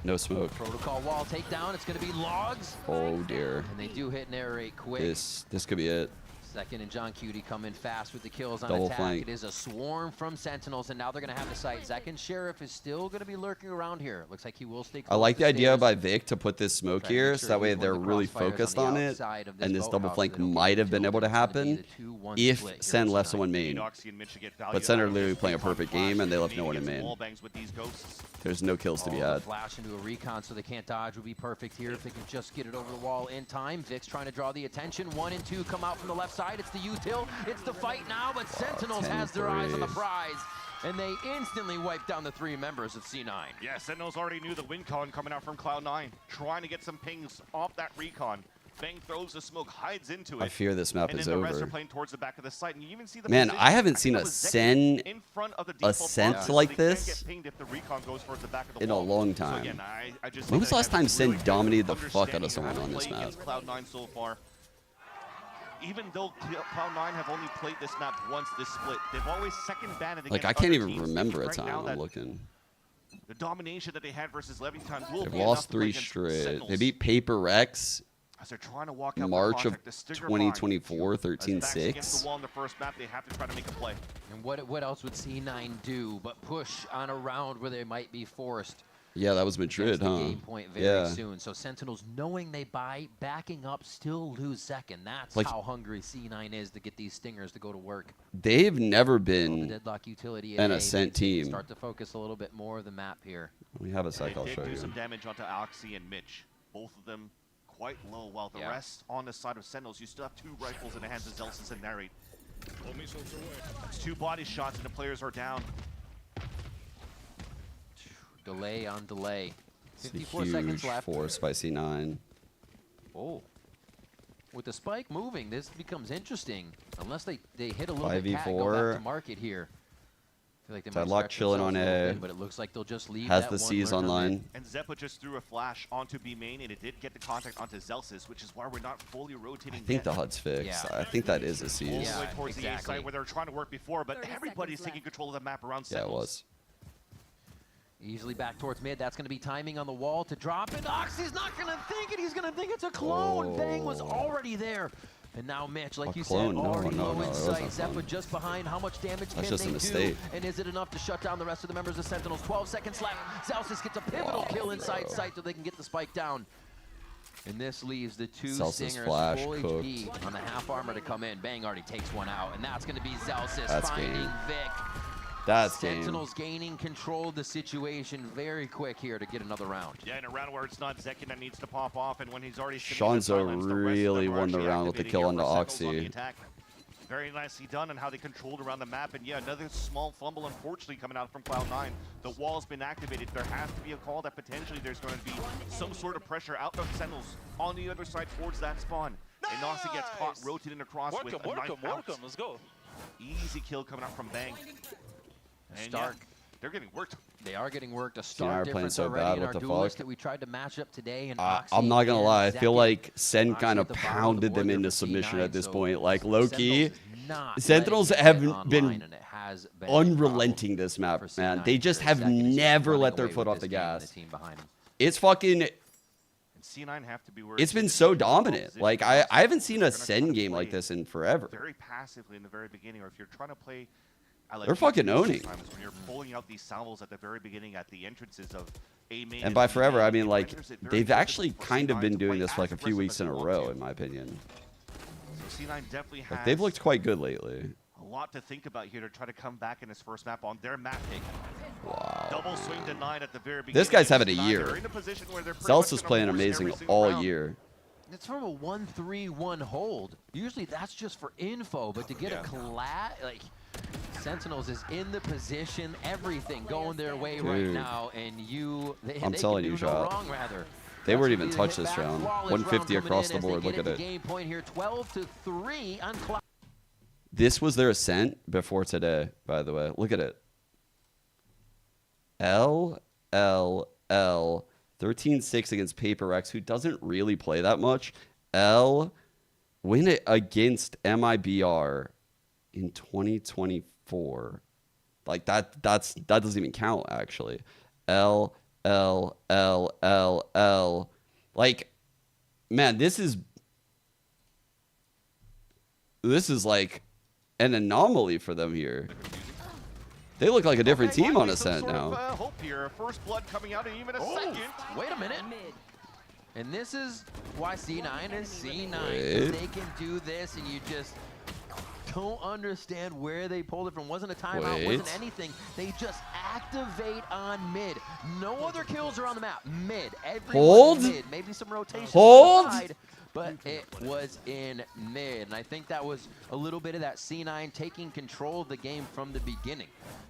S2: No smoke.
S15: Protocol wall takedown. It's going to be logs.
S2: Oh dear.
S15: And they do hit an air raid quick.
S2: This could be it.
S15: Second and John Cutie coming fast with the kills on
S2: Double
S15: attack.
S2: flank.
S15: It is a swarm from Sentinels, and now they're going to have the site. Zek and Sheriff is still going to be lurking around here. Looks like he will stay close
S2: I like
S15: to
S2: the idea
S15: stairs.
S2: by Vic to put this smoke
S15: Try to
S2: here,
S15: make
S2: so
S15: sure
S2: that way
S15: he's one
S2: they're
S15: of the
S2: really
S15: crossfires on
S2: focused
S15: the
S2: on it,
S15: outside of this
S2: and this double
S15: boathouse
S2: flank
S15: so they don't
S2: might
S15: get
S2: have been able to
S15: killed. It's gonna be
S2: happen
S15: the 2-1
S2: if
S15: split
S2: Sen
S15: here
S2: left
S15: tonight.
S2: someone main.
S16: Oxy and Mitch get value
S2: But Sen are
S16: out of
S2: literally
S16: this
S2: playing a
S16: recon
S2: perfect
S16: flash.
S2: game, and they left
S16: Maybe
S2: no one in
S16: gets
S2: main.
S16: wall bangs with these ghosts.
S2: There's no kills to be
S15: The
S2: had.
S15: flash into a recon so they can't dodge would be perfect here if they can just get it over the wall in time. Vic's trying to draw the attention. 1 and 2 come out from the left side. It's the util. It's the fight now, but Sentinels has their eyes on the prize. And they instantly wipe down the 3 members of C9.
S16: Yeah, Sentinels already knew the win con coming out from Cloud9. Trying to get some pings off that recon. Bang throws the smoke, hides into it.
S2: I fear this map
S16: and
S2: is
S16: then the rest
S2: over.
S16: are playing towards the back of the site. And you even see the
S2: Man,
S16: position.
S2: I haven't seen
S16: think
S2: a
S16: it was Zek
S2: Sen
S16: in front of the default
S2: Ascent
S16: box, so
S2: like
S16: they can't
S2: this
S16: get pinged if the recon goes towards the back of the
S2: in a
S16: wall.
S2: long
S16: So
S2: time.
S16: again, I just
S2: When
S16: think
S2: was the
S16: that
S2: last time
S16: have
S2: Sen
S16: really good
S2: dominated the fuck out
S16: understanding
S2: of someone
S16: how to
S2: on this
S16: play
S2: map?
S16: against Cloud9 so far. Even though Cloud9 have only played this map once this split, they've always second banded
S2: Like,
S16: against
S2: I can't
S16: other
S2: even
S16: teams.
S2: remember a
S16: Right now
S2: time.
S16: that
S2: I'm looking.
S16: the domination that they had versus Levington will
S2: They've
S16: be
S2: lost
S16: enough to play
S2: 3
S16: against
S2: straight.
S16: Sentinels.
S2: They beat Paper Rex
S16: As they're trying to walk out
S2: March of
S16: the Stigger
S2: 2024,
S16: As backs against
S2: 13-6.
S16: the wall in the first map, they have to try to make a play.
S15: And what else would C9 do but push on a round where they might be forced?
S2: Yeah, that was Madrid,
S15: The
S2: huh?
S15: game point very soon. So Sentinels, knowing they buy, backing up, still lose second. That's
S2: Like-
S15: how hungry C9 is to get these stingers to go to work.
S2: They've never
S15: The
S2: been
S15: deadlock utility
S2: an
S15: AA
S2: Ascent
S15: makes it
S2: team.
S15: start to focus a little bit more of the map here.
S2: We have a sec, I'll
S16: They
S2: show
S16: did do
S2: you.
S16: some damage onto Oxy and Mitch. Both of them quite low, while the rest on the side of Sentinels, you still have 2 rifles in the hands of Zelsis and Narrate. That's 2 body shots and the players are down.
S15: Delay on delay.
S2: It's a
S15: 54 seconds
S2: huge
S15: left.
S2: force by C9.
S15: Oh. With the spike moving, this becomes interesting. Unless they hit a little bit cat and go back
S2: 5v4.
S15: to market here. I feel like they might
S2: Deadlock
S15: stretch
S2: chilling on
S15: themselves a little
S2: A.
S15: bit, but it looks like they'll just leave
S2: Has
S15: that
S2: the
S15: one
S2: C's
S15: lurker
S2: online.
S15: mid.
S16: And Zeppa just threw a flash onto B main, and it did get the contact onto Zelsis, which is why we're not fully rotating.
S2: I think
S16: yet.
S2: the HUD's fixed.
S15: Yeah.
S2: I think that is a
S16: All
S2: C's.
S16: the way
S15: Yeah,
S16: towards the A
S15: exactly.
S16: side where they were trying to work before, but everybody's taking control of the map around
S2: Yeah, it
S16: Sentinels.
S2: was.
S15: Easily back towards mid. That's going to be timing on the wall to drop it. Oxy's not going to think it. He's going to think it's a clone. Bang was already there. And now Mitch, like
S2: A
S15: you
S2: clone?
S15: said,
S2: No,
S15: already
S2: no,
S15: low
S2: no,
S15: in
S2: it
S15: sight.
S2: wasn't a
S15: Zeppa
S2: clone.
S15: just behind. How much damage
S2: That's
S15: can
S2: just
S15: they
S2: a
S15: do?
S2: mistake.
S15: And is it enough to shut down the rest of the members of Sentinels? 12 seconds left. Zelsis gets a pivotal kill inside sight so they can get the spike down. And this leaves the 2
S2: Zelsis
S15: stingers
S2: flash
S15: full
S2: cooked.
S15: HP on the half armor to come in. Bang already takes one out. And that's going to be Zelsis
S2: That's
S15: finding
S2: game.
S15: Vic.
S2: That's game.
S15: Sentinels gaining control of the situation very quick here to get another round.
S16: Yeah, in a round where it's not Zekin that needs to pop off, and when he's already sitting in the
S2: Shanzo
S16: sidelines, the rest of them
S2: really
S16: are
S2: won the
S16: actually
S2: round with the
S16: activating
S2: kill
S16: here
S2: onto
S16: for Sentinels on the
S2: Oxy.
S16: attack. Very nicely done on how they controlled around the map, and yeah, another small fumble, unfortunately, coming out from Cloud9. The wall's been activated. There has to be a call that potentially there's going to be some sort of pressure out of Sentinels on the other side towards that spawn. And Oxy gets caught rotating across with a knife out.
S23: Let's go.
S16: Easy kill coming out from Bang. And
S15: Stark.
S16: yeah, they're getting worked.
S15: They are getting worked. A
S2: are
S15: stark
S2: playing
S15: difference
S2: so
S15: already
S2: bad,
S15: in
S2: what
S15: our
S2: the
S15: duelist
S2: fuck?
S15: that we tried to match up today. And Oxy
S2: I'm not gonna
S15: and
S2: lie. I feel
S15: Zekin.
S2: like Sen
S15: Oxy
S2: kind
S15: at
S2: of
S15: the bottom of the
S2: pounded them
S15: board
S2: into
S15: there for
S2: submission
S15: C9,
S2: at this
S15: so
S2: point. Like low key,
S15: Sentinels is not
S2: Sentinels
S15: letting
S2: have
S15: it get
S2: been
S15: online, and it has been a
S2: unrelenting this map,
S15: for
S2: man.
S15: C9
S2: They just
S15: for a
S2: have
S15: second. It's just
S2: never
S15: running
S2: let their
S15: away
S2: foot
S15: with
S2: off the
S15: this game and
S2: gas.
S15: the team behind 'em.
S2: It's fucking.
S16: And C9 have to be worried.
S2: It's been so dominant. Like I haven't seen a Sen game like this in forever.
S16: Very passively in the very beginning, or if you're trying to play.
S2: They're fucking owning.
S16: Sometimes when you're pulling out these salvos at the very beginning at the entrances of A main.
S2: And by
S16: B
S2: forever,
S16: main,
S2: I mean
S16: it
S2: like
S16: renders it very
S2: they've
S16: difficult
S2: actually
S16: for
S2: kind of
S16: C9
S2: been
S16: to
S2: doing
S16: play
S2: this for like
S16: as
S2: a few
S16: aggressive
S2: weeks
S16: as
S2: in a
S16: they want
S2: row,
S16: to.
S2: in my opinion.
S16: So C9 definitely has
S2: Like they've looked quite good lately.
S16: a lot to think about here to try to come back in his first map on their map pick.
S2: Wow.
S16: Double swing denied at the very beginning.
S2: This guy's having a
S16: C9
S2: year.
S16: are in a position where they're pretty much
S2: Zelsa's
S16: gonna
S2: playing
S16: force
S2: amazing
S16: every single
S2: all
S16: round.
S2: year.
S15: It's from a 1-3-1 hold. Usually that's just for info, but to get a collab, like Sentinels is in the position, everything going their way right
S2: Dude.
S15: now, and they
S2: I'm telling
S15: can
S2: you,
S15: do no
S2: Shot.
S15: wrong, rather.
S2: They weren't even
S15: That's
S2: touched
S15: gonna
S2: this
S15: be the
S2: round.
S15: hit back. Flawless
S2: 150
S15: round
S2: across the
S15: coming in
S2: board.
S15: as
S2: Look
S15: they
S2: at
S15: get
S2: it.
S15: into game point here, 12-3 on Cloud.
S2: This was their Ascent before today, by the way. Look at it. L 13-6 against Paper Rex, who doesn't really play that much. L win it against MIBR in 2024. Like that doesn't even count actually. L. Like, man, this is like an anomaly for them here. They look like a different team on Ascent now.
S16: Hope here. First blood coming out in even a second.
S15: Wait a minute. And this is why C9 is C9.
S2: Wait.
S15: They can do this, and you just don't understand where they pulled it from. Wasn't a timeout, wasn't anything. They just activate on mid. No other kills are on the map. Mid.
S2: Hold.
S15: Mid. Maybe some rotation.
S2: Hold.
S15: Side, but it was in mid. And I think that was a little bit of that C9 taking control of the game from the beginning,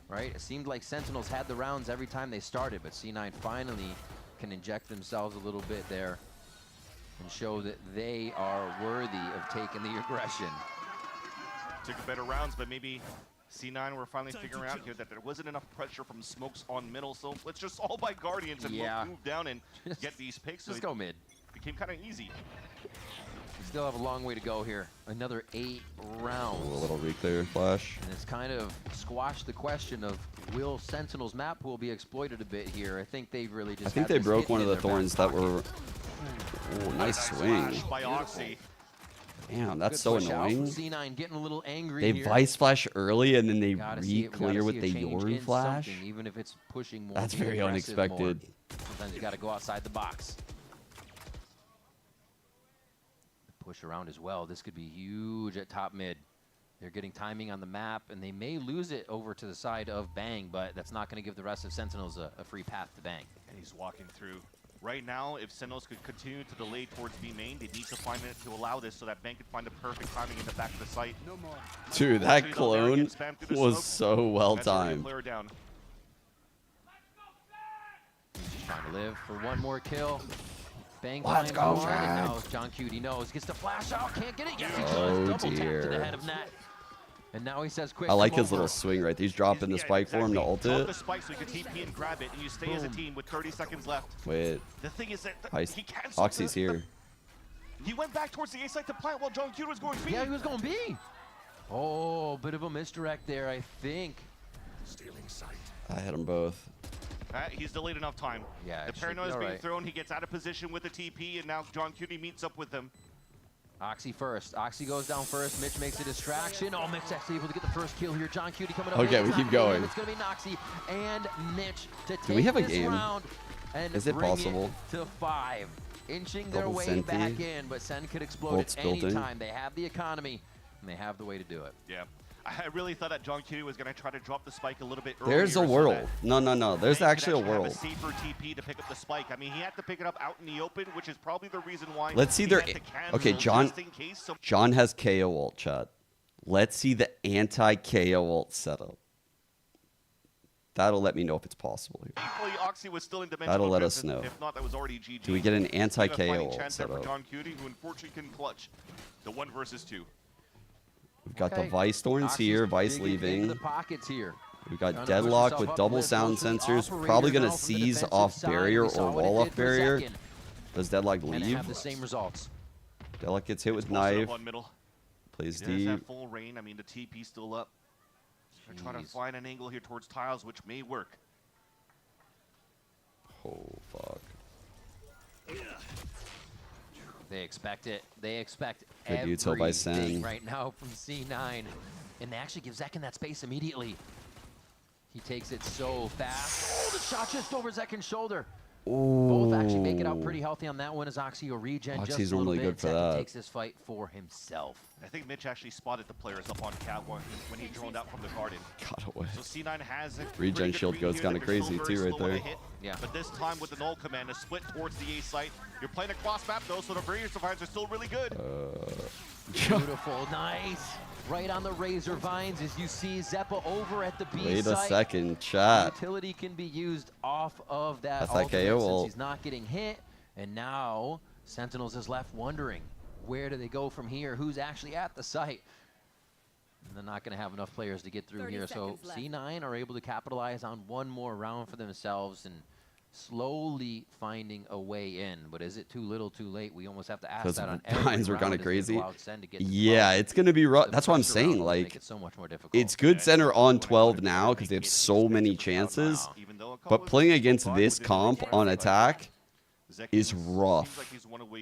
S15: right? It seemed like Sentinels had the rounds every time they started, but C9 finally can inject themselves a little bit there and show that they are worthy of taking the aggression.
S16: Took better rounds, but maybe C9 were finally figuring out here that there wasn't enough pressure from smokes on middle, so let's just all buy Guardians and move down and get these picks.
S15: Just go mid.
S16: Became kind of easy.
S15: We still have a long way to go here. Another 8 rounds.
S2: Ooh, a little reclear flash.
S15: And it's kind of squashed the question of will Sentinel's map pool be exploited a bit here. I think they've really just
S2: I think they broke one of the thorns that were... Ooh, nice swing.
S16: By Oxy.
S2: Damn, that's so annoying.
S15: C9 getting a little angry
S2: They
S15: here.
S2: Vice Flash early and then they
S15: Gotta
S2: re-clear with the Yorn Flash.
S15: Even if it's pushing more.
S2: That's very unexpected.
S15: More. Sometimes you got to go outside the box. Push around as well. This could be huge at top mid. They're getting timing on the map, and they may lose it over to the side of Bang, but that's not going to give the rest of Sentinels a free path to Bang.
S16: And he's walking through. Right now, if Sentinels could continue to delay towards B main, they need to find it to allow this so that Bang could find the perfect timing in the back of the site.
S2: Dude, that clone was so well timed.
S15: He's trying to live for one more kill. Bang
S2: Let's go,
S15: forward, and
S2: Jack.
S15: now John Cutie knows. Gets the flash out, can't get it. Yes, he
S2: Oh,
S15: does. Double tap to
S2: dear.
S15: the head of net. And now he says quick.
S2: I like
S15: come
S2: his little
S15: over.
S2: swing right there. He's dropping the spike for him to ult
S16: Drop
S2: it.
S16: the spike so you can TP and grab it, and you stay as a team with 30 seconds left.
S2: Wait.
S16: The thing is that
S2: Ice.
S16: he canceled
S2: Oxy's
S16: the-
S2: here.
S16: He went back towards the A site to plant while John Q was going B.
S15: Yeah, he was going B. Oh, bit of a misdirect there, I think.
S16: Stealing sight.
S2: I hit them both.
S16: He's delayed enough time.
S15: Yeah,
S16: The
S15: it should
S16: paranoia
S15: be
S16: is
S15: all
S16: being
S15: right.
S16: thrown. He gets out of position with the TP, and now John Cutie meets up with him.
S15: Oxy first. Oxy goes down first. Mitch makes a distraction. Oh, Mitch actually able to get the first kill here. John Cutie coming up.
S2: Okay,
S15: It's
S2: we
S15: not
S2: keep
S15: gonna be him.
S2: going.
S15: It's going to be Noxy and Mitch to take
S2: Do we have a
S15: this
S2: game?
S15: round and
S2: Is it
S15: bring
S2: possible?
S15: to 5. Inching their
S2: Double
S15: way
S2: Senti.
S15: back in, but Sen could explode
S2: Bolts
S15: at
S2: built
S15: any
S2: in.
S15: time. They have the economy, and they have the way to do it.
S16: Yeah. I really thought that John Cutie was going to try to drop the spike a little bit earlier.
S2: There's a
S16: so
S2: world.
S16: that
S2: No. There's
S16: Bang could
S2: actually a
S16: have
S2: world.
S16: safer TP to pick up the spike. I mean, he had to pick it up out in the open, which is probably the reason why.
S2: Let's see
S16: he
S2: their...
S16: had to cancel
S2: Okay, John.
S16: just in case some-
S2: John has KO ult, chat. Let's see the anti-KO ult setup. That'll let me know if it's possible here.
S16: Thankfully, Oxy was still in dimensional
S2: That'll let
S16: drift,
S2: us know.
S16: If not, that was already GG.
S2: Do we get an
S16: Even a
S2: anti-KO
S16: fighting
S2: ult
S16: chance there for
S2: setup?
S16: John Cutie, who unfortunately couldn't clutch the 1 versus 2.
S2: We've got
S15: Okay.
S2: the Vice Thorns
S15: Oxy's
S2: here, Vice
S15: digging into
S2: leaving.
S15: the pockets here.
S2: We've
S15: Trying
S2: got
S15: to push
S2: Deadlock
S15: himself
S2: with
S15: up
S2: double
S15: list
S2: sound
S15: versus
S2: sensors.
S15: operator
S2: Probably going
S15: now
S2: to
S15: from the
S2: seize
S15: defensive
S2: off
S15: side.
S2: barrier
S15: We
S2: or
S15: saw what it
S2: wall
S15: did
S2: off
S15: for
S2: barrier.
S15: Zekin,
S2: Does Deadlock
S15: and
S2: leave?
S15: have the same results.
S2: Deadlock gets hit with
S16: Posted up
S2: knife.
S16: on middle.
S2: Plays
S16: He does
S2: deep.
S16: have full rain. I mean, the TP's still up. They're trying to
S15: Jeez.
S16: find an angle here towards tiles, which may work.
S2: Oh, fuck.
S15: They expect it. They expect
S2: Good util by
S15: everything
S2: Sen.
S15: right now from C9. And they actually give Zekin that space immediately. He takes it so fast. Oh, the shot just over Zekin's shoulder. Both actually make it out pretty healthy on that one as Oxy will regen just
S2: Oxy's
S15: a little
S2: normally
S15: bit.
S2: good for
S15: Zekin
S2: that.
S15: takes this fight for himself.
S16: I think Mitch actually spotted the players up on Cat when he droned out from the garden.
S2: Got away.
S16: So C9 has a
S2: Regen
S16: pretty good
S2: shield
S16: read
S2: goes
S16: here
S2: kinda
S16: that they're
S2: crazy
S16: still very
S2: too right
S16: slow on the
S2: there.
S16: hit.
S15: Yeah.
S16: But this time with the null command, a split towards the A site. You're playing a cross map though, so the barrier survivors are still really good.
S15: Beautiful, nice. Right on the razor vines as you see Zeppa over at the B
S2: Wait a
S15: site.
S2: second, chat.
S15: Utility can be used off of that
S2: That's that
S15: ultimate
S2: KO
S15: since
S2: ult.
S15: he's not getting hit. And now Sentinels is left wondering, where do they go from here? Who's actually at the site? And they're not going to have enough players to get through
S12: 30
S15: here. So
S12: seconds left.
S15: C9 are able to capitalize on one more round for themselves. And slowly finding a way in. But is it too little, too late? We almost have to ask that on every
S2: Lines were kind of
S15: round.
S2: crazy.
S15: CLOUD9 to get to
S2: Yeah,
S15: 12.
S2: it's going to be rough. That's what I'm
S15: pressure round
S2: saying.
S15: will
S2: Like,
S15: make it so much more difficult.
S2: it's good center on 12 now because they have so many chances. But playing against this comp on attack is rough.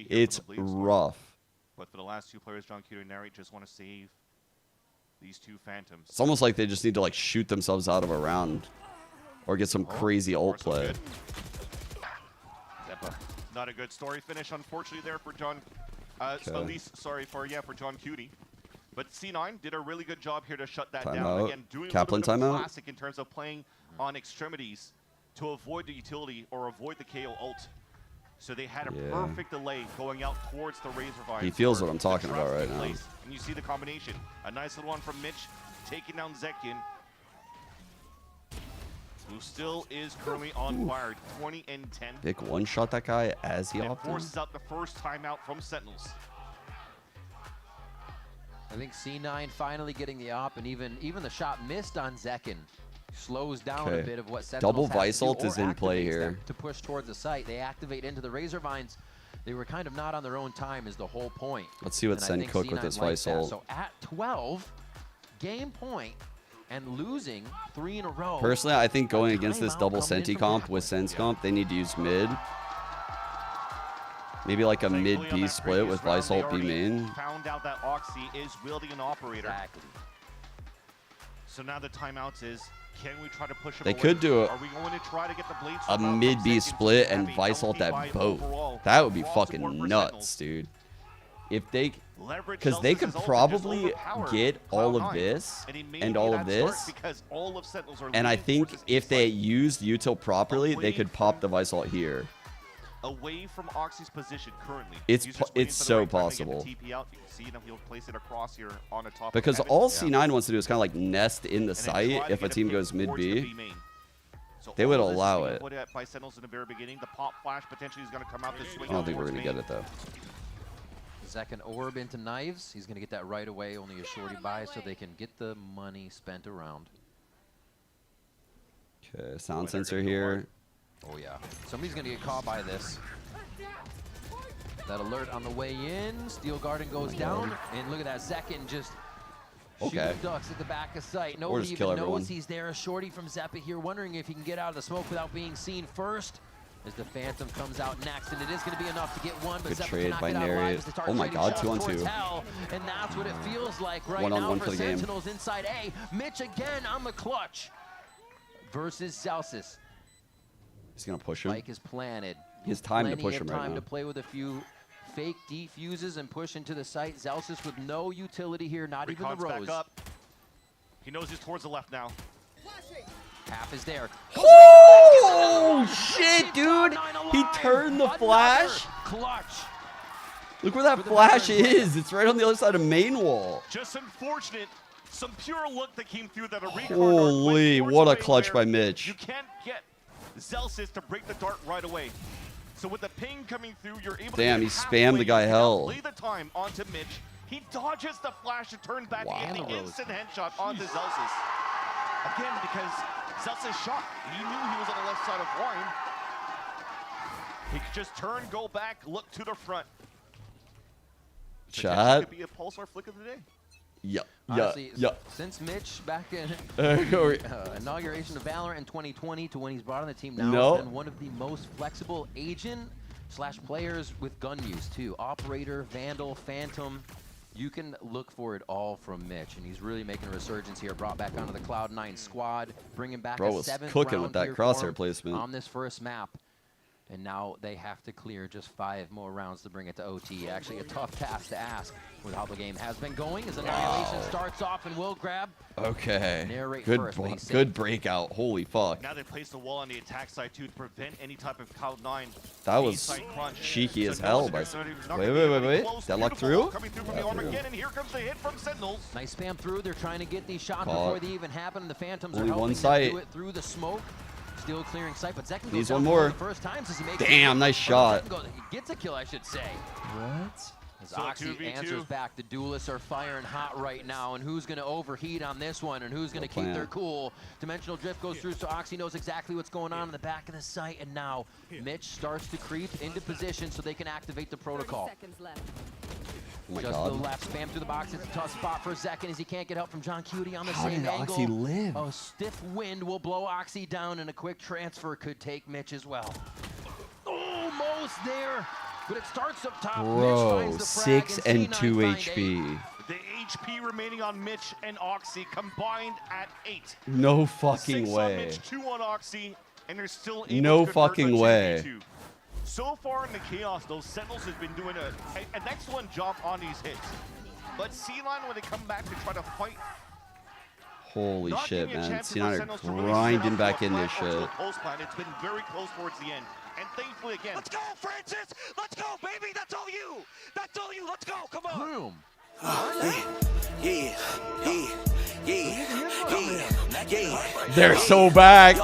S2: It's rough.
S16: But for the last two players, John Cutie and Nary just want to save these two Phantoms.
S2: It's almost like they just need to like shoot themselves out of a round or get some crazy ult play.
S16: Not a good story finish, unfortunately, there for John. At least, sorry, for John Cutie. But C9 did a really good job here to shut that down. Again, doing
S2: Kaplan
S16: a little bit of
S2: timeout.
S16: classic in terms of playing on extremities to avoid the utility or avoid the KO ult. So they had a perfect delay going out towards the Razorvine.
S2: He feels what I'm talking about right now.
S16: And you see the combination. A nice little one from Mitch, taking down Zekin, who still is currently on fire, 20 and 10.
S2: Vic one-shot that guy as he
S16: and
S2: opted.
S16: forces out the first timeout from Sentinels.
S15: I think C9 finally getting the op, and even the shot missed on Zekin slows down a bit of what Sentinels
S2: Double
S15: has
S2: Vice
S15: to do,
S2: ult is
S15: or
S2: in play
S15: activates
S2: here.
S15: them to push towards the site. They activate into the Razorvines. They were kind of not on their own time is the whole point.
S2: Let's see what
S15: And I
S2: Sen
S15: think
S2: cooked with
S15: C9
S2: his
S15: likes
S2: Vice
S15: that.
S2: ult.
S15: So at 12, game point, and losing 3 in a row.
S2: Personally, I think going against this double Senti comp with Sen's comp, they need to use mid. Maybe like a mid-B split with Vice ult B main.
S16: Found out that Oxy is wielding an operator.
S15: Exactly.
S16: So now the timeouts is, can we try to push him
S2: They
S16: away?
S2: could do
S16: Are we going to try to get the blades
S2: a mid-B split and Vice ult at both. That would be fucking nuts, dude. If they, because they could probably get all of this and all of this, and I think if they used util properly, they could pop the Vice ult here.
S16: Away from Oxy's position currently.
S2: It's so possible. Because all C9 wants to do is kind of like nest in the site if a team goes mid-B. They would allow it.
S16: By Sentinels in the very beginning, the pop flash potentially is going to come out this swing.
S2: I don't think we're going to get it though.
S15: Zekin orb into knives. He's going to get that right away, only a shorty buy, so they can get the money spent around.
S2: Okay, sound sensor here.
S15: Oh yeah, somebody's going to get caught by this. That alert on the way in. Steel Garden goes down, and look at that. Zekin just shooting ducks at the back of sight. Nobody even knows he's there. A shorty from Zeppa here, wondering if he can get out of the smoke without being seen first. As the Phantom comes out next, and it is going to be enough to get one. But
S2: Good
S15: Zeppa
S2: trade
S15: cannot
S2: by
S15: get out
S2: Nary.
S15: alive as they start
S2: Oh my
S15: trading
S2: God,
S15: shots
S2: 2 on
S15: towards
S2: 2.
S15: hell, and that's what it feels like right
S2: 1 on
S15: now
S2: 1
S15: for
S2: for the game.
S15: Sentinels inside A. Mitch again on the clutch versus Celsius.
S2: He's going to push him.
S15: Mike is planted.
S2: He has time to
S15: Plenty
S2: push
S15: of
S2: him right
S15: time
S2: now.
S15: to play with a few fake defuses and push into the site. Celsius with no utility here, not even the
S16: Recon's
S15: Rose.
S16: back up. He knows he's towards the left now.
S15: Half is there.
S2: Oh shit, dude! He turned the flash.
S15: Clutch.
S2: Look where that flash is. It's right on the other side of main wall.
S16: Just unfortunate. Some pure luck that came through that a recon
S2: Holy, what a clutch by Mitch.
S16: You can't get Celsius to break the dart right away. So with the ping coming through, you're able
S2: Damn,
S16: to
S2: he spammed the guy hell.
S16: play the time onto Mitch. He dodges the flash to turn back and the instant headshot onto Celsius. Again, because Celsius shot. He knew he was on the left side of Wine. He could just turn, go back, look to the front.
S2: Chat.
S16: Could be a Pulsar flick of the day.
S2: Yeah,
S15: Honestly,
S2: yeah.
S15: Since Mitch back in
S2: Go-
S15: inauguration of Valorant in 2020 to when he's brought on the team now,
S2: No.
S15: he's been one of the most flexible agent/players with gun use too. Operator, Vandal, Phantom. You can look for it all from Mitch, and he's really making a resurgence here. Brought back onto the Cloud9 squad, bringing back
S2: Bro
S15: a
S2: was
S15: 7th
S2: cooking
S15: round
S2: with that
S15: here
S2: crosshair
S15: for him
S2: placement.
S15: on this first map. And now they have to clear just 5 more rounds to bring it to OT. Actually, a tough task to ask with how the game has been going. As Annihilation starts off and will grab.
S2: Okay.
S15: Narrate
S2: Good,
S15: first, but he's
S2: good breakout. Holy fuck.
S16: Now they place the wall on the attack side too to prevent any type of Cloud9.
S2: That was cheeky as hell. By wait. Deadlock through?
S16: Coming through from the Armageddon, and here comes the hit from Sentinels.
S15: Nice spam through. They're trying to get these shots
S2: Caught.
S15: before they even happen. The Phantoms
S2: Only
S15: are helping
S2: one
S15: them
S2: sight.
S15: do it through the smoke. Still clearing sight, but Zekin
S2: Needs
S15: goes
S2: one
S15: down
S2: more.
S15: for the first time since he makes
S2: Damn, nice shot.
S15: He gets a kill, I should say.
S2: What?
S15: As Oxy answers back, the duelists are firing hot right now, and who's going to overheat on this one, and who's going to keep their cool? Dimensional Drift goes through, so Oxy knows exactly what's going on in the back of the site, and now Mitch starts to creep into position so they can activate the protocol.
S2: Oh my
S15: Just
S2: God.
S15: to the left, spam through the box. It's a tough spot for Zekin as he can't get help from John Cutie on the
S2: How
S15: same
S2: did
S15: angle.
S2: Oxy live?
S15: A stiff wind will blow Oxy down, and a quick transfer could take Mitch as well. Almost there, but it starts up top. Mitch
S2: Bro,
S15: finds the frag,
S2: 6 and
S15: C9
S2: 2
S15: find
S2: HP.
S16: The HP remaining on Mitch and Oxy combined at 8.
S2: No fucking
S16: 6
S2: way.
S16: on Mitch, 2 on Oxy, and they're still able
S2: No
S16: to convert
S2: fucking
S16: on
S2: way.
S16: 2v2. So far in the chaos, those Sentinels have been doing an excellent job on these hits. But C9, when they come back to try to fight,
S2: Holy
S16: not
S2: shit,
S16: giving a
S2: man.
S16: chance for
S2: C9
S16: Sentinels
S2: are
S16: to really set
S2: grinding
S16: up
S2: back
S16: to a
S2: in this
S16: plan or to
S2: shit.
S16: a post plan. It's been very close towards the end. And thankfully, again.
S12: Let's go, Francis! Let's go, baby! That's all you! That's all you! Let's go! Come on!
S15: Boom!
S12: Yeah.
S2: They're so back.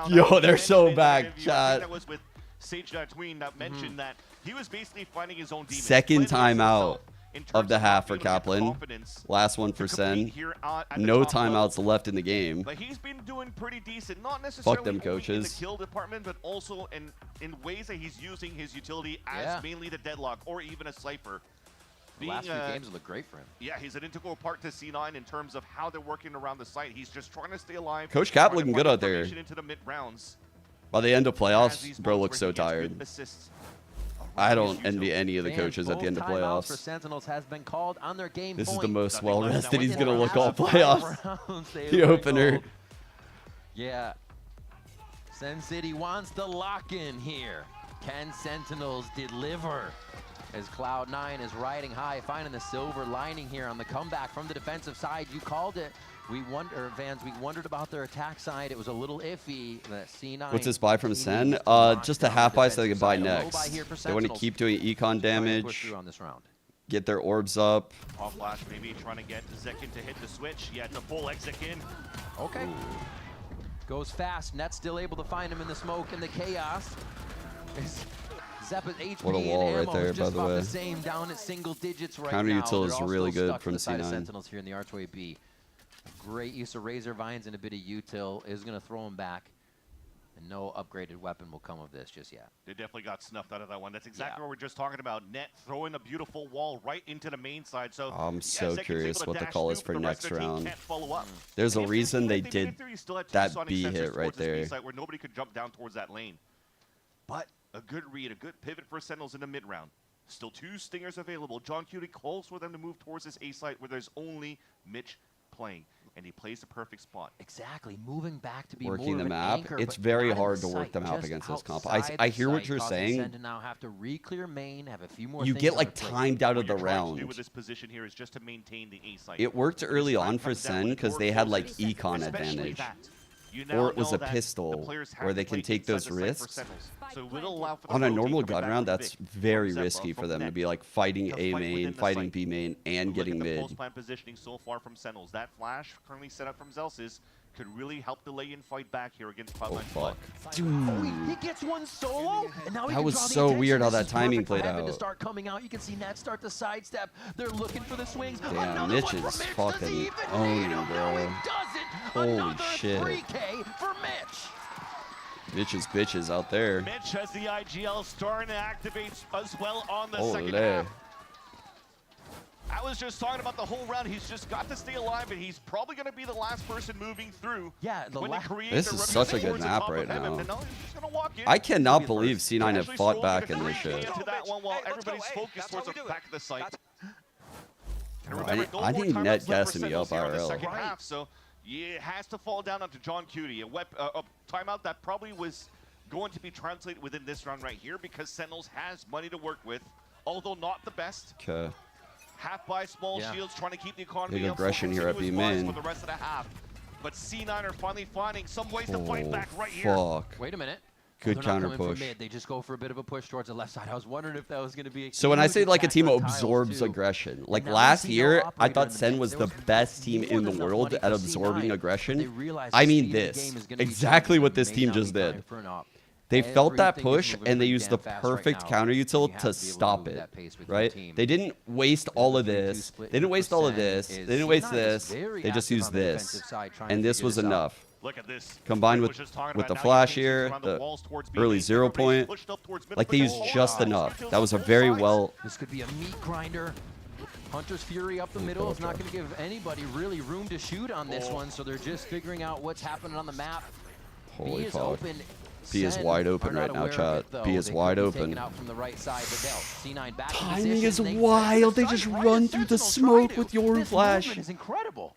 S2: Yo, they're so back, chat.
S16: That was with Sage Tween that mentioned that he was basically finding his own demons.
S2: Second timeout of the half for Kaplan. Last one for Sen. No timeouts left in the game.
S16: But he's been doing pretty decent, not necessarily
S2: Fuck them
S16: only in the
S2: coaches.
S16: kill department, but also in ways that he's using his utility as mainly the deadlock or even a Cypher.
S15: The last few games look great for him.
S16: Yeah, he's an integral part to C9 in terms of how they're working around the site. He's just trying to stay alive.
S2: Coach Cap
S16: trying to
S2: looking
S16: find
S2: good out there.
S16: information into the mid rounds.
S2: By the end of
S16: Has
S2: playoffs,
S16: these
S2: bro
S16: moments
S2: looks
S16: where
S2: so
S16: he gets
S2: tired.
S16: good assists.
S2: I don't envy any of the
S15: Fans,
S2: coaches at the end of
S15: both timeouts
S2: playoffs.
S15: for Sentinels has been called on their game
S2: This is
S15: point.
S2: the most
S15: Nothing
S2: well
S15: less than
S2: rested he's
S15: within
S2: gonna look
S15: half
S2: all
S15: of 5
S2: playoffs.
S15: rounds, they
S2: The
S15: have been
S2: opener.
S15: called. Yeah. Sen City wants to lock in here. Can Sentinels deliver? As Cloud9 is riding high, finding the silver lining here on the comeback from the defensive side. You called it. We wondered about their attack side. It was a little iffy. The C9.
S2: What's this buy from Sen? Just a half buy so they can buy next. They want to keep doing econ damage.
S15: On this round.
S2: Get their orbs up.
S16: Off flash, maybe trying to get Zekin to hit the switch. Yeah, it's a full exit in.
S15: Okay. Goes fast. Net's still able to find him in the smoke and the chaos. Zeppa's HP
S2: What a wall
S15: and
S2: right
S15: ammo
S2: there,
S15: is just
S2: by the
S15: about
S2: way.
S15: the same, down at single digits right
S2: Counter
S15: now.
S2: util is
S15: They're all
S2: really
S15: still
S2: good
S15: stuck to
S2: from
S15: the side of
S2: C9.
S15: Sentinels here in the Archway B. Great use of Razor Vines and a bit of util is going to throw him back. And no upgraded weapon will come of this just yet.
S16: They definitely got snuffed out of that one. That's exactly what we're just talking about. Net throwing a beautiful wall right into the main side. So
S2: I'm so
S16: Zekin's
S2: curious
S16: able to
S2: what the
S16: dash
S2: call is
S16: through,
S2: for
S16: but the rest
S2: next
S16: of the team
S2: round.
S16: can't follow up.
S2: There's a
S16: And if
S2: reason they
S16: made it
S2: did
S16: through, you still had two
S2: that
S16: sonic
S2: B
S16: sensors
S2: hit right
S16: towards this B
S2: there.
S16: site where nobody could jump down towards that lane. But a good read, a good pivot for Sentinels in the mid round. Still 2 stingers available. John Cutie calls for them to move towards this A site where there's only Mitch playing. And he plays the perfect spot.
S15: Exactly, moving back to be
S2: Working
S15: more
S2: the
S15: of an
S2: map,
S15: anchor,
S2: it's
S15: but
S2: very
S15: not in
S2: hard
S15: the
S2: to work
S15: site,
S2: the map
S15: just
S2: against this comp.
S15: outside
S2: I
S15: the
S2: hear what
S15: site,
S2: you're
S15: causing
S2: saying.
S15: Sen to now have to re-clear main, have a few more
S2: You
S15: things
S2: get
S15: on
S2: like
S15: their plate.
S2: timed out of the
S16: What you're trying to
S2: round.
S16: do with this position here is just to maintain the A site.
S2: It worked
S16: If
S2: early
S16: this
S2: on
S16: time
S2: for
S16: comes down
S2: Sen
S16: with
S2: because
S16: more
S2: they had like
S16: forces,
S2: econ
S16: especially
S2: advantage.
S16: that, you now
S2: Or it was
S16: know
S2: a
S16: that the
S2: pistol
S16: players have
S2: where
S16: to
S2: they can
S16: play
S2: take
S16: inside
S2: those
S16: the site for
S2: risks.
S16: Sentinels. So it will allow for the
S2: On a
S16: rotate
S2: normal
S16: coming
S2: gun
S16: back
S2: round,
S16: from
S2: that's
S16: Vic,
S2: very
S16: from Zeppa,
S2: risky for
S16: from
S2: them to
S16: Net.
S2: be like fighting
S16: To
S2: A
S16: fight
S2: main,
S16: within the
S2: fighting
S16: site.
S2: B main, and
S16: Look
S2: getting
S16: at the
S2: mid.
S16: post plan positioning so far from Sentinels. That flash currently set up from Zelsis could really help delay and fight back here against
S2: Oh
S16: Cloud9.
S2: fuck.
S15: He gets one solo, and now he
S2: That
S15: can
S2: was
S15: draw the
S2: so
S15: attention.
S2: weird how
S15: This
S2: that
S15: is
S2: timing
S15: perfect for
S2: played
S15: Heaven to
S2: out.
S15: start coming out. You can see Nat start to sidestep. They're looking for the swings.
S2: Damn,
S15: Another
S2: Mitch
S15: one
S2: is
S15: for Mitch. Does he
S2: fucking
S15: even need
S2: owning,
S15: him? No,
S2: bro.
S15: he doesn't.
S2: Holy
S15: Another
S2: shit.
S15: 3K for Mitch.
S2: Mitch's bitches out there.
S16: Mitch has the IGL starting to activate as well on the second
S2: Ole.
S16: half. I was just talking about the whole round. He's just got to stay alive, and he's probably going to be the last person moving through.
S15: Yeah,
S16: when they create
S2: This
S16: the
S2: is such a good
S16: towards the
S2: map
S16: top of
S2: right
S16: heaven,
S2: now.
S16: and he's just gonna walk in.
S2: I cannot believe C9 have
S16: Casually
S2: fought
S16: strolling
S2: back
S16: to
S2: in this shit.
S16: into that one while everybody's focused towards the back of the site. And remember, no
S2: I
S16: more
S2: think
S16: timeouts
S2: Net
S16: left for
S2: gassing me
S16: Sentinels
S2: up
S16: here in the
S2: IRL.
S16: second half, so yeah, it has to fall down onto John Cutie. A timeout that probably was going to be translated within this round right here because Sentinels has money to work with, although not the best.
S2: Okay.
S16: Half by small shields, trying to keep the economy
S2: Big
S16: up for
S2: aggression here at
S16: continuous
S2: B
S16: wise
S2: main.
S16: for the rest of the half. But C9 are finally finding some ways to fight back right here.
S2: Fuck.
S15: Wait a minute.
S2: Good
S15: They're
S2: counter
S15: not coming
S2: push.
S15: from mid. They just go for a bit of a push towards the left side. I was wondering if that was going to be.
S2: So when I
S15: huge
S2: say like a
S15: attack
S2: team
S15: on tiles,
S2: absorbs
S15: too.
S2: aggression, like
S15: now we
S2: last
S15: see no
S2: year, I
S15: operator
S2: thought
S15: in the
S2: Sen
S15: mix.
S2: was
S15: There
S2: the
S15: was
S2: best team
S15: more
S2: in the
S15: than enough
S2: world
S15: money
S2: at
S15: for
S2: absorbing
S15: C9, but
S2: aggression.
S15: they realized
S2: I
S15: the
S2: mean
S15: speed of the
S2: this,
S15: game is gonna be
S2: exactly
S15: changing.
S2: what this
S15: May
S2: team
S15: not be
S2: just
S15: time
S2: did.
S15: for an op.
S2: They felt that
S15: Everything is
S2: push
S15: moving
S2: and they
S15: pretty
S2: used the
S15: damn fast right
S2: perfect
S15: now.
S2: counter
S15: You
S2: util
S15: have
S2: to
S15: to be able to
S2: stop
S15: move
S2: it,
S15: that pace with your
S2: right?
S15: team.
S2: They didn't waste all of this. They didn't waste all of this. They didn't waste this. They just used this, and this was enough.
S16: Look at this.
S2: Combined
S16: Rick
S2: with
S16: was just talking
S2: the
S16: about now
S2: flash
S16: you can see
S2: here,
S16: around
S2: the
S16: walls towards B.
S2: early
S16: Everybody's
S2: 0 point,
S16: pushed up towards mid,
S2: like
S16: but
S2: they
S16: the
S2: used
S16: whole
S2: just
S16: time,
S2: enough.
S16: Skills
S2: That was a
S16: both
S2: very
S16: sides.
S2: well.
S15: This could be a meat grinder. Hunter's Fury up the middle is not going to give anybody really room to shoot on this one, so they're just figuring out what's happening on the map.
S2: Holy
S15: B is
S2: fuck.
S15: open.
S2: B is
S15: Sen
S2: wide
S15: are
S2: open
S15: not
S2: right now,
S15: aware of
S2: chat.
S15: it, though.
S2: B is
S15: They
S2: wide
S15: could be
S2: open.
S15: taken out from the right side, but they'll C9 back in
S2: Timing
S15: position.
S2: is
S15: They set
S2: wild.
S15: the
S2: They
S15: sight
S2: just
S15: right
S2: run
S15: as
S2: through the
S15: Sentinels try
S2: smoke
S15: to.
S2: with your
S15: This
S2: flash.
S15: movement is incredible.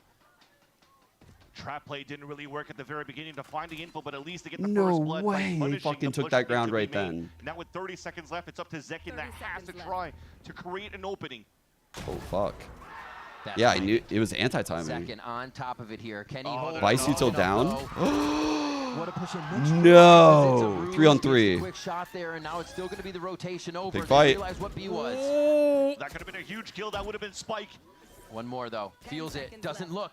S16: Trap play didn't really work at the very beginning to find the info, but at least they get the
S2: No
S16: first blood by
S2: way they
S16: punishing
S2: fucking
S16: the
S2: took
S16: push
S2: that
S16: that
S2: ground
S16: needs to
S2: right
S16: be made.
S2: then.
S16: Now with 30 seconds left, it's up to Zekin that has to try to create an opening.
S2: Oh fuck.
S15: That's
S2: Yeah, I
S15: right.
S2: knew it was anti-timing.
S15: Second on top of it here. Can he hold
S2: Vice
S15: it
S2: Util
S15: long
S2: down?
S15: enough, though? What a push in Mitch.
S2: No.
S15: It's a
S2: 3 on
S15: ruse,
S2: 3.
S15: gets a quick shot there, and now it's still going to be the rotation over.
S2: Big
S15: They
S2: fight.
S15: realize what B was.
S16: That could have been a huge kill. That would have been Spike.
S15: One more though. Feels it. Doesn't look.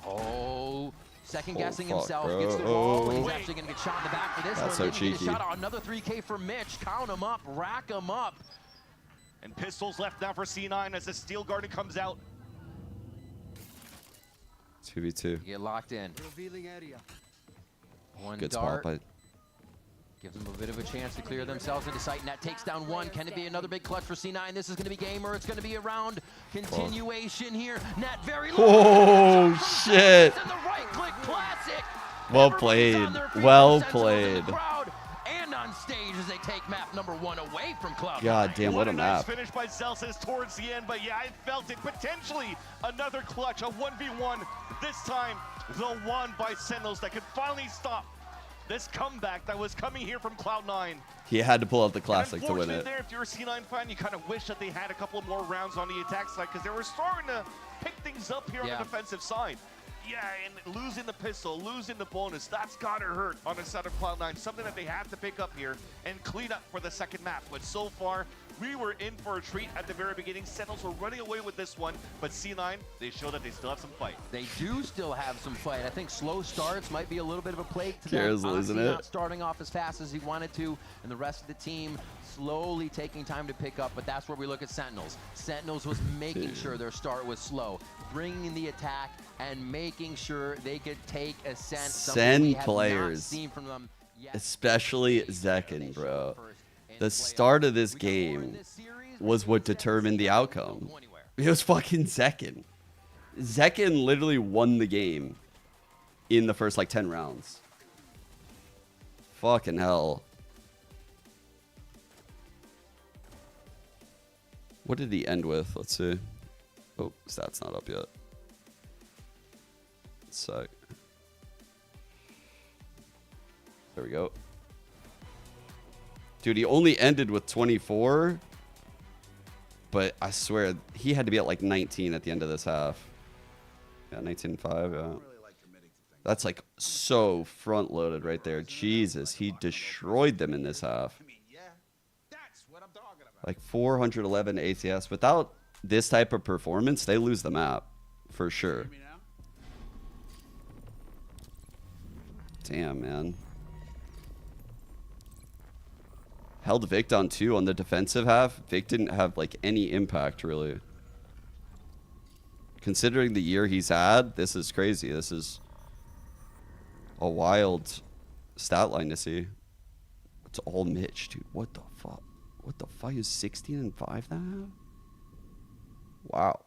S15: Oh. Second guessing
S2: fuck,
S15: himself.
S2: bro.
S15: Gets the wall. He's
S2: Oh.
S15: actually going to get shot in the back for this
S2: That's
S15: one.
S2: so
S15: Didn't get a
S2: cheeky.
S15: shot out. Another 3K for Mitch. Count him up. Rack him up.
S16: And pistols left now for C9 as the Steel Garden comes out.
S2: 2v2.
S15: Get locked in. One
S2: Good
S15: dart.
S2: spot by.
S15: Gives them a bit of a chance to clear themselves into sight. Net takes down one. Can it be another big clutch for C9? This is going to be game, or it's going to be a round continuation here. Net very low.
S2: Oh shit.
S15: And the right click classic.
S2: Well
S15: Everybody's
S2: played.
S15: on their feet.
S2: Well
S15: Sentinels in the
S2: played.
S15: crowd and on stage as they take map number 1 away from CLOUD9.
S2: God damn, what a
S16: nice
S2: map.
S16: finish by Celsius towards the end, but yeah, I felt it. Potentially another clutch, a 1v1. This time, the one by Sentinels that could finally stop this comeback that was coming here from Cloud9.
S2: He had to pull out the classic to win
S16: Unfortunately
S2: it.
S16: there, if you're a C9 fan, you kind of wish that they had a couple more rounds on the attack side because they were starting to pick things up here on the defensive side. Yeah, and losing the pistol, losing the bonus, that's gotta hurt on the side of Cloud9. Something that they have to pick up here and clean up for the second map. But so far, we were in for a treat at the very beginning. Sentinels were running away with this one, but C9, they show that they still have some fight.
S15: They do still have some fight. I think slow starts might be a little bit of a plague to
S2: Kira's
S15: them.
S2: losing
S15: Oxy
S2: it.
S15: not starting off as fast as he wanted to, and the rest of the team slowly taking time to pick up, but that's where we look at Sentinels. Sentinels was making sure their start was slow, bringing in the attack, and making sure they could take Ascent.
S2: Sen players,
S15: seen from them yet.
S2: especially Zekin, bro. The start of this game was what determined the outcome. It was fucking Zekin. Zekin literally won the game in the first like 10 rounds. Fucking hell. What did he end with? Let's see. Oh, stats not up yet. So there we go. Dude, he only ended with 24, but I swear he had to be at like 19 at the end of this half. Yeah, 19-5, yeah. That's like so front loaded right there. Jesus, he destroyed them in this half. Like 411 ACS. Without this type of performance, they lose the map for sure. Damn, man. Held Vic down 2 on the defensive half. Vic didn't have like any impact really. Considering the year he's had, this is crazy. This is a wild stat line to see. It's all Mitch, dude. What the fuck? What the fuck is 16-5 now? Wow.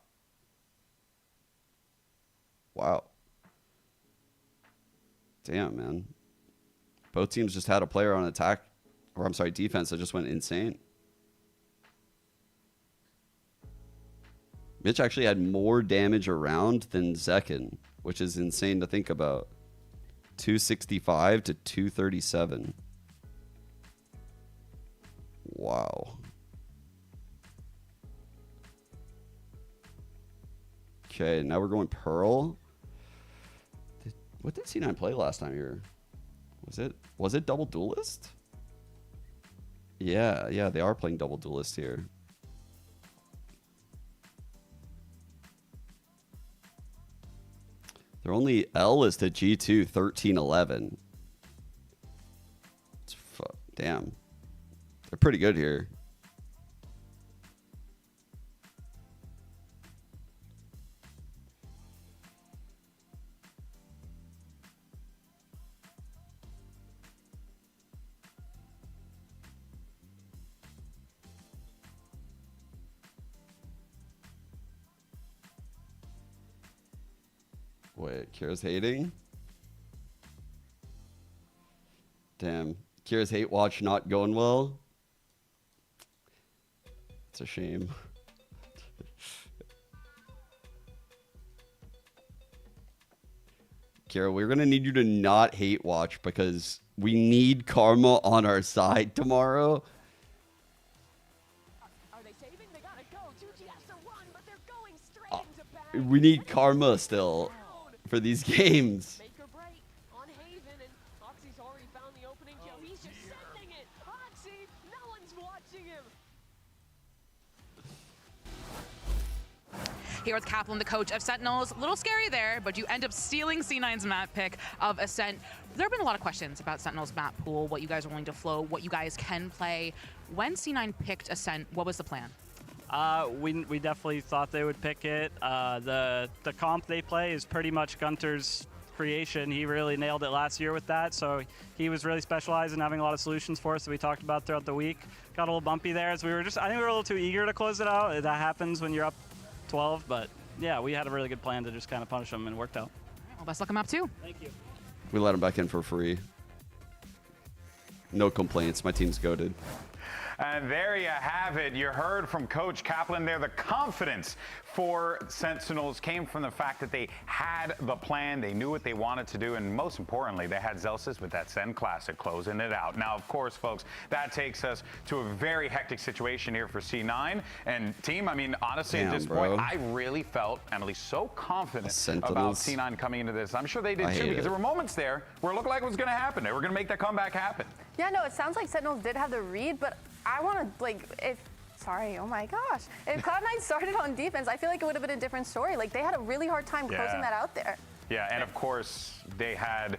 S2: Wow. Damn, man. Both teams just had a player on attack, or I'm sorry, defense that just went insane. Mitch actually had more damage around than Zekin, which is insane to think about. 265 to 237. Wow. Okay, now we're going Pearl. What did C9 play last time here? Was it double duelist? Yeah, they are playing double duelist here. They're only L is to G2 13-11. Damn. They're pretty good here. Wait, Kira's hating? Damn. Kira's hate watch not going well? It's a shame. Kira, we're going to need you to not hate watch because we need Karma on our side tomorrow. We need Karma still for these games.
S20: Here with Kaplan, the coach of Sentinels. A little scary there, but you end up stealing C9's map pick of Ascent. There have been a lot of questions about Sentinels map pool, what you guys are willing to flow, what you guys can play. When C9 picked Ascent, what was the plan?
S8: We definitely thought they would pick it. The comp they play is pretty much Gunter's creation. He really nailed it last year with that, so he was really specialized in having a lot of solutions for us that we talked about throughout the week. Got a little bumpy there as I think we were a little too eager to close it out. That happens when you're up 12, but yeah, we had a really good plan to just kind of punish them and it worked out.
S20: Well, best luck on map 2.
S8: Thank you.
S2: We let him back in for free. No complaints. My team's goated.
S3: And there you have it. You heard from Coach Kaplan there. The confidence for Sentinels came from the fact that they had the plan. They knew what they wanted to do. And most importantly, they had Zelsis with that Sen Classic closing it out. Now, of course, folks, that takes us to a very hectic situation here for C9. And team, I mean, honestly, at this point, I really felt, Emily, so confident about C9 coming into this. I'm sure they did too, because there were moments there where it looked like it was going to happen. They were going to make that comeback happen.
S5: Yeah, no, it sounds like Sentinels did have the read, but I want to, oh my gosh. If Cloud9 started on defense, I feel like it would have been a different story. Like, they had a really hard time closing that out there.
S3: Yeah, and of course, they had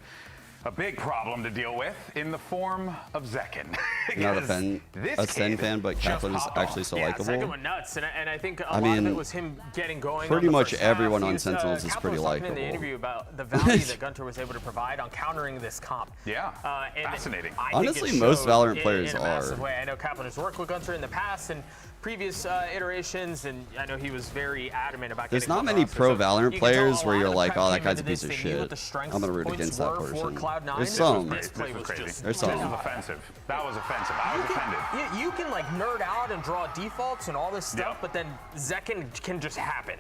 S3: a big problem to deal with in the form of Zekin.
S2: Not a Sen fan, but Kaplan is actually so likable.
S4: Zekin went nuts, and I think a lot of it was him getting going.
S2: Pretty
S4: on the
S2: much
S4: first
S2: everyone
S4: half.
S2: on Sentinels is pretty likable.
S4: In the interview about the value that Gunter was able to provide on countering this comp.
S3: Yeah, fascinating.
S2: Honestly, most Valorant players
S4: in a massive
S2: are.
S4: way. I know Kaplan has worked with Gunter in the past and previous iterations, and I know he was very adamant about
S2: There's
S4: getting
S2: not many pro Valorant players where you're like, oh, that guy's a piece of shit. I'm going to root against that person. There's some.
S3: This was crazy.
S2: There's some.
S3: This was offensive. That was offensive. I was offended.
S4: You can like nerd out and draw defaults and all this stuff, but then Zekin can just happen.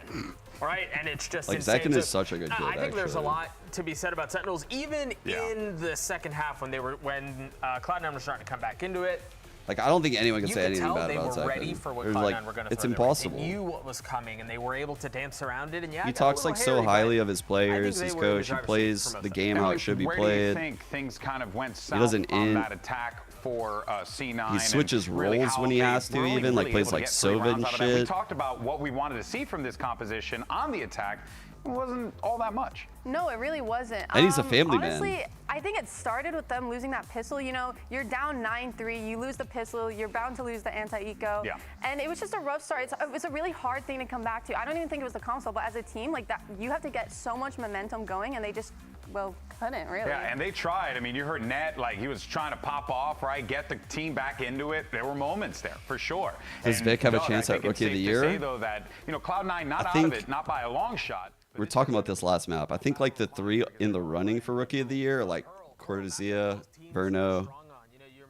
S4: Right? And it's just
S2: like
S4: insane.
S2: Zekin is such a good kid,
S4: I think there's a lot to be said about Sentinels, even in the second half when Cloud9 was starting to come back into it.
S2: Like, I don't think anyone can say anything bad about
S4: they were
S2: Zekin.
S4: ready for what
S2: There's
S4: Cloud9 were going to
S2: it's
S4: throw
S2: impossible.
S4: They knew what was coming, and they were able to dance around it. And
S2: he talks like so highly of his players, his coach. He plays the game how it should be played.
S3: Where do you think things kind of went south on that attack for C9?
S2: He switches roles when he has to, even like plays like Sova and shit.
S3: We talked about what we wanted to see from this composition on the attack. It wasn't all that much.
S5: No, it really wasn't.
S2: And he's a family
S5: honestly,
S2: man.
S5: I think it started with them losing that pistol. You know, you're down 9-3, you lose the pistol, you're bound to lose the anti-eco. Yeah. And it was just a rough start. It was a really hard thing to come back to. I don't even think it was the console, but as a team, like that, you have to get so much momentum going, and they just, well, couldn't really.
S3: Yeah, and they tried. I mean, you heard Net, like he was trying to pop off, right? Get the team back into it. There were moments there, for sure.
S2: Does Vic have a chance at Rookie of the Year?
S3: I think it's safe to say, though, that, you know, Cloud9 not out of it, not by a long shot.
S2: We were talking about this last map. I think like the 3 in the running for Rookie of the Year are like Cortezia, Verno,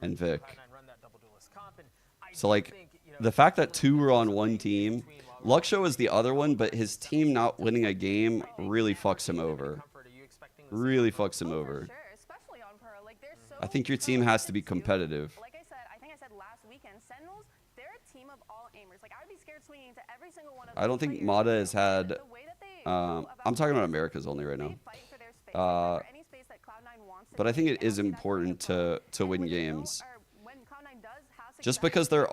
S2: and Vic. So like the fact that 2 were on one team, Luxo is the other one, but his team not winning a game really fucks him over. Really fucks him over. I think your team has to be competitive.
S5: Like I said, I think I said last weekend, Sentinels, they're a team of all aimers. Like, I would be scared swinging into every single one of them.
S2: I don't think Mata has had. I'm talking about Americas only right now. but I think it is important to win games. Just because there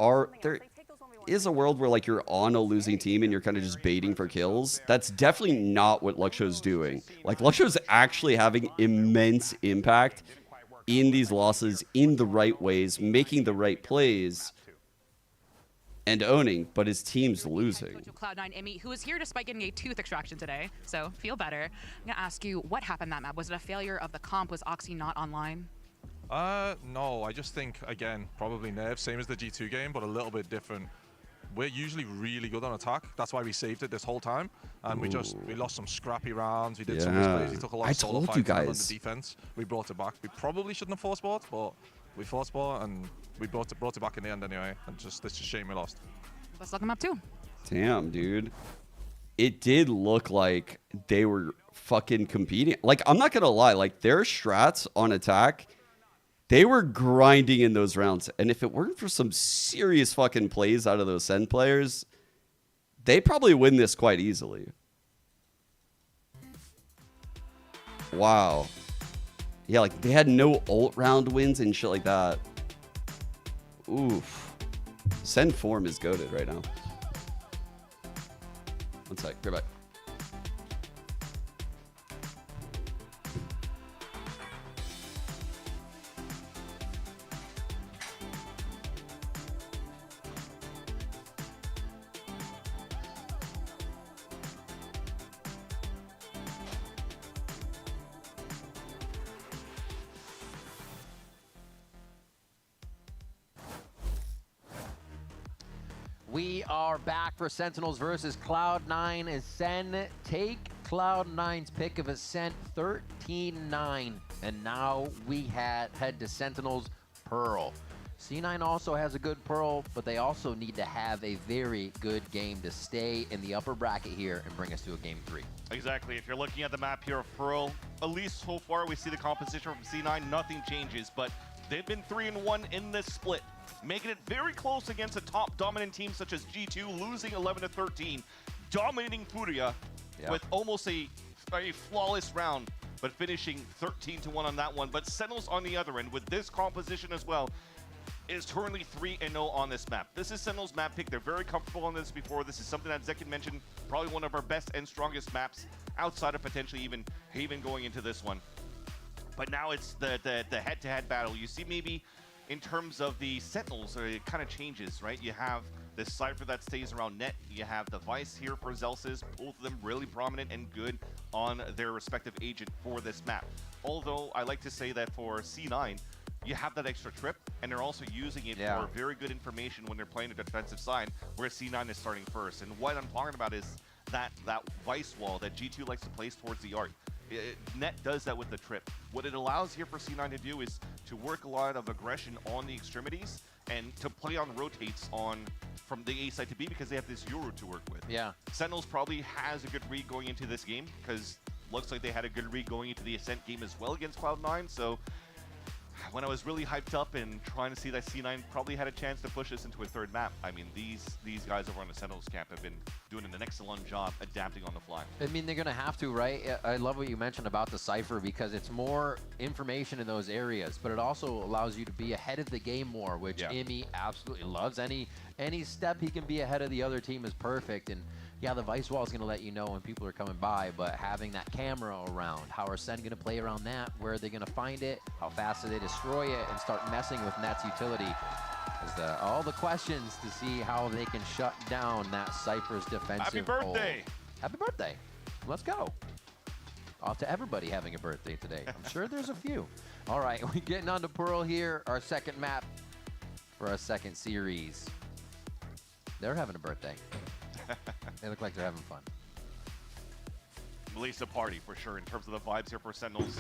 S2: is a world where like you're on a losing team and you're kind of just baiting for kills. That's definitely not what Luxio's doing. Like Luxio's actually having immense impact in these losses in the right ways, making the right plays and owning, but his team's losing.
S20: CLOUD9 Emmy, who is here despite getting a tooth extraction today, so feel better. I'm gonna ask you, what happened that map? Was it a failure of the comp? Was Oxy not online?
S9: No, I just think, again, probably nerves, same as the G2 game, but a little bit different. We're usually really good on attack. That's why we saved it this whole time. And we lost some scrappy rounds. We did some misplays. We took a lot of solo fights on the defense. We brought it back. We probably shouldn't have forced bought, but we forced bought and we brought it back in the end anyway. And it's just a shame we lost.
S20: Let's look them up too.
S2: Damn, dude. It did look like they were fucking competing. Like, I'm not gonna lie, like their strats on attack, they were grinding in those rounds. And if it weren't for some serious fucking plays out of those Sen players, they probably win this quite easily. Wow. Yeah, like they had no ult round wins and shit like that. Oof. Sen form is goated right now. One sec, right back.
S15: We are back for Sentinels versus CLOUD9 as Sen take CLOUD9's pick of Ascent 13-9. And now we head to Sentinels Pearl. C9 also has a good Pearl, but they also need to have a very good game to stay in the upper bracket here and bring us to a game 3.
S16: Exactly. If you're looking at the map here of Pearl, at least so far we see the composition from C9. Nothing changes, but they've been 3-1 in this split, making it very close against a top dominant team such as G2, losing 11-13, dominating Furia with almost a flawless round, but finishing 13-1 on that one. But Sentinels on the other end, with this composition as well, is currently 3-0 on this map. This is Sentinels map pick. They're very comfortable on this before. This is something that Zekin mentioned, probably one of our best and strongest maps outside of potentially even Haven going into this one. But now it's the head-to-head battle. You see maybe in terms of the Sentinels, it kind of changes, right? You have this Cypher that stays around net. You have the Vice here for Zelsis, both of them really prominent and good on their respective agent for this map. Although I like to say that for C9, you have that extra trip, and they're also using it for very good information when they're playing the defensive side, where C9 is starting first. And what I'm talking about is that Vice wall that G2 likes to place towards the arc. Net does that with the trip. What it allows here for C9 to do is to work a lot of aggression on the extremities and to play on rotates on from the A side to B because they have this Euro to work with.
S15: Yeah.
S16: Sentinels probably has a good read going into this game because looks like they had a good read going into the Ascent game as well against CLOUD9. So when I was really hyped up and trying to see that C9 probably had a chance to push us into a third map, I mean, these guys over on the Sentinels camp have been doing an excellent job adapting on the fly.
S15: I mean, they're going to have to, right? I love what you mentioned about the Cypher because it's more information in those areas, but it also allows you to be ahead of the game more, which Imi absolutely loves. Any step he can be ahead of the other team is perfect. And yeah, the Vice Wall is going to let you know when people are coming by, but having that camera around, how are Sen going to play around that? Where are they going to find it? How fast do they destroy it and start messing with Net's utility? Is all the questions to see how they can shut down that Cypher's defensive
S16: Happy birthday!
S15: hold. Happy birthday. Let's go. Off to everybody having a birthday today. I'm sure there's a few. All right, we're getting on to Pearl here, our second map for our second series. They're having a birthday. They look like they're having fun.
S16: Melissa party for sure in terms of the vibes here for Sentinels.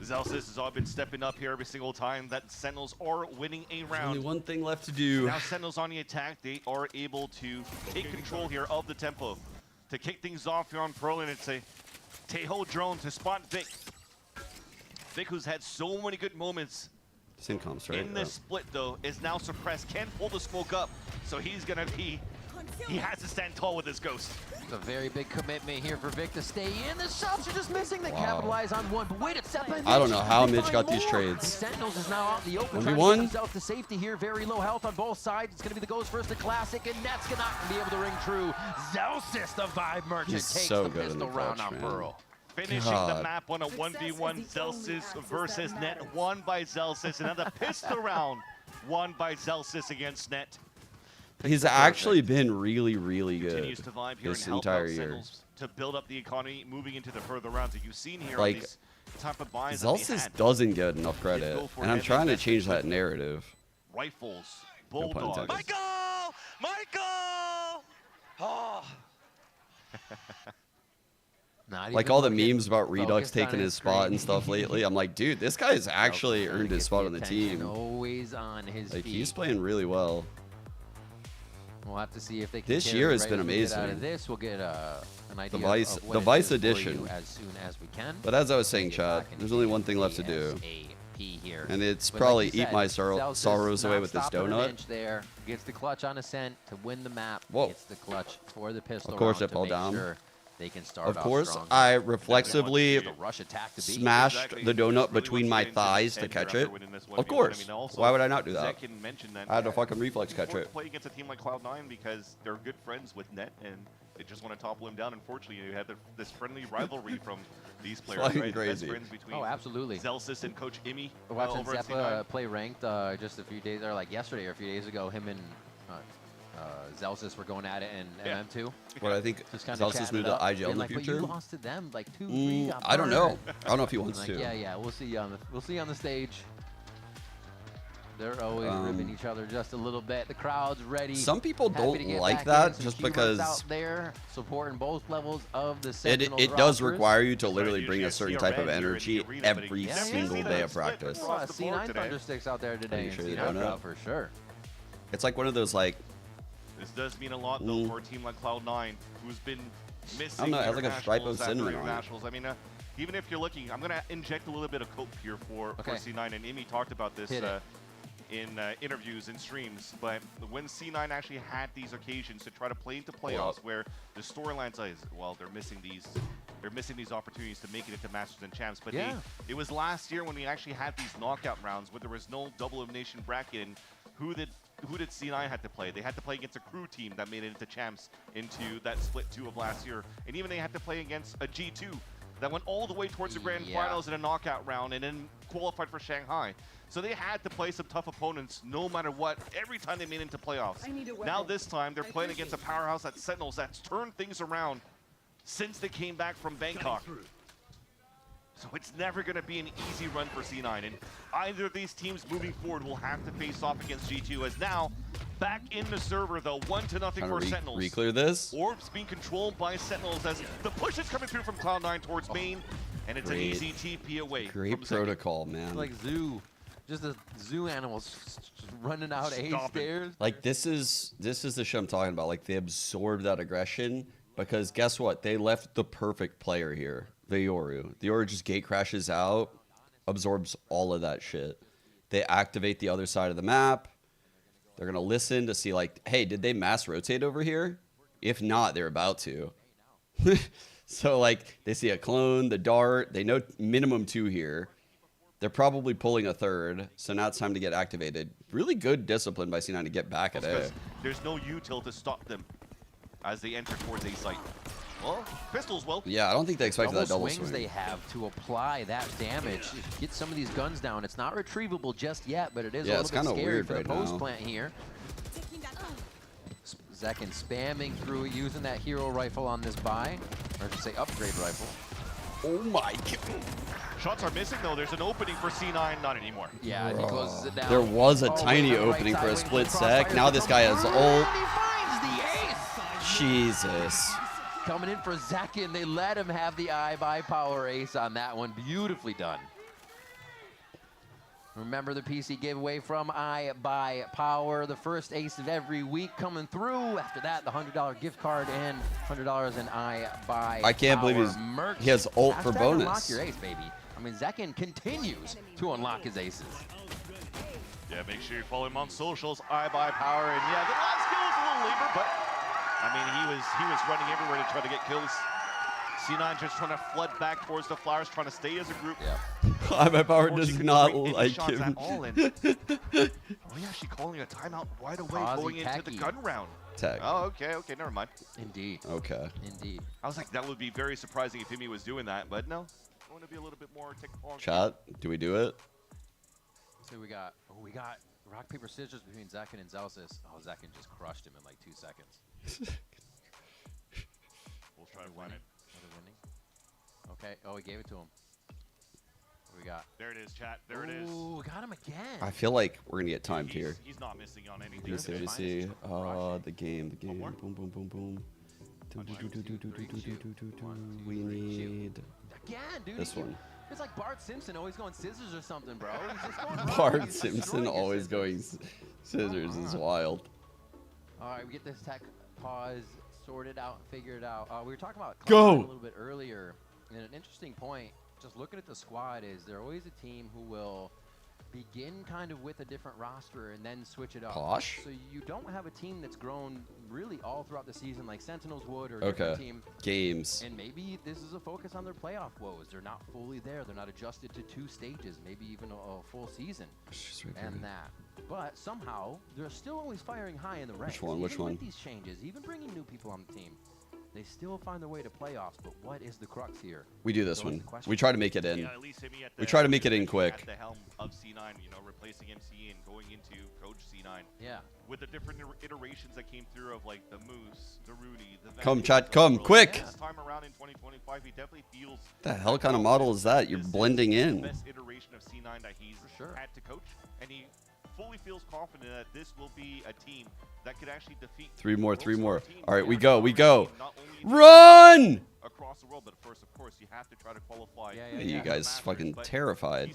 S16: Zelsis has all been stepping up here every single time that Sentinels are winning a round.
S2: There's only one thing left to do.
S16: Now Sentinels on the attack, they are able to take control here of the tempo. To kick things off here on Pearl, and it's a Teho drone to spot Vic. Vic, who's had so many good moments
S2: Syncomps, right?
S16: in this split though, is now suppressed, can't pull the smoke up, so he's gonna be He has to stand tall with his ghost.
S15: It's a very big commitment here for Vic to stay in. The shots are just missing. They capitalize on one, but wait, it's set by Mitch.
S2: I don't know how Mitch got
S15: more.
S2: these trades.
S15: The Sentinels is now out in the open,
S2: 1v1.
S15: trying to get himself to safety here. Very low health on both sides. It's going to be the Ghost versus the Classic, and Net's not going to be able to ring true. Zelsis, the Vibe Merchant,
S2: He's
S15: takes
S2: so
S15: the
S2: good in
S15: pistol
S2: the
S15: round
S2: clutch,
S15: on
S2: man.
S15: Pearl.
S16: Finishing the map on a 1v1, Zelsis versus Net, won by Zelsis. Another pistol round, won by Zelsis against Net.
S2: He's actually been really, really
S16: Continues
S2: good
S16: to vibe here
S2: this
S16: and help
S2: entire
S16: out
S2: year.
S16: Sentinels to build up the economy moving into the further rounds that you've seen here
S2: Like,
S16: on these type of buys that they
S2: Zelsis
S16: had.
S2: doesn't get enough credit,
S16: go for
S2: and I'm
S16: heavy
S2: trying to
S16: investment
S2: change that
S16: with
S2: narrative.
S16: Rifles,
S2: No pun
S16: Bulldogs.
S2: intended.
S12: Michael! Oh.
S2: Like all the memes about Redux taking his spot and stuff lately, I'm like, dude, this guy's actually earned his spot on the team.
S15: Always on his
S2: Like,
S15: feet.
S2: he's playing really well.
S15: We'll have to see if they can.
S2: This
S15: carry
S2: year
S15: it
S2: has
S15: right
S2: been
S15: as we get Out
S2: amazing.
S15: of this, we'll get an idea
S2: Vice-
S15: of what
S2: the
S15: it
S2: Vice
S15: is for
S2: edition.
S15: you as soon as we can.
S2: But as I was saying, chat, there's only one thing left to do.
S15: Here.
S2: And it's
S15: But
S2: probably
S15: like you
S2: eat
S15: said,
S2: my
S15: Zelsis
S2: sorrows away
S15: not
S2: with this
S15: stopping the
S2: donut.
S15: bench there. Gets the clutch on Ascent to win the map.
S2: Whoa.
S15: Gets the clutch for the pistol
S2: Of course,
S15: round
S2: it
S15: to
S2: fell
S15: make
S2: down.
S15: sure they can start
S2: Of
S15: off
S2: course,
S15: strong.
S2: I reflexively
S15: The rush attack to beat.
S2: smashed the donut between my thighs to catch it. Of course. Why would I not do that?
S16: Zekin mentioned that
S2: I had to fucking reflex catch
S16: Important
S2: it.
S16: to play against a team like Cloud9 because they're good friends with Net and they just want to topple him down. Unfortunately, you have this friendly rivalry from these players,
S2: Fucking
S16: right?
S2: crazy.
S16: Best friends between
S15: Oh, absolutely.
S16: Zelsis and Coach Imi
S15: Watching
S16: over at
S15: Zeppa
S16: C9.
S15: play ranked just a few days, or like yesterday or a few days ago, him and Zelsis were going at it in MM2.
S2: What I think
S15: Just kinda
S2: Zelsis
S15: chatting
S2: moved
S15: it
S2: to
S15: up,
S2: IGL in
S15: being
S2: the
S15: like, but
S2: future.
S15: you lost to them like 2-3. got
S2: I don't know.
S15: burned.
S2: I don't know if he wants
S15: Like,
S2: to.
S15: Yeah, we'll see on the stage. They're always ribbing each other just a little bit. The crowd's ready.
S2: Some people
S15: happy
S2: don't
S15: to get
S2: like
S15: back
S2: that
S15: in. Some
S2: just
S15: key runs
S2: because
S15: out there supporting both levels of the
S2: It
S15: Sentinels
S2: does
S15: rosters.
S2: require you to literally bring a certain type of energy every single day of practice.
S15: A lot of C9 Thundersticks out there today.
S2: Pretty sure
S15: in
S2: they
S15: C9
S2: don't know.
S15: crowd for sure.
S2: It's like one of those like
S16: This does mean a lot though for a team like Cloud9 who's been missing.
S2: I don't know, it has like a stripe of
S16: internationals after
S2: cinnamon on it.
S16: internationals. I mean, even if you're looking, I'm gonna inject a little bit of coke here for C9, and Imi talked about this in interviews and streams. But when C9 actually had these occasions to try to play into playoffs, where the storylines is, well, they're missing these opportunities to make it into Masters and Champs. But it was last year when we actually had these knockout rounds where there was no double elimination bracket. And who did C9 had to play? They had to play against a crew team that made it into champs into that split 2 of last year. And even they had to play against a G2 that went all the way towards the grand finals in a knockout round and then qualified for Shanghai. So they had to play some tough opponents no matter what every time they made it into playoffs. Now this time they're playing against a powerhouse at Sentinels that's turned things around since they came back from Bangkok. So it's never going to be an easy run for C9, and either of these teams moving forward will have to face off against G2, as now, back in the server, though, 1-0 for Sentinels.
S2: Re-clear this.
S16: Orbs being controlled by Sentinels as the push is coming through from Cloud9 towards main, and it's an easy TP away.
S2: Great
S16: from
S2: protocol, man.
S15: Like zoo. Just a zoo animals running out A stairs.
S2: Like this is the shit I'm talking about. Like they absorbed that aggression because guess what? They left the perfect player here. The Yoru. The Yoru just gate crashes out, absorbs all of that shit. They activate the other side of the map. They're gonna listen to see like, hey, did they mass rotate over here? If not, they're about to. So like they see a clone, the dart, they know minimum 2 here. They're probably pulling a third, so now it's time to get activated. Really good discipline by C9 to get back at A.
S16: There's no util to stop them as they enter towards A site. Well, pistols will.
S2: Yeah, I don't think they expected that double
S15: swings
S2: swing.
S15: they have to apply that damage. Get some of these guns down. It's not retrievable just yet, but it is a little bit scary
S2: weird
S15: for
S2: right
S15: the post
S2: now.
S15: plant here. Zekin spamming through it, using that hero rifle on this buy, or I should say upgrade rifle.
S2: Oh my god.
S16: Shots are missing though. There's an opening for C9, not anymore.
S15: Yeah, he closes it down.
S2: There was a
S15: Oh,
S2: tiny
S15: wait,
S2: opening
S15: right
S2: for a
S15: side,
S2: split
S15: wings,
S2: sec.
S15: crossfire,
S2: Now this guy has ult.
S15: He finds the ace.
S2: Jesus.
S15: Coming in for Zekin, they let him have the eye by power ace on that one. Beautifully done. Remember the PC giveaway from I by Power, the first ace of every week coming through. After that, the $100 gift card and $100 in I by
S2: I can't
S15: Power
S2: believe
S15: merch.
S2: he has ult for
S15: Hashtag
S2: bonus.
S15: Unlock your ace, baby. I mean, Zekin continues to unlock his aces.
S16: Yeah, make sure you follow him on socials, I by Power, and yeah, the last skill is a little labor, but I mean, he was running everywhere to try to get kills. C9 just trying to flood back towards the flowers, trying to stay as a group.
S2: Yeah. My power does not like him.
S16: Are we actually calling a timeout right away going into the gun round?
S2: Tech.
S16: Oh, okay, never mind.
S15: Indeed.
S2: Okay.
S15: Indeed.
S16: I was like, that would be very surprising if Himi was doing that, but no. Going to be a little bit more technical.
S2: Chat, do we do it?
S15: So we got rock, paper, scissors between Zekin and Zelsis. Oh, Zekin just crushed him in like 2 seconds.
S16: We'll try to run it.
S15: Winning. Okay. Oh, he gave it to him. What do we got?
S16: There it is, chat. There it is.
S15: Ooh, got him again.
S2: I feel like we're gonna get timed here.
S16: He's not missing on anything.
S2: Let me see. The game. Boom, boom, boom, boom. We need
S15: again, dude.
S2: This one.
S15: It's like Bart Simpson always going scissors or something, bro. He's just going
S2: Bart Simpson always going scissors is wild.
S15: All right, we get this tech pause sorted out and figured out. We were talking about
S2: Go
S15: a little bit earlier, and an interesting point. Just looking at the squad is they're always a team who will begin kind of with a different roster and then switch it up.
S2: Posh?
S15: So you don't have a team that's grown really all throughout the season like Sentinels would or a different team.
S2: Games.
S15: And maybe this is a focus on their playoff woes. They're not fully there. They're not adjusted to 2 stages, maybe even a full season. And that. But somehow, they're still always firing high in the ranks.
S2: Which one?
S15: With these changes, even bringing new people on the team, they still find their way to playoffs. But what is the crux here?
S2: We do this one. We try to make it in.
S16: Yeah, at least Himi at
S2: We try to make it in quick.
S16: At the helm of C9, you know, replacing MC and going into Coach C9.
S15: Yeah.
S16: With the different iterations that came through of like the Moose, the Rudy, the
S2: Come, chat, come, quick!
S16: This time around in 2025, he definitely feels
S2: The hell kind of model is that? You're blending
S16: the
S2: in.
S16: best iteration of C9 that he's had to coach, and he fully feels confident that this will be a team that could actually defeat
S2: 3 more. All right, we go. Run!
S16: Across the world, but first, of course, you have to try to qualify.
S2: You guys fucking terrified.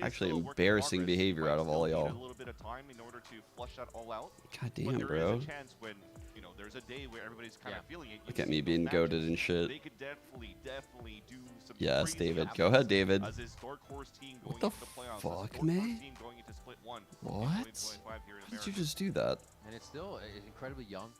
S2: Actually, embarrassing behavior out of all y'all.
S16: A little bit of time in order to flush that all out.
S2: God damn,
S16: but there
S2: bro.
S16: is a chance when, you know, there's a day where everybody's kind of feeling it.
S2: Look at me being goated and shit.
S16: They could definitely do some
S2: Yes,
S16: crazy
S2: David.
S16: happenings
S2: go ahead, David.
S16: As his dark horse team going
S2: What the
S16: into the playoffs,
S2: fuck,
S16: as his
S2: man?
S16: dark horse team going into split 1
S2: What?
S16: in 2025 here in
S2: How did you
S16: America.
S2: just do that?
S15: And it's still incredibly young,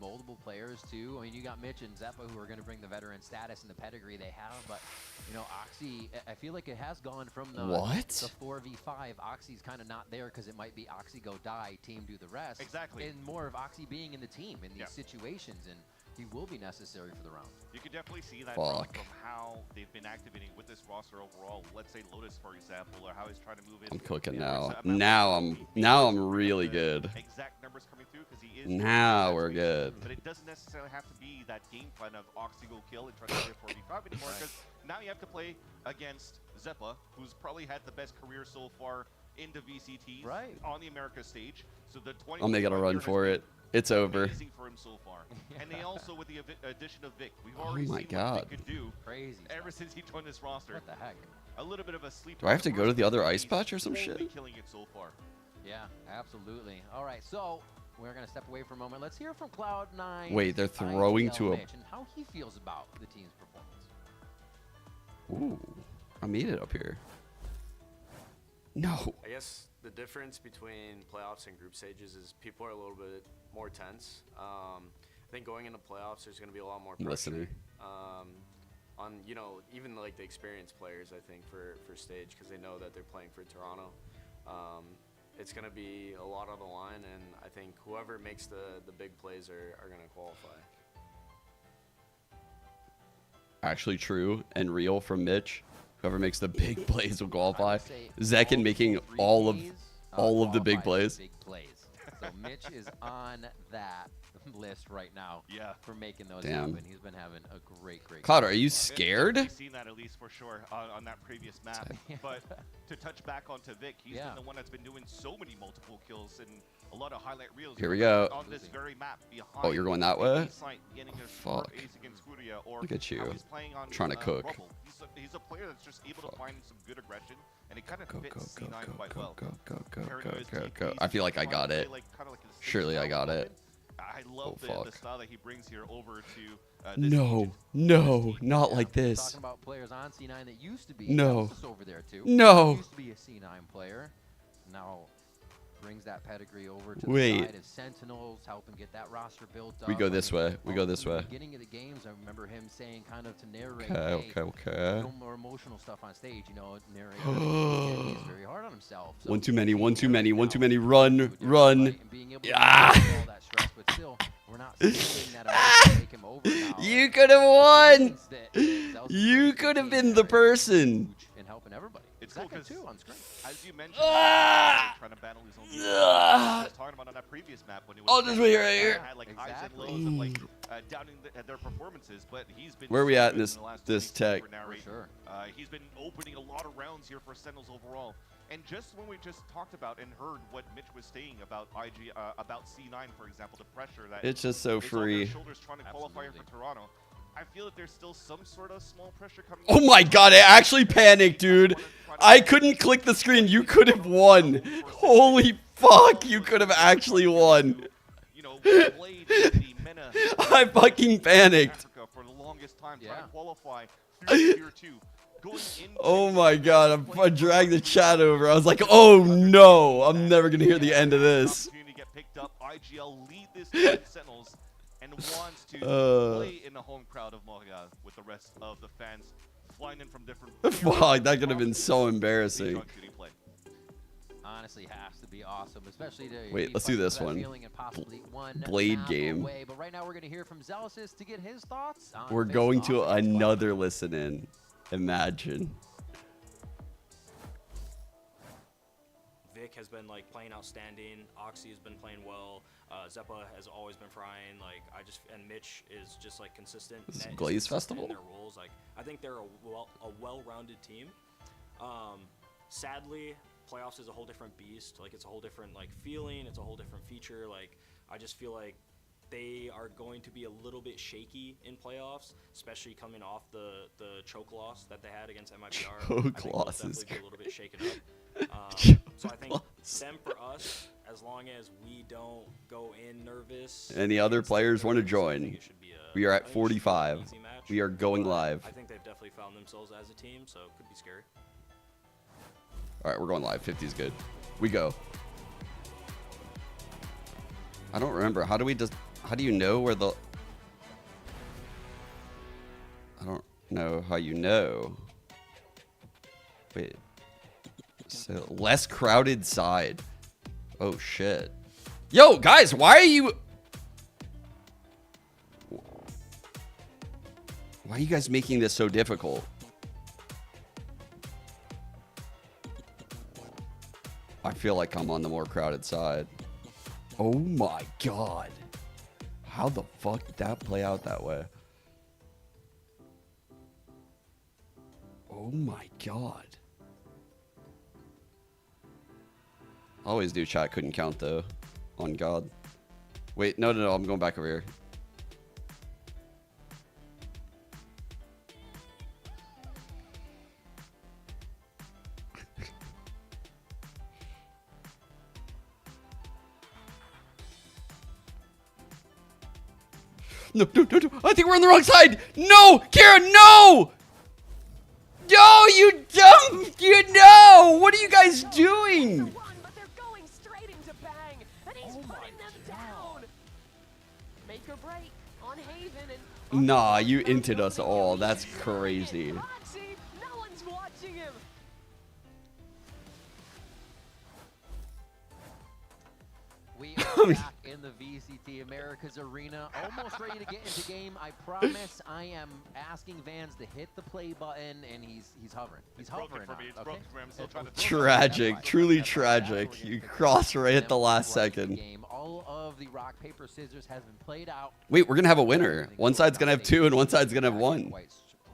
S15: moldable players too. I mean, you got Mitch and Zeppa who are going to bring the veteran status and the pedigree they have, but you know, Oxy, I feel like it has gone from the 4v5. Oxy's kind of not there because it might be Oxy go die, team do the rest.
S16: Exactly.
S15: And more of Oxy being in the team in these situations, and he will be necessary for the round.
S16: You could definitely see that
S2: Fuck.
S16: from how they've been activating with this roster overall. Let's say Lotus, for example, or how he's trying to move in.
S2: I'm cooking now. Now I'm really good.
S16: Exact numbers coming through because he is.
S2: Now we're good.
S16: But it doesn't necessarily have to be that game plan of Oxy go kill and try to play 4v5 anymore, because now you have to play against Zeppa, who's probably had the best career so far in the VCTs on the America stage. So the 20.
S2: I'm making a run for it. It's over.
S16: Amazing for him so far. And they also, with the addition of Vic, we've already
S2: my
S16: seen
S2: God.
S16: what Vic could do ever since he joined this roster.
S15: What the heck?
S16: A little bit of a sleep.
S2: Do I have to go to the other ice
S16: He's
S2: patch or some
S16: only
S2: shit?
S16: killing it so far.
S15: Yeah, absolutely. All right, so we're going to step away for a moment. Let's hear from CLOUD9.
S2: Wait, they're throwing to a...
S15: Mitch and how he feels about the team's performance.
S2: Ooh, I made it up here. No.
S11: I guess the difference between playoffs and group stages is people are a little bit more tense. I think going into playoffs, there's going to be a lot more pressure.
S2: Listening.
S11: On, you know, even like the experienced players, I think, for stage, because they know that they're playing for Toronto. It's going to be a lot on the line, and I think whoever makes the big plays are going to qualify.
S2: Actually true and real from Mitch. Whoever makes the big plays will qualify. Zekin making all of the big plays.
S15: So Mitch is on that list right now for making those
S2: Damn.
S15: happen. He's been having a great
S2: Cloud, are you scared?
S16: I've seen that at least for sure on that previous map. But to touch back onto Vic, he's been the one that's been doing so many multiple kills and a lot of highlight reels.
S2: Here we go.
S16: On this very map behind.
S2: Oh, you're going that way?
S16: Fuck.
S2: Look at you. Trying to cook.
S16: Rubble. He's a player that's just able to find some good aggression, and it kind of fits C9 quite well.
S2: Go. I feel like I got it. Surely I got it.
S16: I love the style that he brings here over to
S2: No, not like this.
S15: Talking about players on C9 that used to be
S2: No.
S15: over there too.
S2: No.
S15: Used to be a C9 player. Now brings that pedigree over to
S2: Wait.
S15: the side of Sentinels, help him get that roster built up.
S2: We go this way. We go this
S15: In the
S2: way.
S15: beginning of the games, I remember him saying kind of to narrate,
S2: Okay,
S15: hey,
S2: okay.
S15: no more emotional stuff on stage, you know, narrating. He's very hard on himself. So
S2: One too many, one too many, one too many. Run, run.
S15: Yeah. All that stress, but still, we're not seeing that emotion take him over now.
S2: You could have won. You could have been the person.
S15: And helping everybody.
S16: It's cool
S15: Second,
S16: because,
S15: too, on screen.
S16: as you mentioned, trying to battle his own defense. I was talking about on that previous map when he was
S2: This way right here.
S16: had like highs and lows of like doubting their performances, but he's been
S2: Where are we
S16: so
S2: at in
S16: good
S2: this
S16: the last 2
S2: this
S16: weeks
S2: tech?
S16: for Narrate. He's been opening a lot of rounds here for Sentinels overall. And just when we just talked about and heard what Mitch was saying about about C9, for example, the pressure that
S2: It's just so
S16: is on
S2: free.
S16: their shoulders trying to qualify for Toronto. I feel that there's still some sort of small pressure coming.
S2: Oh my god, I actually panicked, dude. I couldn't click the screen. You could have won. Holy fuck, you could have actually won.
S16: You know, played the MENA
S2: I fucking panicked.
S16: Africa for the longest time trying to qualify through tier 2.
S2: Oh my god, I dragged the chat over. I was like, oh no, I'm never gonna hear the end of this.
S16: Opportunity to get picked up. IGL lead this team Sentinels and wants to play in the home crowd of Montreal with the rest of the fans flying in from different.
S2: Fuck, that could have been so embarrassing.
S15: Honestly, has to be awesome, especially to
S2: Wait, let's do this one. Blade game.
S15: But right now we're going to hear from Zealous's to get his thoughts.
S2: We're going to another listen in. Imagine.
S22: Vic has been like playing outstanding. Oxy has been playing well. Zeppa has always been frying. Like and Mitch is just like consistent.
S2: This is
S22: Net is
S2: Glaze
S22: consistent
S2: Festival?
S22: in their roles. Like I think they're a well-rounded team. Sadly, playoffs is a whole different beast. Like it's a whole different like feeling. It's a whole different feature. Like I just feel like they are going to be a little bit shaky in playoffs, especially coming off the choke loss that they had against MIBR.
S2: Choke loss is
S22: be a little bit shaken up. So I think them for us, as long as we don't go in nervous.
S2: Any other players want to join? We are at 45. We are going live.
S22: I think they've definitely found themselves as a team, so it could be scary.
S2: All right, we're going live. 50 is good. We go. I don't remember. How do you know where the... I don't know how you know. Wait. So, less crowded side. Oh, shit. Yo, guys, why are you... Why are you guys making this so difficult? I feel like I'm on the more crowded side. Oh my god. How the fuck did that play out that way? Oh my god. I always do chat, couldn't count though. On God. Wait, no, I'm going back over here. No, I think we're on the wrong side. No, Karen, no! No, you dumb, no! What are you guys doing? Nah, you inted us all. That's crazy.
S15: We are back in the VCT Americas Arena, almost ready to get into game. I promise I am asking Vans to hit the play button, and he's hovering. He's hovering.
S16: For me. It's broken for me. I'm still trying to...
S2: Tragic, truly tragic. You crossed right at the last second.
S15: All of the rock, paper, scissors has been played out.
S2: Wait, we're going to have a winner. One side's going to have 2 and one side's going to have 1.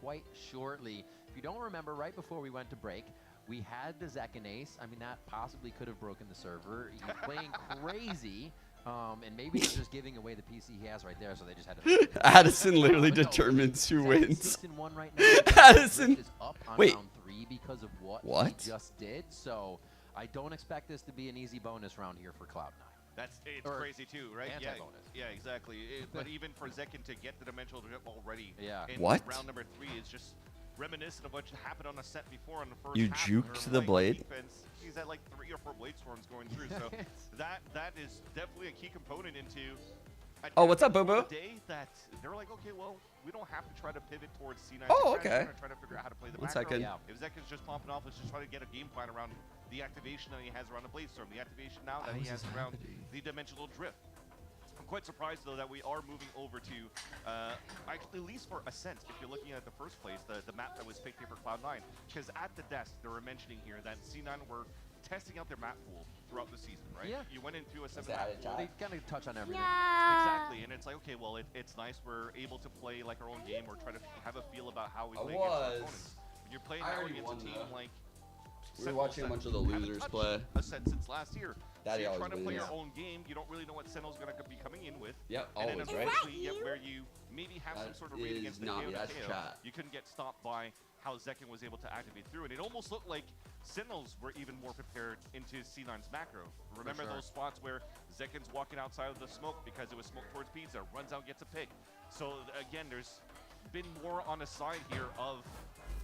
S15: Quite shortly. If you don't remember, right before we went to break, we had the Zekin Ace. I mean, that possibly could have broken the server. He's playing crazy, and maybe they're just giving away the PC he has right there, so they just had to...
S2: Addison literally determines who wins.
S15: 6-1 right now.
S2: Addison...
S15: Is up on
S2: Wait.
S15: round 3 because of what he just did, so I don't expect this to be an easy bonus round here for CLOUD9.
S16: It's crazy too, right? Yeah, exactly. But even for Zekin to get the dimensional drip already in round number 3 is just reminiscent of what happened on Ascent before in the first
S2: You
S16: half.
S2: juked the blade?
S16: He's at like 3 or 4 blade storms going through, so that is definitely a key component into.
S2: Oh, what's up, Bobo?
S16: Day that they're like, okay, well, we don't have to try to pivot towards C9.
S2: Oh, okay.
S16: Try to figure out how to play the
S2: One
S16: macro.
S2: second.
S16: If Zekin's just popping off, let's just try to get a game plan around the activation that he has around the blade storm, the activation now that he has around the dimensional drift. I'm quite surprised though that we are moving over to, actually, at least for Ascent, if you're looking at the first place, the map that was picked here for Cloud9, because at the desk they were mentioning here that C9 were testing out their map pool throughout the season, right?
S15: Yeah.
S16: You went into a 7-map pool.
S15: They kind of touch on everything.
S16: Exactly, and it's like, okay, well, it's nice we're able to play like our own game or try to have a feel about how we play against our opponents. When you're playing now against a team like
S2: We were watching a bunch of the losers play.
S16: Ascent since last year.
S2: Daddy
S16: so you're
S2: always
S16: trying to play
S2: wins.
S16: your own game. You don't really know what Sentinel's going to be coming in with.
S2: Yep,
S16: and then
S2: always, right?
S16: eventually you get where you maybe have some sort of read against the KO.
S2: That's chat.
S16: You couldn't get stopped by how Zekin was able to activate through, and it almost looked like Sentinels were even more prepared into C9's macro. Remember those spots where Zekin's walking outside of the smoke because it was smoke towards pizza, runs out, gets a pick. So again, there's been more on the side here of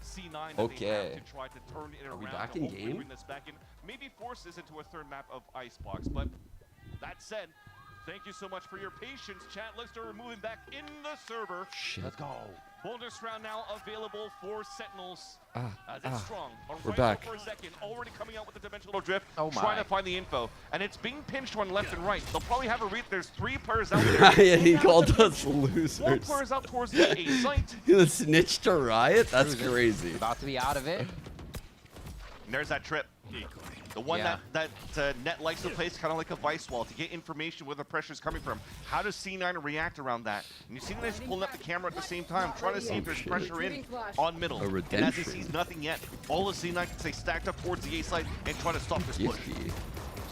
S16: C9 that they have to try to turn it around.
S2: Are we back in game?
S16: Bring this back in. Maybe force this into a third map of Icebox, but that said, thank you so much for your patience, chat. Let's start moving back in the server.
S2: Shit.
S15: Let's go.
S16: Bonus round now available for Sentinels. It's strong.
S2: We're back.
S16: For a second, already coming out with the dimensional drift.
S15: Oh my.
S16: Trying to find the info. And it's being pinched on left and right. They'll probably have a read. There's 3 players out there.
S2: Yeah, he called us losers.
S16: 1 player's out towards the A site.
S2: The snitch to Riot? That's crazy.
S15: About to be out of it.
S16: And there's that trip. The one that Net likes to place kind of like a vice wall to get information where the pressure's coming from. How does C9 react around that? And you see them just pulling up the camera at the same time, trying to see if there's pressure in on middle. And as he sees nothing yet, all of C9 can stay stacked up towards the A side and try to stop this push.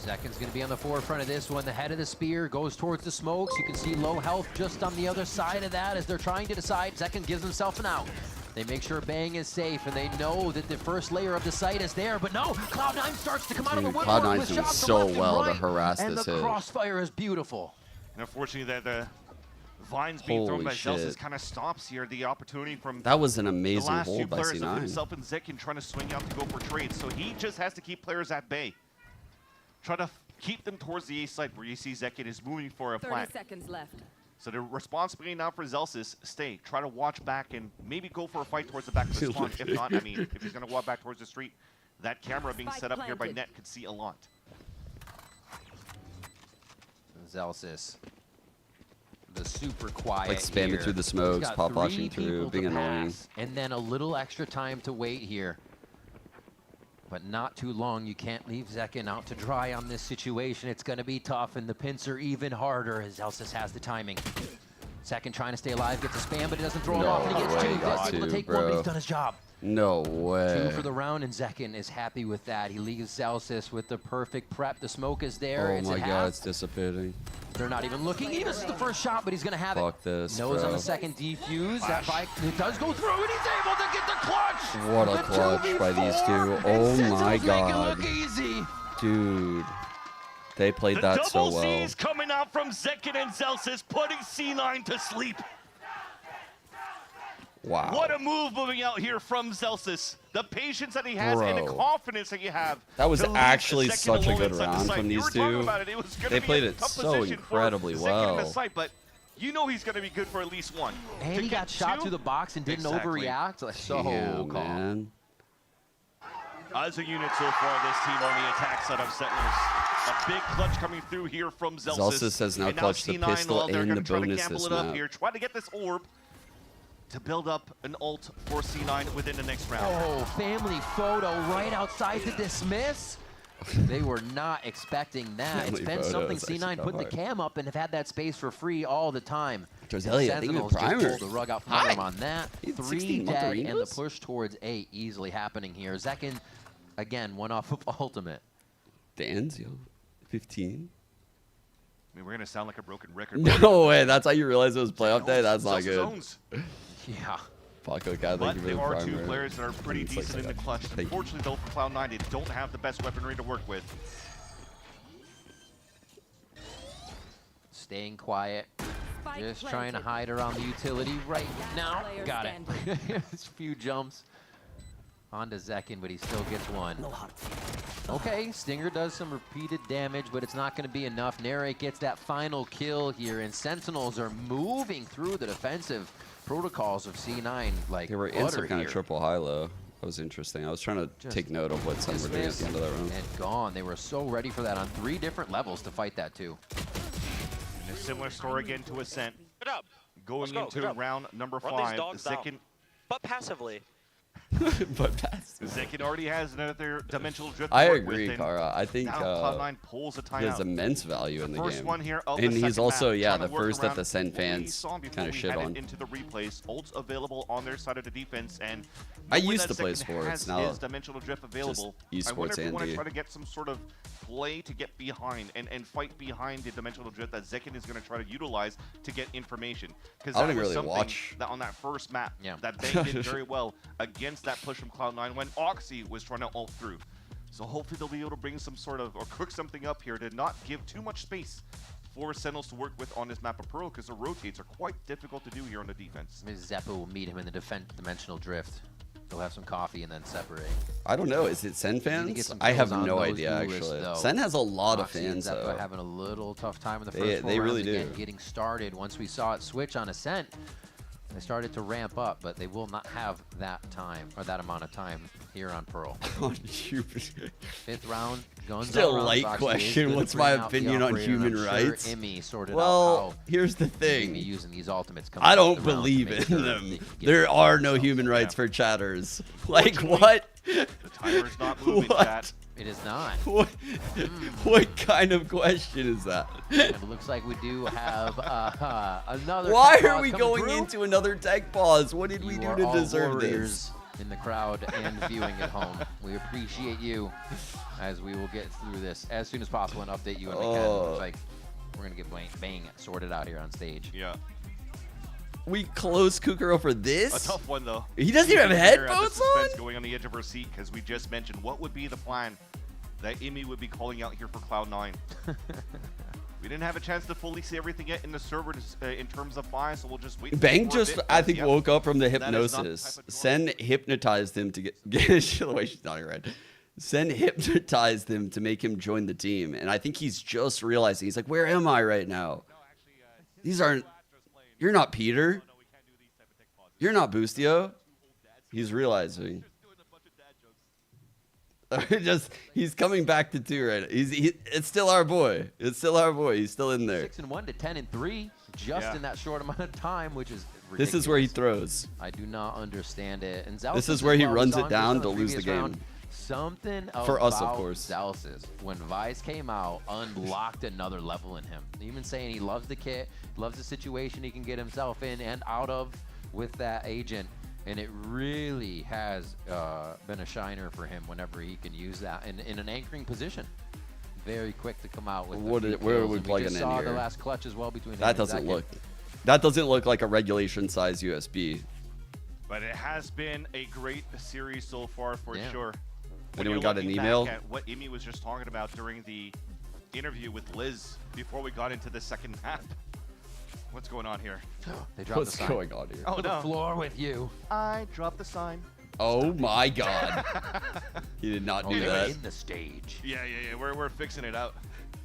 S15: Zekin's going to be on the forefront of this one. The head of the spear goes towards the smokes. You can see low health just on the other side of that as they're trying to decide. Zekin gives himself an out. They make sure Bang is safe, and they know that the first layer of the site is there, but no, Cloud9 starts to come out of the woodwork
S2: Cloud9's
S15: with
S2: doing
S15: shots
S2: so
S15: left
S2: well
S15: and right,
S2: to harass
S15: and
S2: this
S15: the
S2: hit.
S15: crossfire is beautiful.
S16: And unfortunately, the vines being thrown
S2: Holy
S16: by Zelsis
S2: shit.
S16: kind of stops here. The opportunity from
S2: That was an amazing
S16: the last
S2: hold
S16: two
S2: by
S16: players of
S2: C9.
S16: himself and Zekin trying to swing out to go for trades. So he just has to keep players at bay. Try to keep them towards the A side where you see Zekin is moving for a
S14: 30
S16: plant.
S14: seconds left.
S16: So the responsibility now for Zelsis, stay. Try to watch back and maybe go for a fight towards the back of the spawn. If not, I mean, if he's going to walk back towards the street, that camera being set up here by Net could see a lot.
S15: Zelsis, the super quiet
S2: Like spamming
S15: here.
S2: through the smokes,
S15: He's got
S2: pop
S15: 3
S2: flashing through,
S15: people
S2: being
S15: to
S2: annoying.
S15: pass, and then a little extra time to wait here. But not too long. You can't leave Zekin out to dry on this situation. It's going to be tough, and the pins are even harder as Zelsis has the timing. Zekin trying to stay alive, gets a spam, but he doesn't throw him off, and he gets 2. He's able to take 1, but he's done his job.
S2: No way.
S15: 2 for the round, and Zekin is happy with that. He leaves Zelsis with the perfect prep. The smoke is there.
S2: Oh
S15: It's
S2: my
S15: at
S2: god,
S15: half.
S2: it's dissipating.
S15: They're not even looking. He misses the first shot, but he's going to have
S2: Fuck
S15: it.
S2: this,
S15: Nose on
S2: bro.
S15: the second defuse. That bike, it does go through, and he's able to get the clutch.
S2: What a
S15: The
S2: clutch by these
S15: 2v4,
S2: two.
S15: and
S2: Oh
S15: Sentinels
S2: my
S15: make it
S2: god.
S15: look easy.
S2: Dude. They played
S16: The
S2: that so
S16: double
S2: well.
S16: C's coming out from Zekin and Zelsis, putting C9 to sleep.
S2: Wow.
S16: What a move moving out here from Zelsis. The patience that he has and the
S2: Bro.
S16: confidence that you have.
S2: That was
S16: to leave
S2: actually
S16: Zekin
S2: such a
S16: alone
S2: good
S16: inside the
S2: round
S16: site.
S2: from
S16: You
S2: these
S16: were talking
S2: two.
S16: about it. It was gonna
S2: They
S16: be
S2: played
S16: a
S2: it
S16: tough
S2: so
S16: position for
S2: incredibly
S16: Zekin in
S2: well.
S16: the site, but you know he's going to be good for at least 1.
S15: And
S16: To
S15: he
S16: get
S15: got shot
S16: 2,
S15: through the box and didn't
S16: exactly.
S15: overreact. Like, so
S2: Damn,
S15: calm.
S2: man.
S16: As a unit so far, this team on the attack side of Sentinels. A big clutch coming through here from Zelsis.
S2: Zelsis has now
S16: And
S2: clutched the
S16: C9,
S2: pistol
S16: well, they're
S2: and
S16: gonna
S2: the
S16: try to
S2: bonus
S16: gamble
S2: this
S16: it up
S2: map.
S16: here. Try to get this orb to build up an ult for C9 within the next round.
S15: Oh, family photo right outside the dismiss. They were not expecting that. It's
S2: Family
S15: been
S2: photo
S15: something
S2: is actually
S15: C9 put the
S2: hard.
S15: cam up and have had that space for free all the time.
S2: Joselli, I think
S15: Sentinels
S2: the
S15: just
S2: primer.
S15: pulled the rug out from under him on that.
S2: He had
S15: 3
S2: 16
S15: dead, and the
S2: Montarinos?
S15: push towards 8 easily happening here. Zekin, again, 1 off of ultimate.
S2: Dan's, yo. 15?
S16: I mean, we're going to sound like a broken record.
S2: No way. That's how you realize it was playoff day? That's not
S16: Zelsis
S2: good.
S16: owns.
S15: Yeah.
S2: Paco, God,
S16: But
S2: thank you for
S16: there
S2: the
S16: are
S2: primer.
S16: 2 players that are pretty
S2: It's like
S16: decent in the
S2: that.
S16: clutch.
S2: Thank you.
S16: Unfortunately, though, for Cloud9, they don't have the best weaponry to work with.
S15: Staying quiet. Just trying to hide around the utility right now. Got it. Just a few jumps onto Zekin, but he still gets one. Okay, Stinger does some repeated damage, but it's not going to be enough. Narrate gets that final kill here, and Sentinels are moving through the defensive protocols of C9 like
S2: They were in some kind
S15: here.
S2: of triple high-low. That was interesting. I was trying to take note of what Sen were doing at the end of that round.
S15: And gone. They were so ready for that on 3 different levels to fight that too.
S16: And a similar story again to Ascent.
S12: Good up.
S16: Going
S12: Let's go,
S16: into round number
S12: Run these
S16: 5,
S12: dogs down.
S16: Zekin.
S12: But passively.
S16: Zekin already has another dimensional drift.
S2: I
S16: to work
S2: agree,
S16: with,
S2: Kara. I think
S16: now Cloud9 pulls a
S2: he has
S16: timeout.
S2: immense value in the
S16: First
S2: game.
S16: one here of
S2: And
S16: the
S2: he's
S16: second
S2: also,
S16: map,
S2: yeah,
S16: trying
S2: the
S16: to work
S2: first that
S16: around
S2: the Sen
S16: what we
S2: fans
S16: saw before
S2: kind of
S16: we
S2: shit
S16: headed
S2: on.
S16: into the replays. Ults available on their side of the defense, and
S2: I
S16: knowing
S2: used
S16: that
S2: to play
S16: Zekin
S2: sports,
S16: has
S2: now
S16: his dimensional drift available.
S2: just
S16: I wonder
S2: esports
S16: if you want
S2: Andy.
S16: to try to get some sort of play to get behind and fight behind the dimensional drift that Zekin is going to try to utilize to get information. Because
S2: I
S16: that
S2: don't
S16: was
S2: really
S16: something
S2: watch.
S16: that on that first map that Bang did very well against that push from Cloud9 when Oxy was trying to ult through. So hopefully they'll be able to bring some sort of, or cook something up here to not give too much space for Sentinels to work with on this map of Pearl, because the rotates are quite difficult to do here on the defense.
S15: Ms. Zeppo will meet him in the dimensional drift. They'll have some coffee and then separate.
S2: I don't know. Is it Sen fans? I have no idea, actually. Sen has a lot of fans,
S15: Zeppo
S2: though.
S15: having a little tough time in the first 4
S2: They
S15: rounds.
S2: really do.
S15: Again, getting started. Once we saw it switch on Ascent, they started to ramp up, but they will not have that time, or that amount of time here on Pearl.
S2: On Jupiter.
S15: 5th round, guns
S2: Still
S15: out.
S2: light
S15: Roxy is
S2: question.
S15: gonna
S2: What's
S15: bring
S2: my
S15: out the
S2: opinion on
S15: operator, and
S2: human
S15: I'm
S2: rights?
S15: Sure Emmy sorted out
S2: Well,
S15: how
S2: here's the
S15: they
S2: thing.
S15: be using these ultimates coming
S2: I
S15: up
S2: don't
S15: the round to
S2: believe
S15: make
S2: in
S15: sure
S2: them.
S15: they can get
S2: There are no human rights for chatters. Like what?
S16: The timer's not moving,
S2: What?
S16: chat.
S15: It is not.
S2: What kind of question is that?
S15: And it looks like we do have another.
S2: Why
S15: tech
S2: are
S15: pause
S2: we
S15: coming
S2: going
S15: through.
S2: into another tech pause? What did we
S15: You
S2: do
S15: are
S2: to
S15: all
S2: deserve
S15: warriors
S2: this?
S15: in the crowd and viewing at home. We appreciate you as we will get through this as soon as possible and update you when we can. Looks like we're going to get Bang sorted out here on stage.
S16: Yeah.
S2: We close Kukuro for this?
S16: A tough one, though.
S2: He doesn't even have headphones
S16: the suspense
S2: on?
S16: going on the edge of her seat, because we just mentioned what would be the plan that Imi would be calling out here for Cloud9. We didn't have a chance to fully see everything yet in the server in terms of buy, so we'll just wait.
S2: Bang
S16: for a
S2: just,
S16: bit,
S2: I
S16: but
S2: think,
S16: yep,
S2: woke up from the
S16: that is not the
S2: hypnosis.
S16: type of
S2: Sen hypnotized him to get the way she's nodding right. Sen hypnotized him to make him join the team, and I think he's just realizing. He's like, "Where am I right now? These aren't. You're not Peter. You're not Boostio." He's realizing. He's coming back to 2 right now. It's still our boy. It's still our boy. He's still in there.
S15: 6-1 to 10-3, just in that short amount of time, which is ridiculous.
S2: This is where he throws.
S15: I do not understand it. And
S2: This
S15: Zelsis
S2: is where he
S15: as well,
S2: runs
S15: was
S2: it
S15: on
S2: down
S15: just
S2: to
S15: on the
S2: lose the
S15: previous round.
S2: game.
S15: Something
S2: For us, of
S15: about
S2: course.
S15: Zelsis, when Vice came out, unlocked another level in him. Even saying he loves the kit, loves the situation he can get himself in and out of with that agent. And it really has been a shiner for him whenever he can use that in an anchoring position. Very quick to come out with.
S2: Where are we plugging in
S15: saw
S2: here?
S15: the last clutch as well between.
S2: That doesn't look. That doesn't look like a regulation size USB.
S16: But it has been a great series so far for sure. When
S2: Anyone
S16: you're
S2: got an
S16: looking
S2: email?
S16: back at what Imi was just talking about during the interview with Liz before we got into the second map. What's going on here?
S15: They dropped
S2: What's
S15: the sign.
S2: going on here?
S16: Oh,
S15: To
S16: no.
S15: the floor with you.
S16: I dropped the sign.
S2: Oh my God! He did not do
S15: they're
S2: that.
S15: in the stage.
S16: Yeah. We're fixing it out.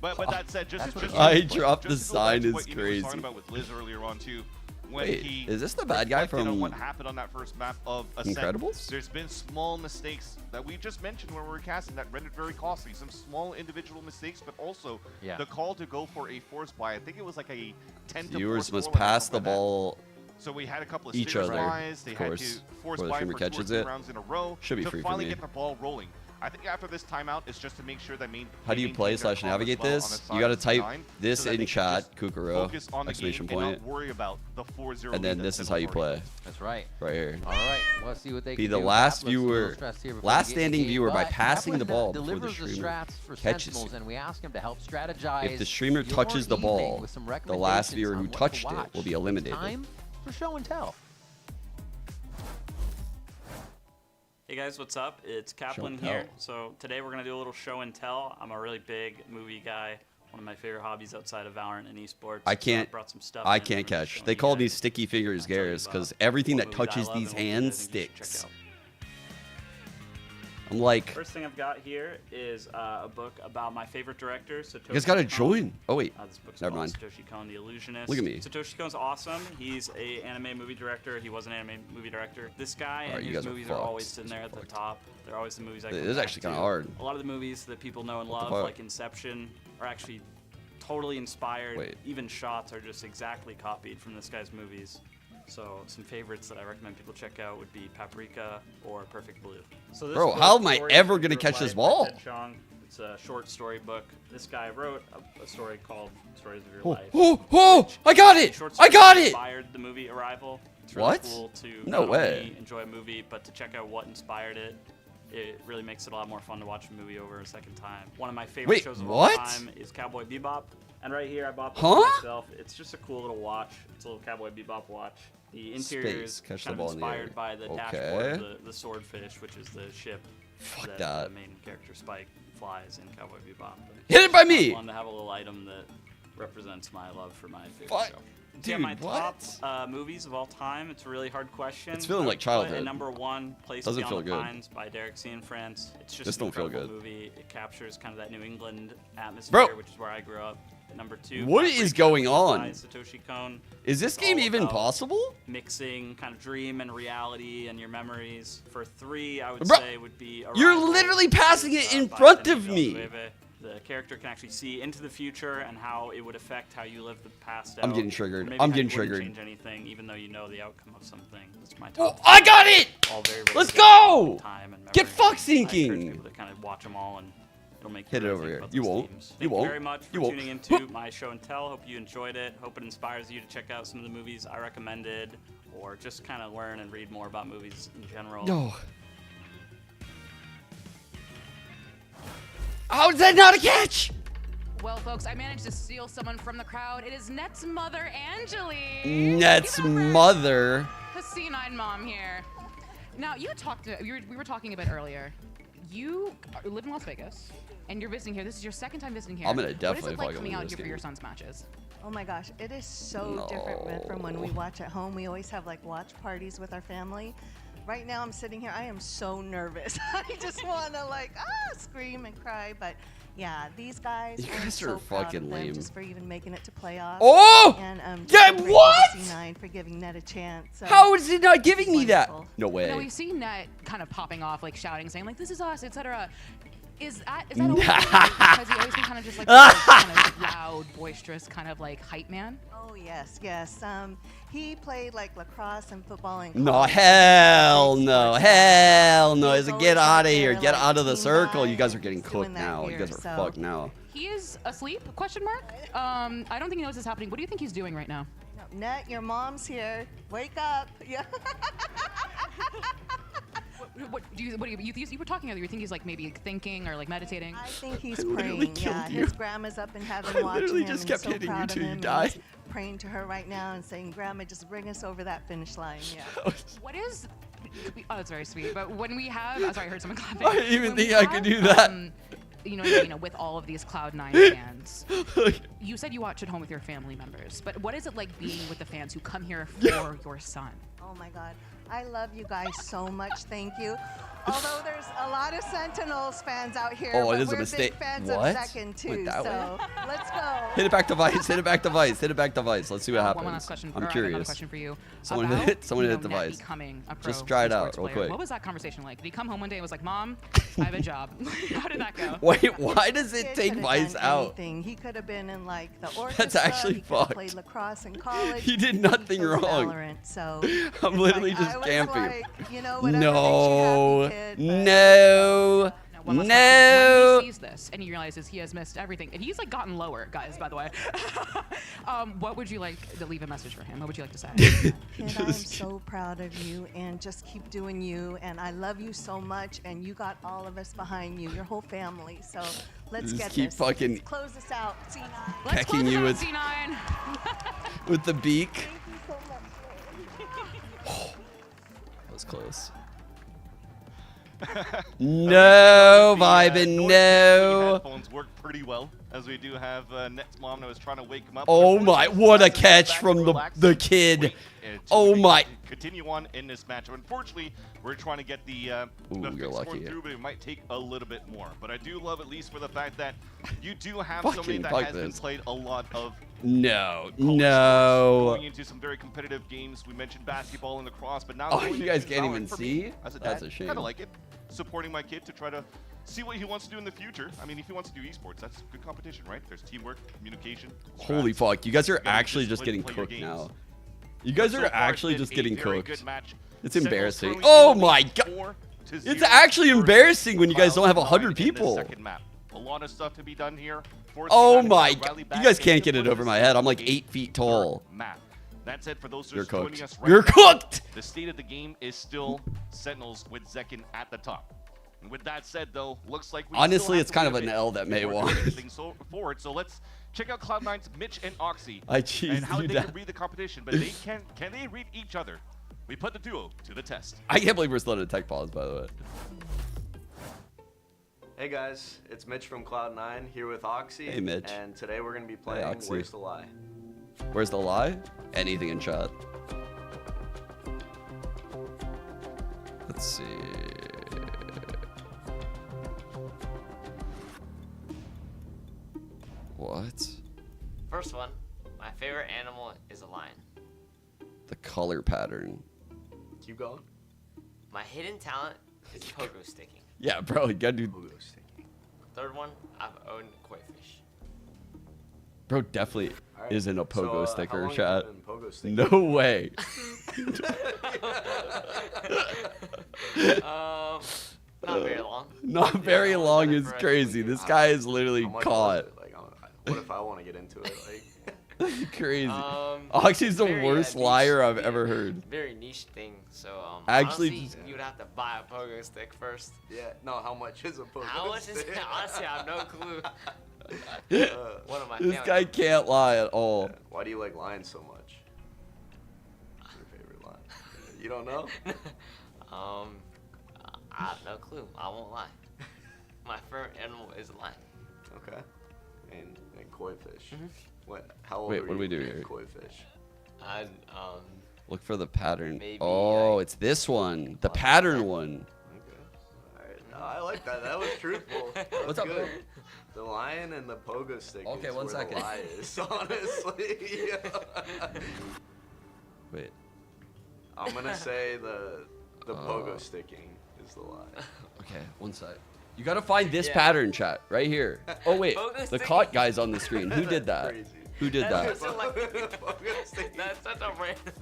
S16: But that said, just
S2: I dropped the
S16: just to go back
S2: sign
S16: to
S2: is
S16: what Imi was
S2: crazy.
S16: talking about with Liz earlier on too. When
S2: Wait,
S16: he
S2: is this the bad guy
S16: reflected on
S2: from
S16: what happened on that first map of Ascent?
S2: Incredibles?
S16: There's been small mistakes that we just mentioned when we were casting that rendered very costly. Some small individual mistakes, but also the call to go for a force buy. I think it was like a 10 to 4
S2: Viewers must
S16: score or
S2: pass
S16: something
S2: the
S16: like that.
S2: ball.
S16: So we had a couple of
S2: each
S16: Stingers
S2: other,
S16: buys. They
S2: of
S16: had
S2: course,
S16: to force
S2: before the
S16: buy
S2: streamer
S16: for 2 or
S2: catches
S16: 3
S2: it.
S16: rounds in a row
S2: Should be
S16: to
S2: free for
S16: finally
S2: me.
S16: get the ball rolling. I think after this timeout, it's just to make sure that
S2: How do you play / navigate this? You got to type this in chat, Kukuro, exclamation point,
S16: worry about the 4-0
S2: and then this is how you play.
S15: That's right.
S2: Right here.
S15: All right, let's see what they
S2: Be
S15: can
S2: the
S15: do.
S2: last
S15: Kaplan's a little
S2: viewer,
S15: stressed here before
S2: last
S15: we get
S2: standing
S15: engaged,
S2: viewer by
S15: but
S2: passing the
S15: Kaplan
S2: ball before the
S15: delivers the
S2: streamer
S15: strats for
S2: catches
S15: Sentinels,
S2: it.
S15: and we ask him to help strategize.
S2: If the streamer
S15: your
S2: touches the
S15: evening
S2: ball,
S15: with some
S2: the last
S15: recommendations
S2: viewer
S15: on
S2: who
S15: what to
S2: touched it
S15: watch.
S2: will be eliminated.
S15: Time for show and tell.
S14: Hey guys, what's up? It's Kaplan
S2: Show and
S14: here.
S2: tell.
S14: So today we're going to do a little show and tell. I'm a really big movie guy, one of my favorite hobbies outside of Valorant and esports.
S2: I can't.
S14: Brought some stuff
S2: I
S14: in
S2: can't
S14: and
S2: catch.
S14: showing
S2: They
S14: you
S2: call
S14: guys.
S2: these sticky fingers Garrus because everything that
S14: what movies I
S2: touches
S14: love
S2: these
S14: and what movies
S2: hands
S14: I think you should check
S2: sticks.
S14: out.
S2: I'm like,
S14: First thing I've got here is a book about my favorite director, Satoshi
S2: you guys gotta
S14: Kon.
S2: join. Oh wait,
S14: This book's
S2: never
S14: called
S2: mind.
S14: Satoshi Kon, The Illusionist.
S2: Look at me.
S14: Satoshi Kon's awesome. He's a anime movie director. He was an anime movie director. This guy
S2: Alright,
S14: and
S2: you
S14: his
S2: guys are
S14: movies are
S2: fucked.
S14: always sitting there at the top. They're always the movies I
S2: It
S14: come
S2: is
S14: back
S2: actually kinda
S14: to.
S2: hard.
S14: A lot of the movies that people know and
S2: What the
S14: love,
S2: fuck?
S14: like Inception, are actually totally inspired.
S2: Wait.
S14: Even shots are just exactly copied from this guy's movies. So some favorites that I recommend people check out would be Paprika or Perfect Blue. So this
S2: Bro,
S14: book,
S2: how am I
S14: Stories
S2: ever
S14: of
S2: gonna
S14: Your
S2: catch this
S14: Life by
S2: ball?
S14: Ted Chiang. It's a short story book. This guy wrote a story called Stories of Your
S2: Oh,
S14: Life.
S2: oh, I got it!
S14: Short
S2: I
S14: stories
S2: got it!
S14: Inspired the movie Arrival. It's really
S2: What?
S14: cool to
S2: No
S14: not
S2: way.
S14: only enjoy a movie, but to check out what inspired it. It really makes it a lot more fun to watch a movie over a second time. One of my favorite
S2: Wait,
S14: shows of
S2: what?
S14: all time is Cowboy Bebop. And right here, I bought this
S2: Huh?
S14: for myself. It's just a cool little watch. It's a little Cowboy Bebop watch. The interior is
S2: Space, catch the
S14: kind
S2: ball
S14: of
S2: in the
S14: inspired
S2: air.
S14: by the
S2: Okay.
S14: dashboard of the swordfish, which is the ship
S2: Fuck
S14: that
S2: that.
S14: the main character Spike flies in Cowboy Bebop. But
S2: Hit it by
S14: it's
S2: me!
S14: fun to have a little item that represents my love for my favorite
S2: Fuck.
S14: show.
S2: Dude,
S14: Yeah, my
S2: what?
S14: top movies of all time. It's a really hard question.
S2: It's feeling
S14: I
S2: like
S14: would put
S2: childhood.
S14: At number one, Place
S2: Doesn't
S14: Beyond
S2: feel
S14: the
S2: good.
S14: Pines by Derek C. and Friends. It's just
S2: This
S14: an
S2: don't feel
S14: incredible
S2: good.
S14: movie. It captures kind of that New England atmosphere,
S2: Bro.
S14: which is where I grew up. At number two,
S2: What is
S14: Paprika
S2: going
S14: by
S2: on?
S14: Satoshi Kon.
S2: Is this
S14: It's
S2: game
S14: all
S2: even
S14: about
S2: possible?
S14: Mixing kind of dream and reality and your memories. For three, I would
S2: Bro,
S14: say would be
S2: you're
S14: Arrival,
S2: literally
S14: which
S2: passing
S14: is,
S2: it in
S14: by
S2: front
S14: Denis
S2: of me.
S14: Villeneuve. The character can actually see into the future and how it would affect how you live the past.
S2: I'm
S14: out,
S2: getting
S14: or
S2: triggered.
S14: maybe
S2: I'm
S14: how you
S2: getting
S14: wouldn't
S2: triggered.
S14: Change anything, even though you know the outcome of something. That's my
S2: Oh,
S14: top.
S2: I got it!
S14: All very
S2: Let's
S14: realistic
S2: go!
S14: time and
S2: Get
S14: memory.
S2: fuck
S14: I encourage
S2: sinking!
S14: people to kind of watch them all and it'll make
S2: Hit
S14: you
S2: it
S14: really
S2: over
S14: think
S2: here.
S14: about
S2: You
S14: those
S2: won't.
S14: themes.
S2: You
S14: Thank
S2: won't.
S14: you very much
S2: You
S14: for
S2: won't.
S14: tuning into my show and tell. Hope you enjoyed it. Hope it inspires you to check out some of the movies I recommended or just kind of learn and read more about movies in general.
S2: Yo. How is that not a catch?
S20: Well, folks, I managed to steal someone from the crowd. It is Net's mother, Angeli.
S2: Net's mother.
S20: The C9 mom here. Now, you talked. We were talking a bit earlier. You live in Las Vegas, and you're visiting here. This is your second time visiting here.
S2: I'm gonna definitely
S20: What is it like
S2: fucking
S20: coming
S2: win
S20: out
S2: this
S20: here for
S2: game.
S20: your son's matches?
S7: Oh my gosh, it is so different from when we watch at home. We always have like watch parties with our family. Right now I'm sitting here, I am so nervous. I just want to like scream and cry, but yeah, these guys,
S2: You
S7: I'm
S2: guys
S7: so
S2: are
S7: proud
S2: fucking
S7: of them
S2: lame.
S7: just for even making it to playoffs.
S2: Oh!
S7: And
S2: Yeah,
S7: so grateful to
S2: what?
S7: C9 for giving Net a chance. So
S2: How is it not giving me that?
S7: wonderful.
S2: No way.
S20: Now, we see Net kind of popping off, like shouting, saying like, "This is us," etc. Is that always because he always been kind of just like this kind of loud, boisterous, kind of like hype man?
S7: Oh yes, yes. He played like lacrosse and football in
S2: No,
S7: college.
S2: hell no, hell no.
S7: He's
S2: Is it
S7: always
S2: get
S7: out
S2: out of here,
S7: there,
S2: get
S7: like,
S2: out of the
S7: team
S2: circle. You
S7: vibes,
S2: guys are getting
S7: doing
S2: cooked
S7: that
S2: now. You
S7: here,
S2: guys are
S7: so-
S2: fucked now.
S20: He is asleep? Question mark. I don't think he knows this is happening. What do you think he's doing right now?
S7: No, Net, your mom's here. Wake up. Yeah.
S20: What do you were talking earlier? You think he's like maybe thinking or like meditating?
S7: I think he's
S2: literally
S7: praying. Yeah,
S2: killed you.
S7: his grandma's up in heaven
S2: I
S7: watching
S2: literally
S7: him
S2: just
S7: and
S2: kept
S7: so
S2: hitting you
S7: proud
S2: till
S7: of
S2: you
S7: him.
S2: died.
S7: And he's praying to her right now and saying, "Grandma, just bring us over that finish line." Yeah.
S20: What is? Oh, that's very sweet. But when we have, oh, sorry, I heard someone clapping.
S2: I didn't even
S20: When we
S2: think I could
S20: have,
S2: do that.
S20: You know, with all of these Cloud9 fans, you said you watch at home with your family members. But what is it like being with the fans who come here for your son?
S7: Oh my God, I love you guys so much. Thank you. Although there's a lot of Sentinels fans out here,
S2: Oh,
S7: but
S2: it is a
S7: we're
S2: mistake.
S7: big fans
S2: What?
S7: of Second too.
S2: Went that
S7: So let's go.
S2: Hit it back to Vice, hit it back to Vice, hit it back to Vice. Let's see what happens.
S20: One last question.
S2: I'm
S20: or I have
S2: curious.
S20: another question for you.
S2: Someone
S20: About,
S2: hit
S20: you know,
S2: the
S20: Net
S2: Vice.
S20: becoming a pro
S2: Just try it out
S20: esports
S2: real
S20: player.
S2: quick.
S20: What was that conversation like? Did he come home one day and was like, "Mom, I have a job"? How did that go?
S2: Wait, why does it
S7: Kid
S2: take
S7: could've
S2: Vice
S7: done
S2: out?
S7: anything. He could have been in like the orchestra.
S2: That's actually
S7: he could've
S2: fucked.
S7: Played lacrosse in college.
S2: He did nothing
S7: chose
S2: wrong.
S7: Valorant, so
S2: I'm
S7: it's
S2: literally
S7: like,
S2: just
S7: I was
S2: camping.
S7: like, you know, whatever
S2: No,
S7: makes you happy, kid, but-
S20: One
S2: no,
S20: last question. When
S2: no.
S20: he sees this and he realizes he has missed everything, and he's like gotten lower, guys, by the way. What would you like to leave a message for him? What would you like to say?
S7: Kid, I am so proud of you, and just keep doing you. And I love you so much, and you got all of us behind you, your whole family. So let's
S2: Just
S7: get
S2: keep
S7: this.
S2: fucking
S7: Let's close this out. C9.
S20: Let's
S2: Pecking
S20: close
S2: you
S20: it out,
S2: with-
S20: C9.
S2: with the beak.
S7: Thank you so much.
S2: That was close. No, Vibin, no.
S16: Headphones work pretty well, as we do have Net's mom that was trying to wake him up.
S2: Oh my, what a catch from the kid. Oh my.
S16: Continue on in this match. Unfortunately, we're trying to get the
S2: you're
S16: score
S2: lucky.
S16: through, but it might take a little bit more. But I do love, at least for the fact that you do have
S2: Fucking
S16: somebody that
S2: fuck
S16: has been
S2: this.
S16: played a lot of
S2: No,
S16: college
S2: no.
S16: sports, going into some very competitive games. We mentioned basketball and lacrosse, but now
S2: Oh,
S16: going
S2: you guys
S16: into
S2: can't
S16: Valorant
S2: even
S16: for
S2: see?
S16: me, as a
S2: That's
S16: dad,
S2: a shame.
S16: Kind of like it. Supporting my kid to try to see what he wants to do in the future. I mean, if he wants to do esports, that's good competition, right? There's teamwork, communication.
S2: Holy
S16: strats.
S2: fuck, you guys are
S16: gotta
S2: actually just
S16: discipline,
S2: getting
S16: play your
S2: cooked
S16: games.
S2: now. You guys
S16: So
S2: are
S16: far, it's
S2: actually
S16: been
S2: just
S16: a
S2: getting
S16: very
S2: cooked.
S16: good match.
S2: It's
S16: Sentinels
S2: embarrassing.
S16: currently
S2: Oh
S16: in the
S2: my
S16: lead
S2: god.
S16: 4-0
S2: It's actually
S16: for
S2: embarrassing when you guys don't have
S16: CLOUD9
S2: 100
S16: in this
S2: people.
S16: second map. A lot of stuff to be done here.
S2: Oh
S16: Forcing
S2: my
S16: out to
S2: god.
S16: rally
S2: You
S16: back
S2: guys
S16: and
S2: can't get it
S16: win
S2: over
S16: this
S2: my head. I'm like
S16: game
S2: 8 feet tall.
S16: map. That said, for those
S2: You're
S16: just joining
S2: cooked.
S16: us right
S2: You're
S16: now,
S2: cooked!
S16: The state of the game is still Sentinels with Zekin at the top. And with that said, though, looks like we
S2: Honestly,
S16: still have
S2: it's
S16: to
S2: kind
S16: win
S2: of
S16: a
S2: an
S16: bit
S2: L that May
S16: before
S2: won.
S16: moving things forward. So let's check out Cloud9's Mitch and Oxy
S2: I cheesed
S16: and how
S2: you
S16: they
S2: down.
S16: can read the competition, but they can they read each other? We put the duo to the test.
S2: I can't believe we're still in a tech pause, by the way.
S11: Hey guys, it's Mitch from Cloud9 here with Oxy.
S2: Hey, Mitch.
S11: And today we're going to be playing
S2: Oxy.
S11: Where's the Lie?
S2: Where's the lie? Anything in chat. Let's see. What?
S17: First one, my favorite animal is a lion.
S2: The color pattern.
S11: Keep going.
S17: My hidden talent is pogo sticking.
S2: Yeah, bro, you gotta do.
S17: Third one, I've owned koi fish.
S2: Bro, definitely
S11: Alright,
S2: isn't a
S11: so,
S2: pogo
S11: how
S2: sticker
S11: long have
S2: chat.
S11: you been pogo sticking?
S2: No way.
S17: Not very long.
S2: Not very long is crazy. This guy is literally
S11: How much
S2: caught.
S11: was it? Like, what if I want to get into it? Like,
S2: Crazy. Oxy's the worst liar I've ever heard.
S17: Very niche thing. So
S2: Actually,
S17: honestly,
S2: just-
S17: you would have to buy a pogo stick first.
S11: yeah. No, how much is a pogo
S17: How much is
S11: stick?
S17: it? Honestly, I have no clue. One of my
S2: This
S17: family
S2: guy can't lie at all.
S11: Why do you like lions so much? What's your favorite lion? You don't know?
S17: I have no clue. I won't lie. My favorite animal is a lion.
S11: Okay. And koi fish. What? How old
S2: Wait,
S11: were
S2: what do we
S11: you
S2: do
S11: when you
S2: here?
S11: had koi fish?
S17: I
S2: Look for the pattern.
S17: Maybe,
S2: Oh, it's this one. The pattern one.
S11: Alright. No, I like that. That was truthful. That was
S2: What's up,
S11: good.
S2: bro?
S11: The lion and the pogo stick
S2: Okay,
S11: is
S2: one
S11: where
S2: second.
S11: the lie is, honestly.
S2: Wait.
S11: I'm gonna say the pogo sticking is the lie.
S2: Okay, one sec. You gotta find this
S11: Yeah.
S2: pattern, chat, right here. Oh wait,
S17: Pogo
S2: the
S17: sticking.
S2: caught guy's on the screen. Who did that?
S11: Crazy.
S2: Who did that?
S17: That's such a random.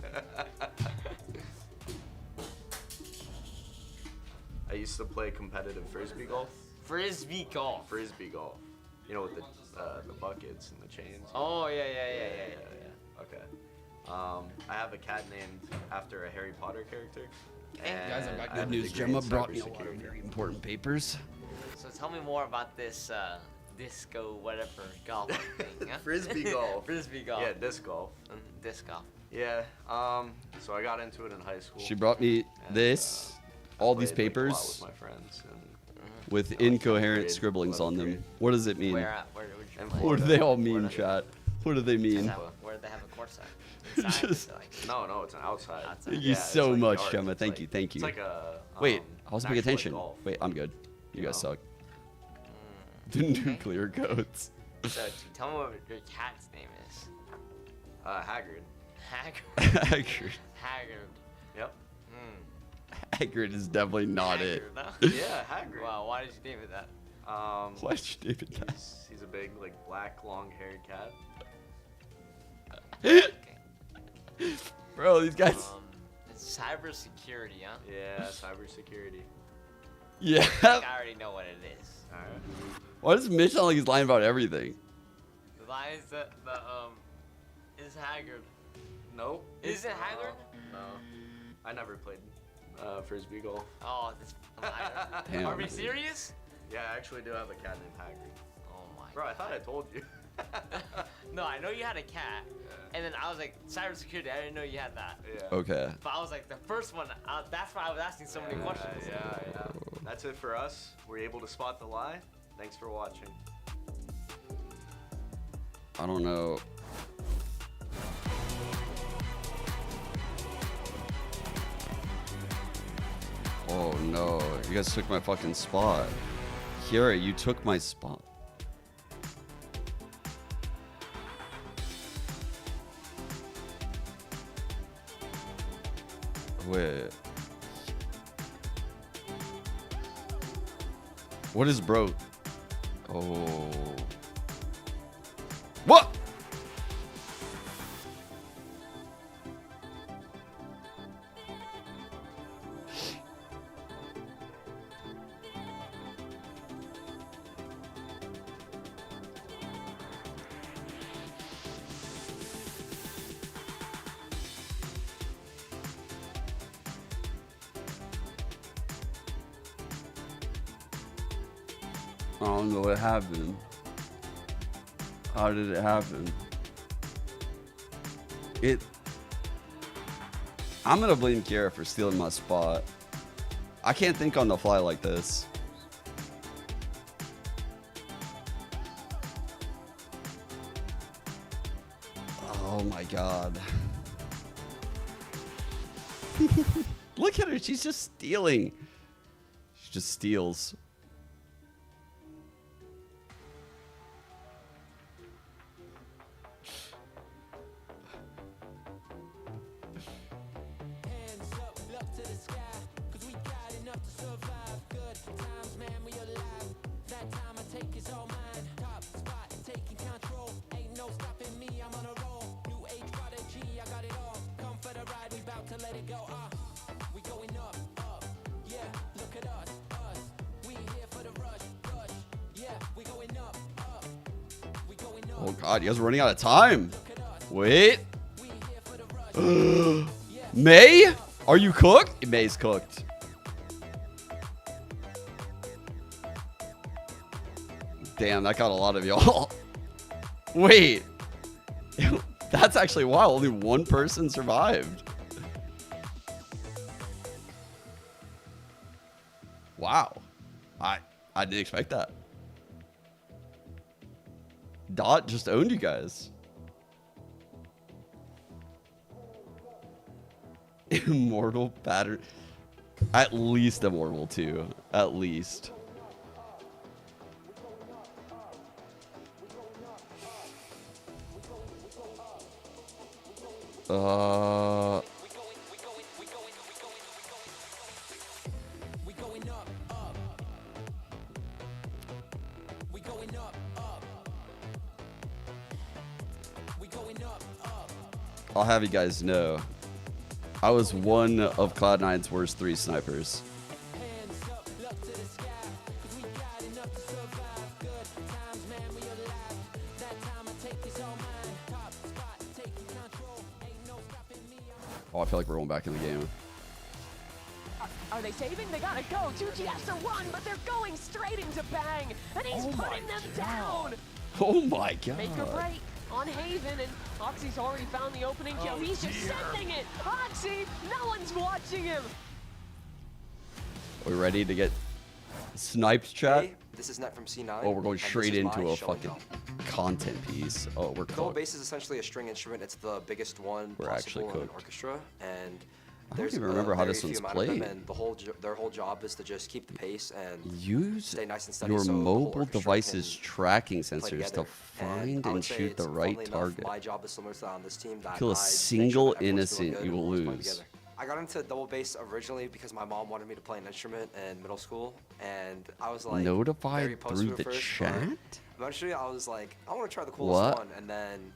S11: I used to play competitive frisbee golf.
S17: Frisbee golf.
S11: Frisbee golf. You know, with the buckets and the chains.
S17: Oh yeah.
S11: Okay. I have a cat named after a Harry Potter character.
S2: Guys, I've got
S11: I have
S2: good
S11: a
S2: news.
S11: degree
S2: Gemma
S11: in
S2: brought me a lot of
S11: cybersecurity.
S2: very important papers.
S17: So tell me more about this disco whatever golf thing. Huh?
S11: Frisbee golf.
S17: Frisbee golf.
S11: Yeah, disc golf.
S17: Disc golf.
S11: Yeah. So I got into it in high school.
S2: She brought me
S11: and,
S2: this,
S11: I
S2: all these
S11: played, like, a lot
S2: papers
S11: with my friends. And
S2: with
S11: I like
S2: incoherent
S11: grade,
S2: scribblings
S11: 11th
S2: on them.
S11: grade.
S2: What does it mean?
S17: Where at? Where would you
S11: And
S17: play?
S2: What do they all mean, chat? What do they mean?
S17: Where do they have a court set? Inside?
S2: Just-
S11: No, it's an outside.
S2: Thank
S11: Yeah,
S2: you
S11: it's
S2: so
S11: like
S2: much,
S11: yards.
S2: Gemma.
S11: It's
S2: Thank
S11: like-
S2: you, thank you.
S11: It's like a.
S2: Wait, I was
S11: an
S2: paying
S11: actual, like,
S2: attention.
S11: golf,
S2: Wait, I'm good. You
S11: you
S2: guys
S11: know?
S2: suck. The nuclear codes.
S17: So tell me what your cat's name is.
S11: Haggard.
S17: Haggard.
S2: Haggard.
S17: Haggard.
S11: Yep.
S2: Haggard is definitely not it.
S17: Haggard, huh?
S11: Yeah, Haggard.
S17: Wow, why did you name it that?
S2: Why'd you name it that?
S11: He's a big, like, black, long-haired cat.
S2: Bro, these guys.
S17: It's cybersecurity, huh?
S11: Yeah, cybersecurity.
S2: Yeah.
S17: I think I already know what it is.
S11: Alright.
S2: Why does Mitch sound like he's lying about everything?
S17: The line is that is Haggard.
S11: Nope.
S17: Is it Haggard?
S11: No. I never played frisbee golf.
S17: Oh, this liar.
S2: Damn.
S17: Are we serious?
S11: Yeah, I actually do have a cat named Haggard.
S17: Oh my.
S11: Bro, I thought I told you.
S17: No, I know you had a cat, and then I was like, cybersecurity. I didn't know you had that.
S11: Yeah.
S2: Okay.
S17: But I was like, the first one. That's why I was asking so many questions.
S11: Yeah. that's it for us. We're able to spot the lie. Thanks for watching.
S2: I don't know. Oh no, you guys took my fucking spot. Kira, you took my spot. Wait. What is broke? Oh. What? I don't know what happened. How did it happen? I'm gonna blame Kira for stealing my spot. I can't think on the fly like this. Oh my god. Look at her, she's just stealing. She just steals. Oh god, you guys are running out of time. Wait. May? Are you cooked? May's cooked. Damn, that got a lot of y'all. Wait. That's actually wild. Only one person survived. Wow. I didn't expect that. Dot just owned you guys. Immortal pattern. At least Immortal 2. At least. I'll have you guys know, I was one of Cloud9's worst 3 snipers. Oh, I feel like we're going back in the game.
S18: Are they saving? They gotta go. 2G has to run, but they're going straight into Bang, and he's putting them down.
S2: Oh my god.
S18: Make or break on Haven, and Oxy's already found the opening kill. He's just sending it. Oxy, no one's watching him.
S2: Are we ready to get sniped, chat?
S19: Hey, this is Net from C9.
S2: Oh, we're going straight into a fucking content piece. Oh, we're
S19: Double
S2: cooked.
S19: bass is essentially a string instrument. It's the biggest one
S2: We're actually
S19: possible in an
S2: cooked.
S19: orchestra, and
S2: I don't
S19: there's
S2: even remember how
S19: very
S2: this
S19: few
S2: one's
S19: amount of them,
S2: played.
S19: and their whole job is to just keep the pace and
S2: Use
S19: stay nice and steady.
S2: your
S19: so the whole
S2: mobile
S19: orchestra
S2: device's tracking
S19: can play
S2: sensors to
S19: together.
S2: find
S19: I
S2: and
S19: would say
S2: shoot the
S19: it's,
S2: right
S19: funnily enough,
S2: target.
S19: My job is similar to that on this team. That
S2: Kill
S19: I
S2: a
S19: make sure
S2: single
S19: that everyone's doing
S2: innocent,
S19: good
S2: you
S19: and
S2: will
S19: everyone's playing
S2: lose.
S19: together. I got into double bass originally because my mom wanted me to play an instrument in middle school, and I was like
S2: Notified
S19: very opposed
S2: through
S19: to it
S2: the
S19: first,
S2: chat?
S19: but eventually I was like, I want to try the coolest
S2: What?
S19: one, and then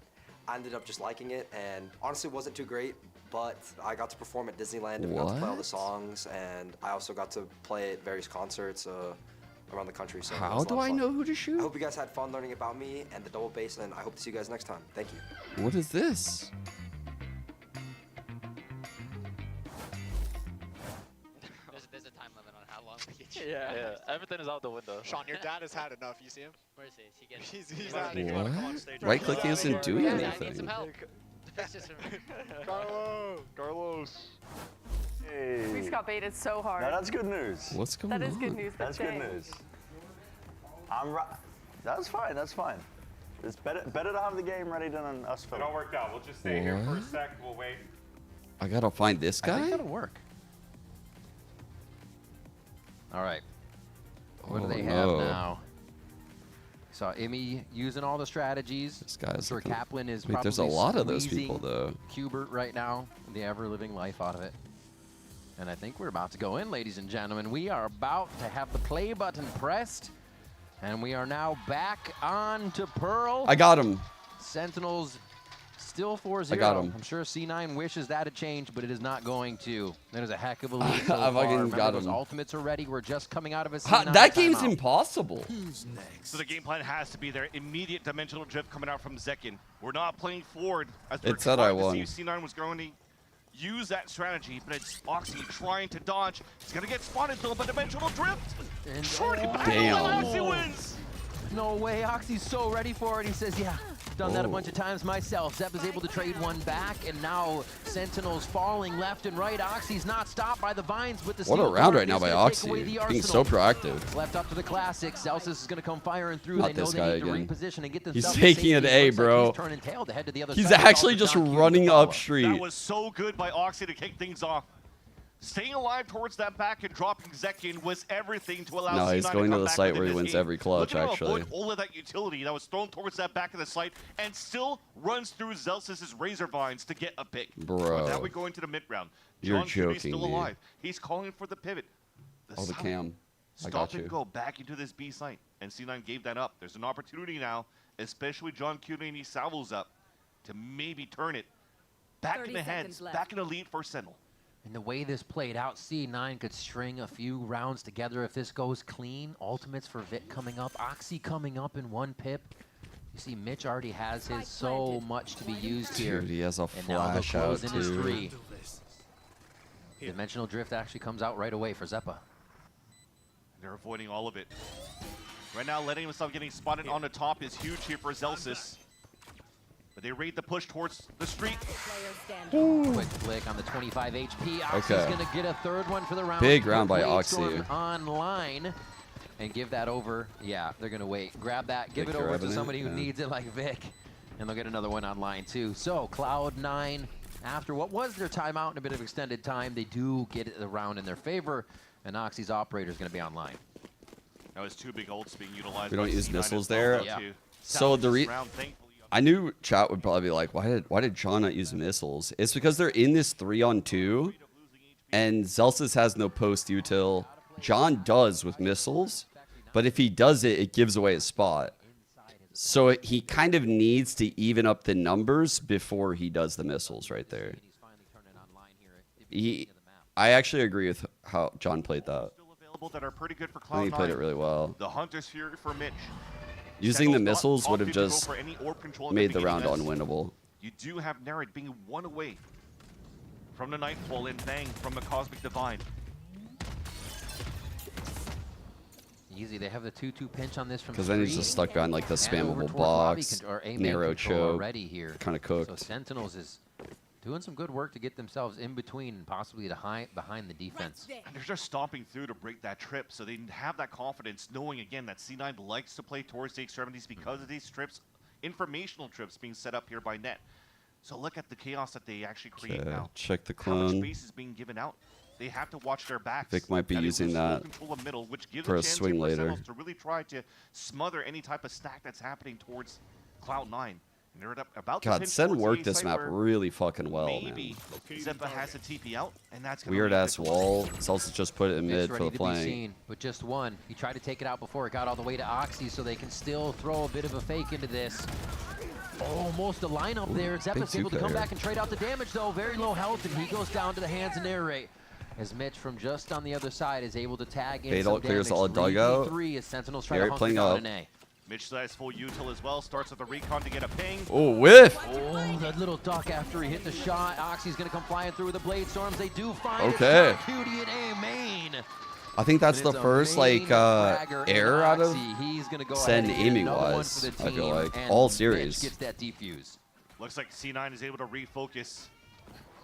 S19: I ended up just liking it, and honestly it wasn't too great, but I got to perform at Disneyland and got to play all the
S2: What?
S19: songs, and I also got to play at various concerts around the country. So it
S2: How
S19: was a
S2: do
S19: lot of
S2: I
S19: fun.
S2: know who to shoot?
S19: I hope you guys had fun learning about me and the double bass, and I hope to see you guys next time. Thank you.
S2: What is this?
S21: There's a time limit on how long we can shoot.
S23: Yeah, everything is out the window.
S24: Sean, your dad has had enough. You see him?
S21: Where is he? Is he getting?
S24: He's out of here.
S2: What? Right clicking isn't doing
S21: I need
S2: anything.
S21: some help. Fix this for me.
S24: Carlos.
S3: Hey.
S5: got baited so hard.
S1: No, that's good news.
S2: What's going on?
S5: That is good news. but
S1: That's good
S5: dang.
S1: news. That's fine. That's fine. It's better to have the game ready than us.
S3: It all worked out. We'll just stay here for a
S2: What?
S3: sec. We'll wait.
S2: I gotta find this
S15: I
S2: guy?
S15: think that'll work. All right. What do they have now? Saw Emmy using all the strategies.
S2: This guy's
S15: I'm sure
S2: looking-
S15: Kaplan is
S2: Wait,
S15: probably
S2: there's a lot of those
S15: squeezing
S2: people, though.
S15: Kubert right now, the ever-living life out of it. And I think we're about to go in, ladies and gentlemen. We are about to have the play button pressed. And we are now back on to Pearl.
S2: I got him.
S15: Sentinels still 4-0.
S2: I got him.
S15: I'm sure C9 wishes that had changed, but it is not going to. That is a heck of a lead
S2: I
S15: so far.
S2: fucking
S15: Remember,
S2: got
S15: those
S2: him.
S15: ultimates are ready. We're just coming out of a
S2: Ha,
S15: C9
S2: that game's
S15: timeout.
S2: impossible.
S16: So the game plan has to be there. Immediate dimensional drift coming out from Zekin. We're not playing forward. As
S2: It said I
S16: trying to
S2: won.
S16: see if C9 was going to use that strategy, but it's Oxy trying to dodge. He's going to get spotted though, but dimensional drift.
S15: And
S16: Short
S15: oh,
S16: battle,
S2: Damn.
S16: and Oxy wins.
S15: No way, Oxy's so ready for it. He says, yeah, done that a bunch of times myself. Zep is able to trade one back, and now Sentinels falling left and right. Oxy's not stopped by the vines, but the
S2: What a
S15: steel
S2: round
S15: guard
S2: right now
S15: is
S2: by
S15: gonna take
S2: Oxy.
S15: away the
S2: Being so
S15: arsenal.
S2: proactive.
S15: Left up to the classic. Celsius is going to come firing through.
S2: Not
S15: They know
S2: this
S15: they
S2: guy
S15: need to
S2: again.
S15: reposition and get
S2: He's
S15: themselves to
S2: taking it
S15: safety.
S2: A,
S15: Looks like
S2: bro.
S15: He's turning tail to head to the other
S2: He's
S15: side.
S2: actually
S15: It's all
S2: just
S15: for John Q
S2: running
S15: to follow.
S2: up street.
S16: That was so good by Oxy to kick things off. Staying alive towards that back and dropping Zekin was everything to allow
S2: No,
S16: C9
S2: he's going
S16: to
S2: to
S16: come
S2: the
S16: back
S2: site
S16: within
S2: where he
S16: this
S2: wins
S16: game.
S2: every clutch,
S16: Look at him
S2: actually.
S16: avoid all of that utility that was thrown towards that back of the site and still runs through Zelsis' Razor Vines to get a pick.
S2: Bro.
S16: Now we go into the mid round.
S2: You're
S16: John Cuny's
S2: joking
S16: still
S2: me.
S16: alive. He's calling for the pivot.
S2: Oh, the
S16: side.
S2: cam. I
S16: Stop
S2: got
S16: and
S2: you.
S16: go back into this B site. And C9 gave that up. There's an opportunity now, especially John Cuny and he salvos up to maybe turn it back in the heads, back in the lead for Sentinel.
S15: And the way this played out, C9 could string a few rounds together if this goes clean. Ultimates for Vic coming up. Oxy coming up in one pip. You see Mitch already has his so much to be used here.
S2: Dude, he has a
S15: And now they'll
S2: flash
S15: close
S2: out,
S15: in his
S2: too.
S15: 3. Dimensional Drift actually comes out right away for Zeppa.
S16: They're avoiding all of it. Right now, letting himself getting spotted on the top is huge here for Zelsis. But they rate the push towards the street.
S15: Quick flick on the 25 HP. Oxy's
S2: Okay.
S15: going to get a third one for the round.
S2: Big round by
S15: Blade
S2: Oxy.
S15: Storm online. And give that over. Yeah, they're going to wait. Grab that. Give
S2: Vic
S15: it over
S2: grabbing
S15: to
S2: it,
S15: somebody who
S2: yeah.
S15: needs it like Vic. And they'll get another one online too. So CLOUD9, after what was their timeout and a bit of extended time, they do get the round in their favor. And Oxy's operator is going to be online.
S16: Now his two big ults being utilized.
S2: We don't
S16: by
S2: use
S16: C9
S2: missiles
S16: as well,
S2: there.
S16: though,
S15: Yeah.
S16: to
S2: So
S16: salvage
S2: the
S16: this round, thankfully.
S2: I knew chat would probably be like, why did John not use missiles? It's because they're in this 3-on-2, and Zelsis has no post util. John does with missiles, but if he does it, it gives away his spot. So he kind of needs to even up the numbers before he does the missiles right there. I actually agree with how John played that.
S16: Available that are pretty good for
S2: I think he played
S16: Cloud9.
S2: it really well.
S16: The Hunter's Fury for Mitch.
S2: Using the
S16: Sentinels not
S2: missiles would have
S16: opting to go
S2: just
S16: for any orb control at
S2: made the
S16: beginning
S2: round
S16: as
S2: unwinnable.
S16: You do have Narid being one away from the Nightfall and Bang from the Cosmic Divine.
S15: Easy. They have the 2-2 pinch on this from
S2: Because then he's
S15: 3.
S2: just stuck behind like the
S15: And over
S2: spammable
S15: towards lobby
S2: box,
S15: or A-main
S2: narrow
S15: control
S2: choke,
S15: already here.
S2: kind of
S15: So
S2: cooked.
S15: Sentinels is doing some good work to get themselves in between and possibly behind the defense.
S16: And they're just stomping through to break that trip, so they have that confidence, knowing again that C9 likes to play towards the extremities because of these trips, informational trips being set up here by Net. So look at the chaos that they actually create
S2: Okay,
S16: now.
S2: check the
S16: How much
S2: clone.
S16: space is being given out? They have to watch their backs.
S2: Vic might be
S16: That they
S2: using
S16: lose full
S2: that
S16: control of middle, which gives
S2: for a
S16: chance
S2: swing
S16: here for
S2: later.
S16: Sentinels to really try to smother any type of stack that's happening towards Cloud9. And they're about to
S2: God,
S16: pinch
S2: Sen
S16: towards
S2: worked
S16: the
S2: this
S16: site
S2: map
S16: where
S2: really fucking well,
S16: maybe
S2: man.
S16: Zeppa has a TP out, and that's gonna
S2: Weird
S16: lead
S2: ass
S16: to
S2: wall. Celsius just put it in
S15: It's
S2: mid for
S15: ready
S2: the
S15: to be
S2: flank.
S15: seen, but just one. He tried to take it out before it got all the way to Oxy, so they can still throw a bit of a fake into this. Almost a lineup there. Zeppa's
S2: big
S15: able to come
S2: 2K
S15: back and trade out the damage, though. Very low health, and he goes down to the hands of Narrate. As Mitch from just on the other side is able to tag in
S2: Bait
S15: some
S2: ult clears
S15: damage.
S2: all dugout.
S15: 3v3 as Sentinels try
S2: Garrett
S15: to hunker
S2: playing
S15: down
S2: up.
S15: an A.
S16: Mitch has full util as well. Starts with the recon to get a ping.
S2: Oh, whiff!
S15: Oh, that little duck after he hit the shot. Oxy's going to come flying through with the Blade Storms. They do find
S2: Okay.
S15: it. Cutie and A main.
S2: I think that's
S15: And
S2: the
S15: it's a
S2: first
S15: main
S2: like
S15: fragger in
S2: error out of
S15: Oxy. He's gonna go
S2: Sen
S15: ahead and get
S2: aiming
S15: another one
S2: wise.
S15: for the
S2: I feel
S15: team,
S2: like
S15: and
S2: all
S15: Mitch
S2: series.
S15: gets that defuse.
S16: Looks like C9 is able to refocus.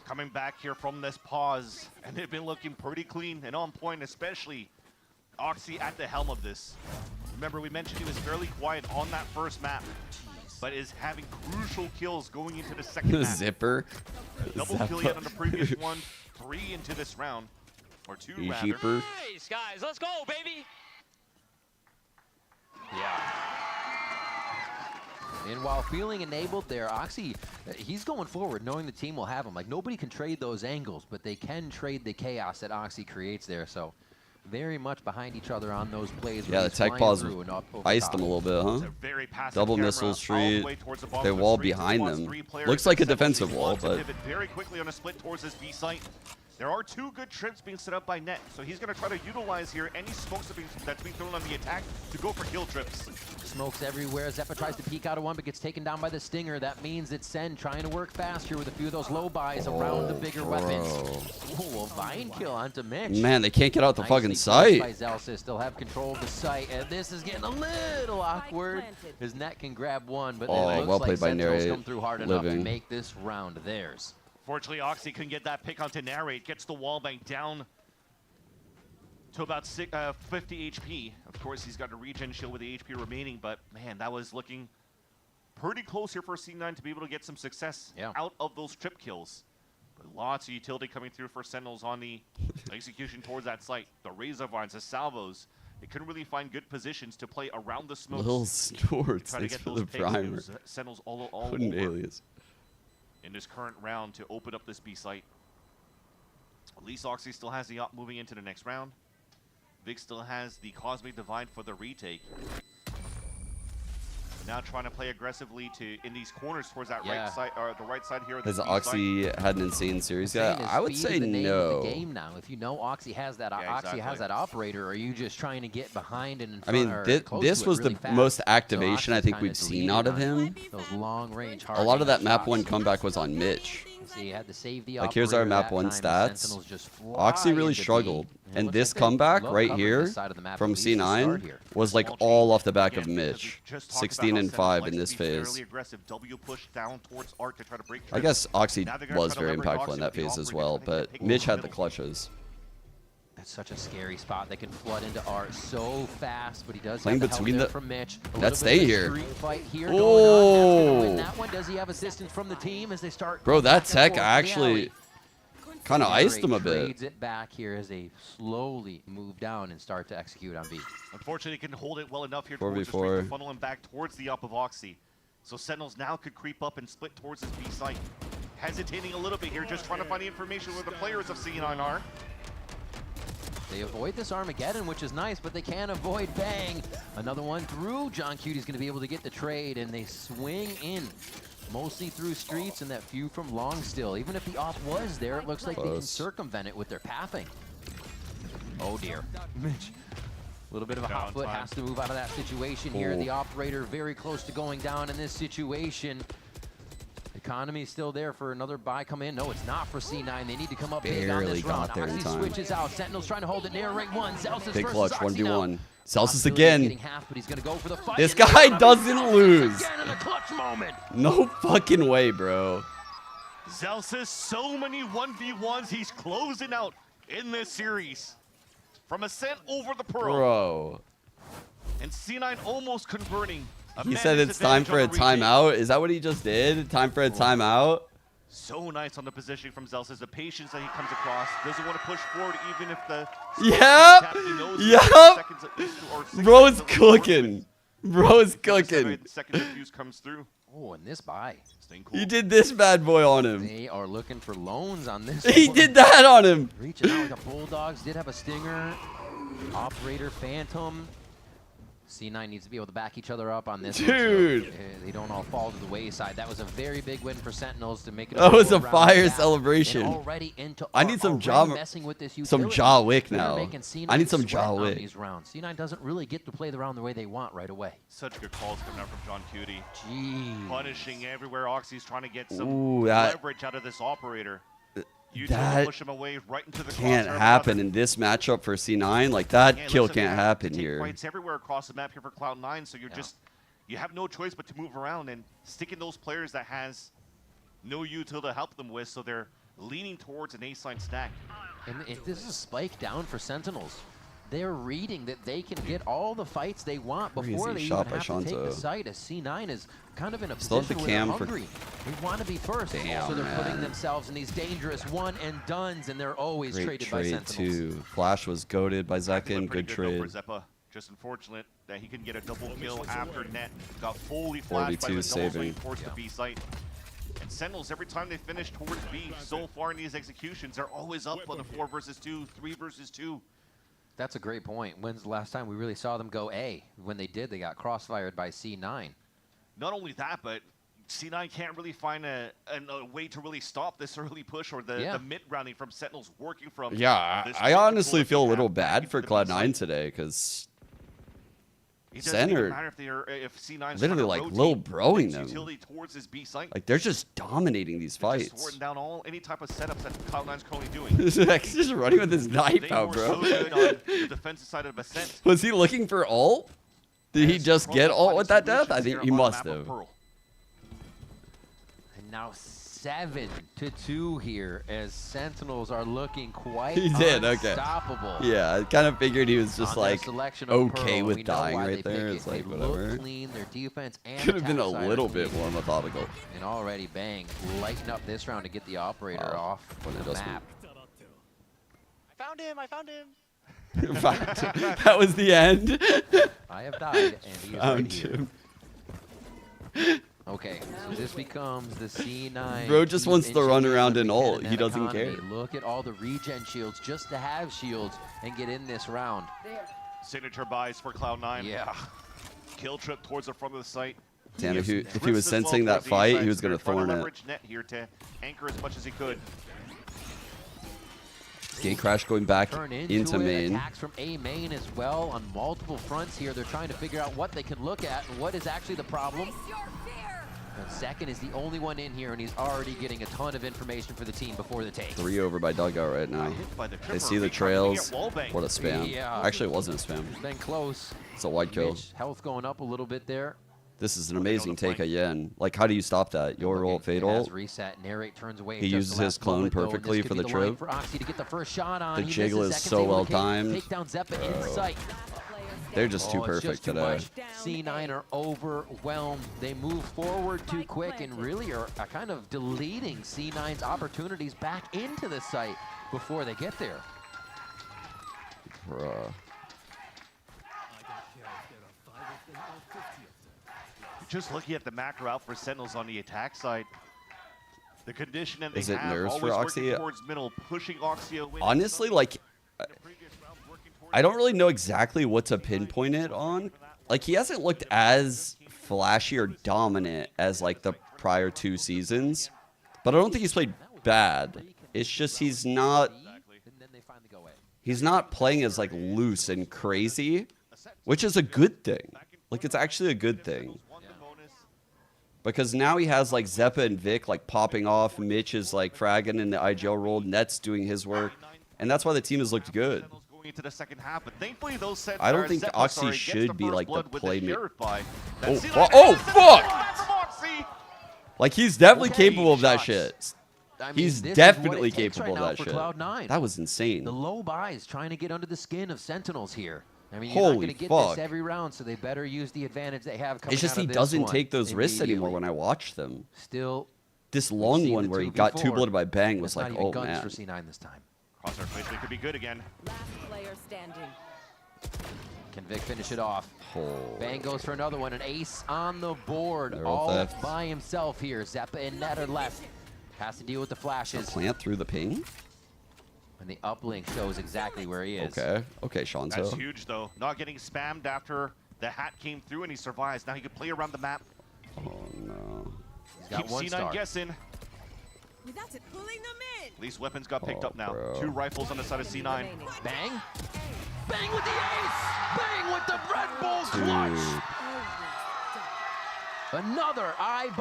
S16: coming back here from this pause, and they've been looking pretty clean and on point, especially Oxy at the helm of this. Remember, we mentioned he was fairly quiet on that first map, but is having crucial kills going into the second map.
S2: Zipper.
S16: Double kill yet on the previous one, 3 into this round, or 2 rather.
S2: Zipper.
S12: Nice, guys. Let's go, baby.
S15: Yeah. And while feeling enabled there, Oxy, he's going forward knowing the team will have him. Like, nobody can trade those angles, but they can trade the chaos that Oxy creates there. So very much behind each other on those plays.
S2: Yeah, the tech pause iced them a little bit, huh? Double missile street. They wall behind them. Looks like a defensive wall, but
S16: very quickly on a split towards his B site. There are 2 good trips being set up by Net, so he's going to try to utilize here any smokes that's being thrown on the attack to go for kill trips.
S15: Smokes everywhere. Zeppa tries to peek out of one, but gets taken down by the Stinger. That means it's Sen trying to work fast here with a few of those low buys around the bigger weapons. Oh, a vine kill onto Mitch.
S2: Man, they can't get out the fucking
S15: Nicely
S2: site.
S15: by Zelsis, still have control of the site, and this is getting a little awkward. His Net can grab one, but
S2: Oh,
S15: it looks
S2: well
S15: like
S2: played by
S15: Sentinels
S2: Narrate.
S15: come through hard enough to
S2: Living.
S15: make this round theirs.
S16: Fortunately, Oxy couldn't get that pick onto Narrate. Gets the wall bank down to about 50 HP. Of course, he's got a regen shield with the HP remaining, but man, that was looking pretty close here for C9 to be able to get some success out of those trip kills. But lots of utility coming through for Sentinels on the execution towards that site. The Razor Vines, the Salvos, they couldn't really find good positions to play around the smokes.
S2: Little Snorts,
S16: Try to
S2: thanks
S16: get
S2: for
S16: those
S2: the
S16: picks.
S2: primer.
S16: Sentinels all
S2: What an
S16: over
S2: alias.
S16: in this current round to open up this B site. At least Oxy still has the up moving into the next round. Vic still has the Cosmic Divide for the retake. Now trying to play aggressively in these corners towards that right side, or the right side here.
S2: Has Oxy had an insane series? Yeah, I would say no.
S15: The game now. If you know Oxy has that, Oxy has that operator, are you just trying to get behind and in front?
S2: I mean, this was the most activation I think we've seen out of him.
S15: Those long range.
S2: A lot of that map 1 comeback was on Mitch.
S15: See, you had to save the
S2: Like, here's our map 1 stats. Oxy really struggled. And this comeback right here from C9 was like all off the back of Mitch. 16 and 5 in this phase. I guess Oxy was very impactful in that phase as well, but Mitch had the clutches.
S15: That's such a scary spot. They can flood into Art so fast, but he does
S2: Playing
S15: have the
S2: between
S15: help there
S2: the-
S15: from Mitch.
S2: Let's stay here.
S15: Street fight here going on. That's gonna win
S2: Oh,
S15: that one. Does he have assistance from the team as they start?
S2: bro, that
S15: back and
S2: tech
S15: forth in the
S2: actually
S15: alley?
S2: kind of iced him a
S15: Trades
S2: bit.
S15: it back here as they slowly move down and start to execute on B.
S16: Unfortunately, he can hold it well enough here
S2: 4v4.
S16: towards the street, funneling back towards the up of Oxy. So Sentinels now could creep up and split towards his B site. Hesitating a little bit here, just trying to find the information where the players of C9 are.
S15: They avoid this Armageddon, which is nice, but they can't avoid Bang. Another one through. John Cutie's going to be able to get the trade, and they swing in. Mostly through streets and that few from long still. Even if the op was there, it looks like they can circumvent it with their pathing. Oh dear. Mitch. A little bit of a hot foot, has to move out of that situation here. The operator very close to going down in this situation. Economy still there for another buy come in. No, it's not for C9. They need to come up big on
S2: Barely
S15: this round.
S2: got there in
S15: Oxy
S2: time.
S15: switches out. Sentinels trying to hold it near ring 1. Zelsis
S2: Big
S15: versus
S2: clutch,
S15: Oxy now.
S2: 1v1. Celsius
S15: Possibility
S2: again.
S15: getting half, but he's gonna go for the fight.
S2: This
S15: And they're
S2: guy
S15: gonna
S2: doesn't
S15: be
S2: lose.
S15: again in a clutch moment.
S2: No fucking way, bro.
S16: Zelsis, so many 1v1s he's closing out in this series. From Ascent over the Pearl.
S2: Bro.
S16: And C9 almost converting.
S2: He said it's time for a timeout. Is that what he just did? Time for a timeout?
S16: So nice on the positioning from Zelsis. The patience that he comes across. Doesn't want to push forward even if the...
S2: Yep. Bro is cooking. Bro is cooking.
S16: Second defuse comes through.
S15: Oh, and this buy.
S2: He did this bad boy on him.
S15: They are looking for loans on this.
S2: He
S15: one.
S2: did that on him.
S15: Reaching out like a Bulldogs. Did have a Stinger. Operator Phantom. C9 needs to be able to back each other up on this one, so,
S2: Dude.
S15: they don't all fall to the wayside. That was a very big win for Sentinels to make it.
S2: That was a
S15: 4-round
S2: fire
S15: gap.
S2: celebration.
S15: And already into
S2: I need some
S15: already
S2: jaw,
S15: messing with this
S2: some
S15: utility.
S2: jaw wick
S15: They're
S2: now.
S15: making C9
S2: I need some
S15: sweat
S2: jaw
S15: on
S2: wick.
S15: these rounds. C9 doesn't really get to play the round the way they want right away.
S16: Such good calls coming out from John Cutie.
S15: Jeez.
S16: Punishing everywhere. Oxy's trying to get some
S2: Ooh, that-
S16: leverage out of this operator. You
S2: That
S16: push him away right into the
S2: can't
S16: crosshair of
S2: happen
S16: another.
S2: in this matchup for C9. Like, that
S16: Yeah,
S2: kill
S16: listen,
S2: can't
S16: they have to
S2: happen
S16: take
S2: here.
S16: Fights everywhere across the map here for CLOUD9, so you're just, you have no choice but to move around and stick in those players that has no util to help them with, so they're leaning towards an A-side stack.
S15: And if this is a spike down for Sentinels, they're reading that they can get all the fights they want before they even have to take the site, as C9 is kind of in a position where they're hungry. They want to be first, so they're putting themselves in these dangerous one and dones, and they're always traded by Sentinels.
S2: Too. Flash was goaded by Zekin. Good trade.
S16: Zeppa. Just unfortunate that he couldn't get a double kill after net. Got fully flashed by the
S2: saving.
S16: towards the B site. And Sentinels, every time they finish towards B, so far in these executions, they're always up on the 4 versus 2, 3 versus 2.
S15: That's a great point. When's the last time we really saw them go A? When they did, they got crossfired by C9.
S16: Not only that, but C9 can't really find a way to really stop this early push or the mid-rounding from Sentinels working from.
S2: Yeah, I honestly feel a little bad for Cloud9 today because Center
S16: if C9's
S2: literally like little broing them.
S16: Towards his B site.
S2: Like they're just dominating these fights.
S16: Just sorting down any type of setups that Cloud9's currently doing.
S2: He's just running with his knife out, bro.
S16: So good on the defensive side of Ascent.
S2: Was he looking for ult? Did he just get ult with that death? I think he must have.
S15: And now 7-2 here as Sentinels are looking quite unstoppable.
S2: Yeah, I kind of figured he was just like okay with dying right there. It's like whatever.
S15: Clean, their defense and
S2: could have been a little bit more methodical.
S15: And already Bang lighten up this round to get the operator off the map.
S24: I found him. I found him.
S2: That was the end.
S15: I have died, and he is right here. Okay, so this becomes the C9.
S2: Bro just wants to run around and ult. He doesn't care.
S15: Look at all the regen shields just to have shields and get in this round.
S16: Signature buys for Cloud9.
S15: Yeah.
S16: Kill trip towards the front of the site.
S2: Damn, if he was sensing that fight, he was going to thorn it.
S16: Net here to anchor as much as he could.
S2: Gate crash going back into main.
S15: Attacks from A main as well on multiple fronts here. They're trying to figure out what they can look at and what is actually the problem. And Second is the only one in here, and he's already getting a ton of information for the team before the take.
S2: 3 over by dugout right now. They see the trails. What a spam.
S15: Yeah.
S2: Actually, it wasn't a spam.
S15: Been close.
S2: It's a wide kill.
S15: Health going up a little bit there.
S2: This is an amazing take again. Like, how do you stop that? Your ult, fade ult.
S15: Reset. Narrate turns away.
S2: He uses his clone perfectly for the trip.
S15: For Oxy to get the first shot on.
S2: The jiggle is so well timed.
S15: Take down Zeppa in sight.
S2: They're just too perfect today.
S15: C9 are overwhelmed. They move forward too quick and really are kind of deleting C9's opportunities back into the site before they get there.
S2: Bruh.
S16: Just looking at the macro out for Sentinels on the attack side. The condition that they
S2: Is it
S16: have,
S2: nerves
S16: always
S2: for
S16: working
S2: Oxy?
S16: towards middle, pushing Oxy away.
S2: Honestly, like, I don't really know exactly what to pinpoint it on. Like, he hasn't looked as flashy or dominant as, like, the prior 2 seasons. But I don't think he's played bad. It's just he's not playing as, like, loose and crazy, which is a good thing. Like, it's actually a good thing. Because now he has, like, Zeppa and Vic, like, popping off. Mitch is, like, fragging in the IGL role. Net's doing his work. And that's why the team has looked good.
S16: Into the second half, but thankfully those sets
S2: I don't think Oxy should be like the playmaker.
S16: Oh,
S2: fuck! Like, he's definitely capable of that shit.
S15: I mean,
S2: He's
S15: this
S2: definitely
S15: is what it takes
S2: capable
S15: right
S2: of that
S15: now for
S2: shit.
S15: Cloud9.
S2: That was insane.
S15: The low buys trying to get under the skin of Sentinels here. I mean, you're
S2: Holy
S15: not going to get
S2: fuck.
S15: this every round, so they better use the advantage they have coming
S2: It's just
S15: out
S2: he
S15: of this
S2: doesn't
S15: one
S2: take those risks anymore
S15: immediately.
S2: when I watch them.
S15: Still,
S2: this long one where he got 2 blooded by Bang was
S15: That's
S2: like,
S15: not even
S2: oh
S15: guns
S2: man.
S15: for C9 this time.
S16: Crosshair placement could be good again.
S18: Last player standing.
S15: Can Vic finish it off?
S2: Oh.
S15: Bang goes for another one. An ace on the board.
S2: Barrel
S15: All
S2: theft.
S15: by himself here. Zeppa and Net are left. Has to deal with the flashes.
S2: Plant through the ping?
S15: And the uplink shows exactly where he is.
S2: Okay. Okay, Shanzo.
S16: That's huge, though. Not getting spammed after the hat came through and he survives. Now he could play around the map.
S2: Oh, no.
S15: He's got
S16: Keep
S15: one
S16: C9
S15: star.
S16: guessing.
S18: That's it, pulling them in.
S16: At least weapons got picked up now.
S2: bro.
S16: 2 rifles on the side of C9.
S15: Bang. Bang with the ace. Bang with the Red Bull clutch. Another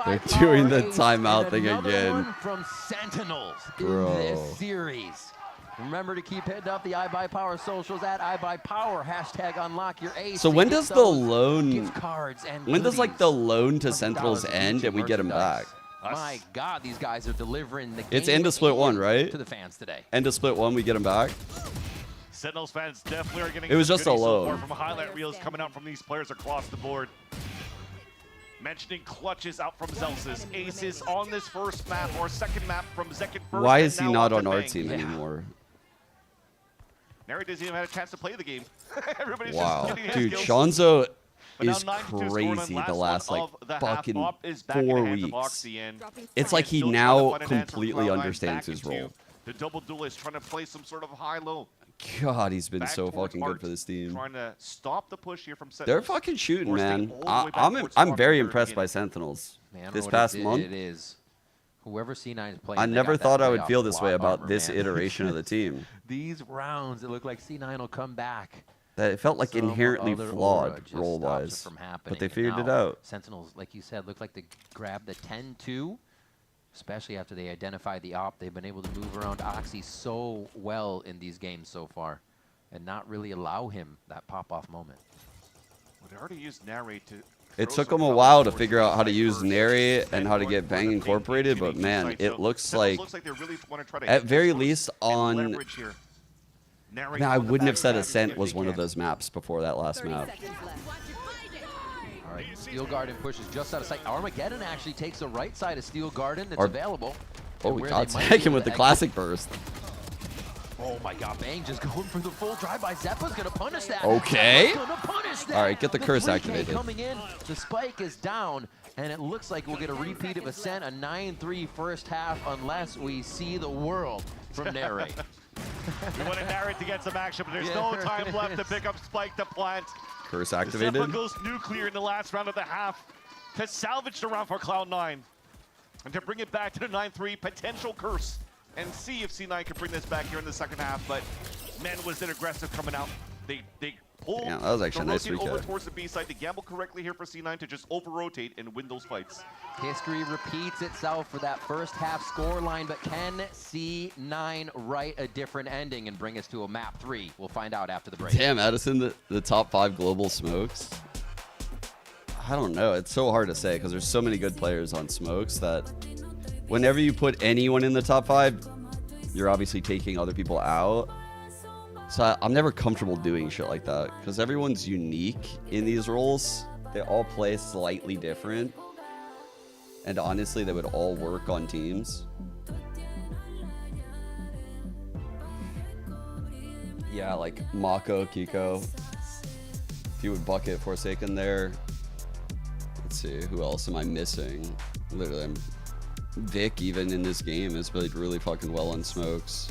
S2: They're doing the timeout thing
S15: another
S2: again.
S15: one from Sentinels
S2: Bro.
S15: in this series. Remember to keep hitting up the iBuyPower socials at iBuyPower. #, unlock your ace.
S2: So when does the loan,
S15: gift cards and
S2: when does like the
S15: goodies.
S2: loan to Sentinels end and we get him back?
S15: My God, these guys are delivering the game.
S2: It's end of split one, right?
S15: To the fans today.
S2: End of split one, we get him back.
S16: Sentinels fans definitely are getting
S2: It was
S16: some
S2: just a
S16: goodies so
S2: low.
S16: far from highlight reels coming out from these players across the board. Mentioning clutches out from Zelsis. Aces on this first map or second map from Zekin first.
S2: Why
S16: and
S2: is he
S16: now
S2: not
S16: onto
S2: on our
S16: Bang.
S2: team anymore?
S16: Nary doesn't even have a chance to play the game. Everybody's
S2: Wow.
S16: just getting his
S2: Dude,
S16: skills.
S2: Shanzo
S16: But now
S2: is
S16: 92 scored on
S2: crazy the
S16: last
S2: last
S16: one
S2: like
S16: of the half.
S2: fucking
S16: Op is back in
S2: 4
S16: the hands of
S2: weeks.
S16: Oxy, and
S2: It's like he
S16: still trying to
S2: now
S16: find an answer for
S2: completely
S16: Cloud9
S2: understands
S16: back
S2: his
S16: into
S2: role.
S16: The double duelist trying to play some sort of high-low.
S2: God, he's been
S16: Back
S2: so
S16: towards
S2: fucking
S16: Art,
S2: good for this team.
S16: Trying to stop the push here from
S2: They're
S16: Sentinels.
S2: fucking shooting,
S16: Forcing
S2: man.
S16: all the way back towards
S2: I'm
S16: Fox
S2: very
S16: from the
S2: impressed by
S16: beginning.
S2: Sentinels.
S15: Man, I don't
S2: This
S15: know what
S2: past
S15: it
S2: month,
S15: is. Whoever C9 is playing,
S2: I
S15: they
S2: never
S15: got that
S2: thought I would
S15: playoff
S2: feel this way
S15: block
S2: about
S15: armor,
S2: this
S15: man.
S2: iteration of the team.
S15: These rounds, it looked like C9 will come back.
S2: That it felt like
S15: Some
S2: inherently
S15: other aura
S2: flawed
S15: just
S2: role-wise,
S15: stops it from
S2: but
S15: happening.
S2: they
S15: And
S2: figured it
S15: now
S2: out.
S15: Sentinels, like you said, look like they grabbed the 10-2, especially after they identified the op. They've been able to move around Oxy so well in these games so far and not really allow him that pop-off moment.
S16: Well, they already used Narrate to
S2: It
S16: throw
S2: took
S16: some
S2: them a
S16: cover
S2: while to
S16: towards
S2: figure
S16: the
S2: out how to
S16: side
S2: use
S16: first,
S2: Nary
S16: then
S2: and how to
S16: going
S2: get
S16: for
S2: Bang
S16: the
S2: incorporated, but
S16: ping
S2: man,
S16: side.
S2: it
S16: So
S2: looks
S16: Sentinels
S2: like,
S16: looks like they really want to try to
S2: at
S16: hit
S2: very
S16: this
S2: least
S16: and
S2: on...
S16: leverage here. Narrate
S2: Man, I
S16: on the
S2: wouldn't have
S16: back
S2: said
S16: side
S2: Ascent
S16: if
S2: was
S16: they
S2: one of
S16: can.
S2: those maps before that last map.
S15: All right, Steel Garden pushes just out of sight. Armageddon actually takes the right side of Steel Garden that's
S2: Or-
S15: available.
S2: Oh,
S15: and
S2: we
S15: where
S2: got
S15: they might be
S2: taken
S15: able
S2: with
S15: to
S2: the
S15: exit.
S2: classic burst.
S15: Oh my God, Bang just going for the full drive-by. Zeppa's gonna punish that.
S2: Okay.
S15: Zeppa's gonna punish that.
S2: All right, get the curse
S15: 3K
S2: activated.
S15: coming in, the spike is down, and it looks like we'll get a repeat of Ascent, a 9-3 first half, unless we see the world from Narrate.
S16: We want to Narrate to get some action, but there's no time left to pick up Spike to plant.
S2: Curse activated.
S16: Zeppa goes nuclear in the last round of the half to salvage the round for Cloud9 and to bring it back to the 9-3 potential curse and see if C9 can bring this back here in the second half. But man, was it aggressive coming out. They pulled
S2: Yeah, that was actually a nice
S16: rotate over
S2: 3K.
S16: towards the B side to gamble correctly here for C9 to just over-rotate and win those fights.
S15: History repeats itself for that first half scoreline, but can C9 write a different ending and bring us to a map 3? We'll find out after the break.
S2: Damn, Addison, the top 5 global smokes. I don't know. It's so hard to say because there's so many good players on smokes that whenever you put anyone in the top 5, you're obviously taking other people out. So I'm never comfortable doing shit like that because everyone's unique in these roles. They all play slightly different. And honestly, they would all work on teams. Yeah, like Mako, Kiko. If you would bucket Forsaken there. Let's see, who else am I missing? Literally, Vic, even in this game, has played really fucking well on smokes.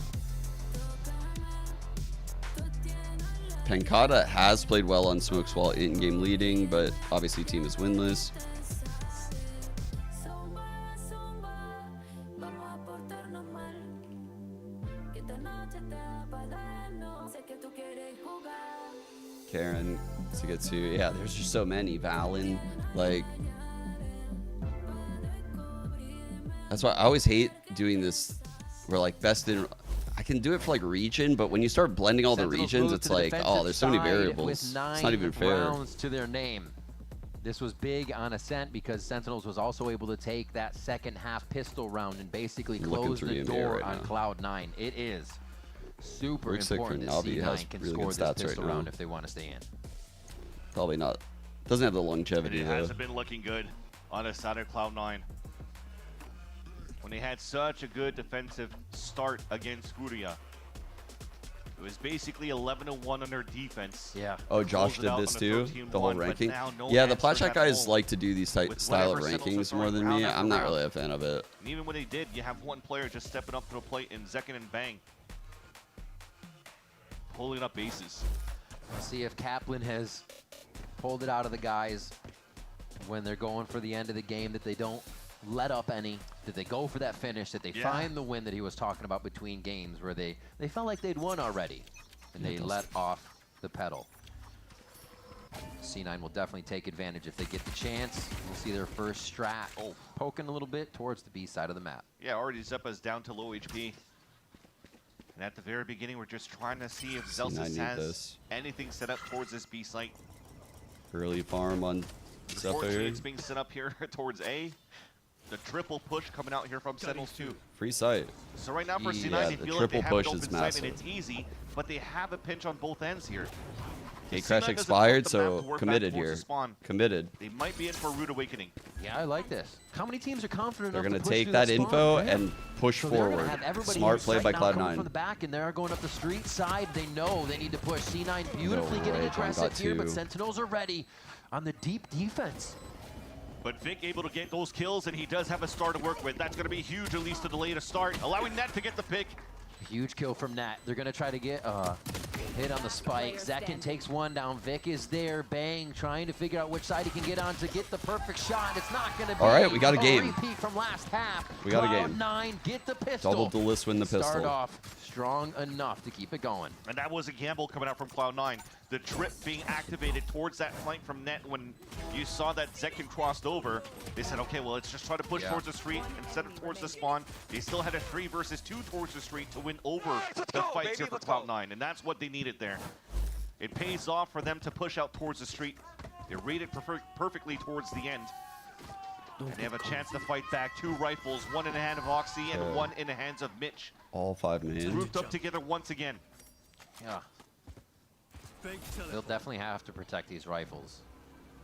S2: Pankata has played well on smokes while in-game leading, but obviously team is winless. Karen, to get to, yeah, there's just so many. Valen, like, that's why I always hate doing this where like best in, I can do it for like region, but when you start blending all the
S15: Sentinels
S2: regions,
S15: move
S2: it's
S15: to the
S2: like, oh,
S15: defensive
S2: there's so many
S15: side
S2: variables.
S15: with
S2: It's
S15: 9
S2: not even fair.
S15: rounds to their name. This was big on Ascent because Sentinels was also able to take that second half pistol round and basically
S2: I'm looking
S15: close
S2: through
S15: the
S2: EMA
S15: door
S2: right
S15: on
S2: now.
S15: Cloud9. It is super
S2: Looks like
S15: important that
S2: Navi has
S15: C9 can
S2: really
S15: score
S2: good
S15: this
S2: stats right
S15: pistol
S2: now.
S15: round if they want to stay in.
S2: Probably not. Doesn't have the
S16: And
S2: longevity
S16: it
S2: though.
S16: hasn't been looking good on a side of Cloud9. When they had such a good defensive start against Furia. It was basically 11-1 on their defense.
S15: Yeah.
S2: Oh, Josh
S16: Closed it
S2: did
S16: out
S2: this
S16: on a
S2: too?
S16: 13-1,
S2: The whole
S16: but
S2: ranking?
S16: now no
S2: Yeah, the
S16: answer
S2: Platshot
S16: at
S2: guys
S16: all.
S2: like to do these
S16: With
S2: style of
S16: whatever Sentinels
S2: rankings
S16: are
S2: more
S16: throwing
S2: than
S16: round
S2: me.
S16: after
S2: I'm not
S16: round.
S2: really a fan of it.
S16: And even when they did, you have one player just stepping up to the plate in Zekin and Bang. Pulling up aces.
S15: Let's see if Kaplan has pulled it out of the guys when they're going for the end of the game, that they don't let up any, that they go for that finish, that they find the win that he was talking about between games where they felt like they'd won already and they let off the pedal. C9 will definitely take advantage if they get the chance. We'll see their first strat poking a little bit towards the B side of the map.
S16: Yeah, already Zeppa's down to low HP. And at the very beginning, we're just trying to see if
S2: C9
S16: Zelsis
S2: need
S16: has
S2: this.
S16: anything set up towards this B site.
S2: Early farm on Zeppa
S16: Unfortunately,
S2: here.
S16: it's being set up here towards A. The triple push coming out here from Sentinels 2.
S2: Free sight.
S16: So right now for C9,
S2: Yeah,
S16: they
S2: the
S16: feel like they
S2: triple
S16: have an
S2: push is
S16: open sight and
S2: massive.
S16: it's easy, but they have a pinch on both ends here.
S2: Gate
S16: C9
S2: crash
S16: doesn't
S2: expired,
S16: want the map
S2: so
S16: to work back
S2: committed
S16: towards
S2: here.
S16: the spawn.
S2: Committed.
S16: They might be in for a rude awakening.
S15: Yeah, I like this. How many teams are confident
S2: They're
S15: enough
S2: going
S15: to
S2: to
S15: push
S2: take
S15: through
S2: that
S15: the spawn?
S2: info
S15: Yeah.
S2: and push
S15: So they're gonna
S2: forward.
S15: have everybody
S2: Smart
S15: in
S2: play
S15: sight
S2: by
S15: now coming
S2: Cloud9.
S15: from the back, and they're going up the street side. They know they need to push. C9 beautifully
S2: No
S15: getting
S2: way, John
S15: aggressive
S2: got
S15: here, but
S2: two.
S15: Sentinels are ready on the deep defense.
S16: But Vic able to get those kills, and he does have a star to work with. That's going to be huge, at least to delay to start, allowing Net to get the pick.
S15: Huge kill from Nat. They're going to try to get hit on the spike. Zekin takes one down. Vic is there. Bang, trying to figure out which side he can get on to get the perfect shot. It's not going to be
S2: All right, we got a game.
S15: repeat from last half.
S2: We got a game.
S15: Cloud9 get the pistol.
S2: Double Duelist win the
S15: Start
S2: pistol.
S15: off strong enough to keep it going.
S16: And that was a gamble coming out from Cloud9. The drip being activated towards that flank from Net when you saw that Zekin crossed over. They said, okay, well, let's just try to push towards the street instead of towards the spawn. They still had a 3 versus 2 towards the street to win over the fights here for Cloud9, and that's what they needed there. It pays off for them to push out towards the street. They read it perfectly towards the end. And they have a chance to fight back. 2 rifles, one in the hand of Oxy and one in the hands of Mitch.
S2: All 5 man.
S16: Grouped up together once again.
S15: Yeah. They'll definitely have to protect these rifles.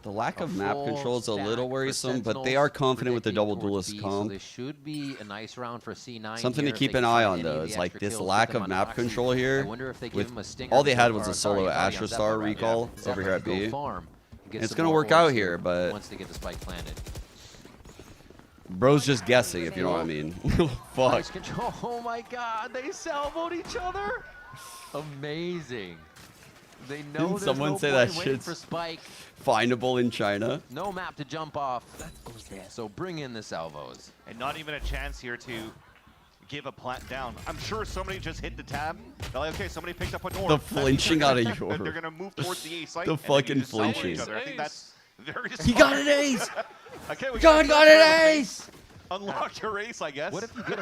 S2: The lack of
S15: A
S2: map
S15: full
S2: control is a
S15: stack
S2: little
S15: for
S2: worrisome, but they
S15: Sentinels,
S2: are confident with the double
S15: predicting towards
S2: duelist
S15: B,
S2: comp.
S15: So this should be a nice round for C9.
S2: Something
S15: here
S2: to
S15: if
S2: keep
S15: they
S2: an
S15: can
S2: eye
S15: find
S2: on,
S15: any
S2: though,
S15: the
S2: is like
S15: extra
S2: this
S15: kills,
S2: lack
S15: get them
S2: of
S15: on
S2: map
S15: Oxy.
S2: control here.
S15: I wonder if they give
S2: With
S15: him a stinger.
S2: all they had
S15: or
S2: was a
S15: sorry,
S2: solo
S15: sorry, on
S2: Astra
S15: Zeppa
S2: Star
S15: rather.
S2: recall
S15: Zeppa
S2: over here at
S15: could go
S2: B.
S15: farm and get
S2: It's
S15: some
S2: gonna
S15: more
S2: work out
S15: ores
S2: here, but
S15: once they get the spike planted.
S2: bro's just guessing, if you know what I mean. Fuck.
S15: Nice control. Oh my God, they salvoed each other. Amazing. They know
S2: Didn't
S15: there's
S2: someone
S15: no
S2: say that
S15: point waiting
S2: shit's
S15: for spike.
S2: findable in China?
S15: No map to jump off. So bring in the salvos.
S16: And not even a chance here to give a plant down. I'm sure somebody just hit the tab. They're like, okay, somebody picked up a North.
S2: The flinching out of
S16: your.
S2: your.
S16: They're going to move towards the A site.
S2: The
S16: and then you
S2: fucking
S16: just salvage
S2: flinching.
S16: each other. I think that's very
S2: He got an
S16: smart.
S2: ace!
S16: Okay, we
S2: God got an ace!
S16: Unlock your ace, I guess.
S15: What if you get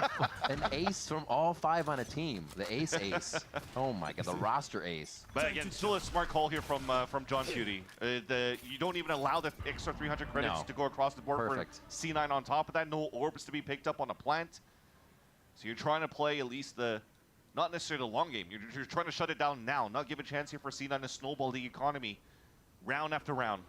S15: an ace from all 5 on a team? The ace. Oh my God, the roster ace.
S16: But again, still a smart call here from John Cutie. You don't even allow the extra 300 credits
S15: No.
S16: to go across the board
S15: Perfect.
S16: for C9 on top of that. No orbs to be picked up on a plant. So you're trying to play at least not necessarily the long game. You're trying to shut it down now, not give a chance here for C9 to snowball the economy round after round.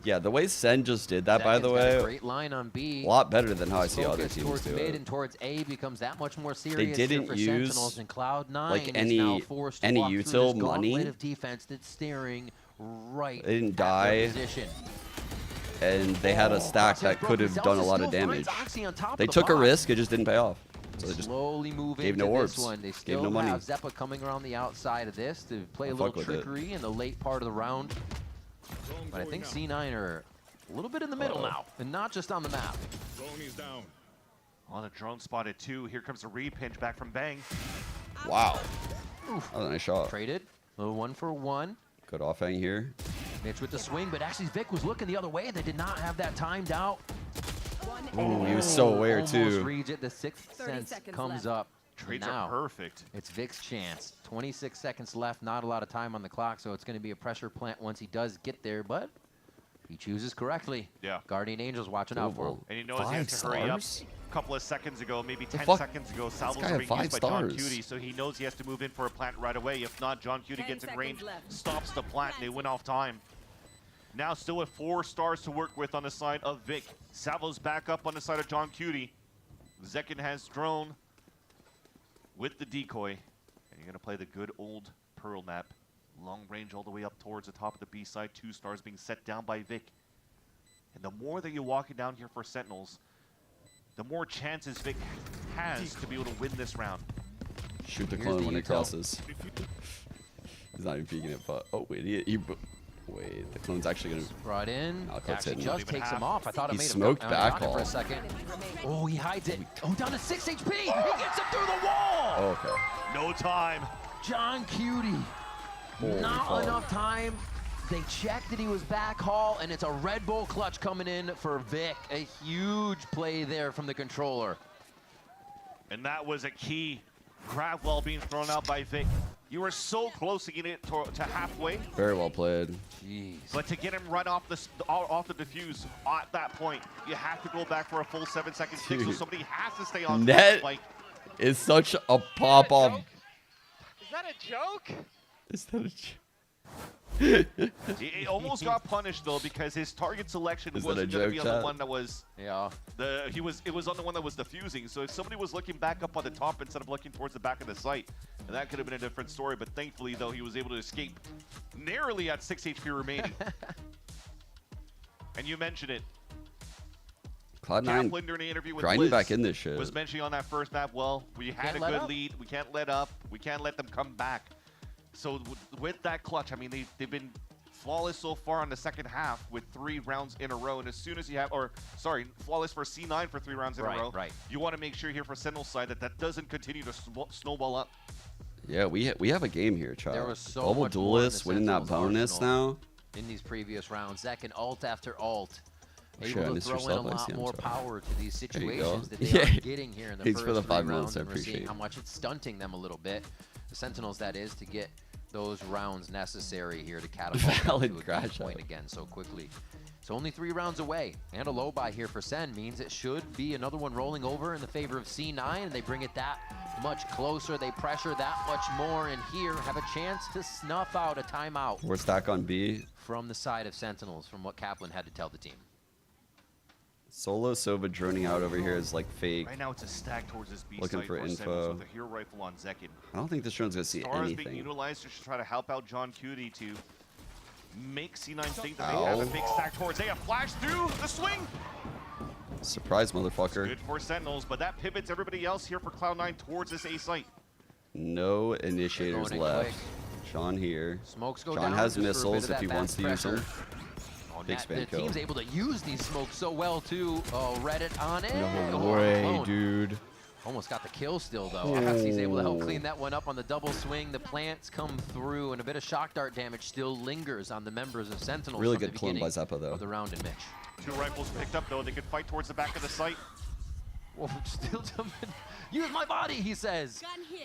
S2: Yeah, the way Sen just did that, by the
S15: Zekin's got a
S2: way,
S15: great line on B.
S2: a lot better than how I
S15: His
S2: see other
S15: focus
S2: teams
S15: towards
S2: do
S15: mid
S2: it.
S15: and towards A becomes that much more serious
S2: didn't
S15: for
S2: use,
S15: Sentinels, and Cloud9
S2: like,
S15: is
S2: any-
S15: now forced to
S2: any
S15: walk through
S2: util
S15: this
S2: money.
S15: gauntlet of defense that's staring right
S2: They didn't
S15: at their
S2: die.
S15: position.
S2: And they had a stack that could have done a lot of damage. They took a risk, it just didn't pay off. So they just
S15: Slowly move
S2: gave
S15: into
S2: no orbs,
S15: this one. They
S2: gave
S15: still
S2: no money.
S15: have Zeppa coming around the outside of this to play a
S2: I'll
S15: little
S2: fuck with it.
S15: trickery in the late part of the round. But I think C9 are a little bit in the middle now, and not just on the map.
S16: On the drone spotted 2. Here comes a repinch back from Bang.
S2: Wow. That was a nice shot.
S15: Traded. Little 1-for-1.
S2: Good offhang here.
S15: Mitch with the swing, but actually Vic was looking the other way. They did not have that timed out.
S2: Ooh, he was so aware,
S15: Almost
S2: too.
S15: reads it. The 6th sense comes up.
S16: Trades
S15: And
S16: are
S15: now
S16: perfect.
S15: It's Vic's chance. 26 seconds left. Not a lot of time on the clock, so it's going to be a pressure plant once he does get there, but he chooses correctly.
S16: Yeah.
S15: Guardian Angel's watching out for him.
S16: And he knows he has to hurry up. A couple of seconds ago, maybe 10
S2: fuck?
S16: seconds ago, salvos
S2: guy
S16: are
S2: had
S16: being
S2: 5
S16: used by John
S2: stars.
S16: Cutie, so he knows he has to move in for a plant right away. If not, John Cutie gets in range, stops the plant, and they win off time. Now still with 4 stars to work with on the side of Vic. Salvo's back up on the side of John Cutie. Zekin has drone with the decoy. And you're going to play the good old Pearl map. Long range all the way up towards the top of the B side. 2 stars being set down by Vic. And the more that you walk it down here for Sentinels, the more chances Vic has to be able to win this round.
S2: Shoot the
S15: Here's
S2: clone
S15: the
S2: when it
S15: util.
S2: crosses. He's not even peeking it, but oh wait, wait, the clone's actually gonna.
S15: Brought in.
S2: I'll clip
S15: Actually
S2: it.
S15: just takes him off. I thought it
S2: He
S15: made him
S2: smoked
S15: go
S2: back
S15: on it for
S2: haul.
S15: a second. Oh, he hides it. Oh, down to 6 HP. He gets him through the wall.
S2: Oh, okay.
S16: No time.
S15: John Cutie.
S2: Holy
S15: Not
S2: fuck.
S15: enough time. They checked that he was back haul, and it's a Red Bull clutch coming in for Vic. A huge play there from the controller.
S16: And that was a key grab wall being thrown out by Vic. You were so close to getting it to halfway.
S2: Very well played.
S15: Jeez.
S16: But to get him right off the defuse at that point, you have to go back for a full 7-second stick. So somebody has to stay on
S2: Net
S16: like
S2: is such a pop off.
S24: Is that a joke?
S2: Is that a joke?
S16: He almost got punished though because his target selection
S2: Is that
S16: wasn't
S2: a
S16: going to
S2: joke,
S16: be on the
S2: chat?
S16: one that was it was on the one that was diffusing. So if somebody was looking back up on the top instead of looking towards the back of the site, and that could have been a different story. But thankfully though, he was able to escape narrowly at 6 HP remaining. And you mentioned it.
S2: Cloud9
S16: Kaplan during the interview with
S2: grinding
S16: Liz
S2: back in this shit.
S16: was mentioning on that first map, well, we had a good lead. We can't let up. We can't let them come back. So with that clutch, I mean, they've been flawless so far in the second half with 3 rounds in a row. And as soon as you have, flawless for C9 for 3 rounds in a row.
S15: Right.
S16: You want to make sure here for Sentinel's side that doesn't continue to snowball up.
S2: Yeah, we have a game here, Chad.
S15: There was so
S2: Global
S15: much more in the
S2: Duelist winning that
S15: Sentinels
S2: bonus
S15: arsenal
S2: now.
S15: in these previous rounds. Zek and ult after ult.
S2: Sure,
S15: Able to
S2: Mr.
S15: throw in a
S2: Self, I
S15: lot
S2: see, I'm
S15: more
S2: sorry.
S15: power to these
S2: There you go.
S15: situations that they
S2: Yeah.
S15: aren't getting here in the
S2: Thanks
S15: first
S2: for the
S15: 3
S2: 5
S15: rounds,
S2: months, I
S15: and we're
S2: appreciate
S15: seeing
S2: it.
S15: how much it's stunting them a little bit. The Sentinels, that is, to get those rounds necessary here to catapult
S2: Valid
S15: them to a
S2: crash
S15: good point
S2: out.
S15: again so quickly. So only 3 rounds away, and a low buy here for Sen means it should be another one rolling over in the favor of C9, and they bring it that much closer. They pressure that much more, and here have a chance to snuff out a timeout.
S2: We're stack on B.
S15: From the side of Sentinels, from what Kaplan had to tell the team.
S2: Solo Sova droning out over here is like fake.
S16: Right now it's a stack towards this B
S2: Looking
S16: site
S2: for
S16: Sentinels
S2: info.
S16: with a hero rifle on Zekin.
S2: I don't think this drone's gonna see
S16: Stars being
S2: anything.
S16: utilized to try to help out John Cutie to make C9 think that
S2: Ow.
S16: they have a big stack towards. They have flashed through the swing.
S2: Surprise, motherfucker.
S16: Good for Sentinels, but that pivots everybody else here for Cloud9 towards this A site.
S2: No initiators
S15: in
S2: left.
S15: quick.
S2: John here.
S15: Smokes go
S2: John
S15: down
S2: has
S15: just for a bit
S2: missiles
S15: of
S2: if he
S15: that
S2: wants to
S15: back
S2: use them.
S15: pressure.
S2: Big
S15: The
S2: spam kill.
S15: team's able to use these smokes so well too. Oh, Reddit on it.
S2: No
S15: Oh,
S2: way,
S15: alone.
S2: dude.
S15: Almost got the kill still though. He's able to help clean that one up on the double swing. The plants come through, and a bit of shock dart damage still lingers on the members of Sentinels.
S2: Really
S15: from
S2: good
S15: the
S2: clone by
S15: beginning
S2: Zeppa though.
S15: of the round in Mitch.
S16: 2 rifles picked up though. They could fight towards the back of the site.
S15: Whoa, still jumping. Use my body, he says.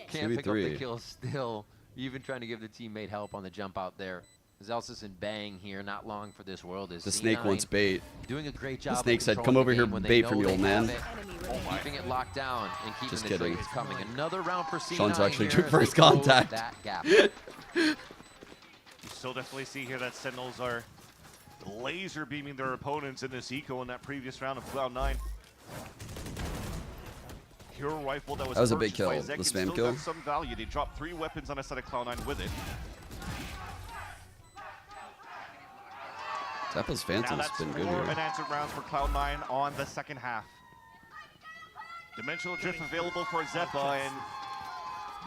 S15: Can't pick up
S2: 2v3.
S15: the kill still. Even trying to give the teammate help on the jump out there. Zelsis and Bang here, not long for this world. Is
S2: The snake
S15: C9
S2: wants bait.
S15: doing a great job.
S2: The
S15: of
S2: snake said,
S15: controlling
S2: "Come over
S15: the
S2: here,
S15: game when they
S2: bait
S15: know
S2: from you,
S15: they
S2: old
S15: have
S2: man."
S15: it, keeping it locked down and keeping
S2: Just
S15: the
S2: kidding.
S15: trades coming. Another round for C9
S2: Sean's actually
S15: here
S2: took
S15: as
S2: first
S15: they close
S2: contact.
S15: That gap.
S16: You still definitely see here that Sentinels are laser beaming their opponents in this eco in that previous round of Cloud9. Hero rifle that was
S2: That was a big
S16: purchased by
S2: kill.
S16: Zek
S2: The
S16: and
S2: spam
S16: still
S2: kill.
S16: got some value. They dropped 3 weapons on a set of Cloud9 with it.
S2: Zeppa's
S16: Now
S2: Phantom's
S16: that's
S2: been good
S16: 4
S2: here.
S16: unanswered rounds for Cloud9 on the second half. Dimensional Drift available for Zeppa, and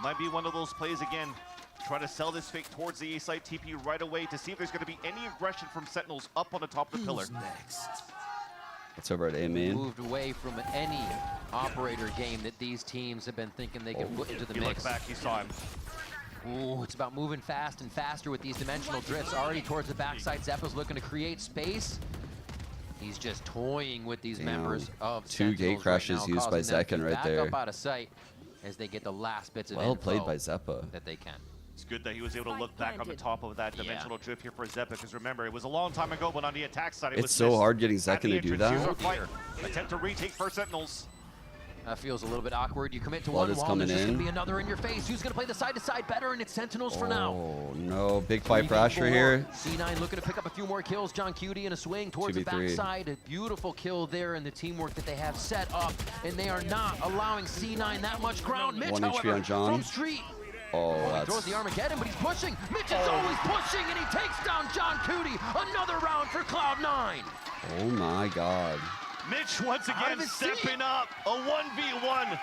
S16: might be one of those plays again. Try to sell this fake towards the A site TP right away to see if there's going to be any aggression from Sentinels up on the top of the pillar.
S2: It's over at A main.
S15: Moved away from any operator game that these teams have been thinking they could put into the
S16: He
S15: mix.
S16: looked back, he saw him.
S15: Ooh, it's about moving fast and faster with these dimensional drifts already towards the backside. Zeppa's looking to create space. He's just toying with these
S2: Damn.
S15: members of
S2: 2 gate
S15: Sentinels
S2: crashes
S15: right now,
S2: used by
S15: causing them to
S2: Zekken right
S15: back
S2: there.
S15: up out of sight as they get the last bits of
S2: Well played
S15: info
S2: by Zeppa.
S15: that they can.
S16: It's good that he was able to look back on the top of that dimensional drift here for Zeppa, because remember, it was a long time ago, but on the attack side, it was
S2: It's so
S16: missed.
S2: hard getting
S16: At
S2: Zekken
S16: the
S2: to do
S16: entrance,
S2: that.
S16: here's our fight. Attempt to retake for Sentinels.
S15: That feels a little bit awkward. You commit to
S2: Blood
S15: one
S2: is
S15: wall,
S2: coming
S15: there's just going
S2: in.
S15: to be another in your face. Who's going to play the side-to-side better? And it's Sentinels for now.
S2: Oh no, big fight for Asher here.
S15: C9 looking to pick up a few more kills. John Cutie in a swing towards the
S2: 2v3.
S15: backside. A beautiful kill there and the teamwork that they have set up. And they are not allowing C9 that much ground. Mitch,
S2: 1 HP
S15: however,
S2: on John.
S15: from Street.
S2: Oh,
S15: He
S2: that's...
S15: throws the Armageddon, but he's pushing. Mitch is always pushing, and he takes down John Cutie. Another round for Cloud9.
S2: Oh my god.
S16: Mitch once
S15: Out of
S16: again
S15: his seat.
S16: stepping up, a 1v1.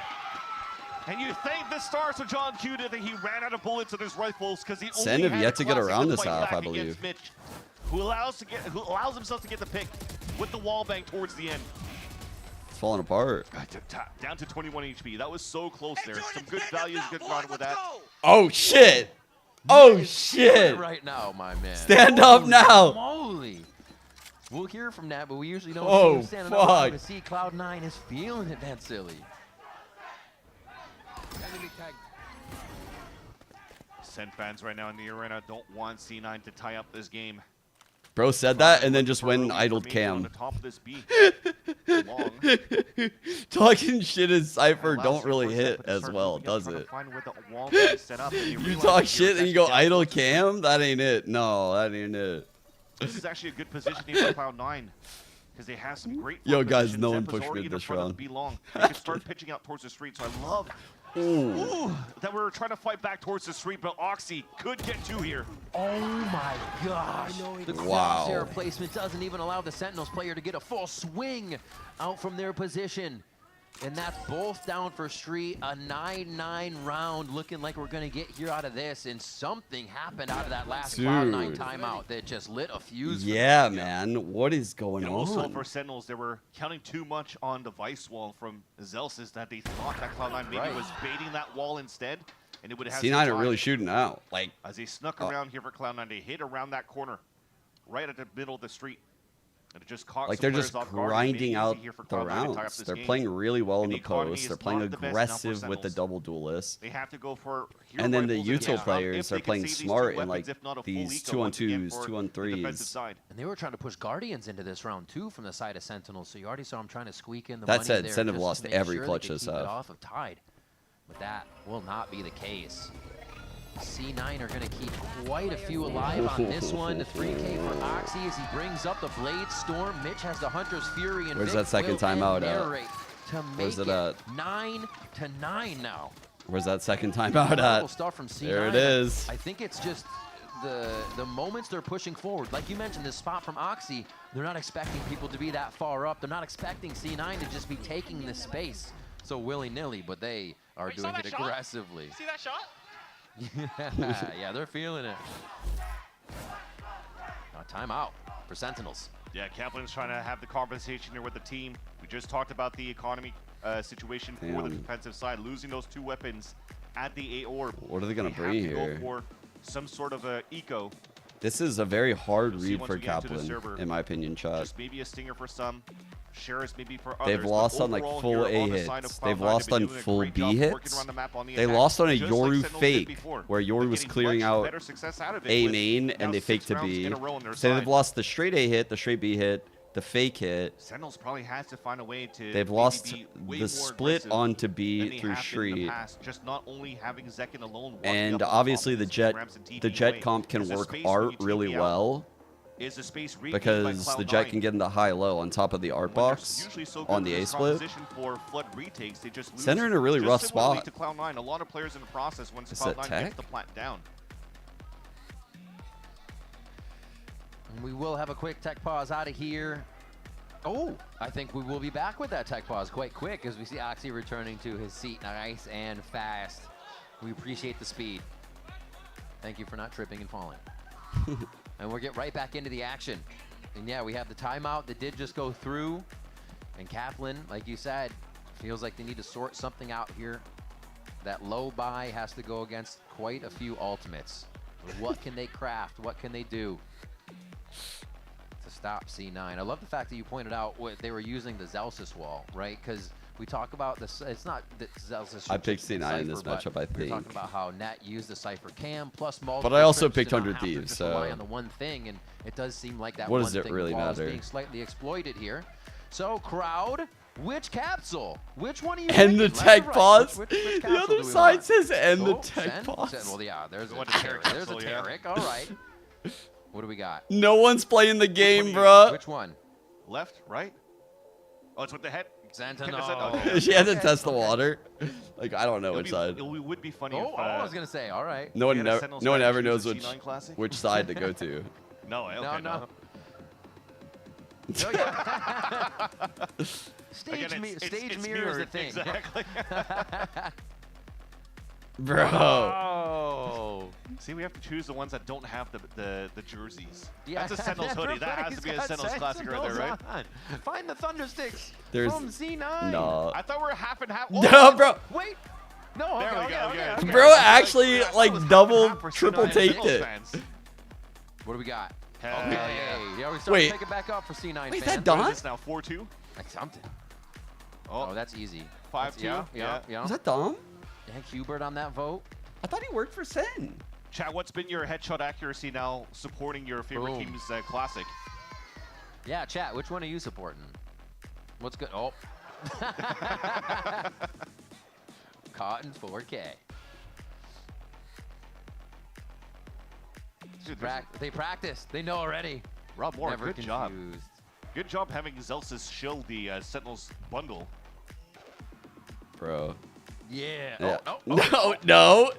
S16: And you thank the stars for John Cuda that he ran out of bullets in his rifles because he
S2: Sen
S16: only
S2: have
S16: had
S2: yet
S16: a
S2: to get
S16: classic
S2: around
S16: to
S2: this
S16: fight
S2: half,
S16: back
S2: I believe.
S16: against Mitch, who allows himself to get the pick with the wall bang towards the end.
S2: It's falling apart.
S16: Down to 21 HP. That was so close there. Some good values, good run with that.
S2: Oh shit! Oh shit!
S15: Right now, my man.
S2: Stand up now!
S15: Moly. We'll hear from that, but we usually don't
S2: Oh,
S15: see him standing up
S2: fuck.
S15: to see Cloud9 is feeling it that silly.
S16: Ascent fans right now in the arena don't want C9 to tie up this game.
S2: Bro said that and then just went and idled
S16: On
S2: cam.
S16: the top of this B.
S2: Talking shit as Cypher don't really hit as well, does it? You talk shit and you go idle cam? That ain't it. No, that ain't it.
S16: This is actually a good position here for Cloud9. Because they have some great
S2: Yo, guys,
S16: positions.
S2: no one
S16: Zephyr's
S2: pushed
S16: already
S2: mid
S16: in
S2: this
S16: front of
S2: round.
S16: the B long. They can start pitching out towards the street. So I love that we're trying to fight back towards the street, but Oxy could get two here.
S15: Oh my gosh. The
S2: Wow.
S15: crosshair placement doesn't even allow the Sentinels player to get a full swing out from their position. And that's both down for street. A 9-9 round looking like we're going to get here out of this. And something happened out of that last Cloud9 timeout that just lit a fuse.
S2: Yeah, man. What is going
S16: And also
S2: on?
S16: for Sentinels, they were counting too much on the Vice Wall from Zelsis that they thought that Cloud9 maybe was baiting that wall instead. And it would have
S2: C9 are really shooting out. Like,
S16: as they snuck around here for Cloud9, they hit around that corner, right at the middle of the street. And it just caught
S2: like
S16: some
S2: they're
S16: players
S2: just
S16: off guard.
S2: grinding out
S16: Here for
S2: the
S16: Cloud9 to tie up
S2: rounds.
S16: this
S2: They're
S16: game.
S2: playing really well in
S16: And
S2: the
S16: economy
S2: post.
S16: is
S2: They're playing
S16: not the best now for
S2: aggressive with the
S16: Sentinels.
S2: double duelists.
S16: They have to go for hero
S2: And then the
S16: rifles and
S2: util
S16: if
S2: players
S16: they
S2: are
S16: can
S2: playing
S16: save these two
S2: smart in
S16: weapons,
S2: like
S16: if not a full
S2: these
S16: eco
S2: 2-on-2s,
S16: for the
S2: 2-on-3s.
S16: defensive side.
S15: And they were trying to push Guardians into this round too from the side of Sentinels. So you already saw them trying to squeak in the
S2: That
S15: money
S2: said,
S15: there
S2: Sentinel
S15: just
S2: lost
S15: to make
S2: every
S15: sure they
S2: clutch
S15: could
S2: this
S15: keep it
S2: half.
S15: off of Tide. But that will not be the case. C9 are going to keep quite a few alive on this one. The 3K for Oxy as he brings up the Blade Storm. Mitch has the Hunter's Fury. And
S2: Where's
S15: Vic
S2: that second
S15: will
S2: timeout
S15: narrate to
S2: Where's
S15: make
S2: it at?
S15: 9-9 now.
S2: Where's that second timeout
S15: Incredible
S2: at?
S15: stuff from C9.
S2: There it is.
S15: I think it's just the moments they're pushing forward. Like you mentioned, this spot from Oxy, they're not expecting people to be that far up. They're not expecting C9 to just be taking this space so willy-nilly, but they are doing it aggressively.
S24: See that shot?
S15: Yeah, they're feeling it. Timeout for Sentinels.
S16: Yeah, Kaplan's trying to have the conversation here with the team. We just talked about the economy situation for the
S2: Damn.
S16: defensive side, losing those two weapons at the A orb.
S2: What are they gonna
S16: They
S2: bring
S16: have to
S2: here?
S16: Go for some sort of a eco.
S2: This is a very hard
S16: We'll see
S2: read
S16: once
S2: for
S16: we get into the
S2: Kaplan,
S16: server.
S2: in my opinion, chat.
S16: Just maybe a stinger for some, Sheriffs maybe for others.
S2: They've lost
S16: but
S2: on like
S16: overall
S2: full
S16: here
S2: A
S16: on the side
S2: hits.
S16: of
S2: They've
S16: Cloud9,
S2: lost
S16: been
S2: on
S16: doing a
S2: full
S16: great
S2: B
S16: job working
S2: hits.
S16: around the map on the
S2: They
S16: attack,
S2: lost on a
S16: just like
S2: Yoru
S16: Sentinels did
S2: fake,
S16: before.
S2: where
S16: They're
S2: Yoru was
S16: getting
S2: clearing
S16: much
S2: out
S16: better success out of it
S2: A
S16: with
S2: main
S16: now
S2: and they
S16: 6
S2: faked to
S16: rounds
S2: B.
S16: in a row on their
S2: So they've
S16: side.
S2: lost the straight A hit, the straight B hit, the fake hit.
S16: Sentinels probably has to find a way to
S2: They've
S16: maybe
S2: lost
S16: be way
S2: the
S16: more
S2: split
S16: aggressive
S2: onto
S16: than
S2: B
S16: they
S2: through
S16: have been in the
S2: street.
S16: past, just not only having Zekin alone walking
S2: And
S16: up on
S2: obviously
S16: top
S2: the
S16: of
S2: Jet,
S16: ramps and
S2: the
S16: TP
S2: Jet
S16: away.
S2: comp can
S16: There's a
S2: work
S16: space when
S2: art
S16: you
S2: really
S16: TP out.
S2: well
S16: Is the space regained
S2: because
S16: by
S2: the Jet
S16: Cloud9.
S2: can get into high-low on top of the art
S16: When they're
S2: box
S16: usually so
S2: on
S16: good
S2: the
S16: in
S2: A
S16: this
S2: split.
S16: composition for flood retakes, they just lose
S2: Center in a really
S16: just
S2: rough
S16: similarly
S2: spot.
S16: to Cloud9. A lot of players in the process once
S2: Is that
S16: Cloud9
S2: tech?
S16: gets the plant down.
S15: And we will have a quick tech pause out of here. Oh, I think we will be back with that tech pause quite quick as we see Oxy returning to his seat nice and fast. We appreciate the speed. Thank you for not tripping and falling. And we'll get right back into the action. And yeah, we have the timeout that did just go through. And Kaplan, like you said, feels like they need to sort something out here. That low buy has to go against quite a few ultimates. What can they craft? What can they do to stop C9? I love the fact that you pointed out what they were using the Zelsis wall, right? Because we talk about this. It's not that Zelsis.
S2: I picked C9 in this
S15: Cypher,
S2: matchup, I
S15: We're
S2: think.
S15: talking about how Net used the Cypher cam plus multiple.
S2: But I also
S15: trips to
S2: picked
S15: not
S2: 100
S15: have to
S2: Thieves,
S15: just
S2: so
S15: rely on the one thing, and it does seem like that
S2: what
S15: one
S2: does it
S15: thing
S2: really
S15: wall is
S2: matter?
S15: being slightly exploited here. So crowd, which capsule? Which one are you?
S2: End the
S15: picking? Left or
S2: tech
S15: right?
S2: pause.
S15: Which
S2: The
S15: capsule
S2: other
S15: do we
S2: side
S15: want?
S2: says end the
S15: Oh,
S2: tech
S15: Sen?
S2: pause.
S15: Sen, well, yeah, there's a
S16: Going to
S15: Tarek.
S16: Tarek
S15: There's a
S16: capsule, yeah.
S15: Tarek. All right. What do we got?
S2: No one's playing the game,
S16: one
S2: bruh.
S15: Which one?
S16: Left, right? Oh, it's with the head.
S15: Sentinel.
S16: Okay.
S2: She had to
S15: Okay,
S2: test the
S15: okay.
S2: water. Like I don't know
S16: It
S2: which side.
S16: would be funny
S15: Oh,
S16: if.
S15: I was gonna say. All right.
S2: No one,
S16: had a
S2: never,
S16: Sentinels
S2: no one
S16: fan
S2: ever
S16: choose
S2: knows
S16: a G9 Classic?
S2: which side to go to.
S16: No, okay,
S15: No, no. Stage,
S16: Again,
S15: stage
S16: it's
S15: mirror is a
S16: mirrored,
S15: thing.
S16: Exactly.
S2: Bro.
S15: Oh.
S16: See, we have to choose the ones that don't have the jerseys.
S15: Yeah,
S16: That's a Sentinels hoodie. That has to be a
S15: everybody's got
S16: Sentinels Classic right there, right?
S15: on. Find the thunder sticks
S2: There's
S15: from C9.
S2: no.
S16: I thought we were half and half.
S2: No, bro.
S15: Wait. No,
S16: There
S15: okay,
S16: we go,
S15: okay,
S16: okay.
S2: Bro actually
S16: I thought it
S2: like
S16: was half
S2: double,
S16: and half for
S2: triple
S16: C9
S2: taked
S16: Sentinels
S2: it.
S16: fans.
S15: What do we got?
S16: Hell
S15: Okay.
S16: yeah.
S15: Yeah, we start
S2: Wait.
S15: to pick it back up for C9
S2: Wait, is
S15: fans.
S2: that done?
S16: What is this now? 4-2?
S15: Like something.
S16: Oh,
S15: Oh, that's easy.
S16: 5-2?
S15: Yeah.
S2: Was that Dom?
S15: Hank Hubert on that vote.
S2: I thought he worked for Sen.
S16: Chad, what's been your headshot accuracy now supporting your favorite team's classic?
S15: Yeah, chat. Which one are you supporting? What's good? Oh. Caught in 4K.
S16: Dude,
S15: they practice. They know already.
S16: Rob Moore,
S15: Never
S16: good
S15: confused.
S16: job. Good job having Zelsis shield the Sentinels bundle.
S2: Bro.
S15: Yeah.
S2: Yeah.
S15: Oh,
S2: No.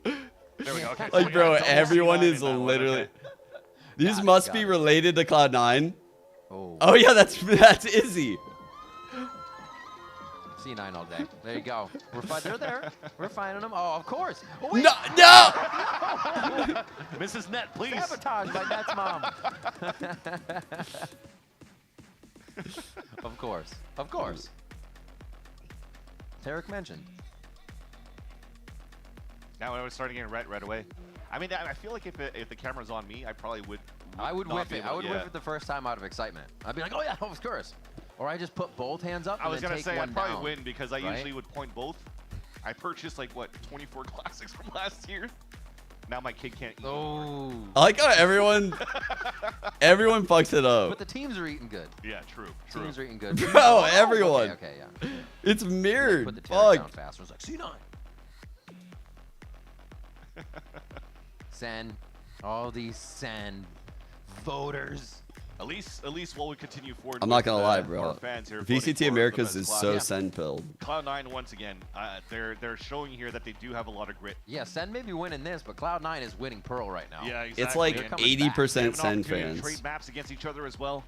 S16: There we go. Okay.
S2: Like, bro, everyone is literally. These must be related to Cloud9. Oh yeah, that's Izzy.
S15: C9 all day. There you go. They're there. We're finding them. Oh, of course. Oh, wait.
S2: No.
S16: Mrs. Net, please.
S15: Sabotage by Net's mom. Of course. Of course. Tarek mentioned.
S16: Now I was starting getting red right away. I mean, I feel like if the camera's on me, I probably would.
S15: I would
S16: not
S15: whip
S16: be
S15: it.
S16: able
S15: I would
S16: to-
S15: whip it the first time out of excitement. I'd be like, oh yeah, of course. Or I just put both hands up.
S16: I
S15: And
S16: was
S15: then
S16: gonna
S15: take
S16: say
S15: one
S16: I'd probably
S15: down,
S16: win because I
S15: right?
S16: usually would point both. I purchased like what 24 classics from last year. Now my kid can't eat.
S15: Oh.
S2: I like how everyone fucks it up.
S15: But the teams are eating good.
S16: Yeah, true.
S15: Teams are eating good.
S2: Bro, everyone.
S15: Okay, yeah.
S2: It's mirrored.
S15: Put the Tarek down
S2: Fuck.
S15: faster. It's like C9. Send. All these send voters.
S16: At least while we continue forward.
S2: I'm not
S16: with,
S2: gonna lie,
S16: our
S2: bro.
S16: fans here voting
S2: VCT
S16: for
S2: Americas
S16: the
S2: is
S16: best
S2: so
S16: class.
S2: send pilled.
S16: Cloud9 once again, they're showing here that they do have a lot of grit.
S15: Yeah, Send may be winning this, but Cloud9 is winning Pearl right now.
S16: Yeah, exactly.
S2: It's like
S16: And
S2: 80%
S16: they have an
S2: Send
S16: opportunity to
S2: fans.
S16: trade maps against each other as well.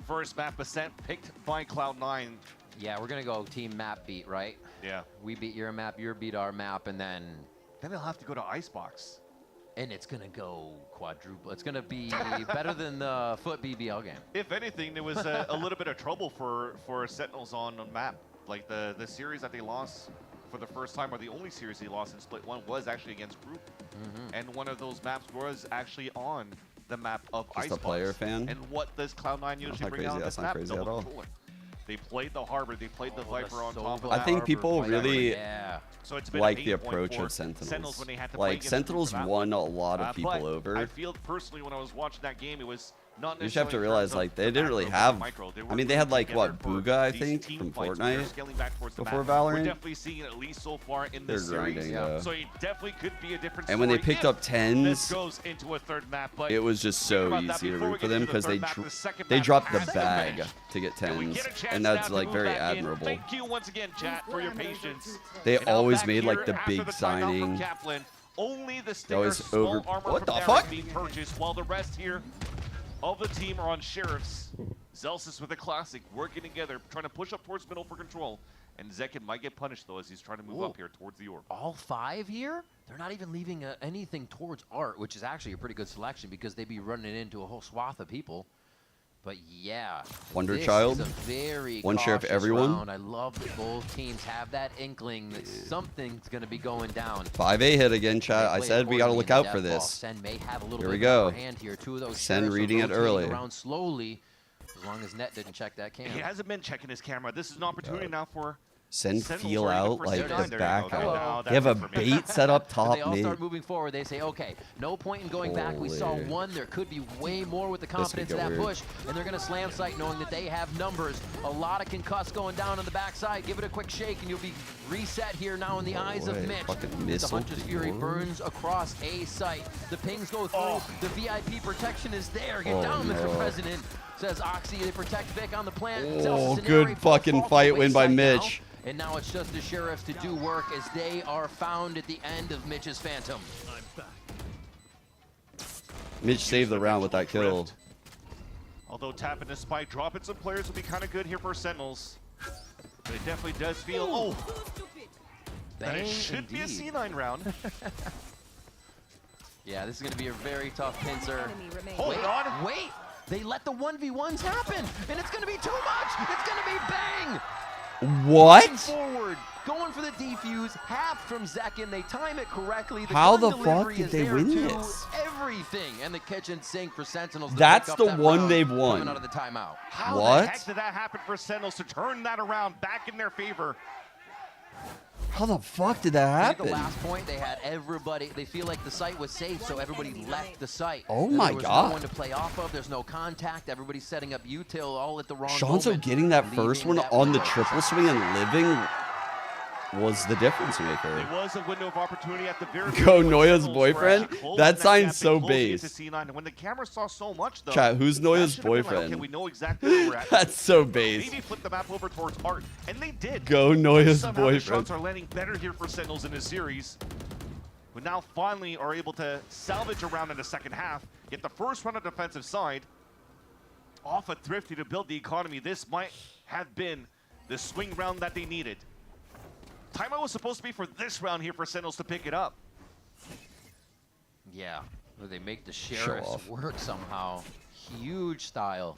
S16: First map, Ascent, picked by Cloud9.
S15: Yeah, we're gonna go team map beat, right?
S16: Yeah.
S15: We beat your map, you beat our map, and then
S16: they'll have to go to Icebox.
S15: And it's gonna go quadruple. It's gonna be better than the Foot BBL game.
S16: If anything, there was a little bit of trouble for Sentinels on the map. Like the series that they lost for the first time, or the only series they lost in Split 1 was actually against Group. And one of those maps was actually on the map of
S2: Just a
S16: Icebox.
S2: player fan?
S16: And what does Cloud9 usually
S2: not
S16: bring
S2: crazy.
S16: out on
S2: That's
S16: this
S2: not
S16: map?
S2: crazy
S16: Double
S2: at all.
S16: controller. They played the Harbor, they played the Viper on top of
S2: I
S16: that.
S2: think people really
S16: So it's been
S2: like
S16: a
S2: the
S16: pain point
S2: approach
S16: for
S2: of Sentinels.
S16: when they had to play
S2: Like,
S16: against
S2: Sentinels
S16: Group for that
S2: won a
S16: one.
S2: lot of people
S16: But
S2: over.
S16: I feel personally when I was watching that game, it was not
S2: You just have to
S16: necessarily in
S2: realize,
S16: terms
S2: like,
S16: of
S2: they
S16: the
S2: didn't really
S16: macro,
S2: have.
S16: but the micro. They
S2: I
S16: were
S2: mean, they had like
S16: working
S2: what
S16: together
S2: Booga, I
S16: these
S2: think,
S16: team
S2: from
S16: fights when they're
S2: Fortnite
S16: scaling back towards the
S2: before
S16: map. We're
S2: Valorant.
S16: definitely seeing it at least so far in this
S2: They're
S16: series.
S2: grinding, yeah.
S16: So it definitely could be a different
S2: And when they
S16: story
S2: picked
S16: if
S2: up 10s,
S16: this goes into a third map. But
S2: It was just so
S16: about that
S2: easy to
S16: before we
S2: root for
S16: get
S2: them
S16: into the
S2: because
S16: third map, the second
S2: they
S16: map
S2: dropped the
S16: has to
S2: bag
S16: finish.
S2: to get
S16: And we
S2: 10s,
S16: get a chance
S2: and
S16: now
S2: that's
S16: to
S2: like
S16: move
S2: very
S16: back in.
S2: admirable.
S16: Thank you once again, chat, for your patience.
S2: They
S16: And now
S2: always
S16: back
S2: made like
S16: here
S2: the
S16: after
S2: big
S16: the timeout from
S2: signing.
S16: Kaplan, only the
S2: They always
S16: sticker, small
S2: over.
S16: armor
S2: What
S16: from
S2: the
S16: Derek
S2: fuck?
S16: being purchased, while the rest here of the team are on Sheriffs. Zelsis with a classic, working together, trying to push up towards middle for control. And Zekin might get punished though as he's trying to move up here towards the orb.
S15: All 5 here? They're not even leaving anything towards Art, which is actually a pretty good selection because they'd be running into a whole swath of people. But yeah,
S2: Wonder
S15: this
S2: Child?
S15: is a very
S2: One sheriff
S15: cautious
S2: everyone?
S15: round. I love that both teams have that inkling that something's going to be going down.
S2: 5A hit again, chat. I said we got to look out for this.
S15: Sen may have a little
S2: Here
S15: bit
S2: we go.
S15: of a hand here. 2 of those
S2: Sen
S15: sheriffs are
S2: reading it
S15: rotating
S2: early.
S15: around slowly, as long as Net didn't check that camera.
S16: He hasn't been checking his camera. This is an opportunity now for
S2: Send
S16: Sentinels
S2: feel
S16: ready
S2: out
S16: for
S2: like
S16: C9.
S2: the
S16: There you go.
S2: backup.
S16: Now
S2: They have a
S16: that's it for me.
S2: bait set up
S15: When
S2: top
S15: they all
S2: mid.
S15: start moving forward, they say, okay, no point in going back. We saw
S2: Holy.
S15: 1. There could be way more with the
S2: could
S15: confidence of
S2: get
S15: that
S2: weird.
S15: push. And they're going to slam sight knowing that they have numbers. A lot of concuss going down on the backside. Give it a quick shake and you'll be reset here now in the eyes of
S2: way.
S15: Mitch.
S2: Fucking
S15: The
S2: missile.
S15: Hunter's Fury burns across A site. The pings go through. The VIP protection is there. Get
S2: Oh,
S15: down, Mr.
S2: no.
S15: President. Says Oxy. They protect Vic on the plant.
S2: Oh,
S15: Zelsis and
S2: good
S15: Ari
S2: fucking
S15: fall to
S2: fight
S15: the
S2: win by
S15: wayside now.
S2: Mitch.
S15: And now it's just the Sheriffs to do work as they are found at the end of Mitch's Phantom.
S2: Mitch saved the round with that kill.
S16: Although tapping the spike, dropping some players will be kind of good here for Sentinels. But it definitely does feel, that it
S15: Bang,
S16: should be a
S15: indeed.
S16: C9 round.
S15: Yeah, this is going to be a very tough pincer.
S16: Hold on.
S15: Wait! They let the 1v1s happen, and it's going to be too much! It's going to be bang!
S2: What?
S15: Moving forward, going for the defuse, half from Zekin. They time it correctly.
S2: How
S15: gun
S2: the fuck
S15: delivery
S2: did
S15: is
S2: they
S15: there
S2: win
S15: too.
S2: this?
S15: Everything, and the kitchen sink for Sentinels. to
S2: That's
S15: pick up
S2: the
S15: that
S2: one
S15: round
S2: they've won.
S15: Coming out of the timeout.
S16: How
S2: What?
S16: the heck did that happen for Sentinels to turn that around back in their favor?
S2: How the fuck did that
S15: At
S2: happen?
S15: the last point, they had everybody. They feel like the site was safe, so everybody left the site.
S2: Oh
S15: And
S2: my
S15: there was
S2: God.
S15: no one to play off of. There's no contact. Everybody's setting up util all at the wrong
S2: Shanzo
S15: moment.
S2: getting that first
S15: leaving
S2: one
S15: that
S2: on the
S15: window.
S2: triple swing and living was the difference maker.
S16: It was a window of opportunity at the very
S2: Go
S16: beginning when
S2: Noya's
S16: Sentinels were
S2: boyfriend?
S16: actually closing
S2: That
S16: gap
S2: sign's
S16: and
S2: so
S16: closing it
S2: base.
S16: to C9. And when the camera saw so much, though,
S2: Chat, who's
S16: that
S2: Noya's
S16: should have been like,
S2: boyfriend?
S16: okay, we know exactly where we're at.
S2: That's so base.
S16: Maybe flip the map over towards Art, and they did.
S2: Go Noya's
S16: Somehow
S2: boyfriend.
S16: The shots are landing better here for Sentinels in this series. We now finally are able to salvage a round in the second half, get the first run on the defensive side off of Thrifty to build the economy. This might have been the swing round that they needed. Timeout was supposed to be for this round here for Sentinels to pick it up.
S15: Yeah, well, they make the
S2: Show
S15: Sheriffs
S2: off.
S15: work somehow. Huge style.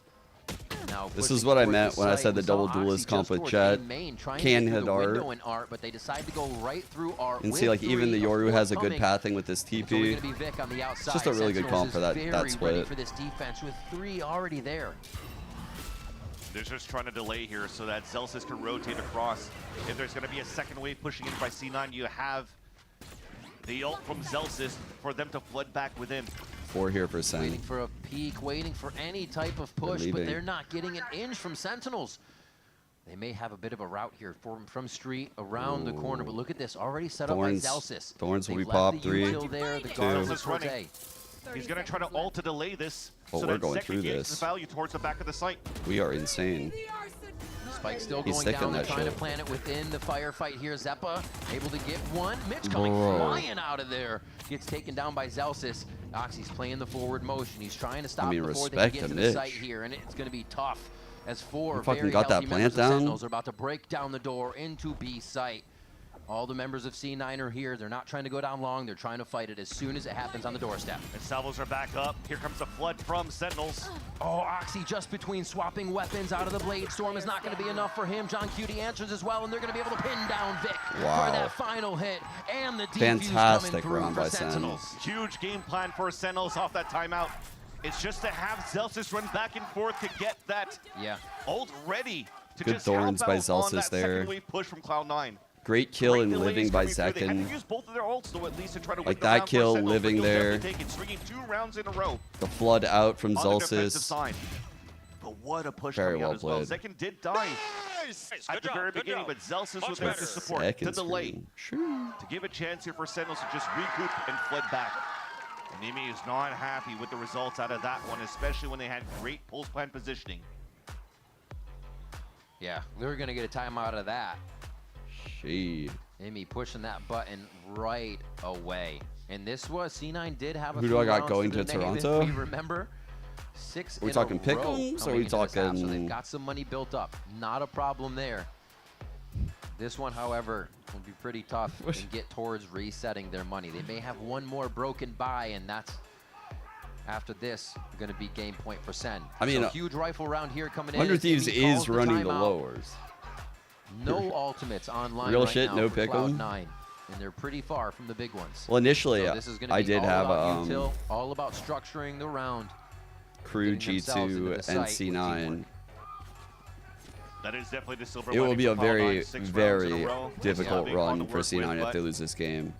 S15: Now
S2: This
S15: pushing
S2: is what I
S15: towards
S2: meant
S15: the
S2: when I
S15: site.
S2: said the
S15: We saw
S2: double
S15: Oxy
S2: duelist
S15: just
S2: comp with
S15: towards
S2: Chet.
S15: A main, trying to
S2: Can
S15: get through
S2: hit
S15: the window
S2: Art.
S15: in Art, but they decide to go right through Art.
S2: And
S15: with
S2: see, like, even the
S15: three,
S2: Yoru has a good
S15: coming.
S2: pathing with this
S15: It's only
S2: TP.
S15: gonna be Vic on the outside.
S2: Just a really good
S15: Sentinels
S2: comp for
S15: is
S2: that
S15: very
S2: that
S15: ready
S2: split.
S15: for this defense with 3 already there.
S16: They're just trying to delay here so that Zelsis can rotate across. If there's going to be a second wave pushing in by C9, you have the ult from Zelsis for them to flood back within.
S2: 4 here for Sen.
S15: Waiting for a peek, waiting for any type of push, but
S2: leaving.
S15: they're not getting an inch from Sentinels. They may have a bit of a route here from street around the corner, but look at this, already set
S2: Thorns.
S15: up by Zelsis.
S2: Thorns will
S15: They've
S2: be
S15: left
S2: popped.
S15: the
S2: 3,
S15: util there, the
S2: 2.
S15: guard
S16: Zelsis running. He's going to try to ult to delay this.
S2: Oh,
S16: so
S2: we're
S16: that
S2: going
S16: Zek
S2: through
S16: can gain
S2: this.
S16: the value towards the back of the site.
S2: We are insane.
S15: Spike still
S2: He's
S15: going
S2: sticking
S15: down, they're
S2: that
S15: trying to
S2: shit.
S15: plant it within the firefight here. Zeppa able to get one. Mitch coming
S2: Bro.
S15: flying out of there. Gets taken down by Zelsis. Oxy's playing the forward motion. He's trying to stop before they can
S2: respect
S15: get
S2: to
S15: to the
S2: Mitch.
S15: site here, and it's going to be tough as 4
S2: You fucking
S15: very
S2: got that
S15: healthy
S2: plant
S15: members of
S2: down?
S15: Sentinels are about to break down the door into B site. All the members of C9 are here. They're not trying to go down long. They're trying to fight it as soon as it happens on the doorstep.
S16: And salvos are back up. Here comes the flood from Sentinels.
S15: Oh, Oxy just between swapping weapons out of the Blade Storm is not going to be enough for him. John Cutie answers as well, and they're going to be able to pin down Vic
S2: Wow.
S15: for that final hit. And the defuse
S2: Fantastic
S15: coming through
S2: round
S15: for
S2: by Sen.
S15: Sentinels.
S16: Huge game plan for Sentinels off that timeout. It's just to have Zelsis run back and forth to get that ult ready to
S2: Good
S16: just
S2: Thorns
S16: help
S2: by
S16: out on
S2: Zelsis
S16: that
S2: there.
S16: second wave push from Cloud9.
S2: Great kill
S16: Great
S2: and
S16: delays
S2: living by
S16: coming through. They had
S2: Zekin.
S16: to use both of their ults though at least to try to
S2: Like
S16: win the
S2: that
S16: round for
S2: kill,
S16: Sentinels,
S2: living
S16: but you'll
S2: there.
S16: definitely take it, stringing 2 rounds in a row
S2: The flood out from
S16: on the defensive
S2: Zelsis.
S16: side. But what a push
S2: Very
S16: coming
S2: well
S16: out as well.
S2: played.
S16: Zekin did die at the very beginning, but Zelsis was there to support, to
S2: Second
S16: delay,
S2: screen.
S16: to give a chance here for Sentinels to just recoup and flood back. And Amy is not happy with the results out of that one, especially when they had great pulse plan positioning.
S15: Yeah, they're going to get a timeout out of that.
S2: She.
S15: Amy pushing that button right away. And this was, C9 did have a
S2: Who
S15: few
S2: do I got
S15: rounds
S2: going
S15: to
S2: to
S15: the name, if
S2: Toronto?
S15: we remember, 6
S2: Are we
S15: in
S2: talking
S15: a row
S2: pick'ems, or
S15: coming
S2: we
S15: into this half, so
S2: talking-
S15: they've got some money built up. Not a problem there. This one, however, will be pretty tough and get towards resetting their money. They may have one more broken buy, and that's, after this, going to be game point for Sen.
S2: I mean,
S15: so huge rifle round here coming in.
S2: 100
S15: as
S2: Thieves
S15: Amy calls
S2: is running the
S15: timeout.
S2: lowers.
S15: No ultimates online
S2: Real
S15: right
S2: shit,
S15: now
S2: no
S15: for
S2: pick 'em?
S15: Cloud9, and they're pretty far from the big ones.
S2: Well, initially,
S15: So this is gonna
S2: I
S15: be
S2: did
S15: all
S2: have
S15: about util, all about structuring the round.
S2: Crew
S15: getting themselves into
S2: G2
S15: the
S2: and
S15: site with
S2: C9.
S15: teamwork.
S16: That is definitely the silver
S2: It will
S16: lining
S2: be
S16: for
S2: a
S16: Cloud9,
S2: very,
S16: 6 rounds in a
S2: very
S16: row.
S2: difficult
S16: Big on
S2: run
S16: to
S2: for
S16: work
S2: C9
S16: with,
S2: if they
S16: but
S2: lose this game.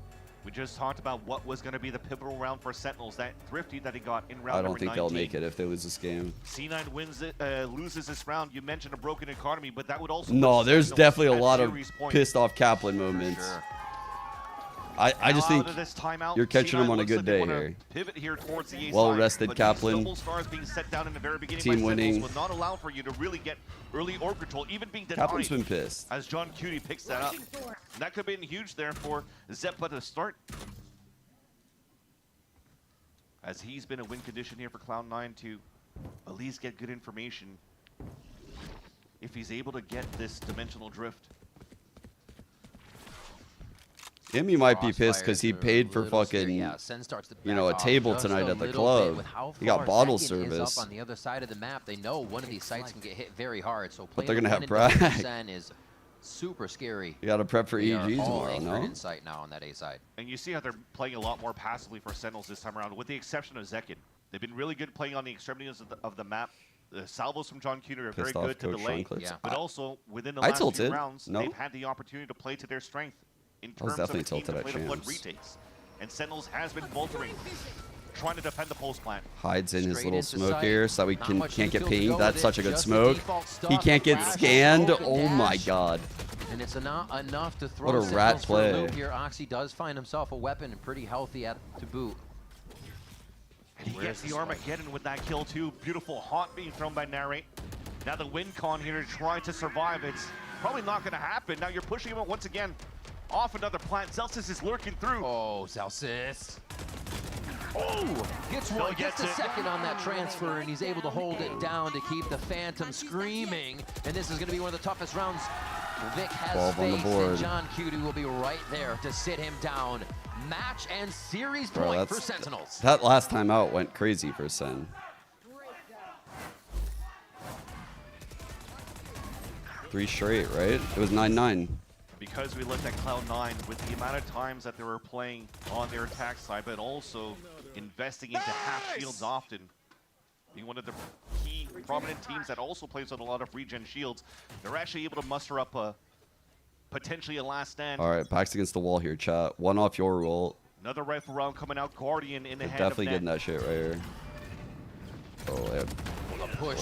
S16: we just talked about what was going to be the pivotal round for Sentinels, that Thrifty that he got in round
S2: I don't
S16: number
S2: think
S16: 19.
S2: they'll make it if they lose this game.
S16: C9 wins it, loses this round. You mentioned a broken economy, but that would also
S2: No,
S16: put
S2: there's
S16: Sentinels
S2: definitely a
S16: at
S2: lot of
S16: series point.
S2: pissed off Kaplan moments. I just
S16: Now
S2: think
S16: out of this timeout,
S2: you're catching
S16: C9
S2: them on a
S16: looks
S2: good
S16: like they
S2: day
S16: wanna
S2: here.
S16: Pivot here towards the A
S2: Well
S16: side,
S2: rested
S16: but these
S2: Kaplan.
S16: double stars being set down in the very beginning
S2: Team
S16: by Sentinels
S2: winning.
S16: will not allow for you to really get early orb control, even being denied.
S2: Kaplan's been pissed.
S16: As John Cutie picks that up. And that could have been huge there for Zeppa to start. As he's been a win condition here for Cloud9 to at least get good information if he's able to get this dimensional drift.
S2: Emmy might be
S15: Crossfires
S2: pissed because he
S15: are
S2: paid for
S15: little scary.
S2: fucking,
S15: Yeah, Sen starts to
S2: you know, a
S15: back off
S2: table
S15: just
S2: tonight
S15: a
S2: at the
S15: little
S2: club.
S15: bit with how
S2: He got
S15: far
S2: bottle
S15: Zekin is
S2: service.
S15: up on the other side of the map. They know one of these sites can get hit very hard, so
S2: But
S15: playing
S2: they're gonna
S15: a
S2: have
S15: win and done for
S2: Bragg.
S15: Sen is super scary.
S2: You got to prep for
S15: They are
S2: EG
S15: all
S2: tomorrow,
S15: anchored
S2: no?
S15: in sight now on that A side.
S16: And you see how they're playing a lot more passively for Sentinels this time around, with the exception of Zekin. They've been really good playing on the extremities of the map. The salvos from John Cutie are very
S2: Pissed off
S16: good to
S2: Coach
S16: delay,
S2: Schunklitz.
S15: Yeah.
S16: but also within the
S2: I
S16: last few
S2: tilted.
S16: rounds,
S2: No.
S16: they've had the opportunity to play to their strength. in
S2: I was
S16: terms of a
S2: definitely
S16: team to
S2: tilted
S16: play
S2: at
S16: the flood
S2: Shams.
S16: retakes. And Sentinels has been faltering, trying to defend the post plant.
S2: Hides in his
S15: Straight
S2: little
S15: into
S2: smoke
S15: sight.
S2: here so that we
S15: Not
S2: can't
S15: much
S2: get
S15: infill to
S2: pinged.
S15: go
S2: That's
S15: with
S2: such
S15: it,
S2: a good
S15: just the
S2: smoke.
S15: default
S2: He
S15: stuff,
S2: can't get
S15: flash,
S2: scanned.
S15: smoke, and
S2: Oh my
S15: dash.
S2: god.
S15: And it's not enough to throw
S2: What a
S15: Sentinels
S2: rat
S15: for a
S2: play.
S15: loop here. Oxy does find himself a weapon and pretty healthy to boot.
S16: And he gets the Armageddon with that kill too. Beautiful haunt being thrown by Narrate. Now the win con here to try to survive. It's probably not going to happen. Now you're pushing him once again off another plant. Celsius is lurking through.
S15: Oh, Celsius. Oh, gets one, gets a second on that transfer, and he's able to hold it down to keep the Phantom screaming. And this is going to be one of the toughest rounds Vic has
S2: 12 on the
S15: faced,
S2: board.
S15: and John Kudu will be right there to sit him down. Match and series
S2: Bro,
S15: point for Sentinels.
S2: that last time out went crazy for Sen. 3 straight, right? It was 9-9.
S16: Because we looked at Cloud9 with the amount of times that they were playing on their attack side, but also investing into half shields often. Being one of the key prominent teams that also plays with a lot of regen shields, they're actually able to muster up a potentially a last stand.
S2: All right, backs against the wall here, chat. One off your roll.
S16: Another rifle round coming out. Guardian in the
S2: They're
S16: hand
S2: definitely
S16: of
S2: getting
S16: Net.
S2: that shit right here. Oh, yeah.
S15: A push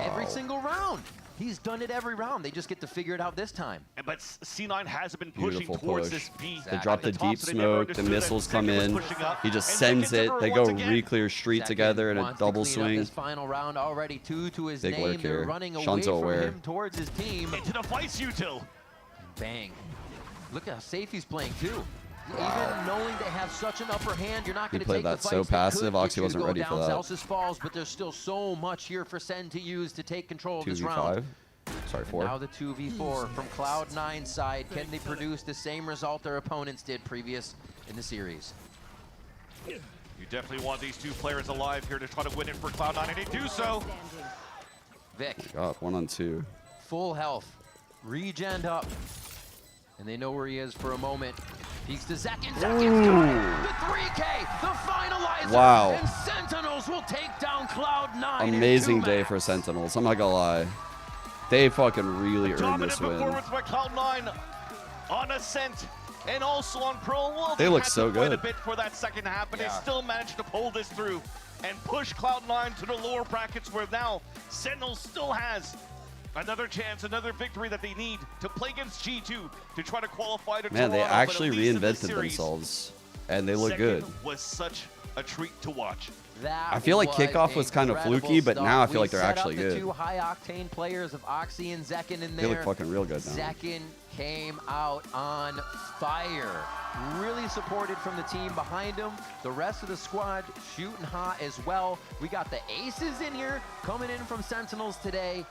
S15: every single round. He's done it every round. They just get to figure it out this time.
S16: But C9 hasn't been pushing
S2: Beautiful
S16: towards
S2: push.
S16: this B.
S2: They drop the
S16: At top,
S2: deep
S16: so they never
S2: smoke, the
S16: understood that
S2: missiles come
S16: Zekin was
S2: in.
S16: pushing up,
S2: He just
S16: and
S2: sends
S16: Zekin
S2: it.
S16: took
S2: They
S16: her
S2: go
S16: once again.
S2: re-clear street
S15: Zekin
S2: together in a
S15: wants to
S2: double
S15: clean up
S2: swing.
S15: this final round already, 2 to his
S2: Big
S15: name.
S2: work
S15: They're
S2: here.
S15: running away
S2: Shanzo
S15: from
S2: aware.
S15: him towards his team.
S16: Into the vice util.
S15: Bang. Look how safe he's playing too. Even knowing they have such an upper hand, you're not
S2: He
S15: going to
S2: played
S15: take the
S2: that
S15: fights
S2: so
S15: that
S2: passive.
S15: could get
S2: Oxy
S15: you to
S2: wasn't
S15: go
S2: ready
S15: down.
S2: for that.
S15: Celsius falls, but there's still so much here for Sen to use to take control of this
S2: 2v5.
S15: round.
S2: Sorry,
S15: And
S2: 4.
S15: now the 2v4 from Cloud9 side. Can they produce the same result their opponents did previous in the series?
S16: You definitely want these two players alive here to try to win it for Cloud9, and they do so.
S15: Vic,
S2: God, 1 on 2.
S15: full health, regened up, and they know where he is for a moment. Peeks to Zekin. Zekin's got it. The 3K, the finalizer.
S2: Wow.
S15: And Sentinels will take down Cloud9. in
S2: Amazing
S15: 2
S2: day
S15: maps.
S2: for Sentinels. I'm not gonna lie. They fucking really earned
S16: Dominant
S2: this win.
S16: performance by Cloud9 on Ascent and also on Pro. Well,
S2: They look
S16: had
S2: so
S16: to fight
S2: good.
S16: a bit for that second half, but
S15: Yeah.
S16: they still managed to pull this through and push Cloud9 to the lower brackets, where now Sentinels still has another chance, another victory that they need to play against G2 to try to qualify to
S2: Man, they
S16: Toronto, but at
S2: actually
S16: least in this
S2: reinvented
S16: series,
S2: themselves, and they look
S16: second
S2: good.
S16: was such a treat to watch.
S15: That
S2: I feel like kickoff was kind of
S15: incredible
S2: fluky, but now I
S15: stuff.
S2: feel like they're
S15: We set
S2: actually
S15: up the
S2: good.
S15: 2 high-octane players of Oxy and Zekin in
S2: They
S15: there.
S2: look fucking real good now.
S15: Zekin came out on fire. Really supported from the team behind him. The rest of the squad shooting hot as well. We got the aces in here coming in from Sentinels today.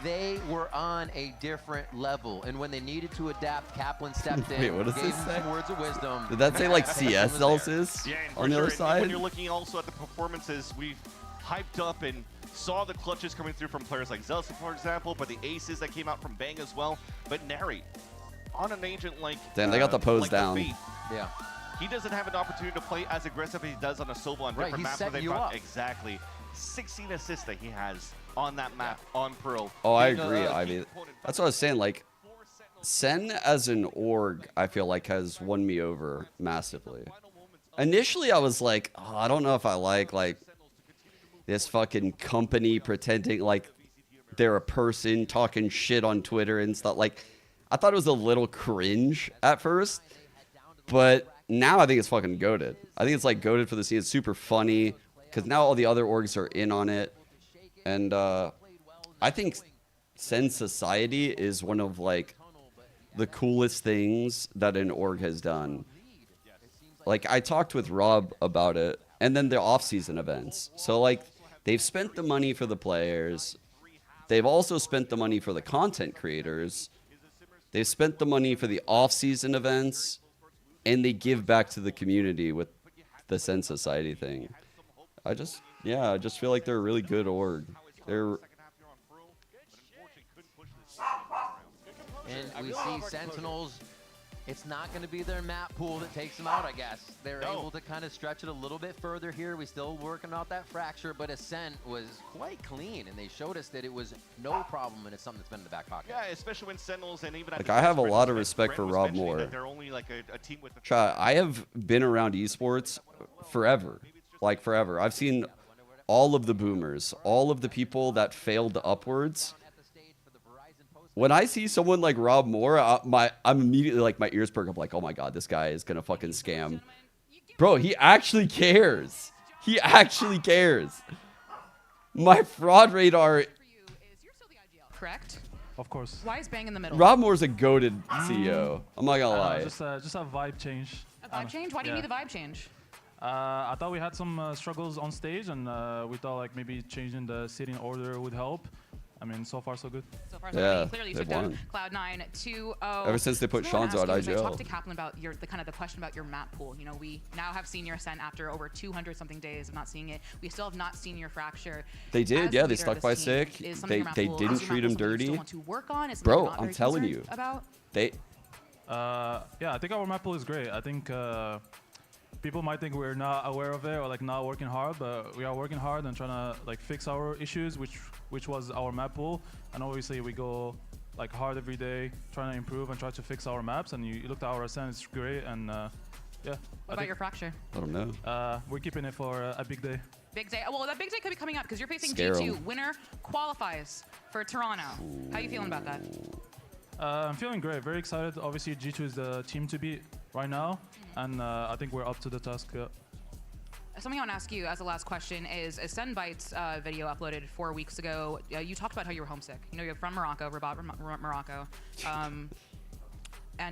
S15: They were on a different level, and when they needed to adapt, Kaplan stepped in,
S2: Wait, what does
S15: gave
S2: this
S15: them
S2: say?
S15: some words of wisdom.
S2: Did that say like
S15: and
S2: CS
S15: was there.
S2: Celsius
S16: Yeah, and for
S2: on the
S16: sure.
S2: other
S16: And
S2: side?
S16: when you're looking also at the performances, we've hyped up and saw the clutches coming through from players like Zelsa, for example, but the aces that came out from Bang as well. But Nary, on an agent like
S2: Damn, they got the pose
S16: like
S2: down.
S16: Fate,
S15: Yeah.
S16: he doesn't have an opportunity to play as aggressive as he does on a solo on
S15: Right,
S16: different
S15: he's
S16: maps. where
S15: setting
S16: they
S15: you
S16: found-
S15: up.
S16: Exactly. 16 assists that he has on that map on Pearl.
S2: Oh, I
S16: Being a
S2: agree,
S16: key
S2: Ivy.
S16: component
S2: That's what I was saying. Like, Sen as an org, I feel like has won me over massively. Initially, I was like, oh, I don't know if I like this fucking company pretending like they're a person talking shit on Twitter and stuff. Like, I thought it was a little cringe at first, but now I think it's fucking goated. I think it's like goated for the scene. It's super funny because now all the other orgs are in on it, and I think Sen Society is one of like the coolest things that an org has done. Like, I talked with Rob about it, and then the off-season events. So like, they've spent the money for the players. They've also spent the money for the content creators. They've spent the money for the off-season events, and they give back to the community with the Sen Society thing. I just feel like they're a really good org.
S15: And we see Sentinels It's not going to be their map pool that takes them out, I guess. They're able to kind of stretch it a little bit further here. We're still working out that fracture, but Ascent was quite clean, and they showed us that it was no problem, and it's something that's been in the back pocket.
S16: Yeah, especially when Sentinels and even
S2: Like, I have a lot of respect for Rob Moore.
S16: They're only like a team with
S2: I have been around esports forever, like forever. I've seen all of the boomers, all of the people that failed upwards. When I see someone like Rob Moore, I'm immediately like, my ears perk up like, oh my God, this guy is going to fucking scam. Bro, he actually cares. He actually cares. My fraud radar.
S20: Correct?
S6: Of course.
S20: Why is Bang in the middle?
S2: Rob Moore's a goated CEO. I'm not going to lie.
S6: Just a vibe change.
S20: A vibe change? Why do you need the vibe change?
S6: I thought we had some struggles on stage, and we thought like maybe changing the seating order would help. I mean, so far so good.
S20: So far so good. Clearly you took down CLOUD9 2-0.
S2: Ever since they put Shanzo out,
S20: I
S2: IGL.
S20: talked to Kaplan about the question about your map pool. You know, we now have seen your Ascent after over 200 something days of not seeing it. We still have not seen your fracture.
S2: They did, yeah. They stuck by sick. They didn't treat him dirty. Bro, I'm telling you. They.
S6: Yeah, I think our map pool is great. I think people might think we're not aware of it or like not working hard, but we are working hard and trying to like fix our issues, which was our map pool. And obviously we go like hard every day trying to improve and try to fix our maps. And you looked at our Ascent, it's great. And yeah.
S20: What about your fracture?
S2: I don't know.
S6: We're keeping it for a big day.
S20: Big day. Well, that big day could be coming up because you're facing G2. Winner qualifies for Toronto. How are you feeling about that?
S6: I'm feeling great. Very excited. Obviously, G2 is the team to beat right now. And I think we're up to the task.
S20: Something I want to ask you as a last question is a Send Bites video uploaded 4 weeks ago. You talked about how you were homesick. You know, you're from Morocco, Rabat, Morocco. And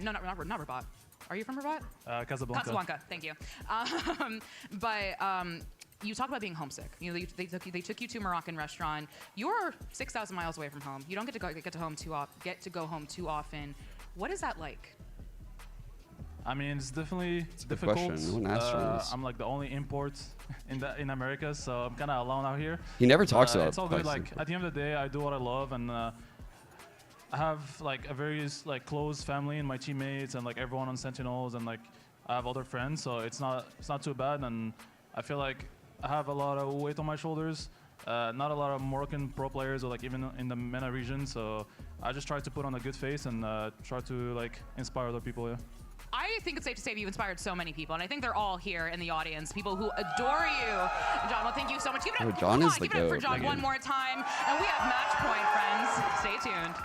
S20: no, not Rabat. Are you from Rabat?
S6: Casablanca.
S20: Casablanca, thank you. You talked about being homesick. You know, they took you to a Moroccan restaurant. You're 6,000 miles away from home. You don't get to go home too often. What is that like?
S6: I mean, it's definitely difficult.
S2: No one asked for this.
S6: I'm like the only import in America, so I'm kind of alone out here.
S2: He never talks about.
S6: It's all good. Like at the end of the day, I do what I love, and I have like a very like close family and my teammates and like everyone on Sentinels, and like I have other friends, so it's not too bad. And I feel like I have a lot of weight on my shoulders. Not a lot of Moroccan pro players, or like even in the MENA region. So I just try to put on a good face and try to like inspire other people. Yeah.
S20: I think it's safe to say that you've inspired so many people, and I think they're all here in the audience. People who adore you. John, well, thank you so much. Give it up,
S2: John is the
S20: give it up for John one more time. And we have match point, friends. Stay tuned.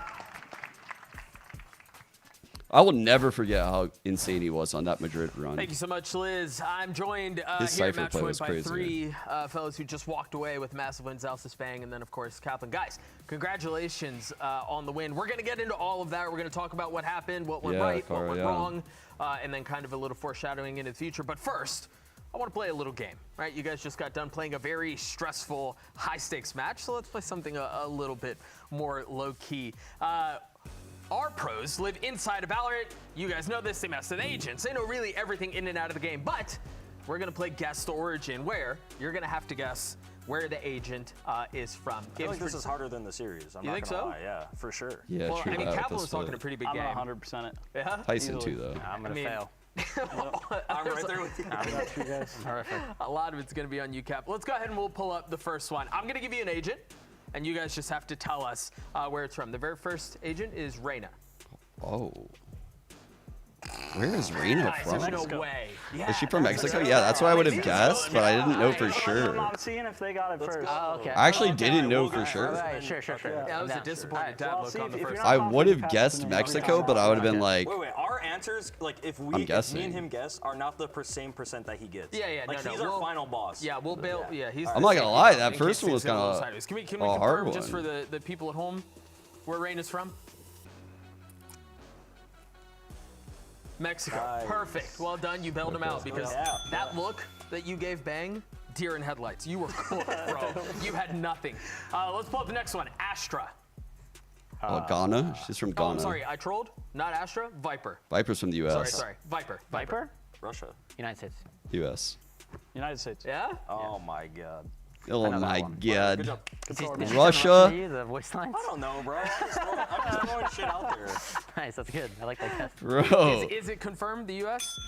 S2: I will never forget how insane he was on that Madrid run.
S4: Thank you so much, Liz. I'm joined here at Match Point by three fellows who just walked away with massive wins, Alsis Bang, and then, of course, Kaplan. Guys, congratulations on the win. We're going to get into all of that. We're going to talk about what happened, what went right, what went wrong, and then kind of a little foreshadowing into the future. But first, I want to play a little game, right? You guys just got done playing a very stressful, high-stakes match, so let's play something a little bit more low-key. Our pros live inside of Valorant. You guys know this. They mess with agents. They know really everything in and out of the game. But we're going to play Guess the Origin, where you're going to have to guess where the agent is from.
S8: I feel like this is harder than the series. I'm not gonna lie. Yeah, for sure.
S2: Yeah,
S4: well,
S2: true.
S4: I mean, Kaplan was talking a pretty big game.
S8: I'm 100% it.
S4: Yeah?
S2: Tyson too, though.
S8: I'm going to fail. I'm right there with you. I got you guys. Terrific.
S4: A lot of it's going to be on you, Cap. Let's go ahead and we'll pull up the first one. I'm going to give you an agent, and you guys just have to tell us where it's from. The very first agent is Reyna.
S2: Oh. Where is Reyna from?
S4: No way.
S2: Yeah, is she from Mexico? Yeah, that's what I would have guessed, but I didn't know for sure.
S8: I'm seeing if they got it first.
S2: I actually didn't know for sure.
S8: Sure.
S4: Yeah, that was a disappointing tab look on the first.
S2: I would have guessed Mexico, but I would have been like.
S8: Wait. Our answers, like if me and him guess, are not the same percent that he gets.
S4: Yeah.
S8: Like he's our final boss.
S4: Yeah, we'll bail. Yeah, he's.
S2: I'm not gonna lie, that first one was kind of
S4: Can we
S2: a hard
S4: confirm
S2: one.
S4: just for the people at home where Reyna's from? Mexico. Nice. Perfect. Well done. You bailed him out because that look that you gave Bang, deer in headlights. You were cool, bro. You had nothing. Let's pull up the next one. Astra.
S2: Ghana? She's from Ghana.
S4: Oh, I'm sorry. I trolled. Not Astra. Viper.
S2: Viper's from the U.S.
S4: Sorry. Viper.
S8: Russia.
S21: United States.
S2: U.S.
S8: United States.
S4: Yeah?
S8: Oh my God.
S2: Oh my God.
S9: Good
S2: Russia.
S9: The voice lines?
S8: I don't know, bro. I'm just throwing shit out there.
S9: Nice, that's good. I like that guess.
S2: Bro.
S4: Is it confirmed, the U.S.?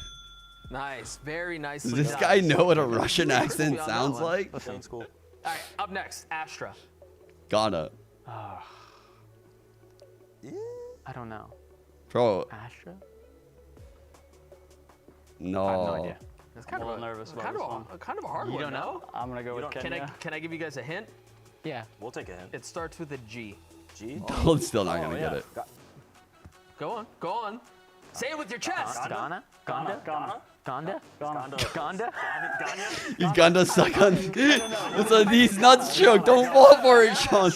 S4: Nice. Very nicely
S2: Does this
S4: done.
S2: guy know what a Russian accent sounds like?
S8: Sounds cool.
S4: All right, up next, Astra.
S2: Ghana.
S9: I don't know.
S2: Bro.
S9: Astra?
S2: No.
S9: I have no idea.
S4: It's kind
S23: I'm
S4: of
S23: a little nervous about
S4: kind
S23: this
S4: of
S23: one.
S4: kind of a hard
S9: You
S4: one.
S9: don't know?
S23: I'm gonna go with Kenya.
S4: Can I give you guys a hint?
S9: Yeah.
S8: We'll take a hint.
S4: It starts with a G.
S8: G?
S2: I'm still not gonna get it.
S4: Go on. Go on. Say it with your chest.
S9: Ghana? Gonda?
S23: Ghana.
S9: Gonda?
S8: Gonda.
S2: He's gonna suck on. He's not shook. Don't fall for it, Sean.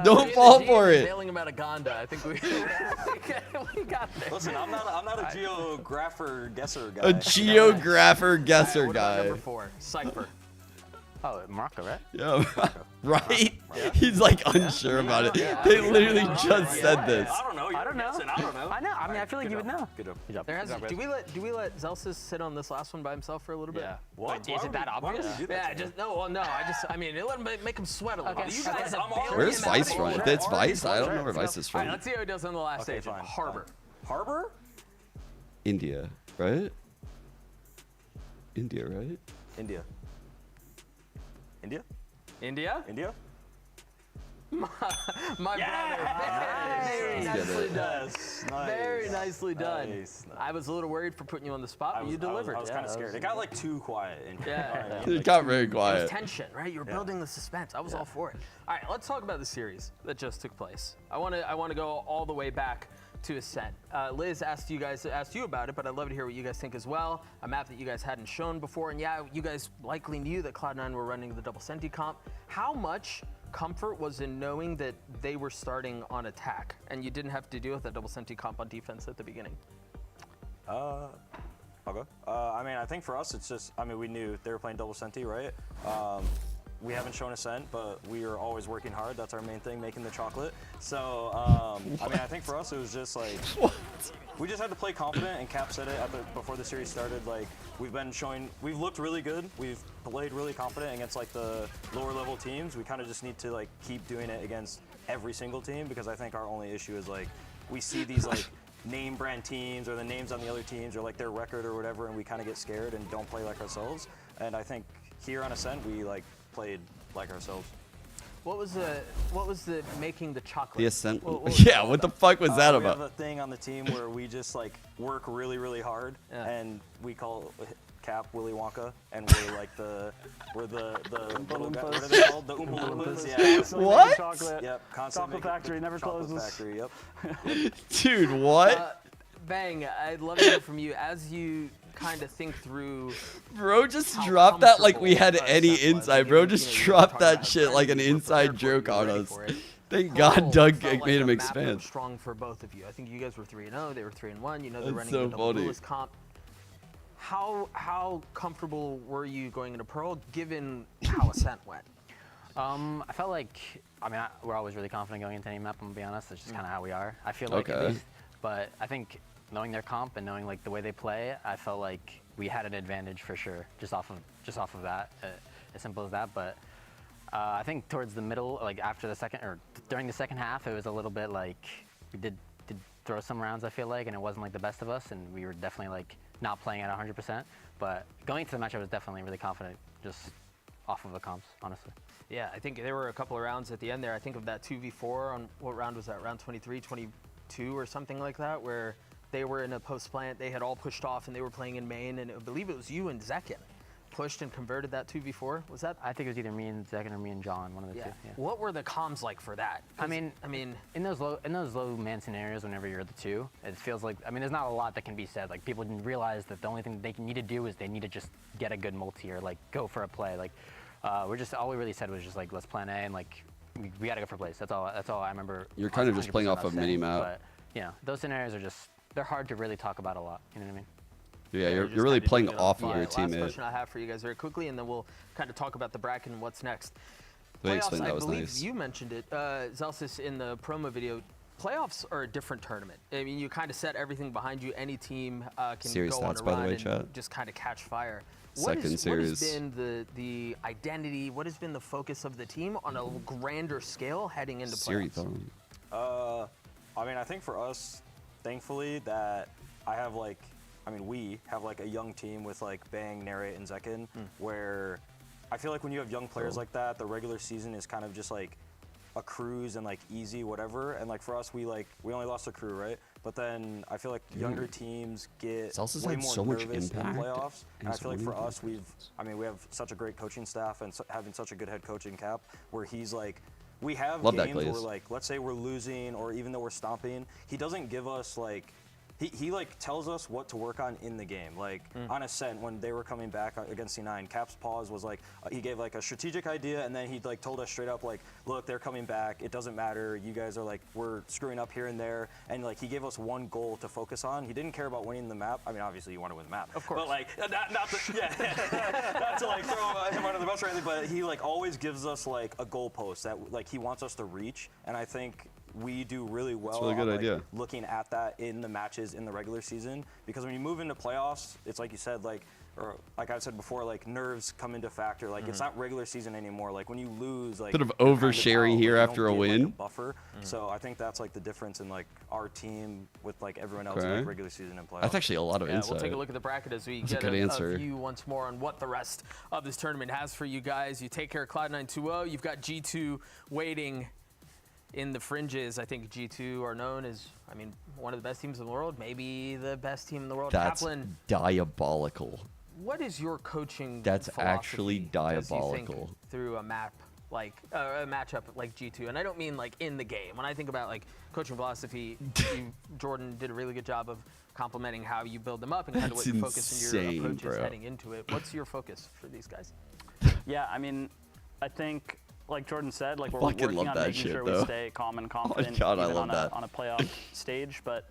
S2: Don't fall for it.
S4: Bailing him out of Gonda. I think we got there.
S8: Listen, I'm not a geographer guesser guy.
S2: A geographer guesser
S4: What about
S2: guy.
S4: number 4? Cypher.
S9: Oh, Morocco, right?
S2: Yeah, right? He's like unsure about it. They literally just said this.
S8: I don't know.
S9: I don't know.
S8: I don't know.
S9: I know. I mean, I feel like you would know.
S8: Good job.
S9: Good job.
S4: Do we let Zelsis sit on this last one by himself for a little bit?
S9: Yeah.
S8: What?
S9: Is it that obvious?
S4: Yeah, just no. Well, no. I mean, let him make him sweat a little.
S9: Okay.
S4: You guys
S2: Where's Vice from? If it's Vice, I don't know where Vice is
S4: All right,
S2: from.
S4: let's see how he does on the last stage.
S8: fine.
S4: Harbor.
S8: Harbor?
S2: India, right? India, right?
S8: India. India?
S4: India?
S8: India?
S4: My brother. Very nicely done. Very nicely done.
S8: Nice.
S4: I was a little worried for putting you on the spot, but you delivered.
S8: I was kind of scared. It got like too quiet.
S4: Yeah.
S2: It got very
S4: It was
S2: quiet.
S4: tension, right? You were building the suspense. I was all for it. All right, let's talk about the series that just took place. I want to go all the way back to Ascent. Liz asked you about it, but I'd love to hear what you guys think as well. A map that you guys hadn't shown before, and yeah, you guys likely knew that Cloud9 were running the double Senti comp. How much comfort was in knowing that they were starting on attack, and you didn't have to deal with that double Senti comp on defense at the beginning?
S8: I'll go. I mean, I think for us, it's just, I mean, we knew they were playing double Senti, right? We haven't shown Ascent, but we are always working hard. That's our main thing, making the chocolate. So, I mean, I think for us, it was just like, we just had to play confident, and Cap said it before the series started. Like, we've looked really good. We've played really confident against like the lower level teams. We kind of just need to like keep doing it against every single team, because I think our only issue is like, we see these like name brand teams or the names on the other teams or like their record or whatever, and we kind of get scared and don't play like ourselves. And I think here on Ascent, we like played like ourselves.
S4: What was the making the chocolate?
S2: The Ascent. Yeah, what the fuck was that
S8: We
S2: about?
S8: have a thing on the team where we just like work really, really hard, and we call Cap Willy Wonka, and we're like we're the little guy, what are they called? The Oompa Loompas. Yeah.
S2: What?
S8: Chocolate. Yep. Constantly
S10: Chocolate factory never closes.
S8: Factory. Yep.
S2: Dude, what?
S4: Bang, I'd love to hear from you as you kind of think through.
S2: Bro, just drop that like we had any inside. Bro, just drop that shit like an inside joke on us. Thank God Doug made him expand.
S4: Strong for both of you. I think you guys were 3-0. They were 3-1. You know they're
S2: That's
S4: running
S2: so
S4: the double
S2: funny.
S4: duelist comp. How comfortable were you going into Pearl, given how Ascent went?
S9: I felt like, I mean, we're always really confident going into any map, I'm gonna be honest. That's just kind of how we are. I feel like at least. But I think knowing their comp and knowing like the way they play, I felt like we had an advantage for sure, just off of that, as simple as that. But I think towards the middle, like after the second or during the second half, it was a little bit like we did throw some rounds, I feel like, and it wasn't like the best of us, and we were definitely like not playing at 100%. But going into the match, I was definitely really confident, just off of the comps, honestly.
S4: Yeah, I think there were a couple of rounds at the end there. I think of that 2v4 on what round was that? Round 23, 22 or something like that, where they were in a post plant. They had all pushed off and they were playing in main, and I believe it was you and Zekin pushed and converted that 2v4. Was that?
S9: I think it was either me and Zekin or me and John, one of the two. Yeah.
S4: What were the comms like for that?
S9: I mean, in those low man scenarios, whenever you're the two, it feels like, I mean, there's not a lot that can be said. Like, people didn't realize that the only thing they need to do is they need to just get a good multi or like go for a play. Like, all we really said was just like, let's plan A, and like we got to go for plays. That's all I remember.
S2: You're kind of just playing off of mini map.
S9: But you know, those scenarios are just, they're hard to really talk about a lot. You know what I mean?
S2: Yeah, you're really playing off of your
S4: Last
S2: teammate.
S4: question I have for you guys very quickly, and then we'll kind of talk about the bracket and what's next.
S2: They
S4: Playoffs,
S2: explained that
S4: I
S2: was
S4: believe
S2: nice.
S4: you mentioned it, Zelsis, in the promo video. playoffs are a different tournament. I mean, you kind of set everything behind you. Any team can
S2: Series
S4: go on
S2: stats,
S4: a
S2: by the
S4: run
S2: way,
S4: and
S2: chat.
S4: just kind of catch fire.
S2: Second
S4: What
S2: series.
S4: has been the identity? What has been the focus of the team on a grander scale heading into
S2: Series
S4: playoffs?
S8: I mean, I think for us, thankfully, that we have like a young team with like Bang, Narrate, and Zekin, where I feel like when you have young players like that, the regular season is kind of just like a cruise and like easy whatever. And like for us, we only lost a crew, right? But then I feel like younger teams get
S2: Celsius
S8: way
S2: had
S8: more
S2: so much
S8: nervous in
S2: impact
S8: playoffs.
S2: and
S8: And I
S2: so
S8: feel like
S2: many
S8: for us, we have such a great coaching staff and having such a good head coaching Cap, where he's like, we have
S2: Love that,
S8: games where
S2: Glaze.
S8: like, let's say we're losing or even though we're stomping, he doesn't give us like, he like tells us what to work on in the game. Like on Ascent, when they were coming back against C9, Cap's pause was like, he gave like a strategic idea and then he like told us straight up like, look, they're coming back. It doesn't matter. You guys are like, we're screwing up here and there. And like he gave us one goal to focus on. He didn't care about winning the map. I mean, obviously you want to win the map.
S4: Of course.
S8: But like, not to like throw him under the bus or anything, but he like always gives us like a goalpost that like he wants us to reach. And I think we do really well
S2: That's a really good
S8: on, like,
S2: idea.
S8: looking at that in the matches in the regular season, because when you move into playoffs, it's like you said, like, or like I said before, like nerves come into factor. Like it's not regular season anymore. Like when you lose, like
S2: Bit of
S8: you're kind
S2: oversharing
S8: out,
S2: here
S8: like, you
S2: after
S8: don't
S2: a
S8: get, like,
S2: win.
S8: buffer. So I think that's like the difference in like our team with like everyone else in
S2: Okay.
S8: like regular season and playoffs.
S2: That's actually a lot of
S4: Yeah,
S2: insight.
S4: we'll take a look at the bracket as we
S2: That's a
S4: get
S2: good answer.
S4: a view once more on what the rest of this tournament has for you guys. You take care of Cloud9 2-0. You've got G2 waiting in the fringes. I think G2 are known as, I mean, one of the best teams in the world, maybe the best team in the world.
S2: That's
S4: Kaplan,
S2: diabolical.
S4: what is your coaching
S2: That's
S4: philosophy
S2: actually
S4: as you think
S2: diabolical.
S4: through a map like a matchup like G2? And I don't mean like in the game. When I think about like coaching philosophy, Jordan did a really good job of complimenting how you build them up and kind of what
S2: That's
S4: your focus and your
S2: insane,
S4: approach is
S2: bro.
S4: heading into it. What's your focus for these guys?
S10: Yeah, I mean, I think, like Jordan said, like we're
S2: Fucking
S10: working
S2: love
S10: on
S2: that
S10: making
S2: shit,
S10: sure
S2: though.
S10: we stay calm and confident
S2: God, I
S10: even
S2: love that.
S10: on a playoff stage. But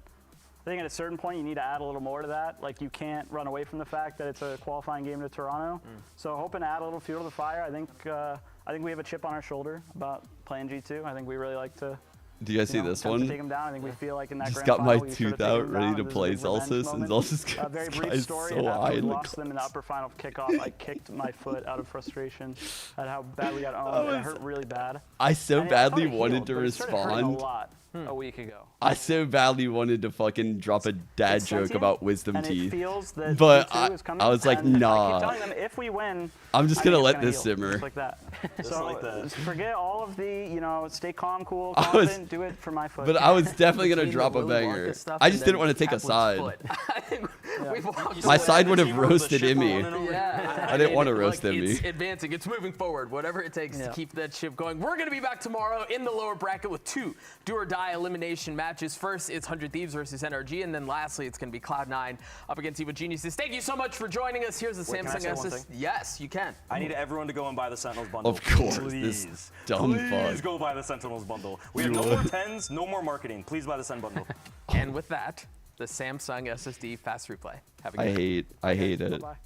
S10: I think at a certain point you need to add a little more to that. Like you can't run away from the fact that it's a qualifying game to Toronto. So hoping to add a little fuel to the fire. I think we have a chip on our shoulder about playing G2. I think we really like to.
S2: Do you guys see this
S10: attempt to
S2: one?
S10: take them down. I think we feel like in that
S2: Just
S10: grand
S2: got my
S10: final, we should have
S2: tooth
S10: taken
S2: out,
S10: them
S2: ready
S10: down,
S2: to
S10: and this
S2: play
S10: is a revenge
S2: Celsius, and
S10: moment.
S2: Celsius
S10: A very
S2: this
S10: brief
S2: guy's
S10: story.
S2: so
S10: After
S2: high
S10: we
S2: in the
S10: lost them in the upper final kickoff, I kicked my foot out of frustration at how bad we got owned. It hurt really bad.
S2: I so
S10: And
S2: badly
S10: it
S2: wanted
S10: healed,
S2: to
S10: but it started hurting
S2: respond.
S10: a lot a week ago.
S2: I so badly wanted to fucking drop a dad
S10: It's
S2: joke
S10: sentient,
S2: about wisdom
S10: and
S2: teeth,
S10: it feels that
S2: but
S10: G2 is coming,
S2: I was like,
S10: and I
S2: nah.
S10: keep telling them if we win,
S2: I'm just
S10: I
S2: gonna
S10: think
S2: let
S10: it's
S2: this
S10: heal,
S2: simmer.
S10: just like that.
S8: Just
S10: So
S8: like that.
S10: just forget all of the, stay calm, cool,
S2: I was-
S10: confident, do it for my foot.
S2: But I was definitely gonna
S4: Between
S2: drop
S4: the
S2: a
S4: Willy
S2: banger.
S4: Wonka stuff
S2: I
S4: and
S2: just didn't
S4: then
S2: want to take a
S4: Kaplan's
S2: side.
S4: foot. I think we've walked
S2: My
S4: away.
S2: side would have
S8: You rolled the
S2: roasted
S8: ship
S2: Emmy.
S8: on and over.
S4: Yeah,
S2: I didn't want to
S4: look,
S2: roast Emmy.
S4: It's advancing. It's moving forward. Whatever it takes to keep that ship going. We're going to be back tomorrow in the lower bracket with 2 do-or-die elimination matches. First, it's 100 Thieves versus NRG, and then lastly, it's going to be Cloud9 up against Evil Geniuses. Thank you so much for joining us. Here's the
S8: Wait, can I
S4: Samsung
S8: say one
S4: SS.
S8: thing?
S4: Yes, you can.
S8: I need everyone to go and buy the Sentinels bundle.
S2: Of course,
S8: Please.
S2: this dumb
S8: Please
S2: fuck.
S8: go buy the Sentinels bundle. We have
S2: You
S8: no
S2: would.
S8: more 10s, no more marketing. Please buy the Sen bundle.
S4: And with that, the Samsung SSD fast replay. Have a good night.
S2: I hate it.
S10: Bye-bye.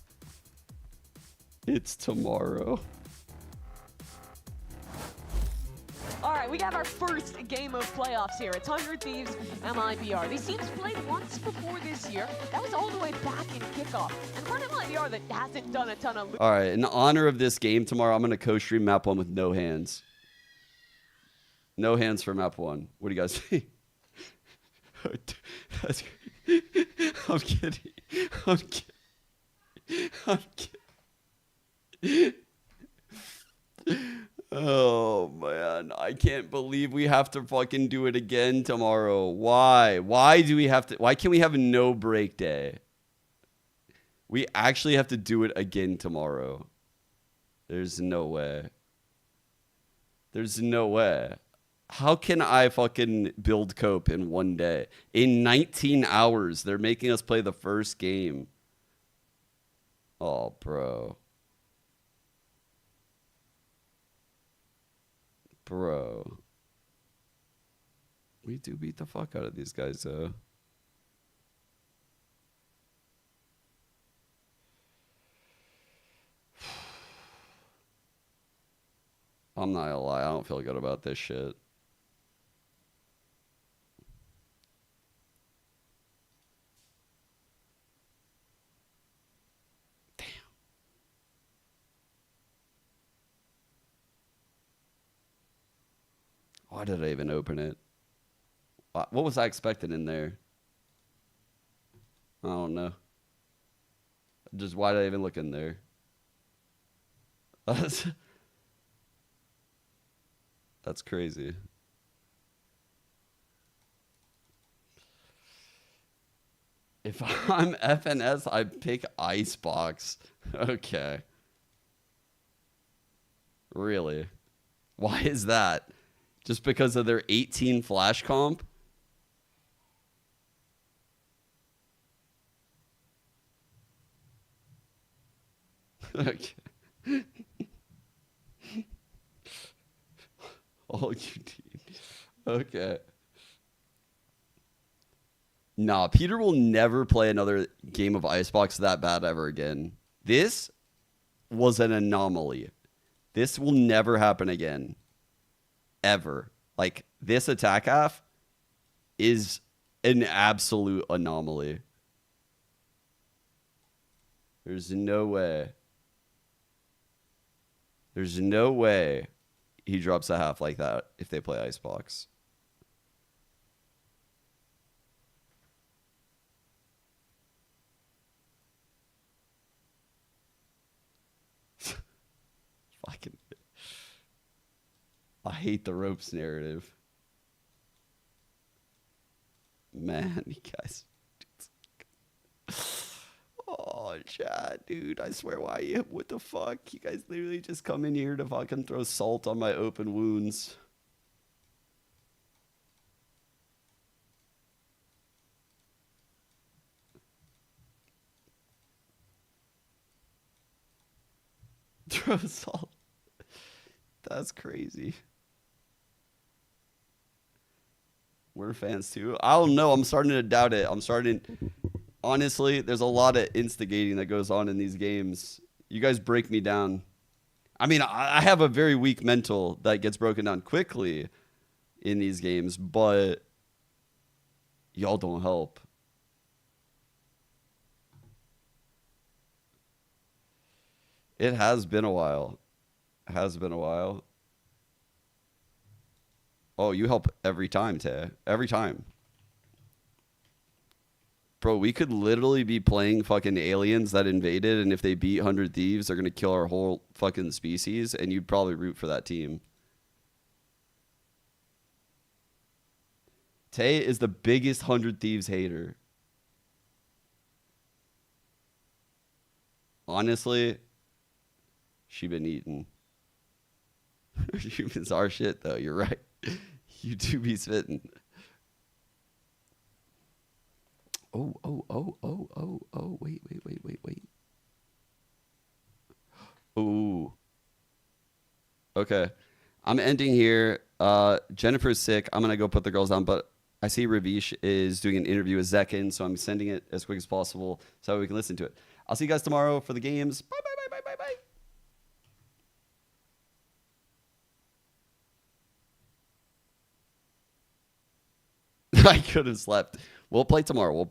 S2: It's tomorrow.
S18: All right, we got our first game of playoffs here. It's 100 Thieves, MIBR. These teams played once before this year. That was all the way back in kickoff. And for an MIBR that hasn't done a ton of...
S2: All right, in honor of this game tomorrow, I'm gonna co-stream map 1 with no hands. No hands for map 1. What do you guys think? That's I'm kidding. I'm kidding. I'm kidding. Oh man, I can't believe we have to fucking do it again tomorrow. Why? Why do we have to? Why can't we have a no break day? We actually have to do it again tomorrow. There's no way. There's no way. How can I fucking build cope in 1 day? In 19 hours, they're making us play the first game. Oh, bro. Bro. We do beat the fuck out of these guys, though. I'm not gonna lie, I don't feel good about this shit. Why did I even open it? What was I expecting in there? I don't know. Just why did I even look in there? That's crazy. If I'm FNS, I pick Icebox. Okay. Really? Why is that? Just because of their 18 flash comp? Okay. All you need. Okay. Nah, Peter will never play another game of Icebox that bad ever again. This was an anomaly. This will never happen again. Ever. Like, this attack half is an absolute anomaly. There's no way. There's no way he drops a half like that if they play Icebox. Fucking. I hate the ropes narrative. Man, you guys. Oh, Chad, dude, I swear, what the fuck? You guys literally just come in here to fucking throw salt on my open wounds. Throw salt. That's crazy. We're fans too. I don't know. I'm starting to doubt it. Honestly, there's a lot of instigating that goes on in these games. You guys break me down. I mean, I have a very weak mental that gets broken down quickly in these games, but y'all don't help. It has been a while. It has been a while. Oh, you help every time, Tay. Every time. Bro, we could literally be playing fucking aliens that invaded, and if they beat 100 Thieves, they're going to kill our whole fucking species, and you'd probably root for that team. Tay is the biggest 100 Thieves hater. Honestly, she been eating. Humans are shit, though. You're right. You do be spitting. Oh, wait. Ooh. Okay. I'm ending here. Jennifer's sick. I'm going to go put the girls down, but I see Ravish is doing an interview with Zekin, so I'm sending it as quick as possible so we can listen to it. I'll see you guys tomorrow for the games. Bye. I could have slept. We'll play tomorrow.